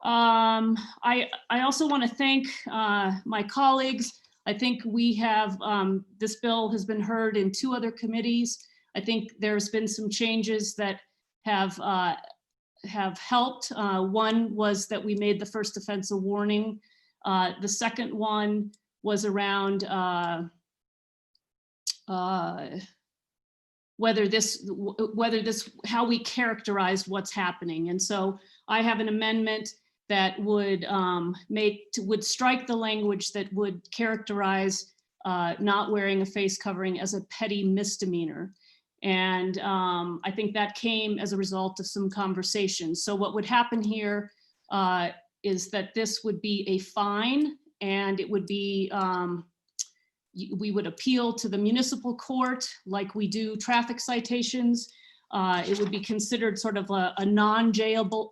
I also want to thank my colleagues. I think we have, this bill has been heard in 2 other committees. I think there's been some changes that have helped. One was that we made the first offense a warning. The second one was around how we characterized what's happening. And so I have an amendment that would strike the language that would characterize not wearing a face covering as a petty misdemeanor. And I think that came as a result of some conversations. So what would happen here is that this would be a fine, and it would be, we would appeal to the municipal court like we do traffic citations. It would be considered sort of a non-jailable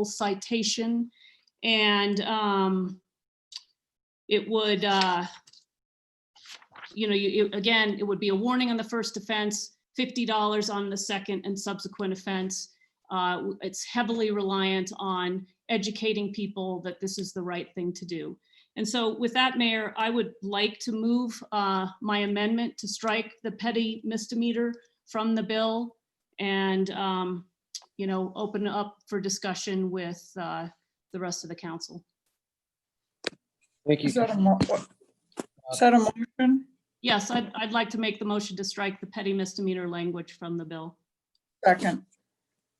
citation. And it would, again, it would be a warning on the first offense, $50 on the second and subsequent offense. It's heavily reliant on educating people that this is the right thing to do. And so with that, Mayor, I would like to move my amendment to strike the petty misdemeanor from the bill and, open up for discussion with the rest of the council. Thank you. Is that a motion? Yes, I'd like to make the motion to strike the petty misdemeanor language from the bill. Second.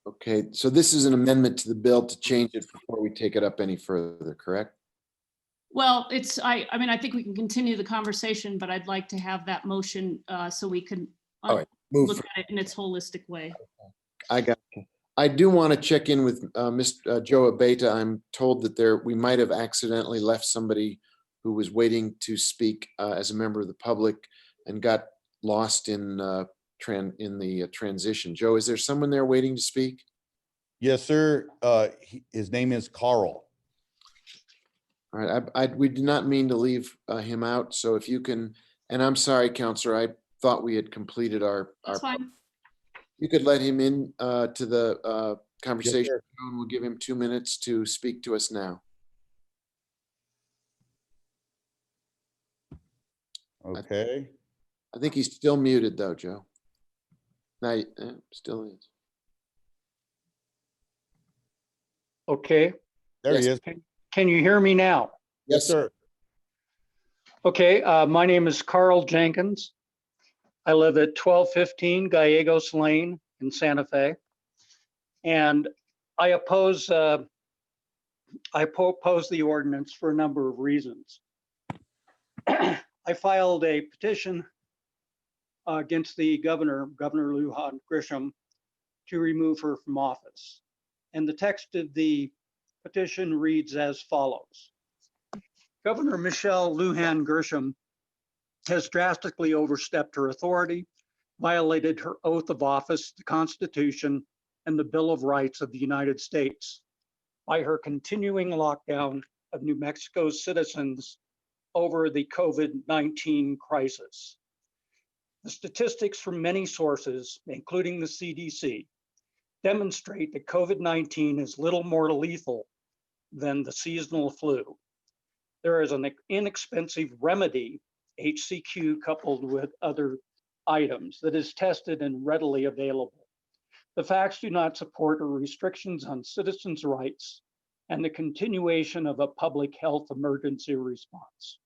Okay, so this is an amendment to the bill to change it for before we take it up any further, correct? Well, I mean, I think we can continue the conversation, but I'd like to have that motion so we can All right, move. look at it in its holistic way. I got you. I do want to check in with Mr. Joe Abeta. I'm told that we might have accidentally left somebody who was waiting to speak as a member of the public and got lost in the transition. Joe, is there someone there waiting to speak? Yes, sir. His name is Carl. All right, we did not mean to leave him out. So if you can, and I'm sorry, Counselor, I thought we had completed our. That's fine. You could let him in to the conversation. sir. And we'll give him 2 minutes to speak to us now. Okay. I think he's still muted though, Joe. No, still is. Okay. There he is. Can you hear me now? Yes, sir. Okay, my name is Carl Jenkins. I live at 1215 Gallegos Lane in Santa Fe. And I oppose the ordinance for a number of reasons. I filed a petition against the Governor Lujan Grisham, to remove her from office. And the text of the petition reads as follows. Governor Michelle Lujan Grisham has drastically overstepped her authority, violated her oath of office, the Constitution, and the Bill of Rights of the United States by her continuing lockdown of New Mexico's citizens over the COVID-19 crisis. The statistics from many sources, including the CDC, demonstrate that COVID-19 is little more lethal than the seasonal flu. There is an inexpensive remedy, HCQ coupled with other items, that is tested and readily available. The facts do not support restrictions on citizens' rights and the continuation of a public health emergency response.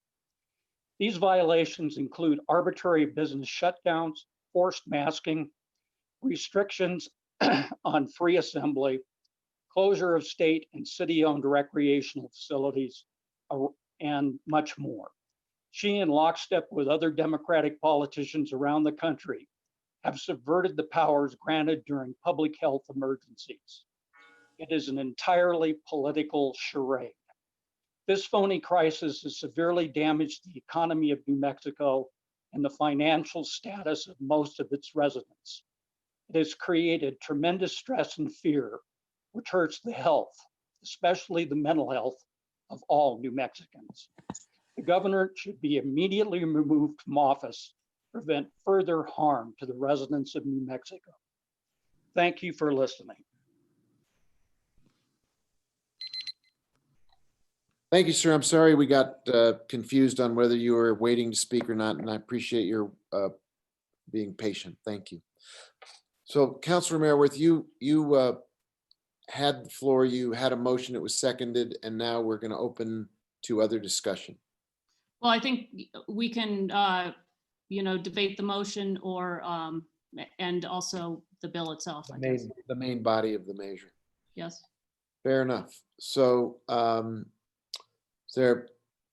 These violations include arbitrary business shutdowns, forced masking, restrictions on free assembly, closure of state and city-owned recreational facilities, and much more. She, in lockstep with other Democratic politicians around the country, have subverted the powers granted during public health emergencies. It is an entirely political charade. This phony crisis has severely damaged the economy of New Mexico and the financial status of most of its residents. It has created tremendous stress and fear, which hurts the health, especially the mental health of all New Mexicans. The governor should be immediately removed from office to prevent further harm to the residents of New Mexico. Thank you for listening. Thank you, sir. I'm sorry we got confused on whether you were waiting to speak or not, and I appreciate your being patient. Thank you. So, Councilor Mayerworth, you had the floor. You had a motion. It was seconded, and now we're going to open to other discussion. Well, I think we can, debate the motion or and also the bill itself. I guess. The main body of the measure. Yes. Fair enough. So,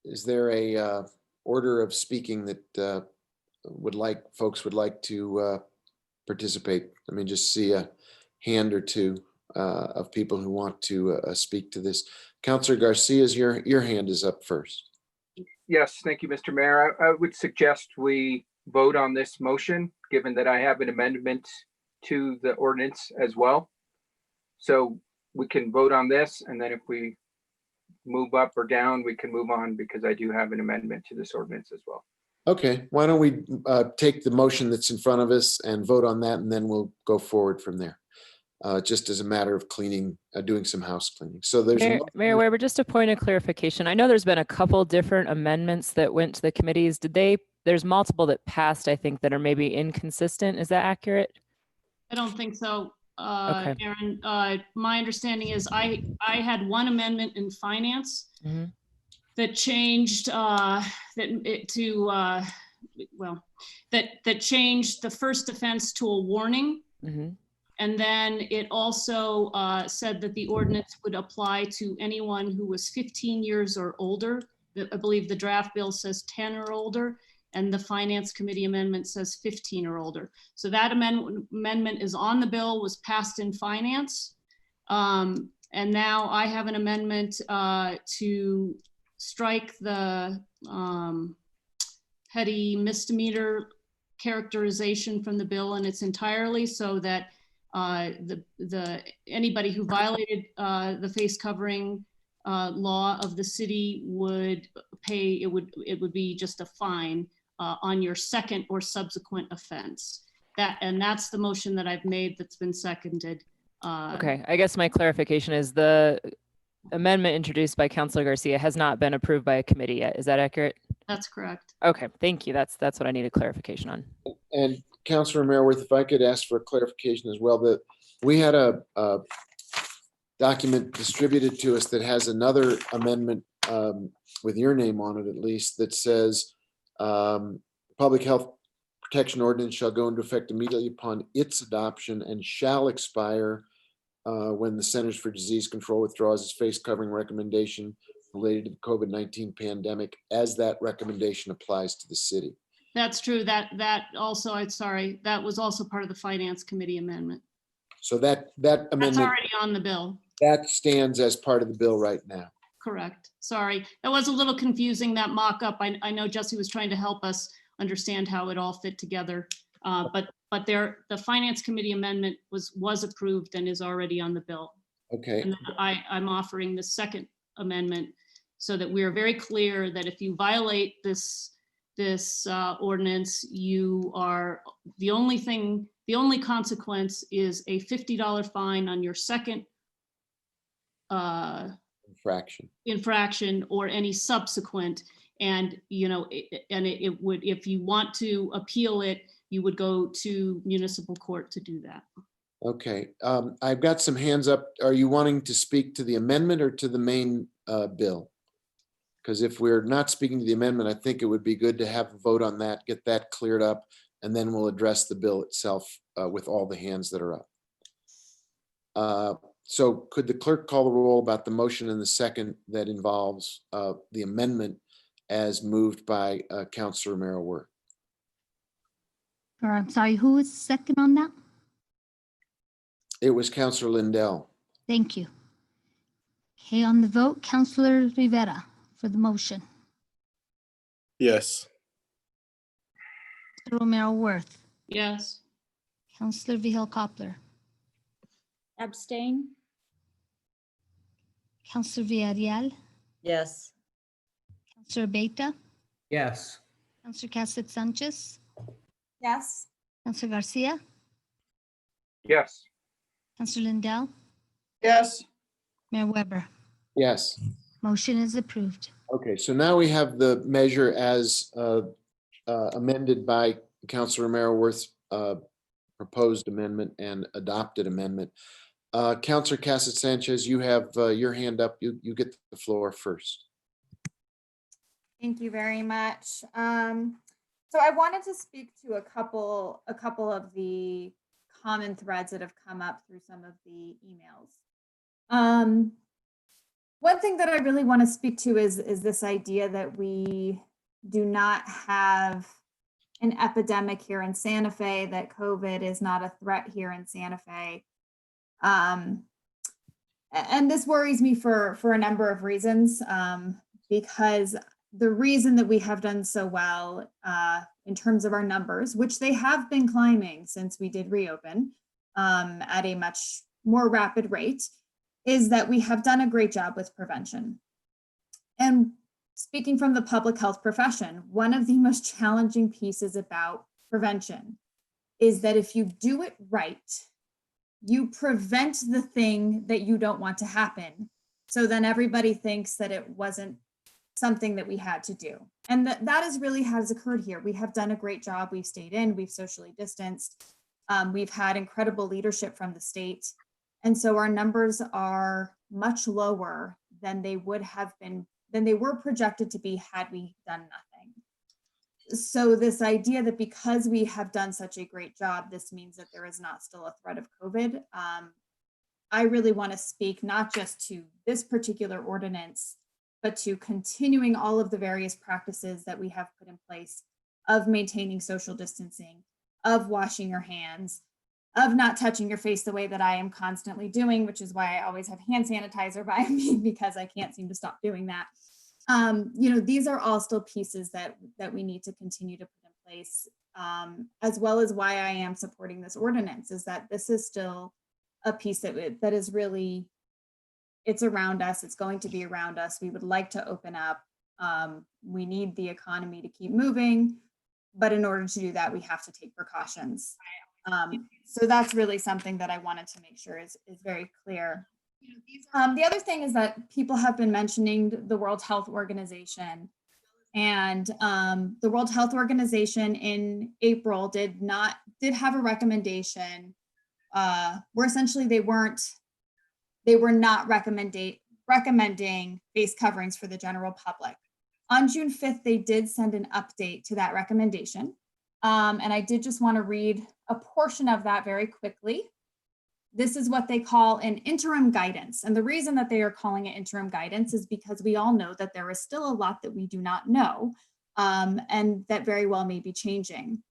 is there a order of speaking that folks would like to participate? I mean, just see a hand or two of people who want to speak to this. Councilor Garcia's your hand is up first. Yes, thank you, Mr. Mayor. I would suggest we vote on this motion, given that I have an amendment to the ordinance as well. So we can vote on this, and then if we move up or down, we can move on, because I do have an amendment to this ordinance as well. Okay, why don't we take the motion that's in front of us and vote on that, and then we'll go forward from there. Just as a matter of cleaning, doing some house cleaning. So there's Mayor Weber, just a point of clarification. I know there's been a couple different amendments that went to the committees. There's multiple that passed, I think, that are maybe inconsistent. Is that accurate? I don't think so, Okay. Aaron. My understanding is I had one amendment in finance that changed that changed the first offense to a warning. And then it also said that the ordinance would apply to anyone who was 15 years or older. I believe the draft bill says 10 or older, and the Finance Committee amendment says 15 or older. So that amendment is on the bill, was passed in Finance. And now I have an amendment to strike the petty misdemeanor characterization from the bill in its entirely, so that anybody who violated the face covering law of the city would pay, it would be just a fine on your second or subsequent offense. That's the motion that I've made that's been seconded. Okay, I guess my clarification is the amendment introduced by Councilor Garcia has not been approved by a committee yet. Is that accurate? That's correct. Okay, thank you. That's what I needed clarification on. And Councilor Mayorworth, if I could ask for a clarification as well, that we had a document distributed to us that has another amendment with your name on it at least, that says public health protection ordinance shall go into effect immediately upon its adoption and shall expire when the Centers for Disease Control withdraws its face covering recommendation related to the COVID-19 pandemic, as that recommendation applies to the city. That's true. That also, I'm sorry, that was also part of the Finance Committee amendment. So that That's amendment, already on the bill. that stands as part of the bill right now. Correct. Sorry. That was a little confusing, that mock-up. I know Jesse was trying to help us understand how it all fit together. But the Finance Committee amendment was approved and is already on the bill. Okay. And I'm offering the second amendment so that we are very clear that if you violate this ordinance, you are, the only consequence is a $50 fine on your second infraction or any subsequent. And, it would, if you want to appeal it, you would go to municipal court to do that. Okay, I've got some hands up. Are you wanting to speak to the amendment or to the main bill? Because if we're not speaking to the amendment, I think it would be good to have a vote on that, get that cleared up, and then we'll address the bill itself with all the hands that are up. So could the clerk call the roll about the motion and the second that involves the amendment as moved by Councilor Mayorworth? Or I'm sorry, who was second on that? It was Councilor Lindell. Thank you. Okay, on the vote, Councilor Rivera for the motion. Yes. Romero Worth, Yes. Councilor Vihel Coppler, Abstain? Councilor Villarreal, Yes. Councilor Beta, Yes. Councilor Cassett Sanchez, Yes. Councilor Garcia, Yes. Councilor Lindell, Yes. Mayor Weber. Yes. Motion is approved. Okay, so now we have the measure as amended by Councilor Mayorworth's proposed amendment and adopted amendment. Councilor Cassett Sanchez, you have your hand up. You get the floor first. Thank you very much. So I wanted to speak to a couple of the common threads that have come up through some of the emails. One thing that I really want to speak to is this idea that we do not have an epidemic here in Santa Fe, that COVID is not a threat here in Santa Fe. And this worries me for a number of reasons, because the reason that we have done so well in terms of our numbers, which they have been climbing since we did reopen at a much more rapid rate, is that we have done a great job with prevention. And speaking from the public health profession, one of the most challenging pieces about prevention is that if you do it right, you prevent the thing that you don't want to happen. So then everybody thinks that it wasn't something that we had to do. And that is really has occurred here. We have done a great job. We've stayed in, we've socially distanced. We've had incredible leadership from the state. And so our numbers are much lower than they would have been, than they were projected to be had we done nothing. So this idea that because we have done such a great job, this means that there is not still a threat of COVID. I really want to speak not just to this particular ordinance, but to continuing all of the various practices that we have put in place of maintaining social distancing, of washing your hands, of not touching your face the way that I am constantly doing, which is why I always have hand sanitizer by me, because I can't seem to stop doing that. These are all still pieces that we need to continue to put in place, as well as why I am supporting this ordinance, is that this is still a piece that is really, it's around us. It's going to be around us. We would like to open up. We need the economy to keep moving, but in order to do that, we have to take precautions. So that's really something that I wanted to make sure is very clear. The other thing is that people have been mentioning the World Health Organization, and the World Health Organization in April did have a recommendation where essentially they were not recommending face coverings for the general public. On June 5th, they did send an update to that recommendation. And I did just want to read a portion of that very quickly. This is what they call an interim guidance. And the reason that they are calling it interim guidance is because we all know that there is still a lot that we do not know, and that very well may be changing.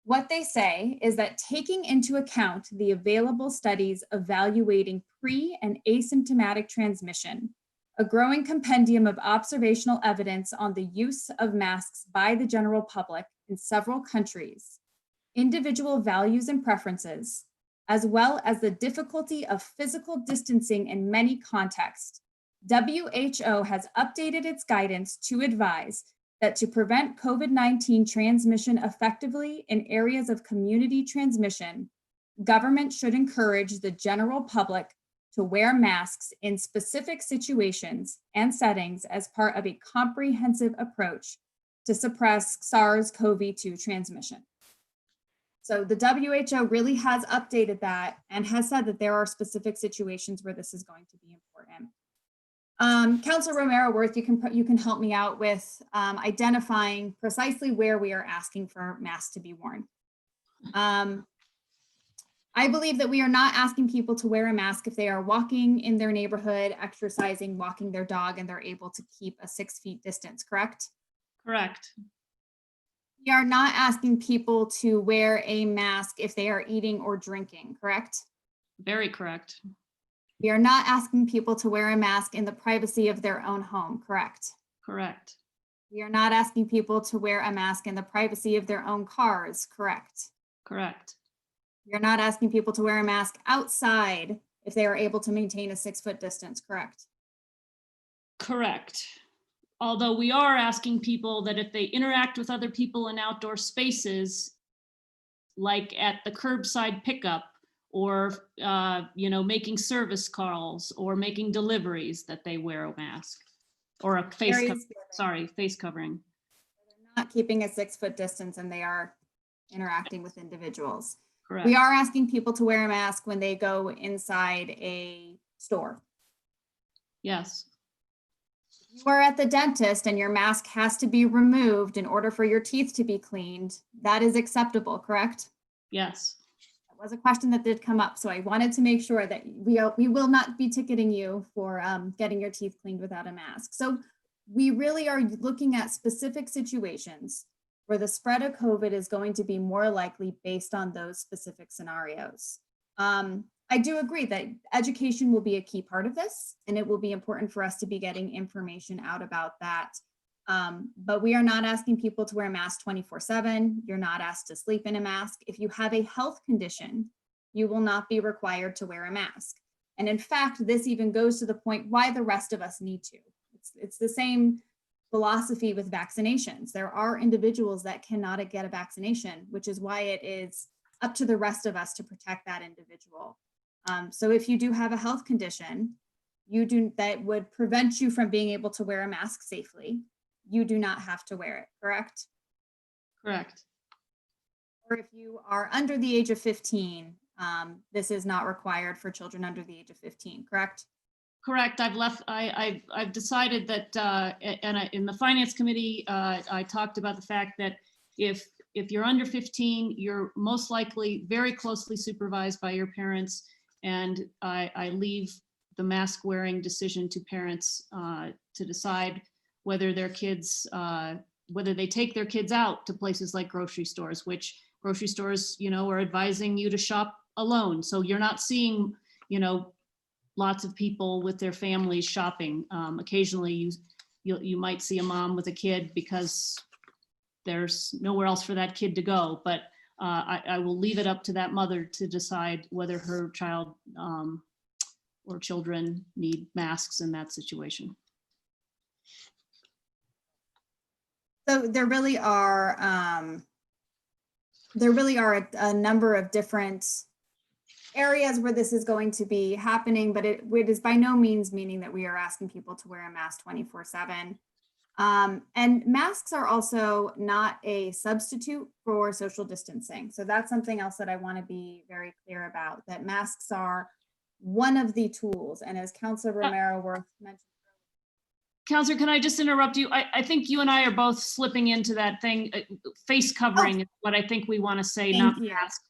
What they say is that taking into account the available studies evaluating pre- and asymptomatic transmission, a growing compendium of observational evidence on the use of masks by the general public in several countries, individual values and preferences, as well as the difficulty of physical distancing in many contexts, WHO has updated its guidance to advise that to prevent COVID-19 transmission effectively in areas of community transmission, government should encourage the general public to wear masks in specific situations and settings as part of a comprehensive approach to suppress SARS-CoV-2 transmission. So the WHO really has updated that and has said that there are specific situations where this is going to be important. Councilor Romero-Worth, you can help me out with identifying precisely where we are asking for masks to be worn. I believe that we are not asking people to wear a mask if they are walking in their neighborhood, exercising, walking their dog, and they're able to keep a 6 feet distance, correct? Correct. We are not asking people to wear a mask if they are eating or drinking, correct? Very correct. We are not asking people to wear a mask in the privacy of their own home, correct? Correct. We are not asking people to wear a mask in the privacy of their own cars, correct? Correct. We are not asking people to wear a mask outside if they are able to maintain a 6 foot distance, correct? Correct. Although we are asking people that if they interact with other people in outdoor spaces, like at the curbside pickup, or making service calls or making deliveries, that they wear a mask or a face covering. They're not keeping a 6 foot distance and they are interacting with individuals. Correct. We are asking people to wear a mask when they go inside a store. Yes. If you are at the dentist and your mask has to be removed in order for your teeth to be cleaned, that is acceptable, correct? Yes. That was a question that did come up, so I wanted to make sure that we will not be ticketing you for getting your teeth cleaned without a mask. So we really are looking at specific situations where the spread of COVID is going to be more likely based on those specific scenarios. I do agree that education will be a key part of this, and it will be important for us to be getting information out about that. But we are not asking people to wear a mask 24/7. You're not asked to sleep in a mask. If you have a health condition, you will not be required to wear a mask. And in fact, this even goes to the point why the rest of us need to. It's the same philosophy with vaccinations. There are individuals that cannot get a vaccination, which is why it is up to the rest of us to protect that individual. So if you do have a health condition, that would prevent you from being able to wear a mask safely, you do not have to wear it, correct? Correct. Or if you are under the age of 15, this is not required for children under the age of 15, correct? Correct. I've decided that, and in the finance committee, I talked about the fact that if you're under 15, you're most likely very closely supervised by your parents. And I leave the mask wearing decision to parents to decide whether their kids, whether they take their kids out to places like grocery stores, which grocery stores, are advising you to shop alone. So you're not seeing, lots of people with their families shopping. Occasionally you might see a mom with a kid because there's nowhere else for that kid to go. But I will leave it up to that mother to decide whether her child or children need masks in that situation. So there really are a number of different areas where this is going to be happening, but it is by no means meaning that we are asking people to wear a mask 24/7. And masks are also not a substitute for social distancing. So that's something else that I want to be very clear about, that masks are one of the tools. And as Councilor Romero-Worth mentioned. Counselor, can I just interrupt you? I think you and I are both slipping into that thing. Face covering is what I think we want to say, not mask.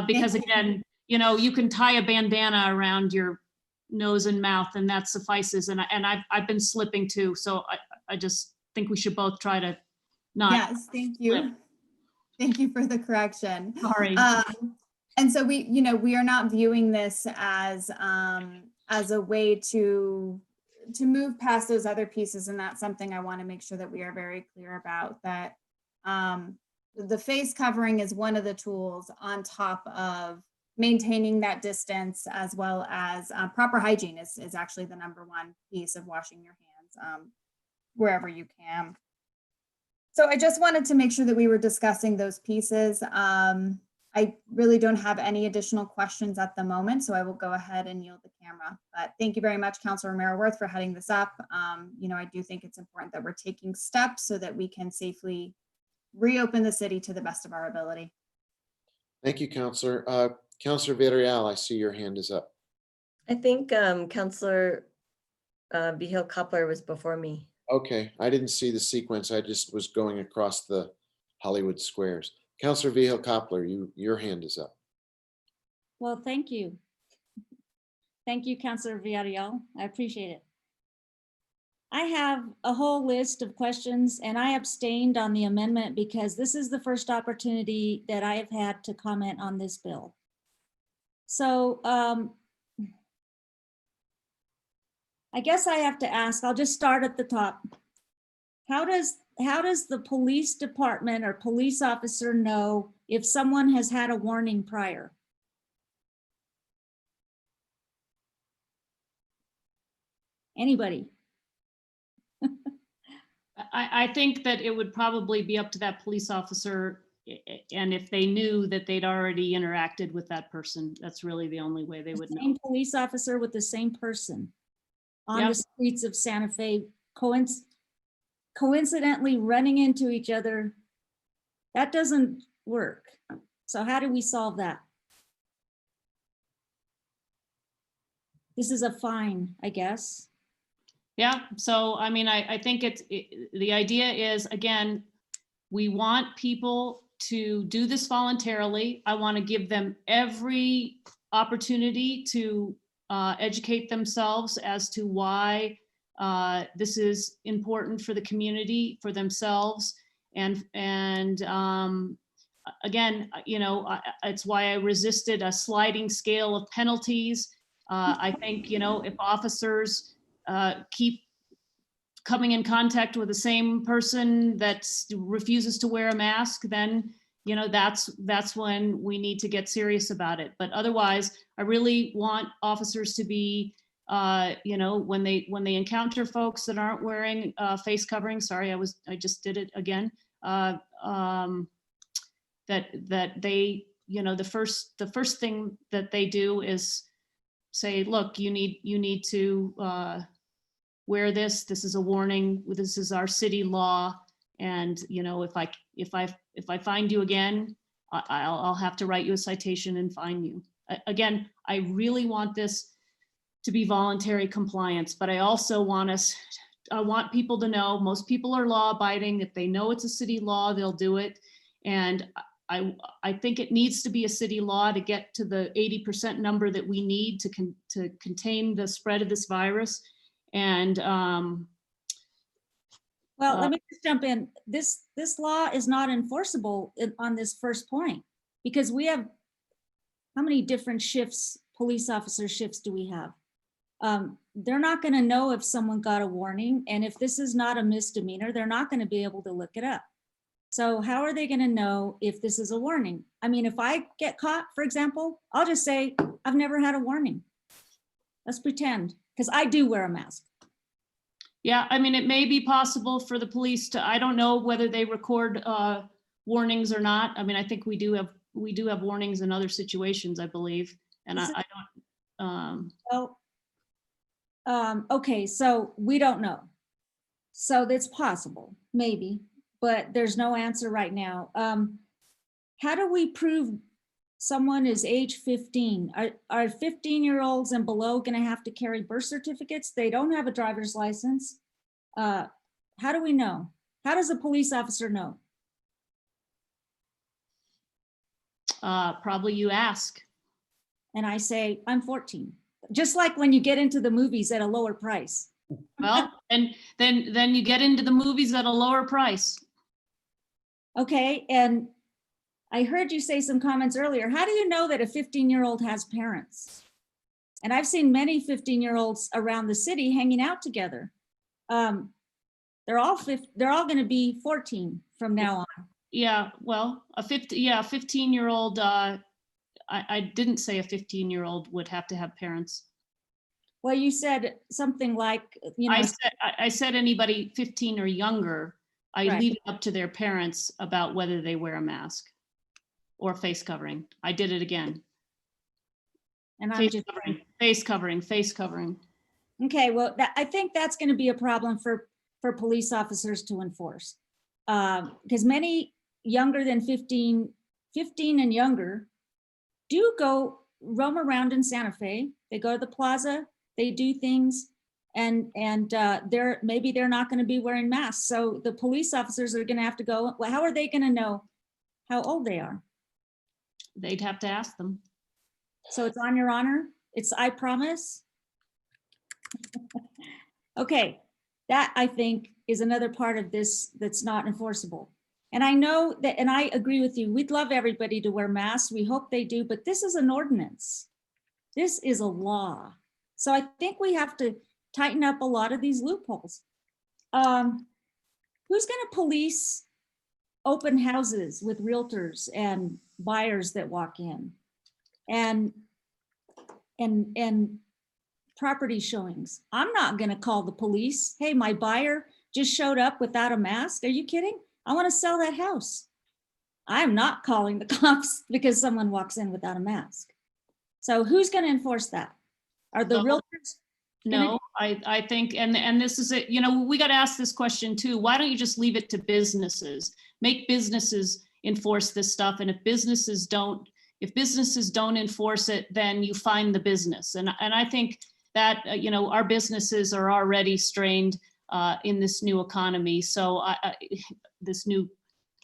Because again, you can tie a bandana around your nose and mouth and that suffices. And I've been slipping too. So I just think we should both try to not. Yes, thank you. slip. Thank you for the correction. Sorry. And so we are not viewing this as a way to move past those other pieces. And that's something I want to make sure that we are very clear about, that the face covering is one of the tools on top of maintaining that distance, as well as proper hygiene is actually the number one piece of washing your hands wherever you can. So I just wanted to make sure that we were discussing those pieces. I really don't have any additional questions at the moment, so I will go ahead and yield the camera. But thank you very much, Councilor Romero-Worth, for heading this up. I do think it's important that we're taking steps so that we can safely reopen the city to the best of our ability. Thank you, Councilor. Councilor Villarreal, I see your hand is up. I think Councilor Vihil Coppler was before me. Okay, I didn't see the sequence. I just was going across the Hollywood squares. Councilor Vihil Coppler, your hand is up. Well, thank you. Thank you, Councilor Villarreal. I appreciate it. I have a whole list of questions, and I abstained on the amendment because this is the first opportunity that I have had to comment on this bill. So I guess I have to ask, I'll just start at the top. How does the police department or police officer know if someone has had a warning prior? Anybody? I think that it would probably be up to that police officer, and if they knew that they'd already interacted with that person, that's really the only way they would know. Same police officer with the same person on Yep. the streets of Santa Fe, coincidentally running into each other. That doesn't work. So how do we solve that? This is a fine, I guess. Yeah, so I mean, I think the idea is, again, we want people to do this voluntarily. I want to give them every opportunity to educate themselves as to why this is important for the community, for themselves. And again, it's why I resisted a sliding scale of penalties. I think, if officers keep coming in contact with the same person that refuses to wear a mask, then that's when we need to get serious about it. But otherwise, I really want officers to be, when they encounter folks that aren't wearing face covering. Sorry, I just did it again. That they, the first thing that they do is say, look, you need to wear this. This is a warning. This is our city law. And if I find you again, I'll have to write you a citation and fine you. Again, I really want this to be voluntary compliance, but I also I want people to know most people are law abiding. If they know it's a city law, they'll do it. And I think it needs to be a city law to get to the 80% number that we need to contain the spread of this virus. And Well, let me just jump in. This law is not enforceable on this first point, because we have, how many different shifts, police officer shifts do we have? They're not going to know if someone got a warning, and if this is not a misdemeanor, they're not going to be able to look it up. So how are they going to know if this is a warning? I mean, if I get caught, for example, I'll just say, I've never had a warning. Let's pretend, because I do wear a mask. yeah, I mean, it may be possible for the police to, I don't know whether they record warnings or not. I mean, I think we do have warnings in other situations, I believe. And I don't. Okay, so we don't know. So that's possible, maybe, but there's no answer right now. How do we prove someone is age 15? Are 15-year-olds and below going to have to carry birth certificates? They don't have a driver's license. How do we know? How does a police officer know? Probably you ask. And I say, I'm 14. Just like when you get into the movies at a lower price. Well, and then you get into the movies at a lower price. Okay, and I heard you say some comments earlier. How do you know that a 15-year-old has parents? And I've seen many 15-year-olds around the city hanging out together. They're all going to be 14 from now on. Yeah, well, a 15-year-old, I didn't say a 15-year-old would have to have parents. Well, you said something like, you know. I said anybody 15 or younger, I Right. leave it up to their parents about whether they wear a mask or face covering. I did it again. And I'm Face just covering, face covering, face covering. Okay, well, I think that's going to be a problem for police officers to enforce. Because many younger than 15 and younger do go roam around in Santa Fe. They go to the plaza, they do things, and maybe they're not going to be wearing masks. So the police officers are going to have to go, well, how are they going to know how old they are? They'd have to ask them. So it's on your honor? It's I promise? Okay, that I think is another part of this that's not enforceable. And I know that, and I agree with you, we'd love everybody to wear masks. We hope they do, but this is an ordinance. This is a law. So I think we have to tighten up a lot of these loopholes. Who's going to police open houses with realtors and buyers that walk in? And property showings. I'm not going to call the police. Hey, my buyer just showed up without a mask. Are you kidding? I want to sell that house. I'm not calling the cops because someone walks in without a mask. So who's going to enforce that? Are the realtors? No, I think, and this is it, you know, we got to ask this question too. Why don't you just leave it to businesses? Make businesses enforce this stuff. And if businesses don't enforce it, then you fine the business. And I think that, you know, our businesses are already strained in this new economy. So this new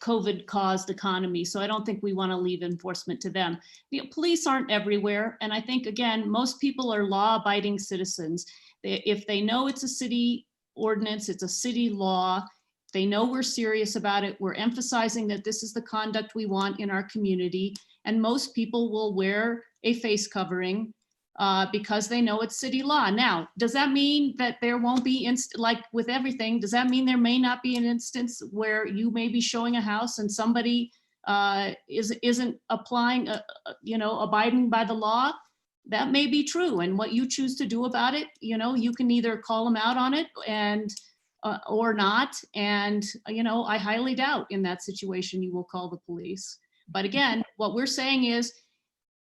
COVID caused economy. So I don't think we want to leave enforcement to them. The police aren't everywhere. And I think, again, most people are law abiding citizens. If they know it's a city ordinance, it's a city law, they know we're serious about it. We're emphasizing that this is the conduct we want in our community. And most people will wear a face covering because they know it's city law. Now, does that mean that there won't be, like with everything, does that mean there may not be an instance where you may be showing a house and somebody isn't applying, abiding by the law? That may be true. And what you choose to do about it, you know, you can either call them out on it and or not. And, you know, I highly doubt in that situation you will call the police. But again, what we're saying is,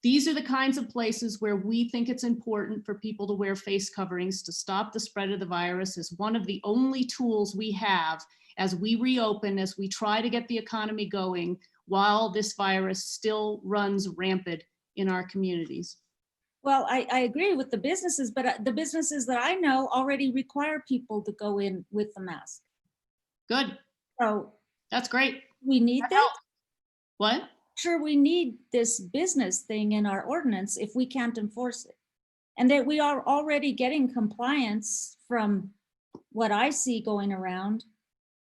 these are the kinds of places where we think it's important for people to wear face coverings to stop the spread of the virus as one of the only tools we have as we reopen, as we try to get the economy going while this virus still runs rampant in our communities. Well, I agree with the businesses, but the businesses that I know already require people to go in with the mask. Good. So that's great. We need that. What? Sure, we need this business thing in our ordinance if we can't enforce it. And that we are already getting compliance from what I see going around.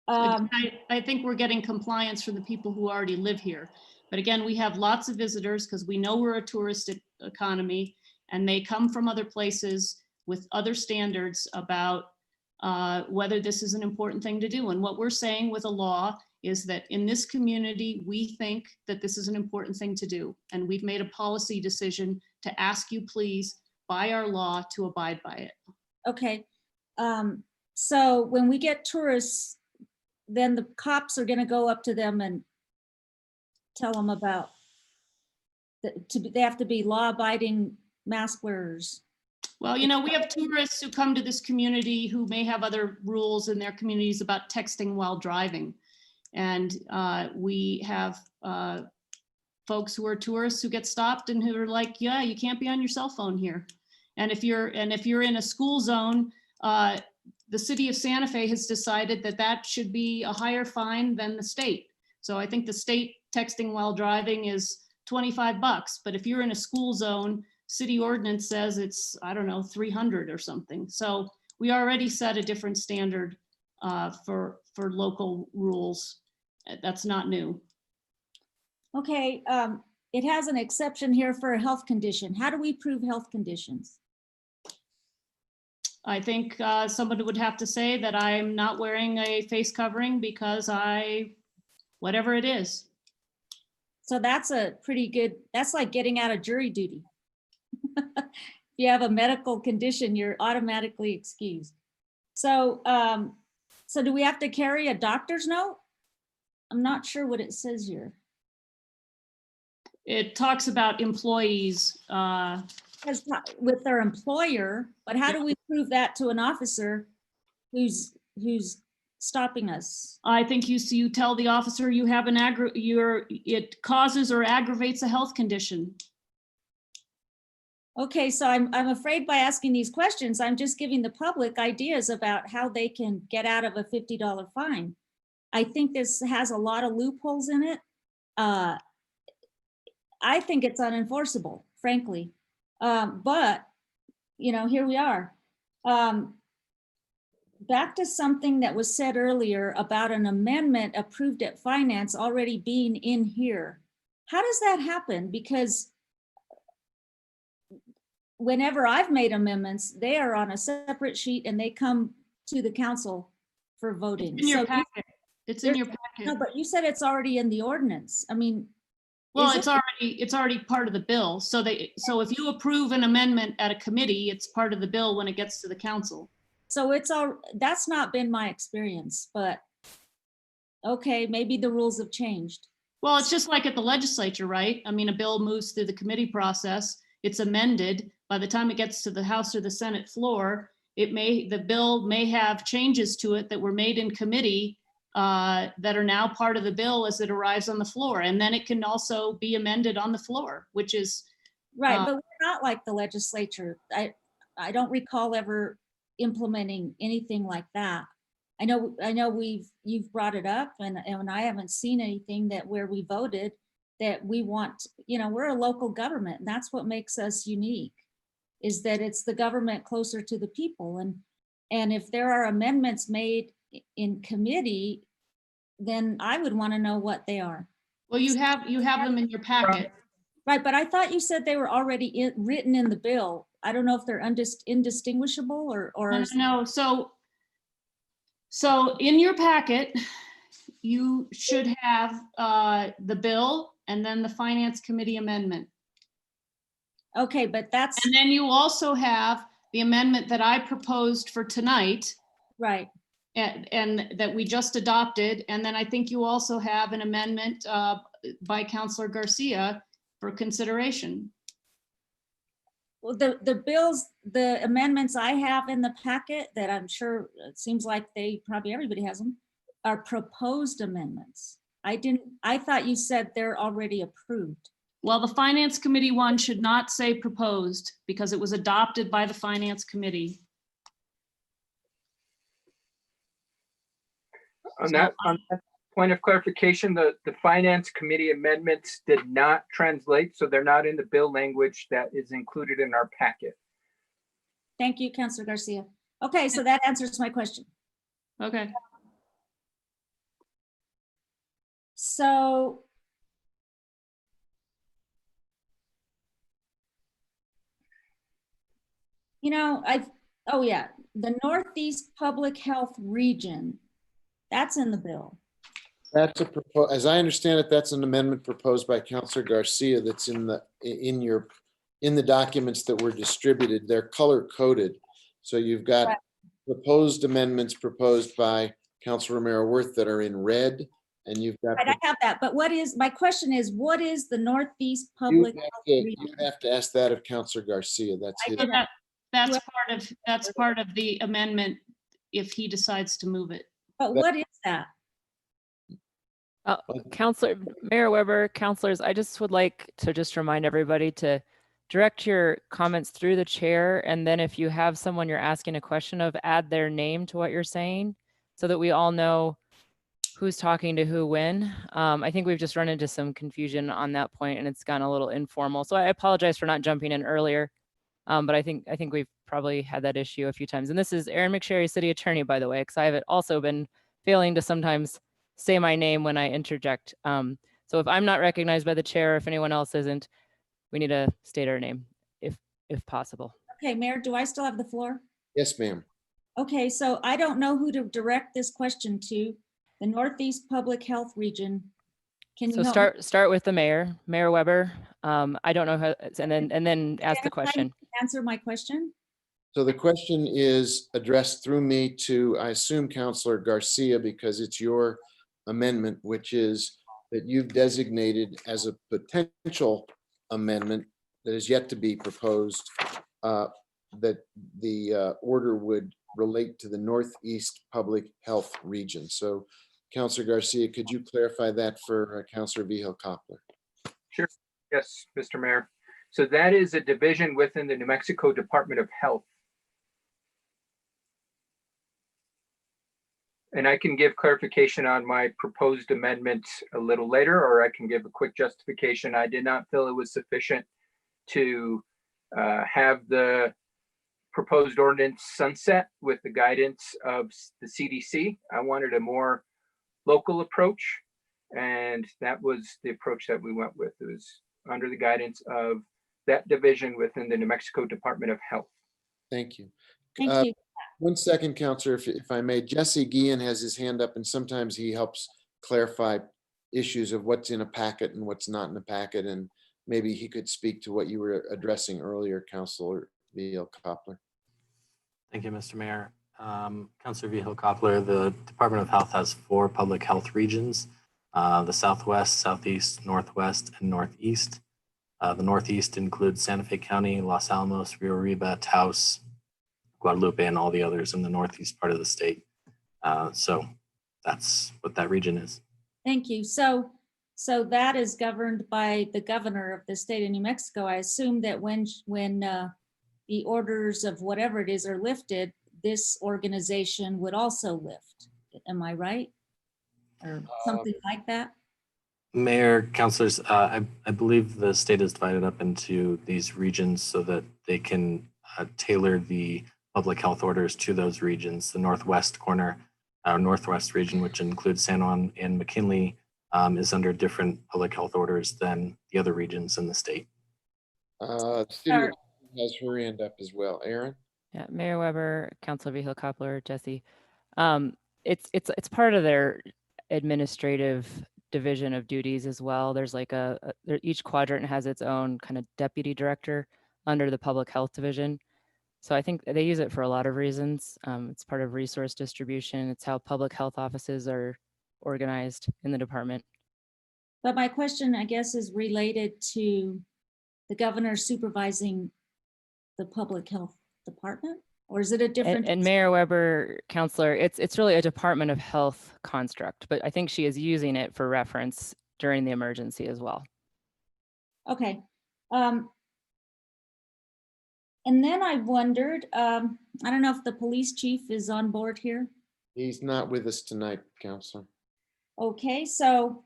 I think we're getting compliance for the people who already live here. But again, we have lots of visitors because we know we're a tourist economy, and they come from other places with other standards about whether this is an important thing to do. And what we're saying with a law is that in this community, we think that this is an important thing to do. And we've made a policy decision to ask you, please, by our law, to abide by it. Okay. So when we get tourists, then the cops are gonna go up to them and tell them about, they have to be law-abiding mask wearers. Well, you know, we have tourists who come to this community who may have other rules in their communities about texting while driving. And we have folks who are tourists who get stopped and who are like, yeah, you can't be on your cell phone here. And if you're in a school zone, the city of Santa Fe has decided that that should be a higher fine than the state. So I think the state texting while driving is $25, but if you're in a school zone, city ordinance says it's, I don't know, 300 or something. So we already set a different standard for local rules. That's not new. Okay, it has an exception here for a health condition. How do we prove health conditions? I think somebody would have to say that I'm not wearing a face covering because whatever it is. So that's a pretty good, that's like getting out of jury duty. If you have a medical condition, you're automatically excused. So, so do we have to carry a doctor's note? I'm not sure what it says here. It talks about employees. With their employer, but how do we prove that to an officer who's stopping us? I think you tell the officer you have it causes or aggravates a health condition. Okay, so I'm afraid by asking these questions, I'm just giving the public ideas about how they can get out of a $50 fine. I think this has a lot of loopholes in it. I think it's unenforceable, frankly. But, you know, here we are. Back to something that was said earlier about an amendment approved at finance already being in here. How does that happen? Because whenever I've made amendments, they are on a separate sheet and they come to the council for voting. It's in your packet. It's in your packet. No, but you said it's already in the ordinance. I mean, well, it's already part of the bill. So if you approve an amendment at a committee, it's part of the bill when it gets to the council. So that's not been my experience, but okay, maybe the rules have changed. Well, it's just like at the legislature, right? I mean, a bill moves through the committee process, it's amended. By the time it gets to the House or the Senate floor, the bill may have changes to it that were made in committee that are now part of the bill as it arrives on the floor. And then it can also be amended on the floor, which is. Right, but we're not like the legislature. I don't recall ever implementing anything like that. I know you've brought it up and I haven't seen anything that where we voted that we want, you know, we're a local government and that's what makes us unique, is that it's the government closer to the people. And if there are amendments made in committee, then I would want to know what they are. Well, you have them in your packet. Right, but I thought you said they were already written in the bill. I don't know if they're indistinguishable or. No, so in your packet, you should have the bill and then the finance committee amendment. Okay, but that's. And then you also have the amendment that I proposed for tonight. Right. And that we just adopted. And then I think you also have an amendment by Councilor Garcia for consideration. Well, the amendments I have in the packet that I'm sure it seems like everybody has them, are proposed amendments. I thought you said they're already approved. Well, the finance committee one should not say proposed because it was adopted by the finance committee. On that Point of clarification, the Finance Committee amendments did not translate, so they're not in the bill language that is included in our packet. Thank you, Councilor Garcia. Okay, so that answers my question. Okay. So oh yeah, the Northeast Public Health Region, that's in the bill. That's as I understand it, that's an amendment proposed by Councilor Garcia that's in the documents that were distributed. They're color coded. So you've got Right. proposed amendments proposed by Councilor Romero Worth that are in red, and you've got. Right, I have that, but my question is, what is the Northeast Public Health Region? You have to ask that of Councilor Garcia. That's his. That's part of the amendment if he decides to move it. But what is that? Councilor, Mayor Weber, councilors, I just would like to just remind everybody to direct your comments through the chair. And then if you have someone you're asking a question of, add their name to what you're saying so that we all know who's talking to who when. I think we've just run into some confusion on that point and it's gotten a little informal. So I apologize for not jumping in earlier. But I think we've probably had that issue a few times. And this is Erin McSherry, City Attorney, by the way, because I have also been failing to sometimes say my name when I interject. So if I'm not recognized by the chair, if anyone else isn't, we need to state our name if possible. Okay, Mayor, do I still have the floor? Yes, ma'am. Okay, so I don't know who to direct this question to. The Northeast Public Health Region. Can you So help me? start with the mayor, Mayor Weber. I don't know how, and then ask the question. Answer my question. So the question is addressed through me to, I assume, Councilor Garcia, because it's your amendment, which is that you've designated as a potential amendment that is yet to be proposed, that the order would relate to the Northeast Public Health Region. So Councilor Garcia, could you clarify that for Councilor Vihel-Coppler? Sure. Yes, Mr. Mayor. So that is a division within the New Mexico Department of Health. And I can give clarification on my proposed amendment a little later, or I can give a quick justification. I did not feel it was sufficient to have the proposed ordinance sunset with the guidance of the CDC. I wanted a more local approach, and that was the approach that we went with. It was under the guidance of that division within the New Mexico Department of Health. Thank you. Thank you. 1 second, Councilor, if I may. Jesse Guillen has his hand up, and sometimes he helps clarify issues of what's in a packet and what's not in a packet, and maybe he could speak to what you were addressing earlier, Councilor Vihel-Coppler. Thank you, Mr. Mayor. Councilor Vihel-Coppler, the Department of Health has 4 public health regions, the Southwest, Southeast, Northwest, and Northeast. The Northeast includes Santa Fe County, Los Alamos, Rio Arriba, Taos, Guadalupe, and all the others in the Northeast part of the state. So that's what that region is. Thank you. So that is governed by the governor of the state of New Mexico. I assume that when the orders of whatever it is are lifted, this organization would also lift. Am I right? Or something like that? Mayor, councilors, I believe the state is divided up into these regions so that they can tailor the public health orders to those regions. The Northwest corner, our Northwest region, which includes San Juan and McKinley, is under different public health orders than the other regions in the state. City has her hand up as well. Aaron? Yeah, Mayor Weber, Councilor Vihel-Coppler, Jesse. It's part of their administrative division of duties as well. There's like each quadrant has its own kind of deputy director under the public health division. So I think they use it for a lot of reasons. It's part of resource distribution. It's how public health offices are organized in the department. But my question, I guess, is related to the governor supervising the public health department, or is it a different? And Mayor Weber, Councilor, it's really a Department of Health construct, but I think she is using it for reference during the emergency as well. Okay. And then I wondered, I don't know if the police chief is on board here. He's not with us tonight, Councilor. Okay, so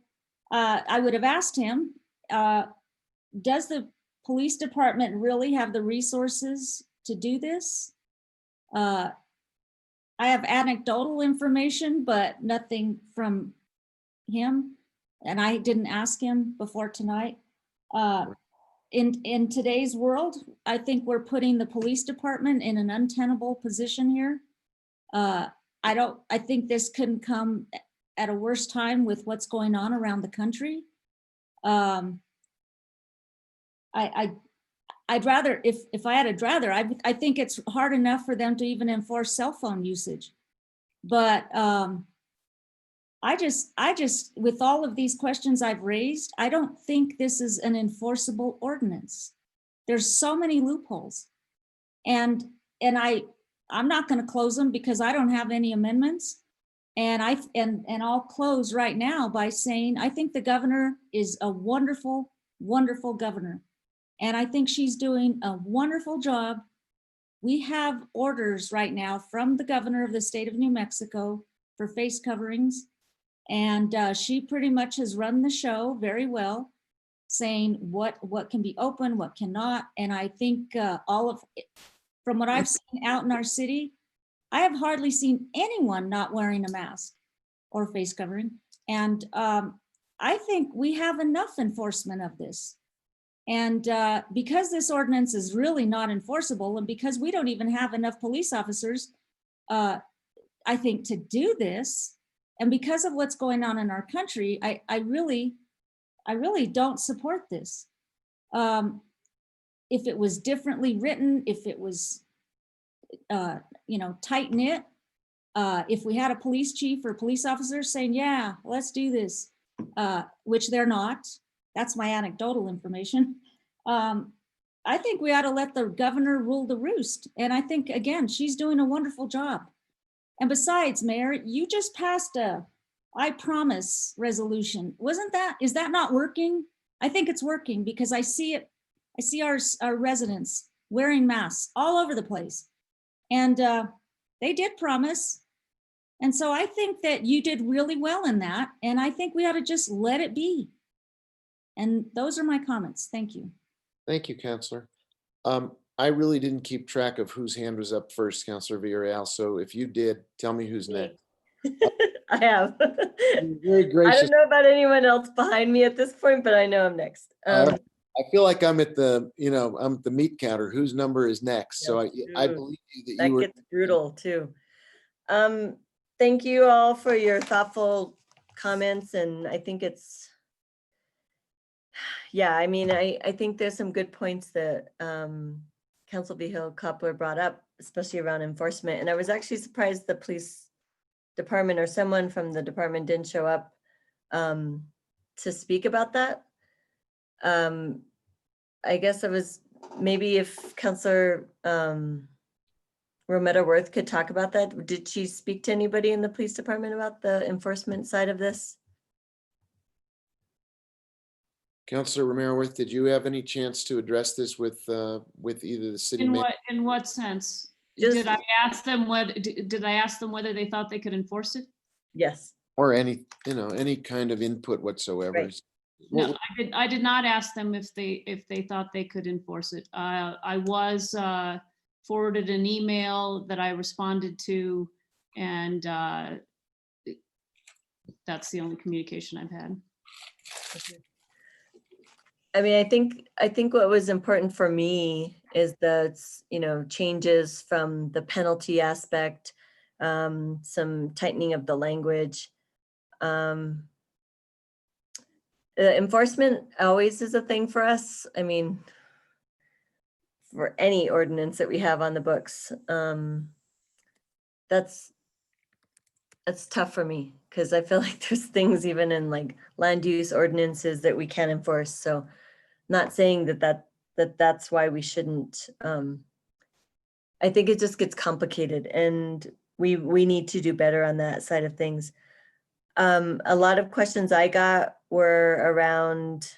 I would have asked him, does the police department really have the resources to do this? I have anecdotal information, but nothing from him. And I didn't ask him before tonight. In today's world, I think we're putting the police department in an untenable position here. I think this couldn't come at a worse time with what's going on around the country. I'd rather, if I had rather, I think it's hard enough for them to even enforce cell phone usage. But I just, with all of these questions I've raised, I don't think this is an enforceable ordinance. There's so many loopholes. And I'm not going to close them because I don't have any amendments. And I'll close right now by saying, I think the governor is a wonderful, wonderful governor. And I think she's doing a wonderful job. We have orders right now from the governor of the state of New Mexico for face coverings. And she pretty much has run the show very well, saying what can be open, what cannot. And I think from what I've seen out in our city, I have hardly seen anyone not wearing a mask or face covering. And I think we have enough enforcement of this. And because this ordinance is really not enforceable, and because we don't even have enough police officers, I think, to do this, and because of what's going on in our country, I really don't support this. If it was differently written, if it was, tight knit, if we had a police chief or police officer saying, yeah, let's do this, which they're not. That's my anecdotal information. I think we ought to let the governor rule the roost. And I think, again, she's doing a wonderful job. And besides, Mayor, you just passed a I promise resolution. Is that not working? I think it's working because I see it. I see our residents wearing masks all over the place. And they did promise. And so I think that you did really well in that. And I think we ought to just let it be. And those are my comments. Thank you. Thank you, Counselor. I really didn't keep track of whose hand was up first, Counselor Villarreal. So if you did, tell me who's next. I have. Very gracious. I don't know about anyone else behind me at this point, but I know I'm next. I feel like I'm at the, I'm at the meat counter. Whose number is next? So I believe you that you were. That gets brutal too. Thank you all for your thoughtful comments, and I think it's, yeah, I mean, I think there's some good points that Council Vigil Coppler brought up, especially around enforcement. And I was actually surprised the police department or someone from the department didn't show up to speak about that. I guess I was, maybe if Councilor Romero Worth could talk about that. Did she speak to anybody in the police department about the enforcement side of this? Councilor Romero Worth, did you have any chance to address this with either the city? In what sense? Just- Did I ask them whether they thought they could enforce it? Yes. Or any kind of input whatsoever? Right. No, I did not ask them if they thought they could enforce it. I was forwarded an email that I responded to, and that's the only communication I've had. I mean, I think what was important for me is the, changes from the penalty aspect, some tightening of the language. Enforcement always is a thing for us. I mean, for any ordinance that we have on the books, that's tough for me because I feel like there's things even in like land use ordinances that we can't enforce. So not saying that's why we shouldn't. I think it just gets complicated, and we need to do better on that side of things. A lot of questions I got were around,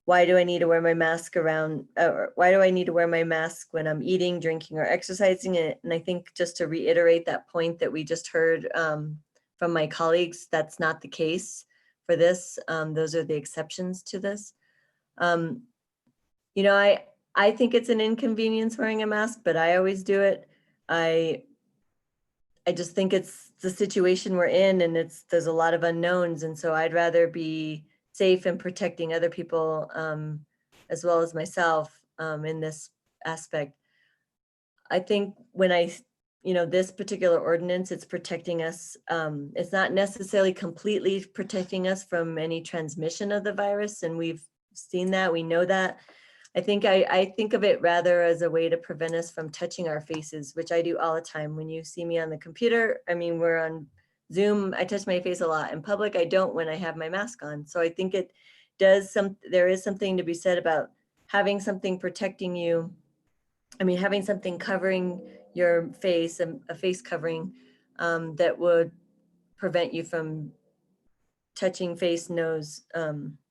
why do I need to wear my mask why do I need to wear my mask when I'm eating, drinking, or exercising? And I think just to reiterate that point that we just heard from my colleagues, that's not the case for this. Those are the exceptions to this. You know, I think it's an inconvenience wearing a mask, but I always do it. I just think it's the situation we're in, and there's a lot of unknowns. And so I'd rather be safe and protecting other people as well as myself in this aspect. I think when this particular ordinance, it's protecting us. It's not necessarily completely protecting us from any transmission of the virus. And we've seen that, we know that. I think of it rather as a way to prevent us from touching our faces, which I do all the time. When you see me on the computer, I mean, we're on Zoom, I touch my face a lot. In public, I don't when I have my mask on. So I think there is something to be said about having something protecting you. I mean, having something covering your face, a face covering that would prevent you from touching face, nose,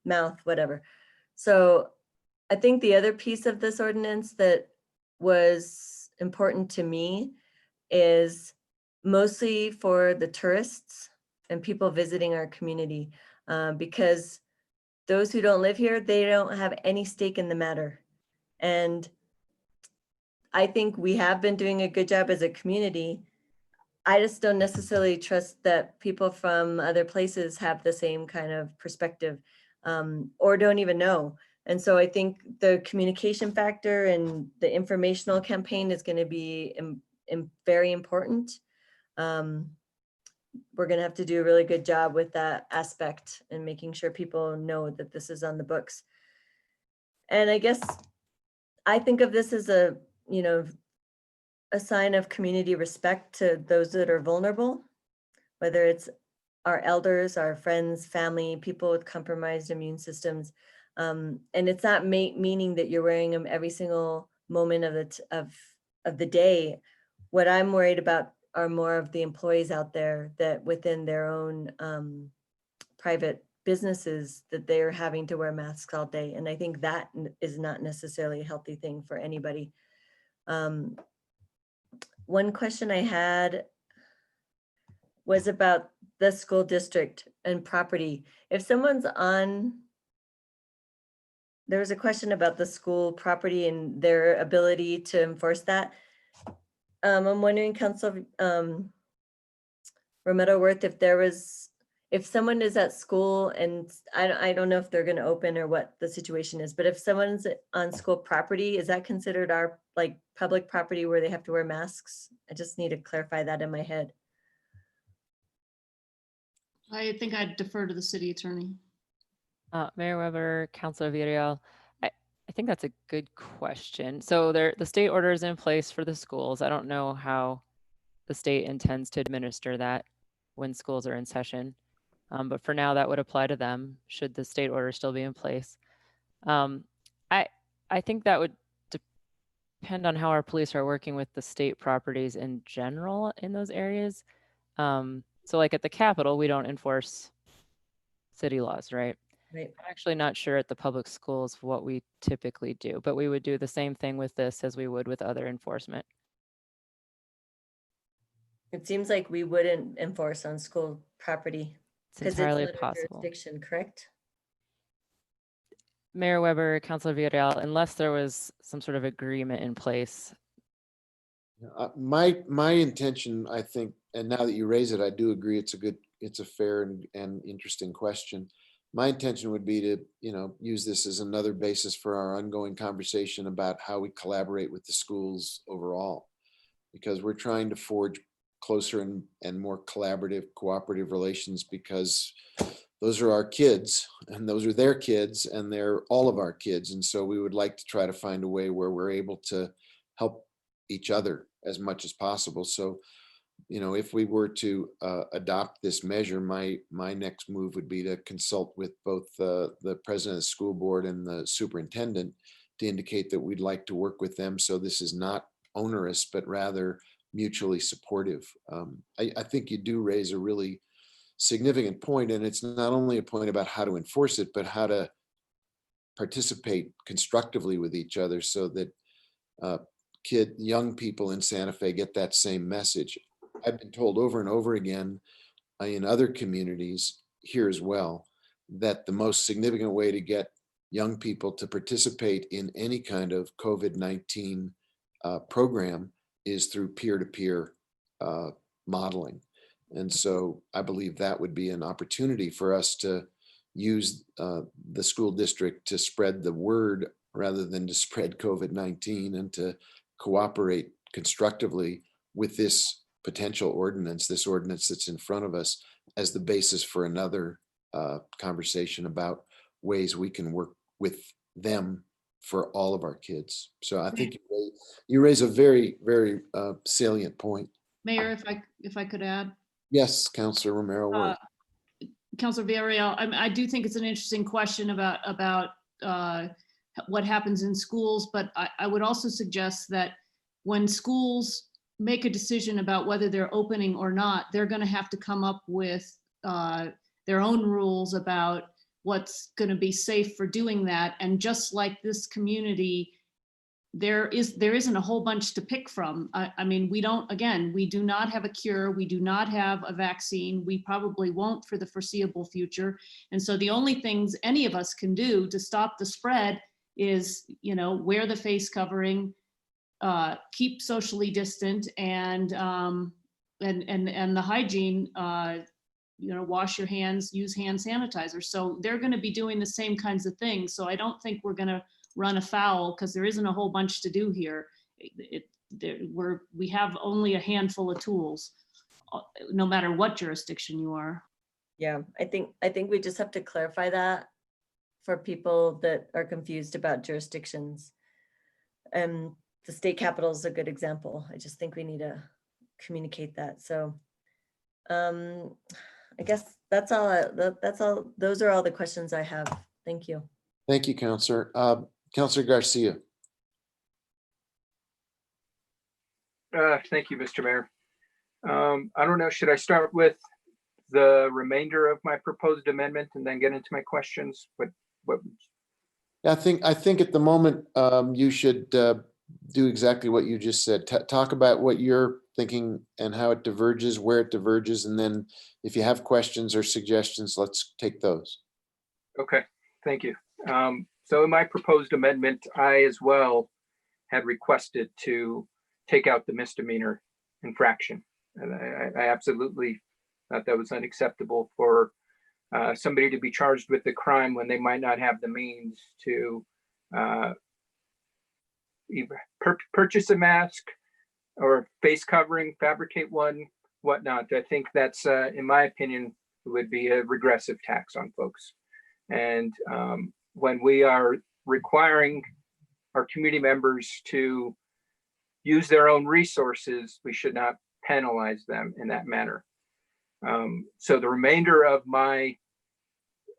mouth, whatever. So I think the other piece of this ordinance that was important to me is mostly for the tourists and people visiting our community, because those who don't live here, they don't have any stake in the matter. And I think we have been doing a good job as a community. I just don't necessarily trust that people from other places have the same kind of perspective or don't even know. And so I think the communication factor and the informational campaign is going to be very important. We're going to have to do a really good job with that aspect and making sure people know that this is on the books. And I guess I think of this as a sign of community respect to those that are vulnerable, whether it's our elders, our friends, family, people with compromised immune systems. And it's not meaning that you're wearing them every single moment of the day. What I'm worried about are more of the employees out there that within their own private businesses that they're having to wear masks all day. And I think that is not necessarily a healthy thing for anybody. One question I had was about the school district and property. If someone's there was a question about the school property and their ability to enforce that. I'm wondering, Council Romero Worth, if someone is at school and I don't know if they're going to open or what the situation is, but if someone's on school property, is that considered our public property where they have to wear masks? I just need to clarify that in my head. I think I'd defer to the city attorney. Mayor Weber, Councilor Villarreal, I think that's a good question. So the state order is in place for the schools. I don't know how the state intends to administer that when schools are in session. But for now, that would apply to them, should the state order still be in place. I think that would depend on how our police are working with the state properties in general in those areas. So like at the Capitol, we don't enforce city laws, right? Right. I'm actually not sure at the public schools what we typically do, but we would do the same thing with this as we would with other enforcement. It seems like we wouldn't enforce on school property. It's entirely under possible. jurisdiction, correct? Mayor Weber, Councilor Villarreal, unless there was some sort of agreement in place. My intention, I think, and now that you raise it, I do agree it's a fair and interesting question. My intention would be to, use this as another basis for our ongoing conversation about how we collaborate with the schools overall, because we're trying to forge closer and more collaborative, cooperative relations, because those are our kids and those are their kids and they're all of our kids. And so we would like to try to find a way where we're able to help each other as much as possible. So, if we were to adopt this measure, my next move would be to consult with both the president of the school board and the superintendent to indicate that we'd like to work with them. So this is not onerous, but rather mutually supportive. I think you do raise a really significant point, and it's not only a point about how to enforce it, but how to participate constructively with each other so that young people in Santa Fe get that same message. I've been told over and over again in other communities here as well, that the most significant way to get young people to participate in any kind of COVID-19 program is through peer-to-peer modeling. And so I believe that would be an opportunity for us to use the school district to spread the word rather than to spread COVID-19, and to cooperate constructively with this potential ordinance, this ordinance that's in front of us, as the basis for another conversation about ways we can work with them for all of our kids. So I think you raise a very, very salient point. Mayor, if I could add. Yes, Councilor Romero. Ward. Councilor Villarreal, I do think it's an interesting question about what happens in schools, but I would also suggest that when schools make a decision about whether they're opening or not, they're going to have to come up with their own rules about what's going to be safe for doing that. And just like this community, there isn't a whole bunch to pick from. I mean, we do not have a cure. We do not have a vaccine. We probably won't for the foreseeable future. And so the only things any of us can do to stop the spread is, wear the face covering, keep socially distant, and the hygiene, wash your hands, use hand sanitizer. So they're going to be doing the same kinds of things. So I don't think we're going to run afoul, because there isn't a whole bunch to do here. We have only a handful of tools, no matter what jurisdiction you are. Yeah, I think we just have to clarify that for people that are confused about jurisdictions. The state capital is a good example. I just think we need to communicate that. So I guess that's all. Those are all the questions I have. Thank you. Thank you, Councilor. Councilor Garcia. Thank you, Mr. Mayor. I don't know, should I start with the remainder of my proposed amendment and then get into my questions? What? I think at the moment you should do exactly what you just said. Talk about what you're thinking and how it diverges, where it diverges, and then if you have questions or suggestions, let's take those. Okay, thank you. So in my proposed amendment, I as well had requested to take out the misdemeanor infraction. And I absolutely thought that was unacceptable for somebody to be charged with the crime when they might not have the means to either purchase a mask or face covering, fabricate one, whatnot. I think that's, in my opinion, would be a regressive tax on folks. And when we are requiring our community members to use their own resources, we should not penalize them in that manner. So the remainder of my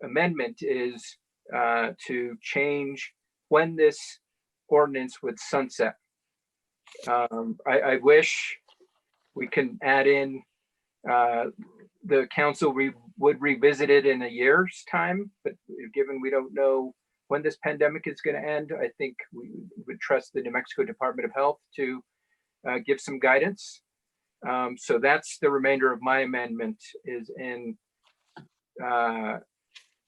amendment is to change when this ordinance would sunset. I wish we can add in the council would revisit it in a year's time, but given we don't know when this pandemic is going to end, I think we would trust the New Mexico Department of Health to give some guidance. So that's the remainder of my amendment, is in the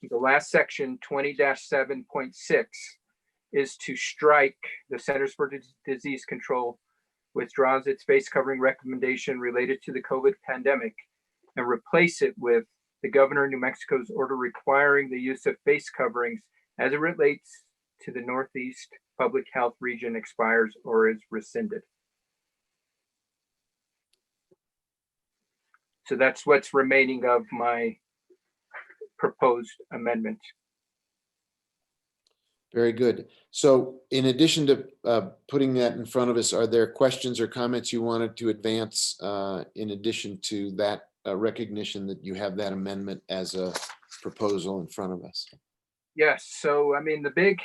last section, 20-7.6, is to strike the Centers for Disease Control withdraws its face covering recommendation related to the COVID pandemic and replace it with the Governor of New Mexico's order requiring the use of face coverings as it relates to the Northeast Public Health Region expires or is rescinded. So that's what's remaining of my proposed amendment. Very good. So in addition to putting that in front of us, are there questions or comments you wanted to advance in addition to that recognition that you have that amendment as a proposal in front of us? Yes. So, I mean, the big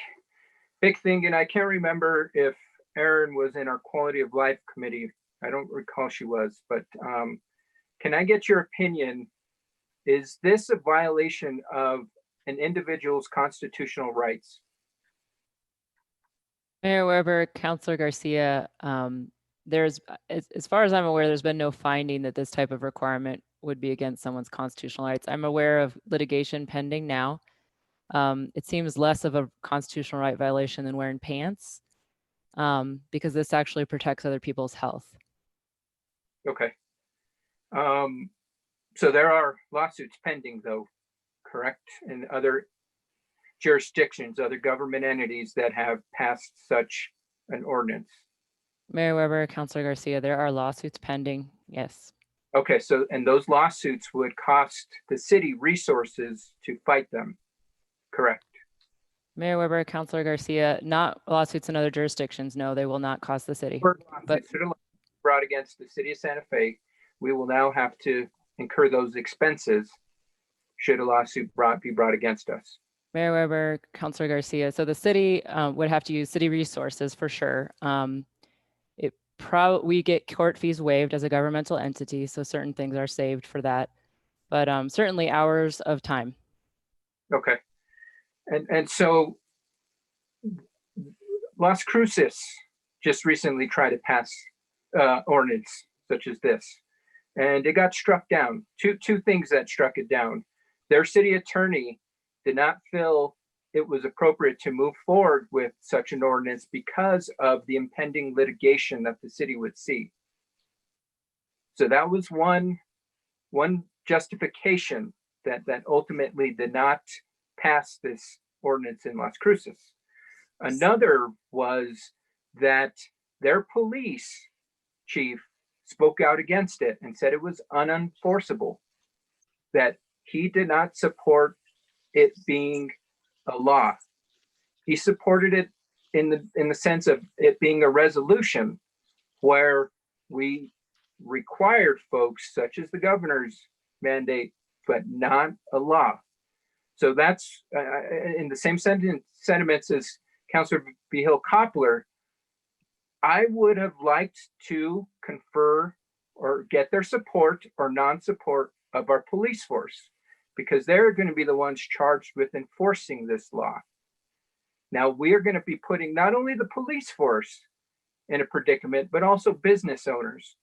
thing, and I can't remember if Erin was in our quality of life committee. I don't recall she was, but can I get your opinion? Is this a violation of an individual's constitutional rights? Mayor Weber, Councilor Garcia, as far as I'm aware, there's been no finding that this type of requirement would be against someone's constitutional rights. I'm aware of litigation pending now. It seems less of a constitutional right violation than wearing pants, because this actually protects other people's health. Okay. So there are lawsuits pending though, correct? In other jurisdictions, other government entities that have passed such an ordinance. Mayor Weber, Councilor Garcia, there are lawsuits pending. Yes. Okay, so, and those lawsuits would cost the city resources to fight them, correct? Mayor Weber, Councilor Garcia, not lawsuits in other jurisdictions. No, they will not cost the city. But But brought against the city of Santa Fe, we will now have to incur those expenses should a lawsuit be brought against us. Mayor Weber, Councilor Garcia, so the city would have to use city resources for sure. We get court fees waived as a governmental entity, so certain things are saved for that. But certainly hours of time. Okay. And so Las Cruces just recently tried to pass ordinance such as this, and it got struck down. Two things that struck it down. Their city attorney did not feel it was appropriate to move forward with such an ordinance because of the impending litigation that the city would see. So that was one justification that ultimately did not pass this ordinance in Las Cruces. Another was that their police chief spoke out against it and said it was unenforceable, that he did not support it being a law. He supported it in the sense of it being a resolution where we required folks such as the governor's mandate, but not a law. So that's in the same sentiments as Councilor Vigil Koppler. I would have liked to confer or get their support or non-support of our police force, because they're going to be the ones charged with enforcing this law. Now we are going to be putting not only the police force in a predicament, but also business owners.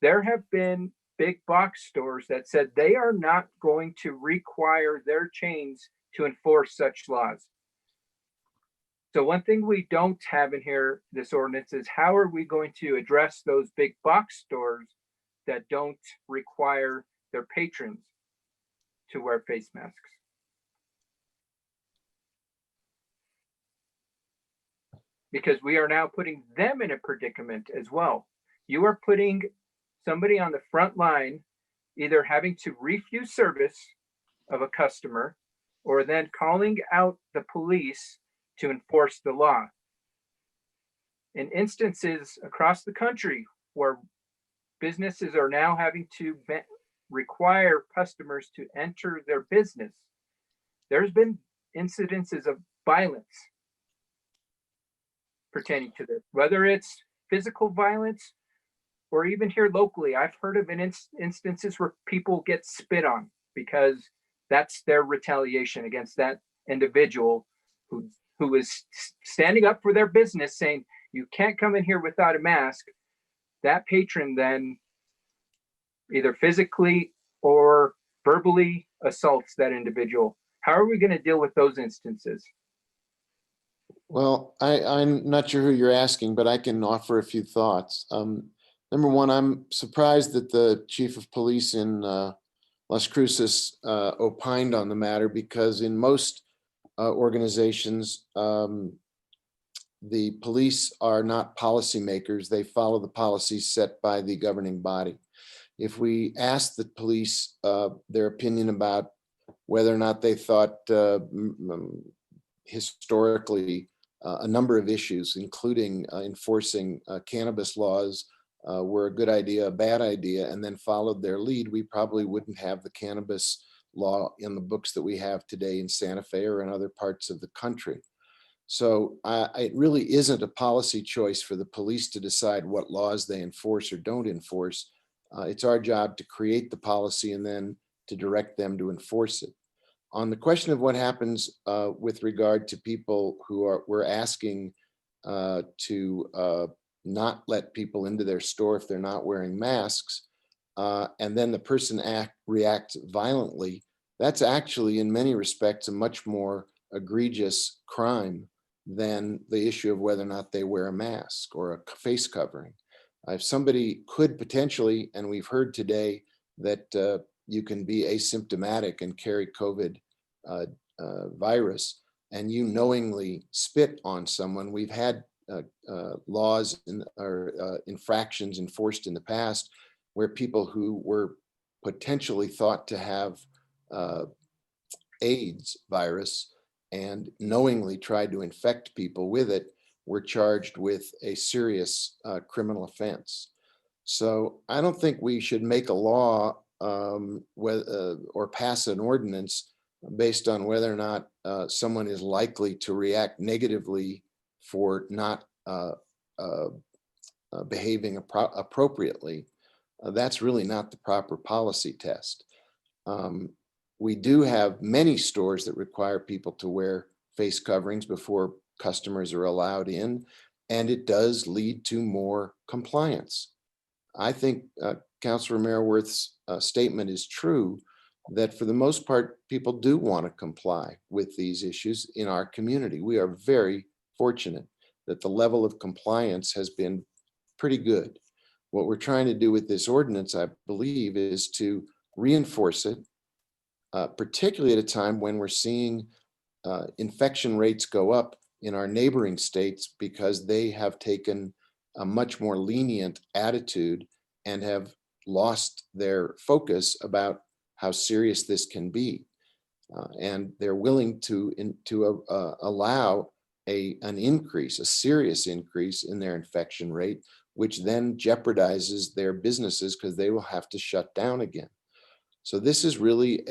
There have been big box stores that said they are not going to require their chains to enforce such laws. So one thing we don't have in here, this ordinance, is how are we going to address those big box stores that don't require their patrons to wear face masks? Because we are now putting them in a predicament as well. You are putting somebody on the front line, either having to refuse service of a customer or then calling out the police to enforce the law. In instances across the country where businesses are now having to require customers to enter their business, there's been incidences of violence pertaining to this, whether it's physical violence or even here locally. I've heard of instances where people get spit on because that's their retaliation against that individual who is standing up for their business, saying you can't come in here without a mask. That patron then either physically or verbally assaults that individual. How are we going to deal with those instances? Well, I'm not sure who you're asking, but I can offer a few thoughts. Number one, I'm surprised that the chief of police in Las Cruces opined on the matter, because in most organizations, the police are not policymakers. They follow the policies set by the governing body. If we ask the police their opinion about whether or not they thought historically a number of issues, including enforcing cannabis laws, were a good idea, a bad idea, and then followed their lead, we probably wouldn't have the cannabis law in the books that we have today in Santa Fe or in other parts of the country. So it really isn't a policy choice for the police to decide what laws they enforce or don't enforce. It's our job to create the policy and then to direct them to enforce it. On the question of what happens with regard to people who we're asking to not let people into their store if they're not wearing masks, and then the person reacts violently, that's actually in many respects a much more egregious crime than the issue of whether or not they wear a mask or a face covering. If somebody could potentially, and we've heard today that you can be asymptomatic and carry COVID virus, and you knowingly spit on someone, we've had laws or infractions enforced in the past where people who were potentially thought to have AIDS virus and knowingly tried to infect people with it were charged with a serious criminal offense. So I don't think we should make a law or pass an ordinance based on whether or not someone is likely to react negatively for not behaving appropriately. That's really not the proper policy test. We do have many stores that require people to wear face coverings before customers are allowed in, and it does lead to more compliance. I think Councilor Meyerworth's statement is true, that for the most part, people do want to comply with these issues in our community. We are very fortunate that the level of compliance has been pretty good. What we're trying to do with this ordinance, I believe, is to reinforce it, particularly at a time when we're seeing infection rates go up in our neighboring states because they have taken a much more lenient attitude and have lost their focus about how serious this can be. And they're willing to allow an increase, a serious increase in their infection rate, which then jeopardizes their businesses because they will have to shut down again. So this is really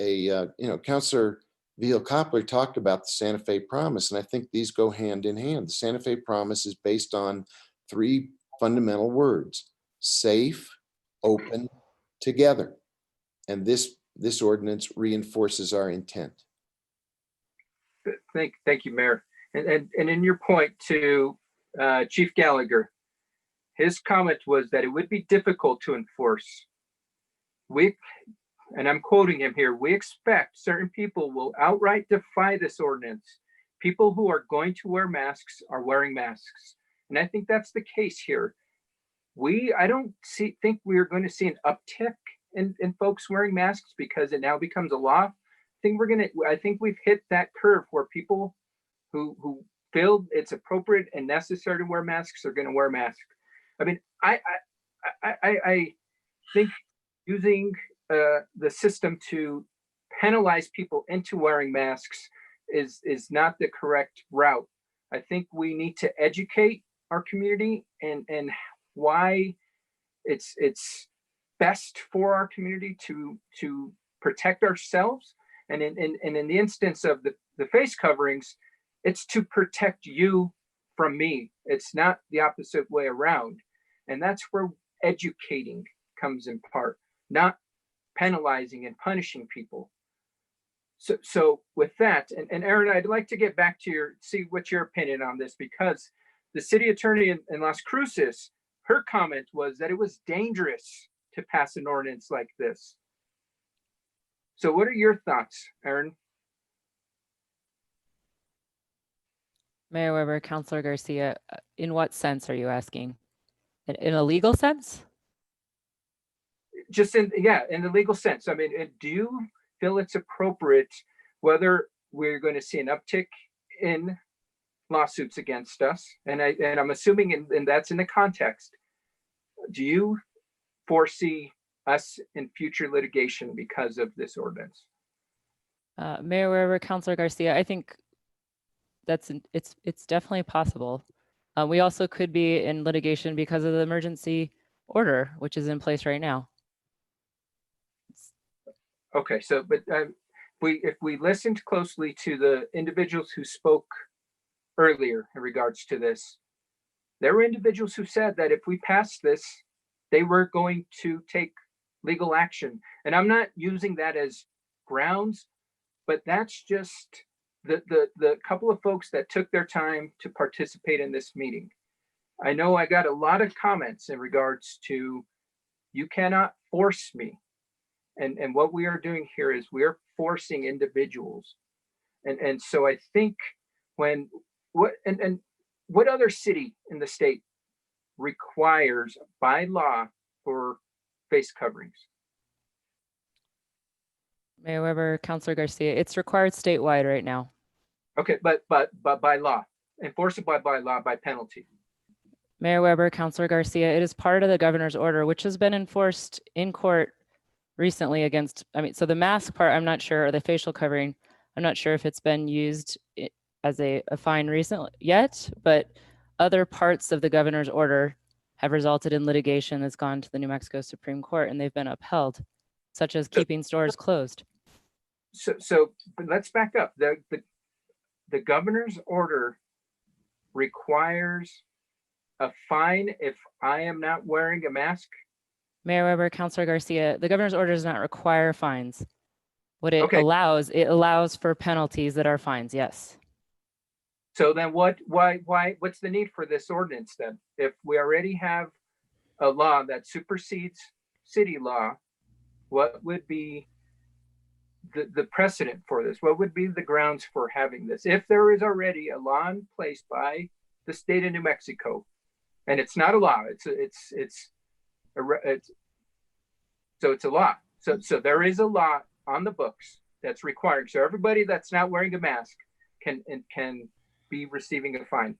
Councilor Vihil-Coppler talked about the Santa Fe Promise, and I think these go hand in hand. The Santa Fe Promise is based on 3 fundamental words: safe, open, together. And this ordinance reinforces our intent. Thank you, Mayor. And in your point to Chief Gallagher, his comment was that it would be difficult to enforce. And I'm quoting him here, we expect certain people will outright defy this ordinance. People who are going to wear masks are wearing masks. And I think that's the case here. I don't think we are going to see an uptick in folks wearing masks because it now becomes a law. I think we've hit that curve where people who feel it's appropriate and necessary to wear masks are going to wear masks. I mean, I think using the system to penalize people into wearing masks is not the correct route. I think we need to educate our community and why it's best for our community to protect ourselves. And in the instance of the face coverings, it's to protect you from me. It's not the opposite way around. And that's where educating comes in part, not penalizing and punishing people. So with that, and Aaron, I'd like to get back to see what your opinion on this, because the city attorney in Las Cruces, her comment was that it was dangerous to pass an ordinance like this. So what are your thoughts, Aaron? Mayor Weber, Councilor Garcia, in what sense are you asking? In a legal sense? Just in the legal sense. I mean, do you feel it's appropriate, whether we're going to see an uptick in lawsuits against us? And I'm assuming, and that's in the context, do you foresee us in future litigation because of this ordinance? Mayor Weber, Councilor Garcia, I think it's definitely possible. We also could be in litigation because of the emergency order, which is in place right now. Okay, so but if we listened closely to the individuals who spoke earlier in regards to this, there were individuals who said that if we passed this, they were going to take legal action. And I'm not using that as grounds, but that's just the couple of folks that took their time to participate in this meeting. I know I got a lot of comments in regards to, you cannot force me. And what we are doing here is we are forcing individuals. And so I think what other city in the state requires by law for face coverings? Mayor Weber, Councilor Garcia, it's required statewide right now. Okay, but by law, enforceable by law, by penalty. Mayor Weber, Councilor Garcia, it is part of the governor's order, which has been enforced in court recently against, so the mask part, I'm not sure, or the facial covering, I'm not sure if it's been used as a fine recently yet, but other parts of the governor's order have resulted in litigation that's gone to the New Mexico Supreme Court, and they've been upheld, such as keeping stores closed. So but let's back up. The governor's order requires a fine if I am not wearing a mask? Mayor Weber, Councilor Garcia, the governor's order does not require fines. What it allows for penalties that are fines, yes. So then what's the need for this ordinance then? If we already have a law that supersedes city law, what would be the precedent for this? What would be the grounds for having this? If there is already a law in place by the state of New Mexico, and it's not a law, it's a law. So there is a law on the books that's required. So everybody that's not wearing a mask can be receiving a fine.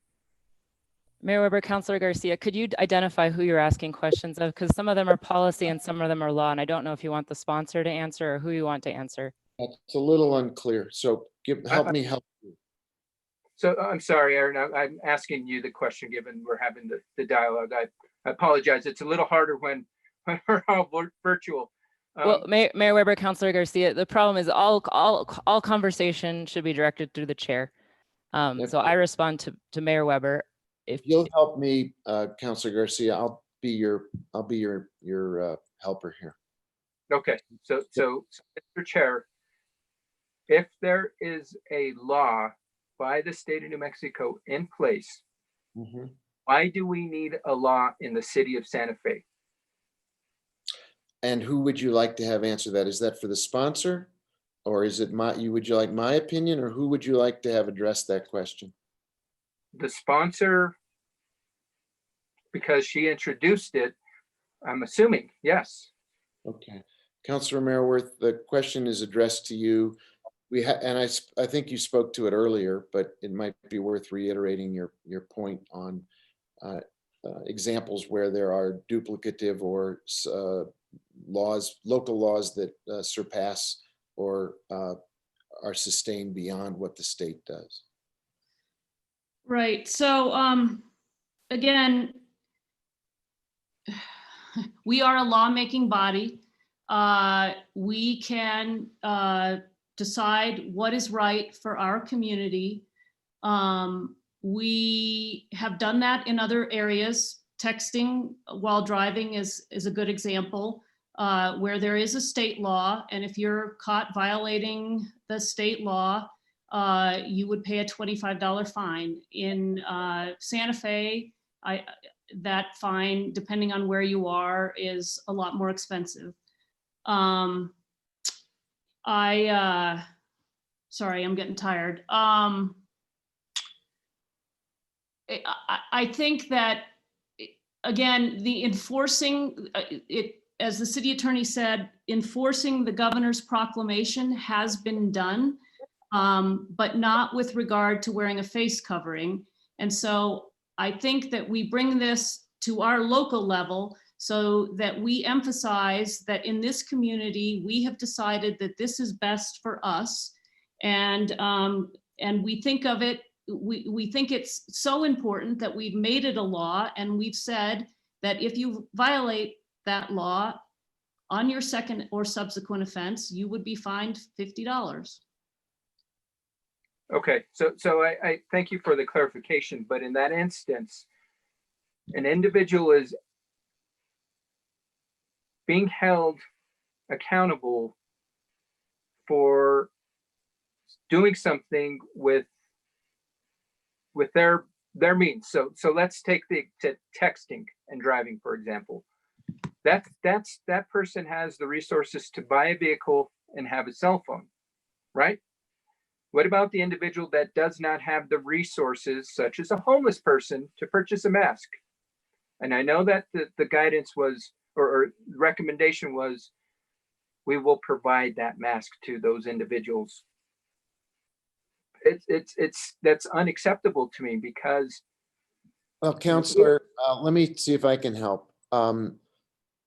Mayor Weber, Councilor Garcia, could you identify who you're asking questions of? Because some of them are policy and some of them are law, and I don't know if you want the sponsor to answer or who you want to answer. It's a little unclear, so help me help you. So I'm sorry, Aaron, I'm asking you the question given we're having the dialogue. I apologize. It's a little harder when we're all virtual. Well, Mayor Weber, Councilor Garcia, the problem is all conversation should be directed through the chair. So I respond to Mayor Weber. If you'll help me, Councilor Garcia, I'll be your helper here. Okay, so Mr. Chair, if there is a law by the state of New Mexico in place, why do we need a law in the city of Santa Fe? And who would you like to have answer that? Is that for the sponsor? Or is it would you like my opinion, or who would you like to have address that question? The sponsor, because she introduced it, I'm assuming, yes. Okay. Councilor Merriworth, the question is addressed to you. And I think you spoke to it earlier, but it might be worth reiterating your point on examples where there are duplicative or local laws that surpass or are sustained beyond what the state does. Right. So again, we are a lawmaking body. We can decide what is right for our community. We have done that in other areas. Texting while driving is a good example, where there is a state law, and if you're caught violating the state law, you would pay a $25 fine. In Santa Fe, that fine, depending on where you are, is a lot more expensive. Sorry, I'm getting tired. I think that, again, the enforcing it, as the city attorney said, enforcing the governor's proclamation has been done, but not with regard to wearing a face covering. And so I think that we bring this to our local level so that we emphasize that in this community, we have decided that this is best for us. And we think of it, we think it's so important that we've made it a law, and we've said that if you violate that law on your second or subsequent offense, you would be fined $50. Okay, so I thank you for the clarification, but in that instance, an individual is being held accountable for doing something with their their means. So let's take to texting and driving, for example. That person has the resources to buy a vehicle and have a cell phone, right? What about the individual that does not have the resources, such as a homeless person, to purchase a mask? And I know that the guidance was, or recommendation was, we will provide that mask to those individuals. That's unacceptable to me because. Well, Counselor, let me see if I can help.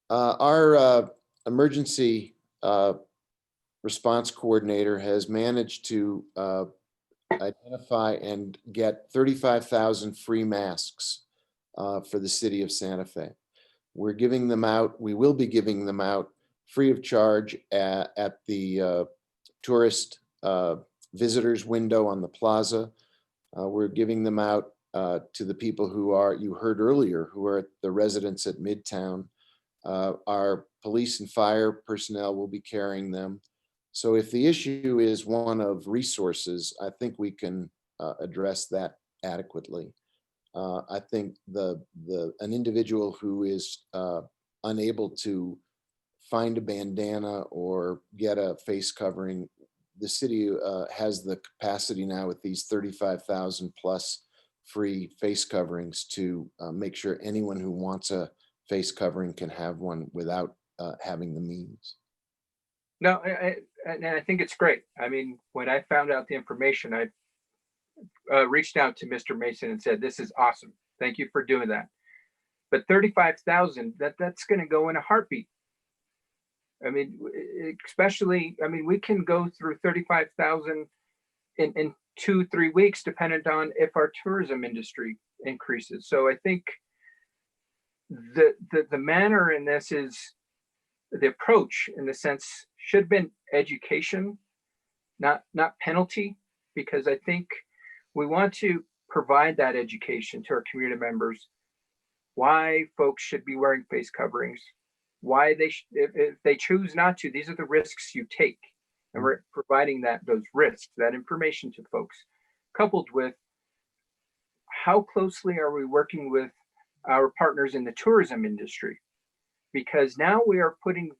Our emergency response coordinator has managed to identify and get 35,000 free masks for the city of Santa Fe. We're giving them out. We will be giving them out free of charge at the tourist visitors window on the plaza. We're giving them out to the people who are, you heard earlier, who are the residents at Midtown. Our police and fire personnel will be carrying them. So if the issue is one of resources, I think we can address that adequately. I think an individual who is unable to find a bandana or get a face covering, the city has the capacity now with these 35,000 plus free face coverings to make sure anyone who wants a face covering can have one without having the means. No, and I think it's great. I mean, when I found out the information, I reached out to Mr. Mason and said, this is awesome. Thank you for doing that. But 35,000, that's going to go in a heartbeat. I mean, especially, I mean, we can go through 35,000 in 2-3 weeks, dependent on if our tourism industry increases. So I think the manner in this is, the approach in the sense should have been education, not penalty, because I think we want to provide that education to our community members, why folks should be wearing face coverings, why they if they choose not to, these are the risks you take. And we're providing those risks, that information to folks, coupled with how closely are we working with our partners in the tourism industry? Because now we are putting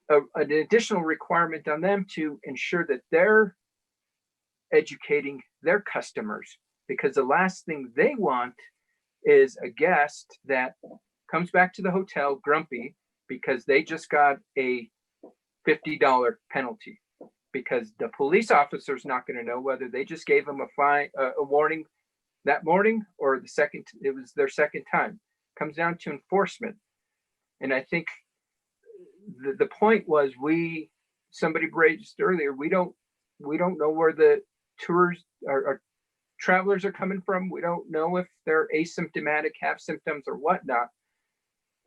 an additional requirement on them to ensure that they're educating their customers, because the last thing they want is a guest that comes back to the hotel grumpy because they just got a $50 penalty, because the police officer's not going to know whether they just gave them a fine, a warning that morning, or it was their second time. Comes down to enforcement. And I think the point was, somebody raised earlier, we don't know where the tours our travelers are coming from. We don't know if they're asymptomatic, have symptoms or whatnot.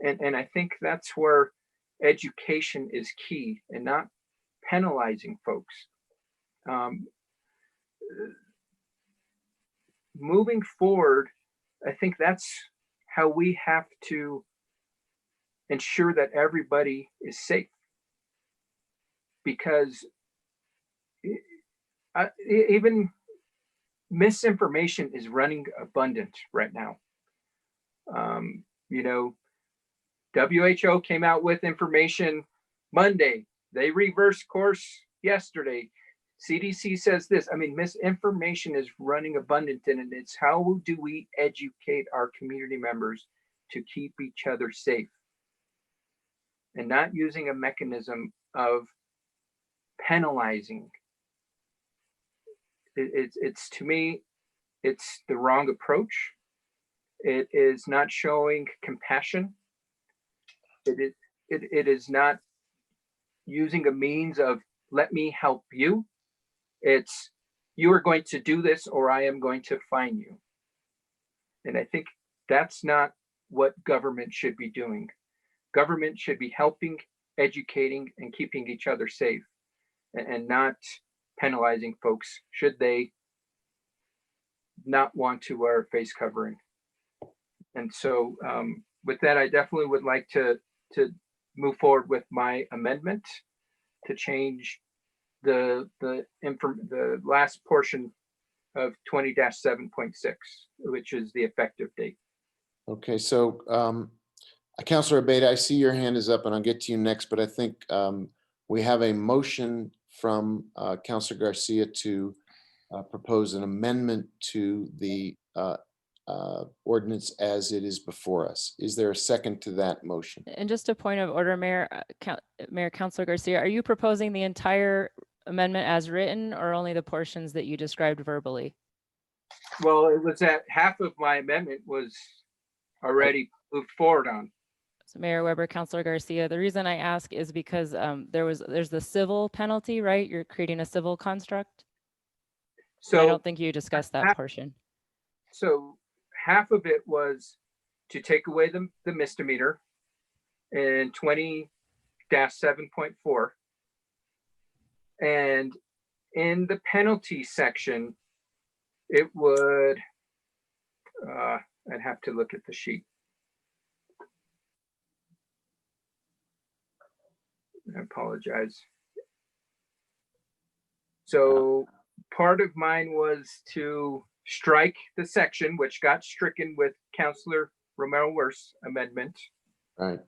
And I think that's where education is key, and not penalizing folks. Moving forward, I think that's how we have to ensure that everybody is safe, because even misinformation is running abundant right now. You know, WHO came out with information Monday. They reversed course yesterday. CDC says this. I mean, misinformation is running abundant, and it's how do we educate our community members to keep each other safe, and not using a mechanism of penalizing. It's to me, it's the wrong approach. It is not showing compassion. It is not using a means of, let me help you. It's, you are going to do this or I am going to fine you. And I think that's not what government should be doing. Government should be helping, educating, and keeping each other safe, and not penalizing folks should they not want to wear a face covering. And so with that, I definitely would like to move forward with my amendment to change the last portion of 20-7.6, which is the effective date. Okay, so Councilor Abate, I see your hand is up and I'll get to you next, but I think we have a motion from Councilor Garcia to propose an amendment to the ordinance as it is before us. Is there a second to that motion? And just a point of order, Mayor, Councilor Garcia, are you proposing the entire amendment as written or only the portions that you described verbally? Well, it was that half of my amendment was already moved forward on. So Mayor Weber, Councilor Garcia, the reason I ask is because there's the civil penalty, right? You're creating a civil construct. So I don't think you discussed that portion. So half of it was to take away the misdemeanor in 20-7.4. And in the penalty section, it would, I'd have to look at the sheet. I apologize. So part of mine was to strike the section, which got stricken with Councilor Romero Worth's amendment. Right.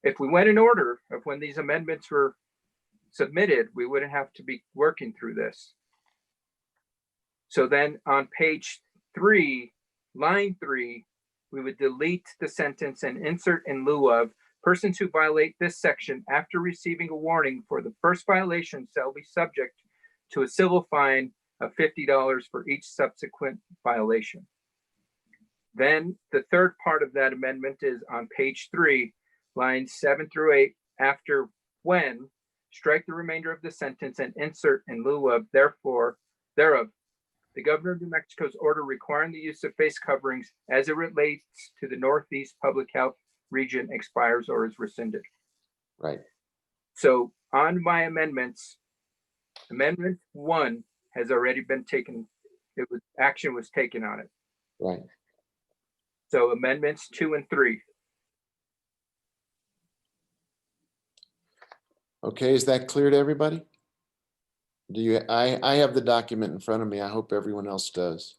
If we went in order of when these amendments were submitted, we wouldn't have to be working through this. So then on page 3, line 3, we would delete the sentence and insert in lieu of persons who violate this section after receiving a warning for the first violation shall be subject to a civil fine of $50 for each subsequent violation. Then the third part of that amendment is on page 3, lines 7 through 8, after when, strike the remainder of the sentence and insert in lieu of thereof, the governor of New Mexico's order requiring the use of face coverings as it relates to the Northeast Public Health region expires or is rescinded. Right. So on my amendments, amendment 1 has already been taken. Action was taken on it. Right. So amendments 2 and 3. Okay, is that clear to everybody? I have the document in front of me. I hope everyone else does.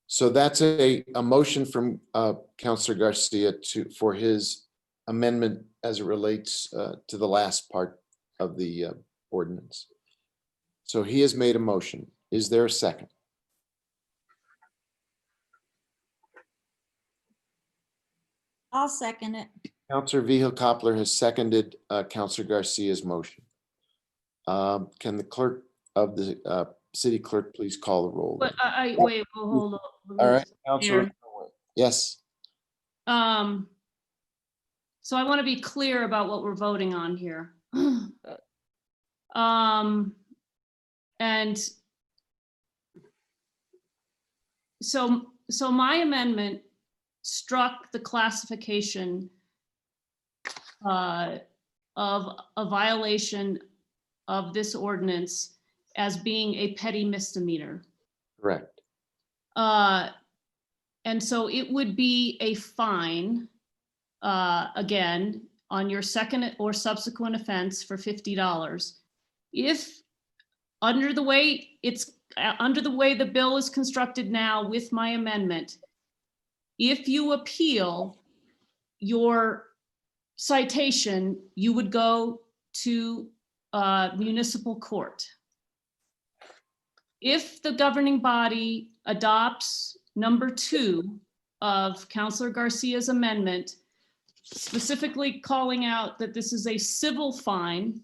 So that's a motion from Councilor Garcia for his amendment as it relates to the last part of the ordinance. So he has made a motion. Is there a second? I'll second it. Councilor Vihil Coppler has seconded Councilor Garcia's motion. Can the clerk of the city clerk please call the roll? But wait, well, hold on. All right, Councilor. Yes. So I want to be clear about what we're voting on here. And so my amendment struck the classification of a violation of this ordinance as being a petty misdemeanor. Correct. And so it would be a fine, again, on your second or subsequent offense for $50. If under the way the bill is constructed now with my amendment, if you appeal your citation, you would go to municipal court. If the governing body adopts number 2 of Councilor Garcia's amendment, specifically calling out that this is a civil fine,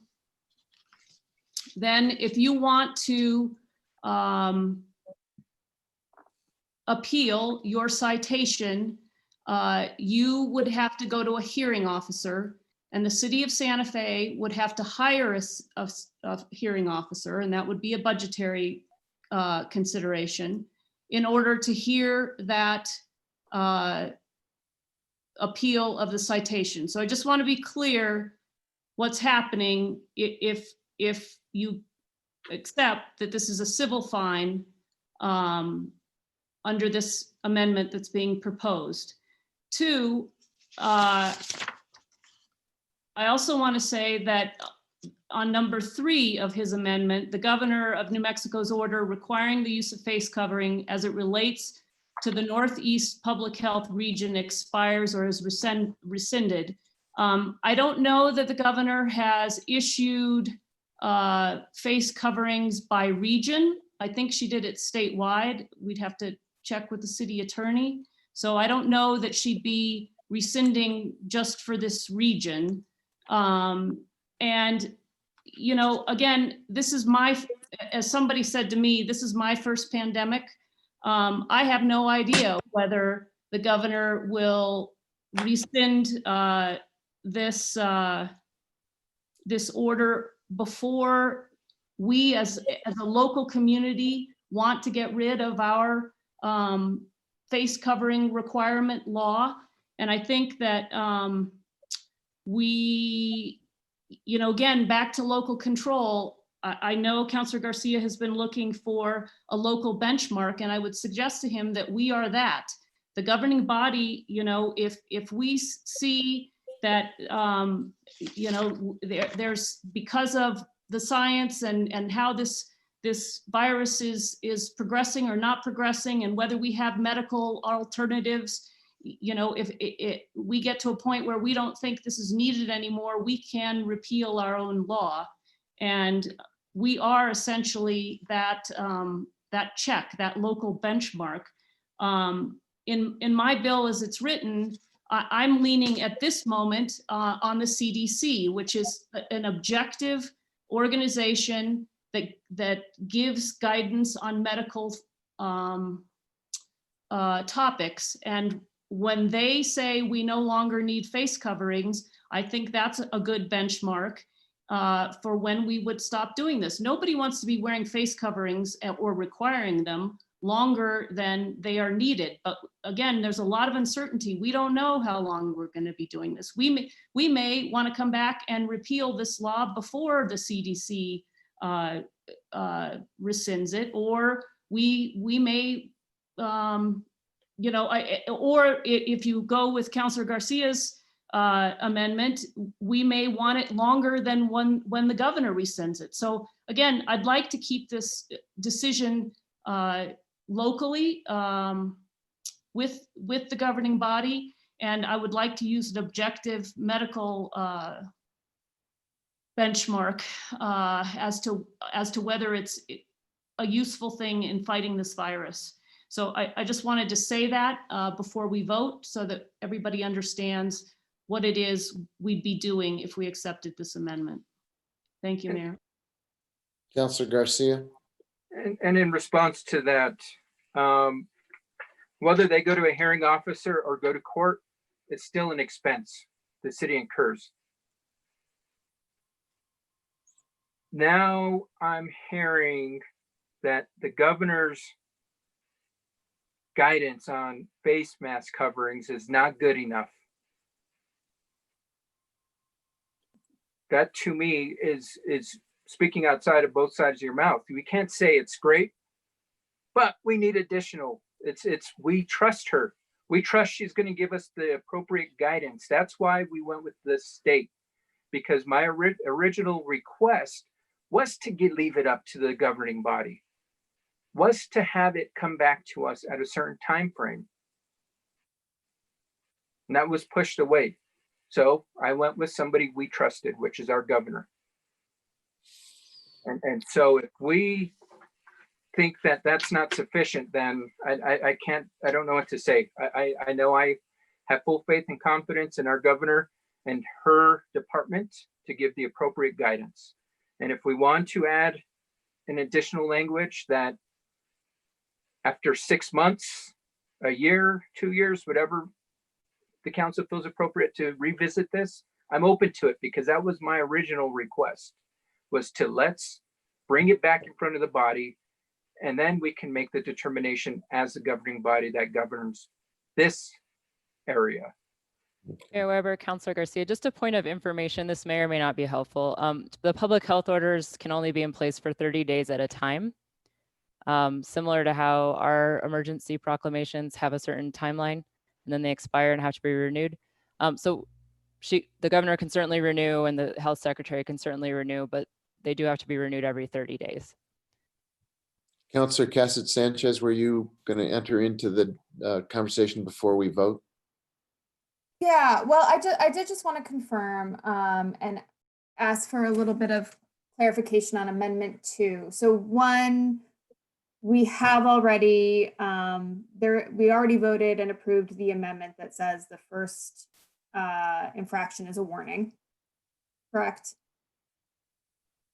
then if you want to appeal your citation, you would have to go to a hearing officer, and the city of Santa Fe would have to hire a hearing officer, and that would be a budgetary consideration in order to hear that appeal of the citation. So I just want to be clear what's happening if you accept that this is a civil fine under this amendment that's being proposed. 2, I also want to say that on number 3 of his amendment, the governor of New Mexico's order requiring the use of face covering as it relates to the Northeast Public Health Region expires or is rescinded. I don't know that the governor has issued face coverings by region. I think she did it statewide. We'd have to check with the city attorney. So I don't know that she'd be rescinding just for this region. And, you know, again, this is as somebody said to me, this is my first pandemic. I have no idea whether the governor will rescind this order before we as a local community want to get rid of our face covering requirement law. And I think that we, you know, again, back to local control, I know Councilor Garcia has been looking for a local benchmark, and I would suggest to him that we are that. The governing body, you know, if we see that, you know, there's, because of the science and how this virus is progressing or not progressing, and whether we have medical alternatives, you know, if we get to a point where we don't think this is needed anymore, we can repeal our own law. And we are essentially that check, that local benchmark. In my bill as it's written, I'm leaning at this moment on the CDC, which is an objective organization that gives guidance on medical topics. And when they say we no longer need face coverings, I think that's a good benchmark for when we would stop doing this. Nobody wants to be wearing face coverings or requiring them longer than they are needed. But again, there's a lot of uncertainty. We don't know how long we're going to be doing this. We may want to come back and repeal this law before the CDC rescinds it, or we may, you know, or if you go with Councilor Garcia's amendment, we may want it longer than when the governor rescinds it. So again, I'd like to keep this decision locally with the governing body, and I would like to use an objective medical benchmark as to whether it's a useful thing in fighting this virus. So I just wanted to say that before we vote, so that everybody understands what it is we'd be doing if we accepted this amendment. Thank you, Mayor. Councilor Garcia. And in response to that, whether they go to a hearing officer or go to court, it's still an expense the city incurs. Now I'm hearing that the governor's guidance on face mask coverings is not good enough. That to me is speaking outside of both sides of your mouth. We can't say it's great, but we need additional. We trust her. We trust she's going to give us the appropriate guidance. That's why we went with the state, because my original request was to leave it up to the governing body, was to have it come back to us at a certain time frame. And that was pushed away. So I went with somebody we trusted, which is our governor. And so if we think that that's not sufficient, then I don't know what to say. I know I have full faith and confidence in our governor and her department to give the appropriate guidance. And if we want to add an additional language that after 6 months, a year, 2 years, whatever the council feels appropriate to revisit this, I'm open to it, because that was my original request, was to let's bring it back in front of the body, and then we can make the determination as the governing body that governs this area. Mayor Weber, Councilor Garcia, just a point of information, this may or may not be helpful. The public health orders can only be in place for 30 days at a time. Similar to how our emergency proclamations have a certain timeline and then they expire and have to be renewed. So the governor can certainly renew and the health secretary can certainly renew, but they do have to be renewed every 30 days. Counselor Cassett Sanchez, were you going to enter into the conversation before we vote? Yeah, well, I did just want to confirm and ask for a little bit of clarification on Amendment 2. So 1, we have already we already voted and approved the amendment that says the first infraction is a warning, correct?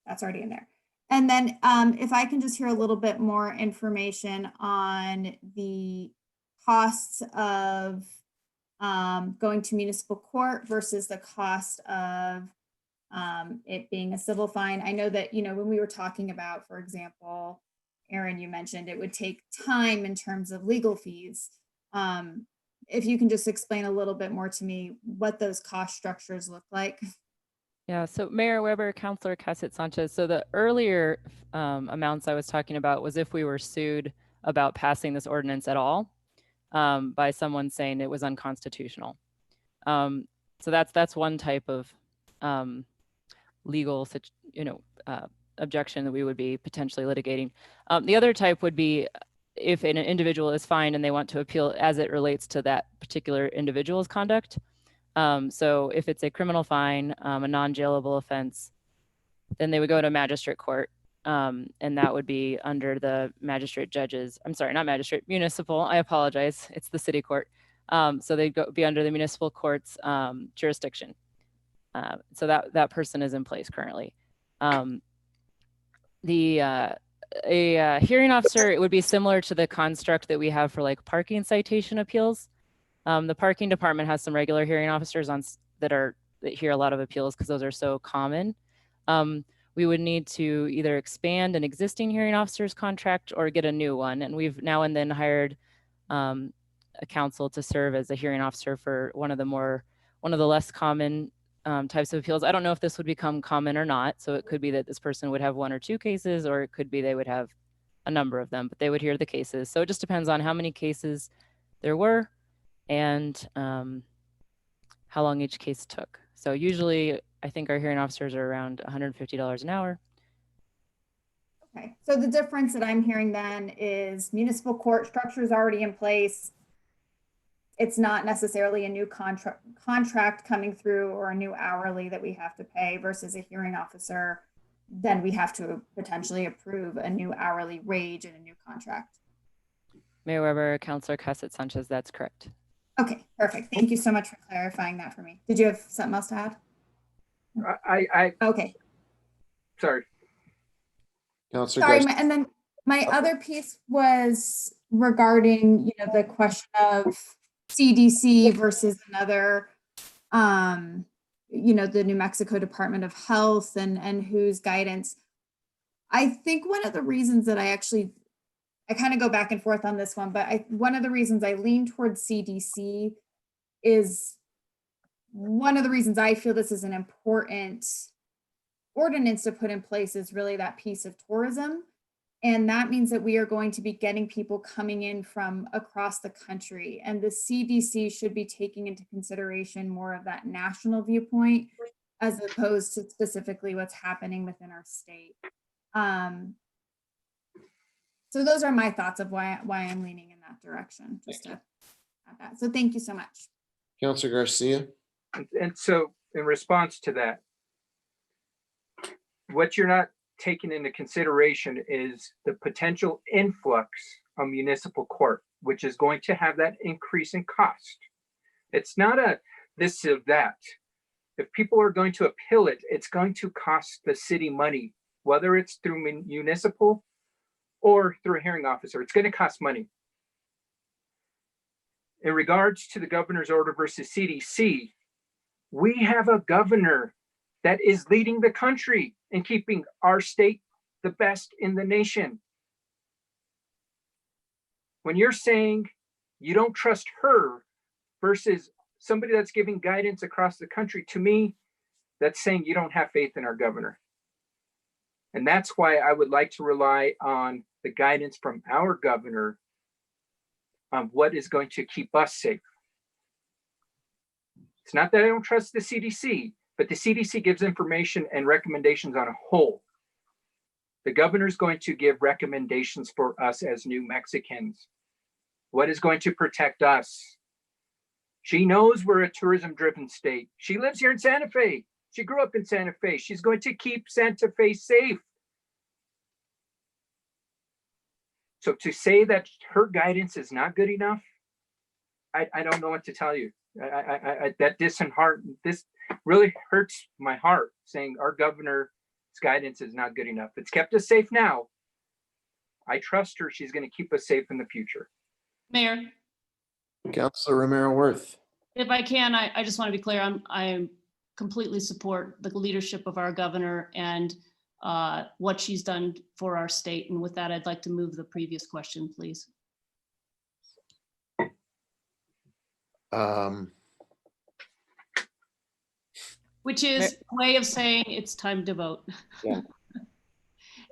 That's already in there. And then if I can just hear a little bit more information on the costs of going to municipal court versus the cost of it being a civil fine. I know that, you know, when we were talking about, for example, Aaron, you mentioned it would take time in terms of legal fees. If you can just explain a little bit more to me what those cost structures look like. Yeah, so Mayor Weber, Councilor Cassett Sanchez. So the earlier amounts I was talking about was if we were sued about passing this ordinance at all by someone saying it was unconstitutional. So that's one type of legal, objection that we would be potentially litigating. The other type would be if an individual is fined and they want to appeal as it relates to that particular individual's conduct. So if it's a criminal fine, a non-jailable offense, then they would go to magistrate court. And that would be under the magistrate judges. I'm sorry, not magistrate, municipal. I apologize. It's the city court. So they'd be under the municipal court's jurisdiction. So that person is in place currently. A hearing officer, it would be similar to the construct that we have for like parking citation appeals. The parking department has some regular hearing officers that hear a lot of appeals because those are so common. We would need to either expand an existing hearing officer's contract or get a new one. And we've now and then hired a counsel to serve as a hearing officer for one of the less common types of appeals. I don't know if this would become common or not. So it could be that this person would have 1 or 2 cases, or it could be they would have a number of them, but they would hear the cases. So it just depends on how many cases there were and how long each case took. So usually I think our hearing officers are around $150 an hour. Okay, so the difference that I'm hearing then is municipal court structure is already in place. It's not necessarily a new contract coming through or a new hourly that we have to pay versus a hearing officer. Then we have to potentially approve a new hourly wage and a new contract. Mayor Weber, Councilor Cassett Sanchez, that's correct. Okay, perfect. Thank you so much for clarifying that for me. Did you have something else to add? Okay. Sorry. Councilor Sorry, Garcia. and then my other piece was regarding, the question of CDC versus another, the New Mexico Department of Health and whose guidance. I think one of the reasons that I kind of go back and forth on this one, but one of the reasons I lean towards CDC is one of the reasons I feel this is an important ordinance to put in place is really that piece of tourism. And that means that we are going to be getting people coming in from across the country. And the CDC should be taking into consideration more of that national viewpoint as opposed to specifically what's happening within our state. So those are my thoughts of why I'm leaning in that direction, just to add that. So thank you so much. Councilor Garcia. And so in response to that, what you're not taking into consideration is the potential influx of municipal court, which is going to have that increase in cost. It's not a this or that. If people are going to appeal it, it's going to cost the city money, whether it's through municipal or through a hearing officer. It's going to cost money. In regards to the governor's order versus CDC, we have a governor that is leading the country in keeping our state the best in the nation. When you're saying you don't trust her versus somebody that's giving guidance across the country, to me, that's saying you don't have faith in our governor. And that's why I would like to rely on the guidance from our governor on what is going to keep us safe. It's not that I don't trust the CDC, but the CDC gives information and recommendations on a whole. The governor's going to give recommendations for us as New Mexicans. What is going to protect us? She knows we're a tourism-driven state. She lives here in Santa Fe. She grew up in Santa Fe. She's going to keep Santa Fe safe. So to say that her guidance is not good enough, I don't know what to tell you. This really hurts my heart, saying our governor's guidance is not good enough. It's kept us safe now. I trust her. She's going to keep us safe in the future. Mayor, Councilor Romero Worth. if I can, I just want to be clear, I completely support the leadership of our governor and what she's done for our state. And with that, I'd like to move the previous question, please. Which is a way of saying it's time to vote. Yeah.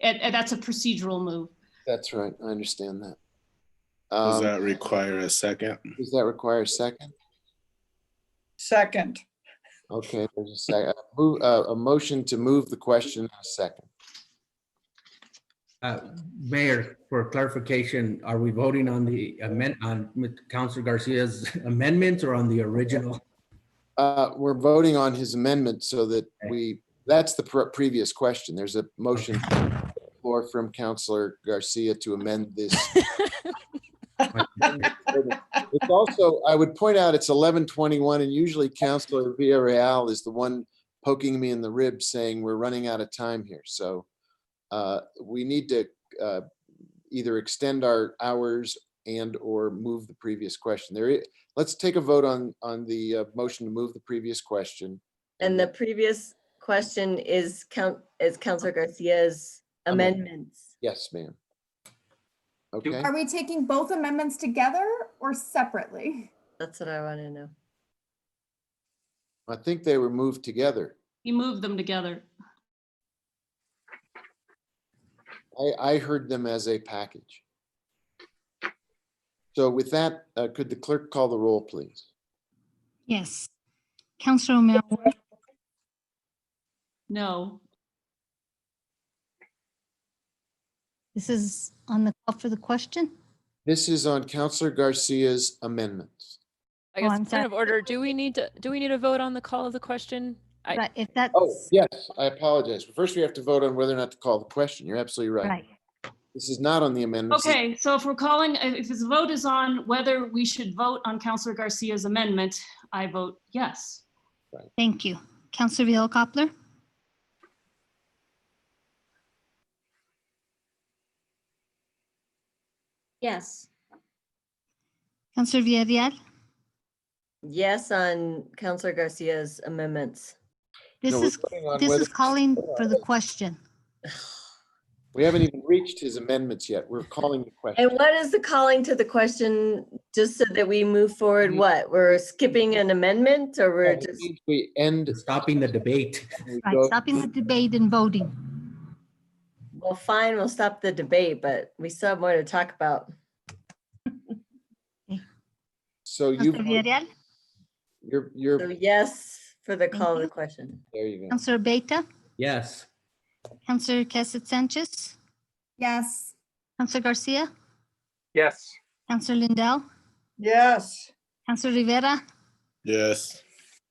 And that's a procedural move. That's right. I understand that. Does that require a second? Does that require a second? Second. Okay, there's a second. A motion to move the question in a second. Mayor, for clarification, are we voting on the on Councilor Garcia's amendments or on the original? We're voting on his amendment so that that's the previous question. There's a motion or from Councilor Garcia to amend this. It's also, I would point out, it's 11:21, and usually Councilor Villarreal is the one poking me in the ribs saying we're running out of time here. So we need to either extend our hours and or move the previous question. Let's take a vote on the motion to move the previous question. And the previous question is Councilor Garcia's amendments. Yes, ma'am. Okay. Are we taking both amendments together or separately? That's what I want to know. I think they were moved together. You moved them together. I heard them as a package. So with that, could the clerk call the roll, please? Yes. Councilor Romero Worth, No. this is on the call for the question. This is on Councilor Garcia's amendments. I guess I'm point of sorry. order, do we need to vote on the call of the question? Right, if that's Oh, yes, I apologize. First, we have to vote on whether or not to call the question. You're absolutely right. right. This is not on the amendments. Okay, so if we're calling, if this vote is on whether we should vote on Councilor Garcia's amendment, I vote yes. Thank you. Councilor Vihel Coppler, Yes. Councilor Villarreal. Yes on Councilor Garcia's amendments. This No, we're is voting on this whether- is calling for the question. We haven't even reached his amendments yet. We're calling the question. And what is the calling to the question, just so that we move forward? What, we're skipping an amendment or we're It just, means we end. Stopping the debate. we Right, go- stopping the debate and voting. well, fine, we'll stop the debate, but we still have more to talk about. So you, Councilor Villarreal, you're, So yes, for the call of you. the question. there you go. Councilor Beta, Yes. Councilor Cassett Sanchez, Yes. Councilor Garcia, Yes. Councilor Lindell, Yes. Councilor Rivera, Yes.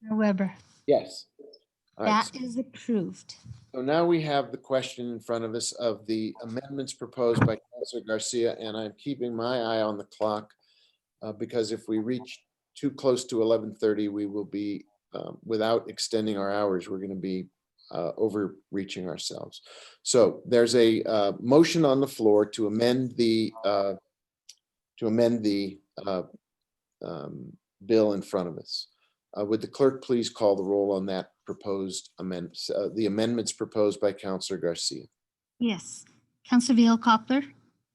Mayor Weber. Yes. All right, That is approved. so now we have the question in front of us of the amendments proposed by Councilor Garcia, and I'm keeping my eye on the clock because if we reach too close to 11:30, we will be, without extending our hours, we're going to be overreaching ourselves. So there's a motion on the floor to amend the bill in front of us. Would the clerk please call the roll on that proposed amendments, the amendments proposed by Councilor Garcia? Yes. Councilor Vihel Coppler,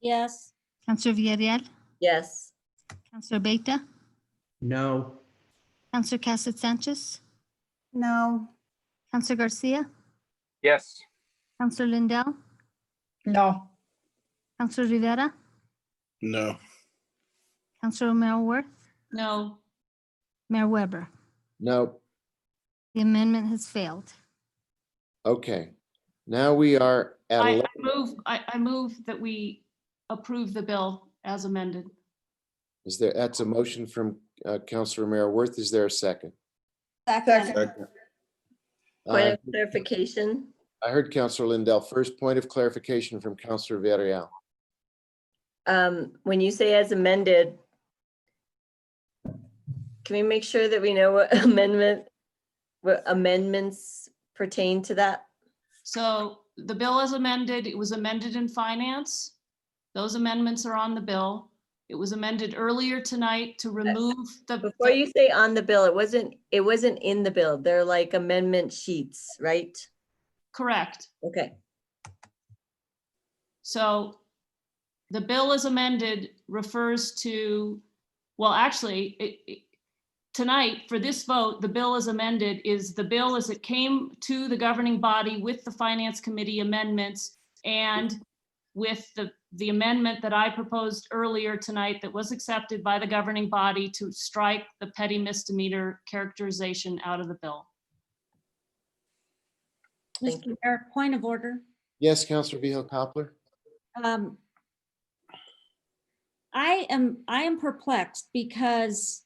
Yes. Councilor Villarreal, Yes. Councilor Beta, No. Councilor Cassett Sanchez, No. Councilor Garcia, Yes. Councilor Lindell, No. Councilor Rivera, No. Councilor Romero Worth, No. Mayor Weber. No, The amendment has failed. Okay, now we are at I 11. I move that we approve the bill as amended. That's a motion from Councilor Romero Worth. Is there a second? Second. Point Uh, of clarification. I heard Councilor Lindell first. Point of clarification from Councilor Villarreal. When you say as amended, can we make sure that we know what amendments pertain to that? So the bill is amended. It was amended in finance. Those amendments are on the bill. It was amended earlier tonight to remove the. Before you say on the bill, it wasn't in the bill. They're like amendment sheets, right? Correct. Okay. So the bill as amended refers to, well, actually, tonight for this vote, the bill as amended is the bill as it came to the governing body with the Finance Committee amendments and with the amendment that I proposed earlier tonight that was accepted by the governing body to strike the petty misdemeanor characterization out of the bill. Mr. Mayor, point of order. Yes, Councilor Vihel Coppler. I am perplexed because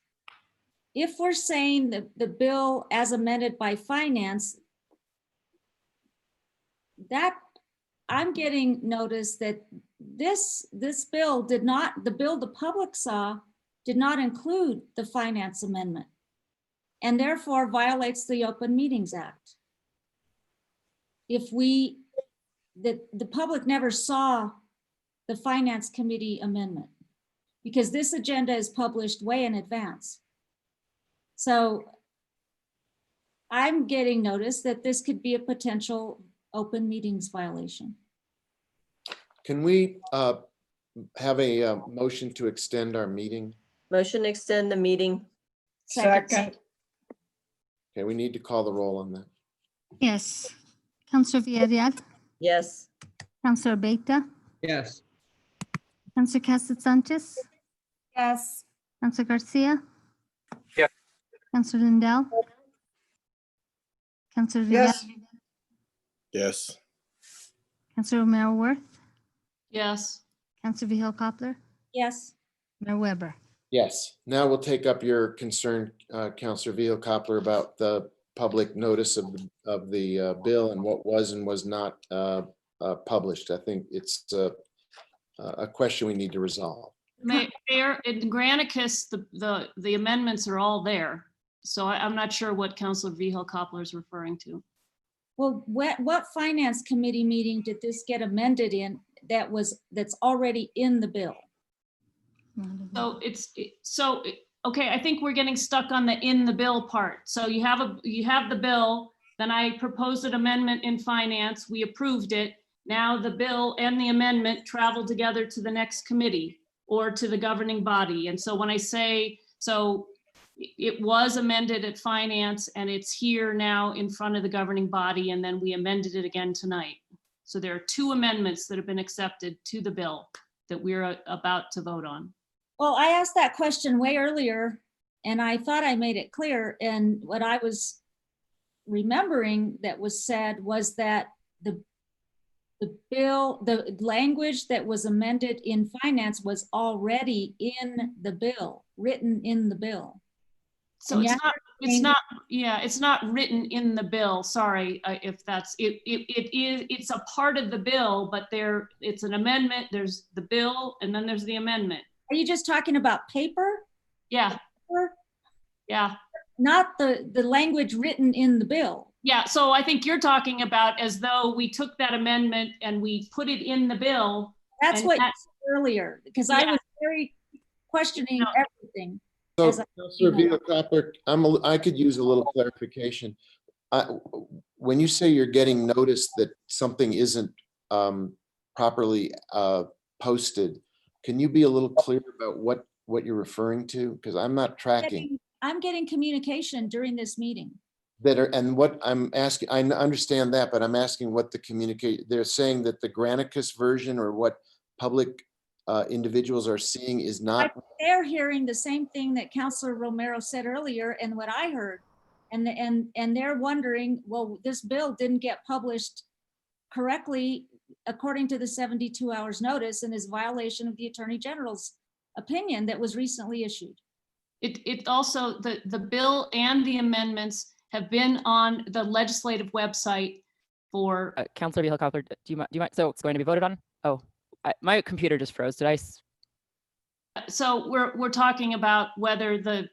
if we're saying that the bill as amended by finance, that I'm getting notice that this bill did not, the bill the public saw did not include the finance amendment and therefore violates the Open Meetings Act. If the public never saw the Finance Committee amendment because this agenda is published way in advance. So I'm getting notice that this could be a potential open meetings violation. Can we have a motion to extend our meeting? Motion to extend the meeting. Second. Okay, we need to call the roll on that. Yes. Councilor Villarreal, Yes. Councilor Beta, Yes. Councilor Castet Sanchez, Yes. Councilor Garcia. Yes. Councilor Lindell. Councilor Yes. Villarreal, Yes. Councilor Romero Worth, Yes. Councilor Vihel Coppler, Yes. Mayor Weber. Yes, now we'll take up your concern, Councilor Vihel Coppler, about the public notice of the bill and what was and was not published. I think it's a question we need to resolve. Mayor, in Granicus, the amendments are all there. So I'm not sure what Councilor Vihel Coppler is referring to. Well, what Finance Committee meeting did this get amended in that's already in the bill? So okay, I think we're getting stuck on the in the bill part. So you have the bill, then I proposed an amendment in finance, we approved it. Now the bill and the amendment travel together to the next committee or to the governing body. And so when I say, so it was amended at finance and it's here now in front of the governing body, and then we amended it again tonight. So there are two amendments that have been accepted to the bill that we're about to vote on. Well, I asked that question way earlier and I thought I made it clear. And what I was remembering that was said was that the bill, the language that was amended in finance was already in the bill, written in the bill. So it's not written in the bill. Sorry if that's, it's a part of the bill, but it's an amendment. There's the bill and then there's the amendment. Are you just talking about paper? Yeah. Paper? Yeah. Not the language written in the bill. Yeah, so I think you're talking about as though we took that amendment and we put it in the bill. That's what you said earlier, because I was very questioning everything. So, Councilor Vihel Coppler, I could use a little clarification. When you say you're getting notice that something isn't properly posted, can you be a little clear about what you're referring to? Because I'm not tracking. I'm getting communication during this meeting. And what I'm asking, I understand that, but I'm asking what the communicate, they're saying that the Granicus version or what public individuals are seeing is not. They're hearing the same thing that Councilor Romero said earlier and what I heard. And they're wondering, well, this bill didn't get published correctly according to the 72 hours notice and is violation of the Attorney General's opinion that was recently issued. It also, the bill and the amendments have been on the legislative website for, Counselor Vihel-Coppler, do you mind? So it's going to be voted on? Oh, my computer just froze. Did I? so we're talking about whether the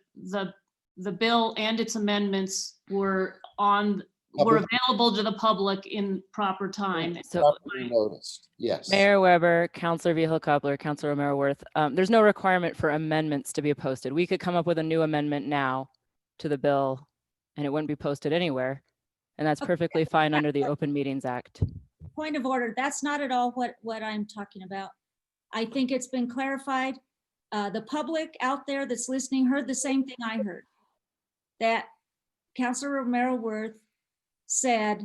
bill and its amendments were available to the public in proper time. So Properly noticed, yes. Mayor Weber, Counselor Vihel-Coppler, Counselor Romero-Worth, there's no requirement for amendments to be posted. We could come up with a new amendment now to the bill and it wouldn't be posted anywhere. And that's perfectly fine under the Open Meetings Act. Point of order, that's not at all what I'm talking about. I think it's been clarified. The public out there that's listening heard the same thing I heard. That Counselor Romero-Worth said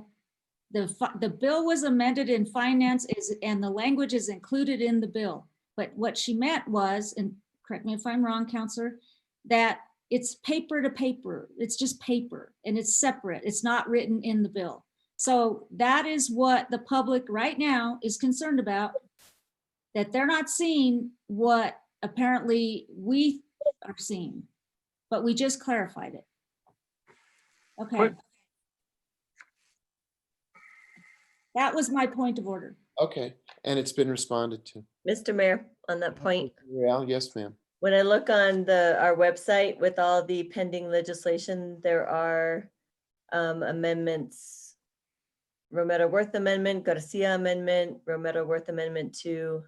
the bill was amended in finance and the language is included in the bill. But what she meant was, and correct me if I'm wrong, Counselor, that it's paper to paper. It's just paper and it's separate. It's not written in the bill. So that is what the public right now is concerned about, that they're not seeing what apparently we are seeing, but we just clarified it. Okay. That was my point of order. Okay, and it's been responded to. Mr. Mayor, on that point, Real, yes, ma'am. when I look on our website with all the pending legislation, there are amendments. Romero-Worth Amendment, Garcia Amendment, Romero-Worth Amendment 2.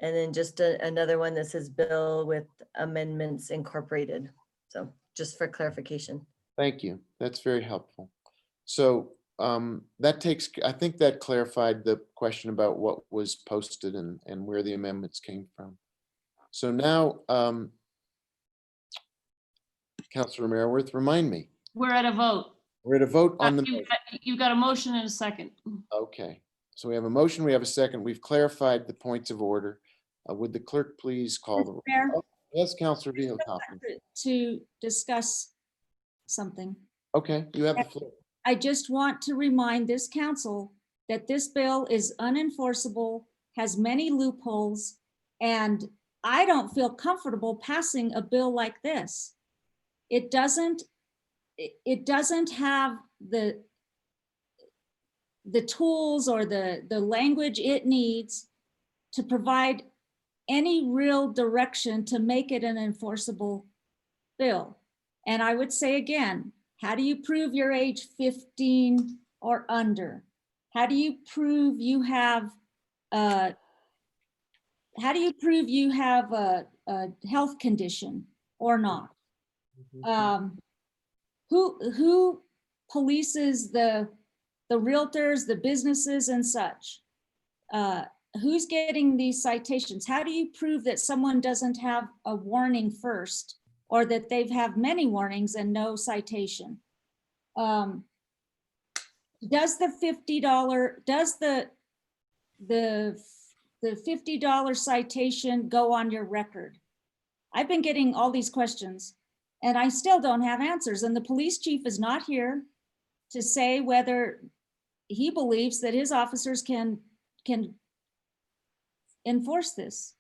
And then just another one that says bill with amendments incorporated. So just for clarification. Thank you. That's very helpful. So I think that clarified the question about what was posted and where the amendments came from. So now, Councilor Romero-Worth, remind me. We're at a vote. We're at a vote on the. You've got a motion and a second. Okay, so we have a motion, we have a second. We've clarified the points of order. Would the clerk please call the roll? Mayor? Yes, Councilor Vihel-Coppler. To discuss something. Okay, you have the floor. I just want to remind this council that this bill is unenforceable, has many loopholes, and I don't feel comfortable passing a bill like this. It doesn't have the tools or the language it needs to provide any real direction to make it an enforceable bill. And I would say again, how do you prove your age 15 or under? How do you prove you have a health condition or not? Who polices the realtors, the businesses and such? Who's getting these citations? How do you prove that someone doesn't have a warning first, or that they've had many warnings and no citation? Does the $50 citation go on your record? I've been getting all these questions and I still don't have answers. And the police chief is not here to say whether he believes that his officers can enforce this.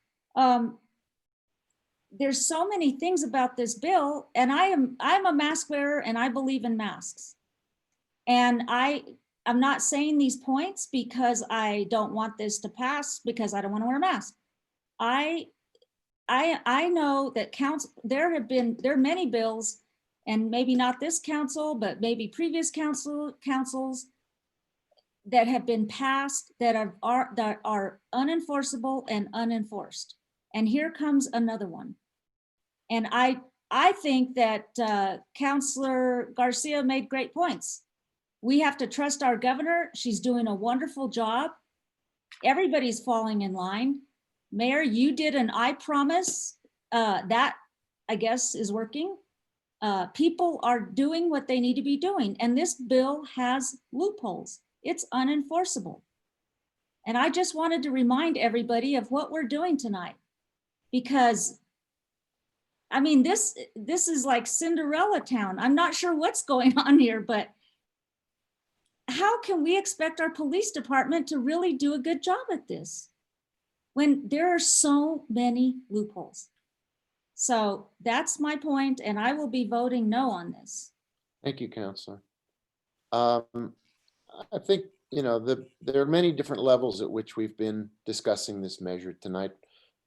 There's so many things about this bill, and I'm a mask wearer and I believe in masks. And I'm not saying these points because I don't want this to pass, because I don't want to wear a mask. I know that there are many bills, and maybe not this council, but maybe previous councils that have been passed that are unenforceable and unenforced. And here comes another one. And I think that Councilor Garcia made great points. We have to trust our governor. She's doing a wonderful job. Everybody's falling in line. Mayor, you did an I promise. That, I guess, is working. People are doing what they need to be doing. And this bill has loopholes. It's unenforceable. And I just wanted to remind everybody of what we're doing tonight, because I mean, this is like Cinderella town. I'm not sure what's going on here, but how can we expect our police department to really do a good job at this when there are so many loopholes? So that's my point, and I will be voting no on this. Thank you, Counselor. I think, there are many different levels at which we've been discussing this measure tonight.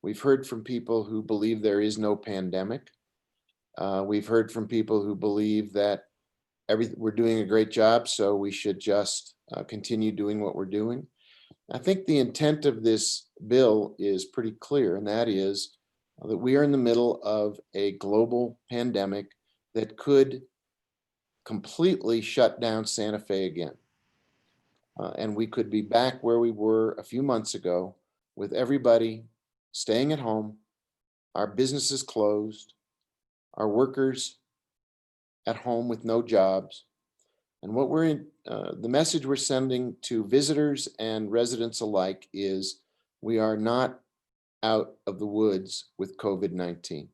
We've heard from people who believe there is no pandemic. We've heard from people who believe that we're doing a great job, so we should just continue doing what we're doing. I think the intent of this bill is pretty clear, and that is that we are in the middle of a global pandemic that could completely shut down Santa Fe again. And we could be back where we were a few months ago with everybody staying at home, our businesses closed, our workers at home with no jobs. And what the message we're sending to visitors and residents alike is we are not out of the woods with COVID-19,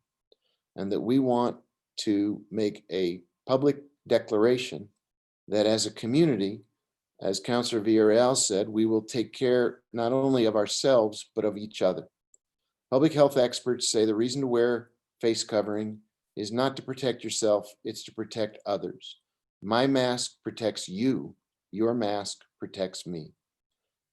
and that we want to make a public declaration that as a community, as Councilor Villarreal said, we will take care not only of ourselves, but of each other. Public health experts say the reason to wear face covering is not to protect yourself, it's to protect others. My mask protects you, your mask protects me.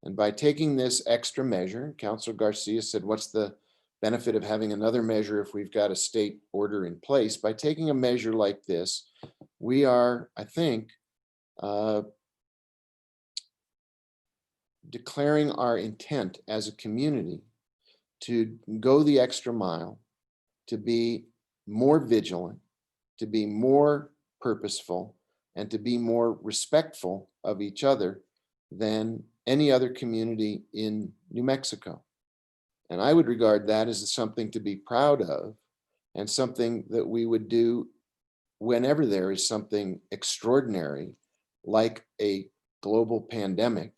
And by taking this extra measure, Councilor Garcia said, what's the benefit of having another measure if we've got a state order in place? By taking a measure like this, we are, I think, declaring our intent as a community to go the extra mile, to be more vigilant, to be more purposeful, and to be more respectful of each other than any other community in New Mexico. And I would regard that as something to be proud of, and something that we would do whenever there is something extraordinary like a global pandemic.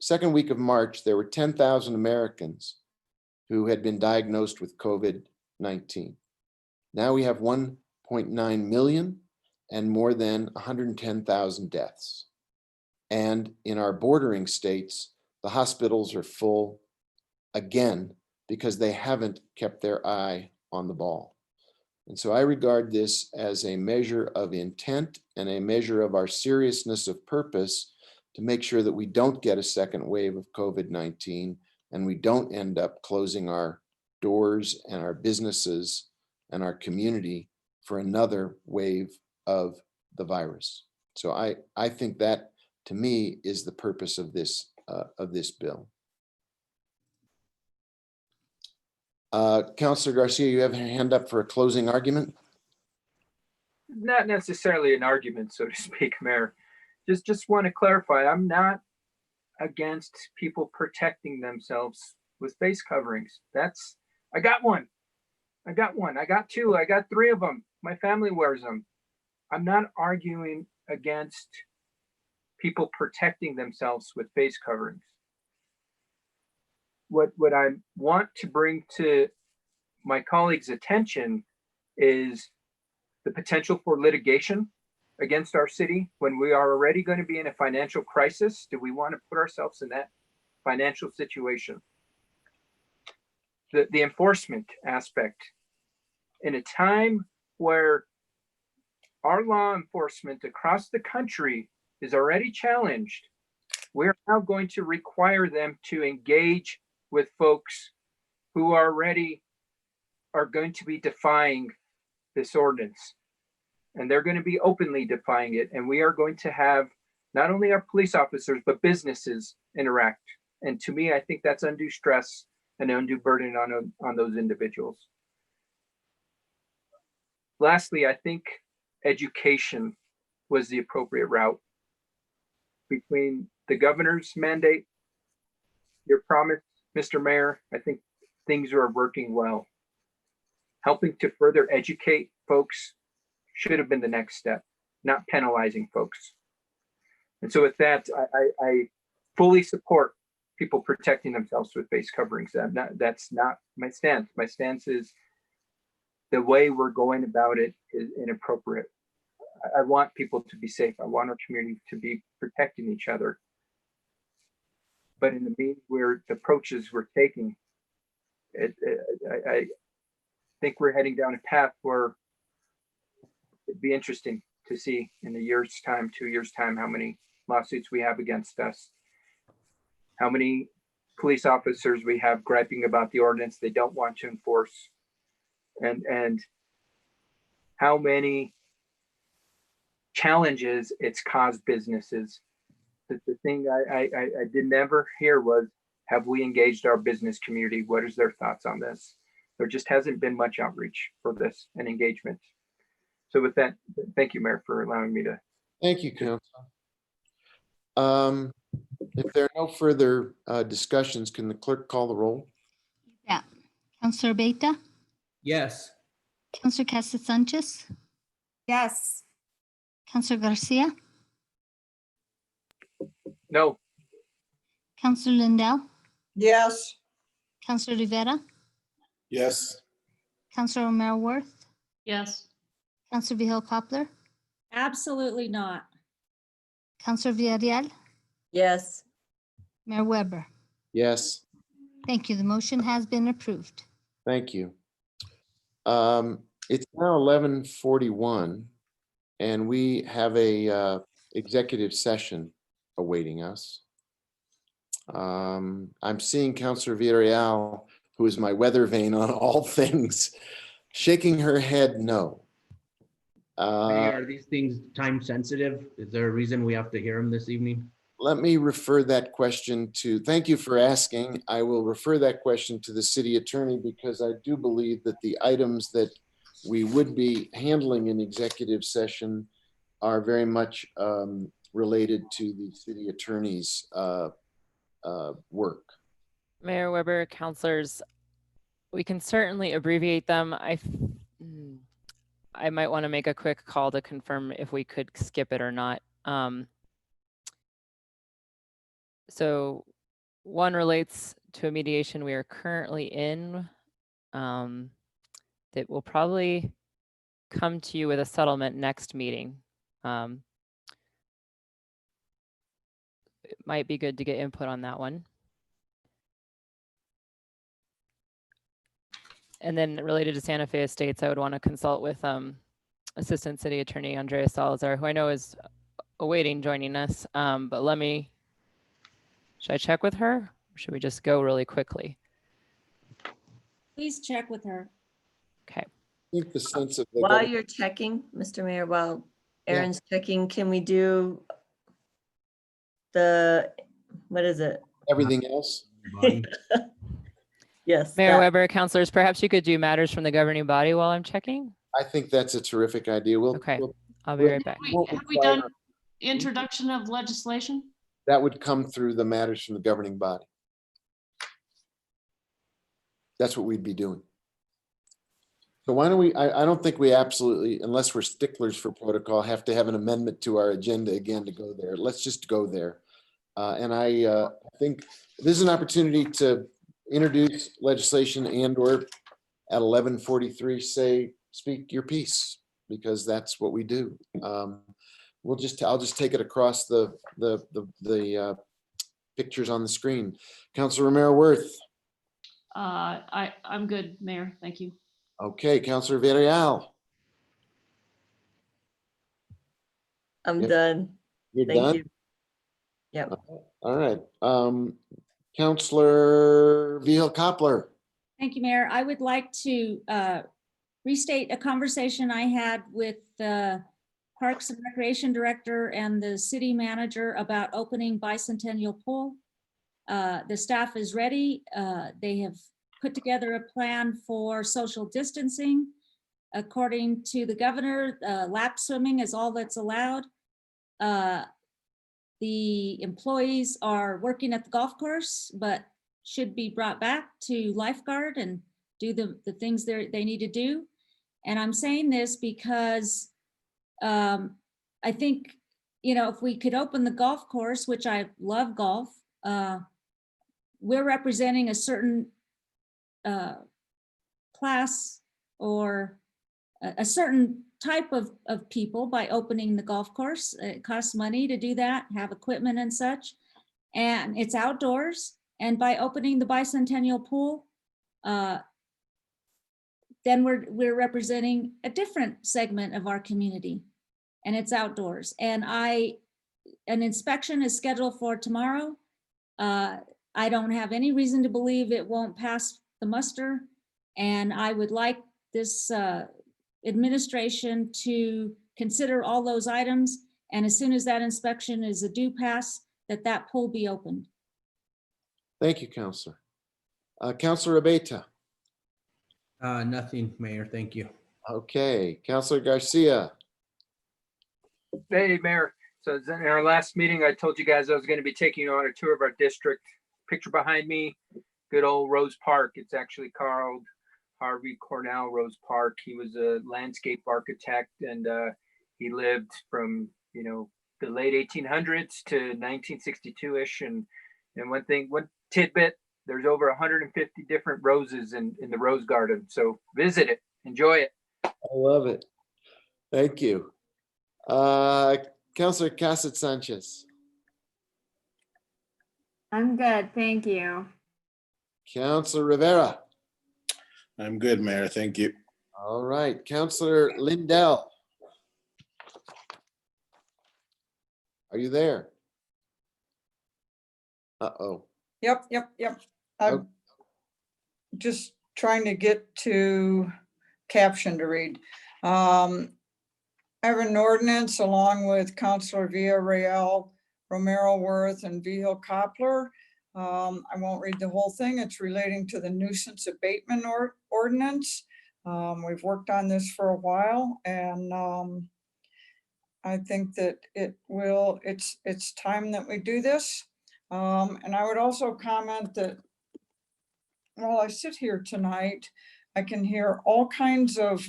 Second week of March, there were 10,000 Americans who had been diagnosed with COVID-19. Now we have 1.9 million and more than 110,000 deaths. And in our bordering states, the hospitals are full again because they haven't kept their eye on the ball. And so I regard this as a measure of intent and a measure of our seriousness of purpose to make sure that we don't get a second wave of COVID-19 and we don't end up closing our doors and our businesses and our community for another wave of the virus. So I think that, to me, is the purpose of this bill. Councilor Garcia, you have your hand up for a closing argument? Not necessarily an argument, so to speak, Mayor. Just want to clarify, I'm not against people protecting themselves with face coverings. I got one. I got two. I got three of them. My family wears them. I'm not arguing against people protecting themselves with face coverings. What I want to bring to my colleagues' attention is the potential for litigation against our city when we are already going to be in a financial crisis. Do we want to put ourselves in that financial situation? The enforcement aspect. In a time where our law enforcement across the country is already challenged, we're now going to require them to engage with folks who already are going to be defying this ordinance. And they're going to be openly defying it. And we are going to have not only our police officers, but businesses interact. And to me, I think that's undue stress and undue burden on those individuals. Lastly, I think education was the appropriate route. Between the governor's mandate, your promise, Mr. Mayor, I think things are working well. Helping to further educate folks should have been the next step, not penalizing folks. And so with that, I fully support people protecting themselves with face coverings. That's not my stance. My stance is the way we're going about it is inappropriate. I want people to be safe. I want our community to be protecting each other. But in the mean, where the approaches we're taking, I think we're heading down a path where it'd be interesting to see in a year's time, 2 years' time, how many lawsuits we have against us, how many police officers we have griping about the ordinance they don't want to enforce, and how many challenges it's caused businesses. The thing I did never hear was, have we engaged our business community? What is their thoughts on this? There just hasn't been much outreach for this and engagement. So with that, thank you, Mayor, for allowing me to. Thank you, Council. If there are no further discussions, can the clerk call the roll? Yeah. Counselor Beta, Yes. Counselor Casa Sanchez, Yes. Counselor Garcia, No. Counselor Lindell, Yes. Counselor Rivera, Yes. Counselor Romero Worth, Yes. Counselor Vihel Coppler, Absolutely not. Counselor Villarreal, Yes. Mayor Weber. Yes, Thank you. The motion has been approved. thank you. It's now 11:41 and we have a executive session awaiting us. I'm seeing Counselor Villarreal, who is my weather vane on all things, shaking her head no. Are these things time sensitive? Is there a reason we have to hear them this evening? Let me refer that question to, thank you for asking. I will refer that question to the city attorney because I do believe that the items that we would be handling in executive session are very much related to the city attorney's work. Mayor Weber, councilors, we can certainly abbreviate them. I might want to make a quick call to confirm if we could skip it or not. So one relates to a mediation we are currently in that will probably come to you with a settlement next meeting. It might be good to get input on that one. And then related to Santa Fe Estates, I would want to consult with Assistant City Attorney Andrea Salazar, who I know is awaiting joining us. But should I check with her? Or should we just go really quickly? Please check with her. I Okay. think the sense of While you're checking, Mr. Mayor, while Aaron's checking, can we do what is it? Everything else? Yes. Mayor Weber, councilors, perhaps you could do matters from the governing body while I'm checking. I think that's a terrific idea. Okay, I'll be right back. Have we done introduction of legislation? That would come through the matters from the governing body. That's what we'd be doing. So why don't we, I don't think we absolutely, unless we're sticklers for protocol, have to have an amendment to our agenda again to go there. Let's just go there. And I think this is an opportunity to introduce legislation and or at 11:43 say, speak your piece, because that's what we do. I'll just take it across the pictures on the screen. Councilor Romero Worth. I'm good, Mayor. Thank you. Okay, Councilor Villarreal. I'm done. You're Thank done? you. Yep. All right. Councilor Vihel Coppler. Thank you, Mayor. I would like to restate a conversation I had with the Parks and Recreation Director and the city manager about opening Bicentennial Pool. The staff is ready. They have put together a plan for social distancing. According to the governor, lap swimming is all that's allowed. The employees are working at the golf course, but should be brought back to lifeguard and do the things they need to do. And I'm saying this because I think, if we could open the golf course, which I love golf, we're representing a certain class or a certain type of people by opening the golf course. It costs money to do that, have equipment and such, and it's outdoors. And by opening the bicentennial pool, then we're representing a different segment of our community, and it's outdoors. And an inspection is scheduled for tomorrow. I don't have any reason to believe it won't pass the muster, and I would like this administration to consider all those items, and as soon as that inspection is a due pass, that pool be opened. Thank you, Counselor. Counselor Abeyta. Nothing, Mayor. Thank you. Okay, Counselor Garcia. Hey, Mayor. So in our last meeting, I told you guys I was going to be taking you on a tour of our district. Picture behind me, good old Rose Park. It's actually called Harvey Cornell Rose Park. He was a landscape architect, and he lived from, the late 1800s to 1962-ish. And one tidbit, there's over 150 different roses in the rose garden. So visit it, enjoy it. I love it. Thank you. Counselor Cassett Sanchez. I'm good, thank you. Counselor Rivera. I'm good, Mayor. Thank you. All right, Counselor Lindell. Are you there? Uh-oh. Yep. I'm just trying to get to caption to read. I have an ordinance along with Councilor Villarreal, Romero Worth, and Vihil Coppler. I won't read the whole thing. It's relating to the nuisance abatement ordinance. We've worked on this for a while, and I think that it's time that we do this. And I would also comment that while I sit here tonight, I can hear all kinds of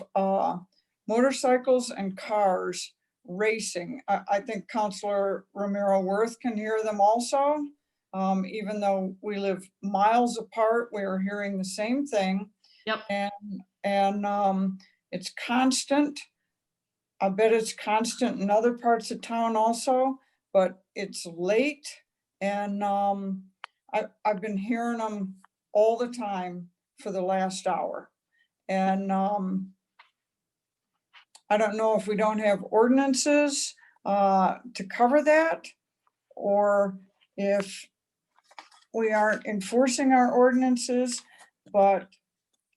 motorcycles and cars racing. I think Councilor Romero Worth can hear them also. Even though we live miles apart, we are hearing the same thing. Yep. And it's constant. I bet it's constant in other parts of town also, but it's late. And I've been hearing them all the time for the last hour. And I don't know if we don't have ordinances to cover that, or if we aren't enforcing our ordinances, but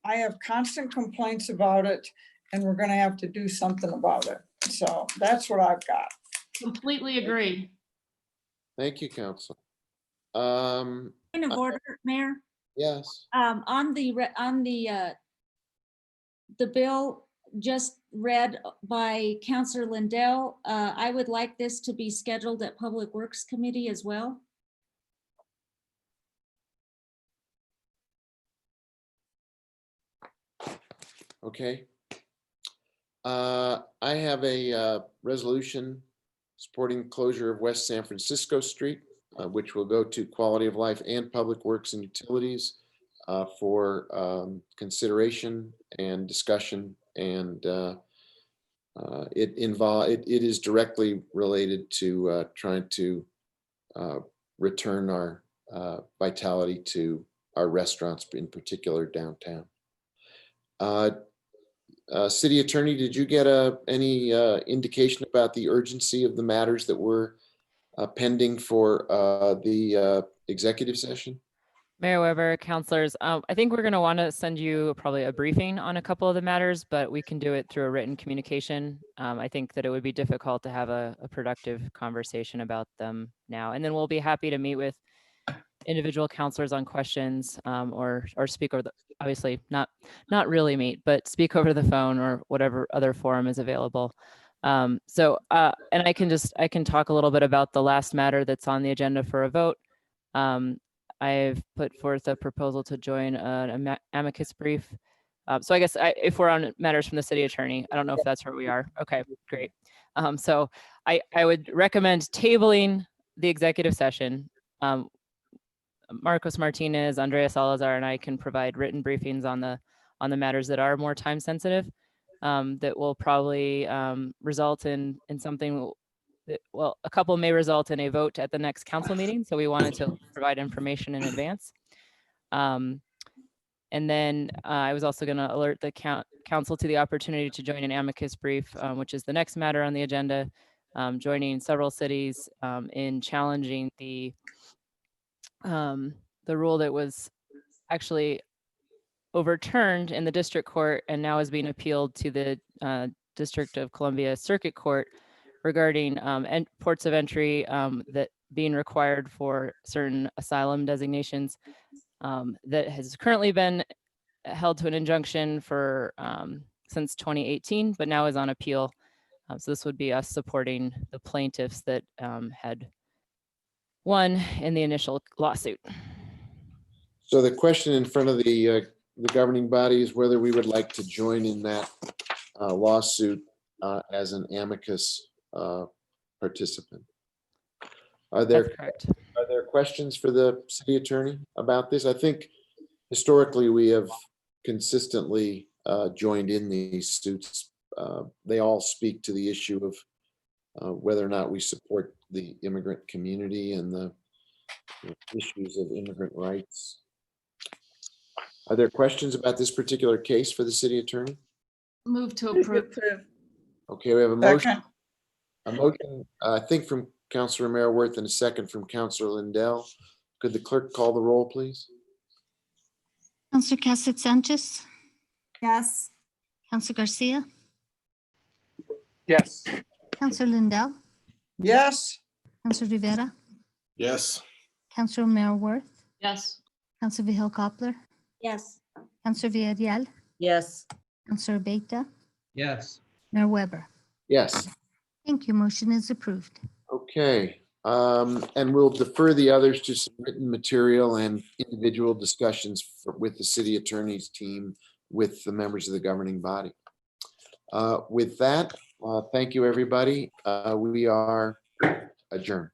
I have constant complaints about it, and we're gonna have to do something about it. So that's what I've got. Completely agree. Thank you, Counselor. Point of order, Mayor. Yes. On the bill just read by Councilor Lindell, I would like this to be scheduled at Public Works Committee as well. Okay. I have a resolution supporting closure of West San Francisco Street, which will go to Quality of Life and Public Works and Utilities for consideration and discussion. And it is directly related to trying to return our vitality to our restaurants, in particular downtown. City Attorney, did you get any indication about the urgency of the matters that were pending for the executive session? Mayor Weber, councilors, I think we're going to want to send you probably a briefing on a couple of the matters, but we can do it through a written communication. I think that it would be difficult to have a productive conversation about them now. And then we'll be happy to meet with individual councilors on questions or speak over the, obviously not really meet, but speak over the phone or whatever other forum is available. And I can talk a little bit about the last matter that's on the agenda for a vote. I've put forth a proposal to join an amicus brief. So I guess if we're on matters from the city attorney, I don't know if that's where we are. Okay, great. So I would recommend tabling the executive session. Marcos Martinez, Andrea Salazar, and I can provide written briefings on the matters that are more time sensitive. that will probably result in something. Well, a couple may result in a vote at the next council meeting. So we wanted to provide information in advance. And then I was also going to alert the council to the opportunity to join an amicus brief, which is the next matter on the agenda, joining several cities in challenging the rule that was actually overturned in the district court and now is being appealed to the District of Columbia Circuit Court regarding ports of entry that being required for certain asylum designations that has currently been held to an injunction for since 2018, but now is on appeal. So this would be us supporting the plaintiffs that had won in the initial lawsuit. So the question in front of the governing body is whether we would like to join in that lawsuit as an amicus participant. Are there questions for the city attorney about this? I think historically we have consistently joined in these suits. They all speak to the issue of whether or not we support the immigrant community and the issues of immigrant rights. Are there questions about this particular case for the city attorney? Move to approve. Okay, we have a motion. Second. A motion, I think from Councilor Mayor-Worth and a second from Councilor Lindell. Could the clerk call the roll, please? Counselor Cassett Sanchez, Yes. Counselor Garcia, Yes. Counselor Lindell, Yes. Counselor Rivera, Yes. Counselor Mayor-Worth, Yes. Counselor Vihil Coppler, Yes. Counselor Villarreal, Yes. Counselor Beta, Yes. Mayor Weber. Yes. Thank you. Motion is approved. Okay, and we'll defer the others to some written material and individual discussions with the city attorney's team with the members of the governing body. With that, thank you, everybody. We are adjourned.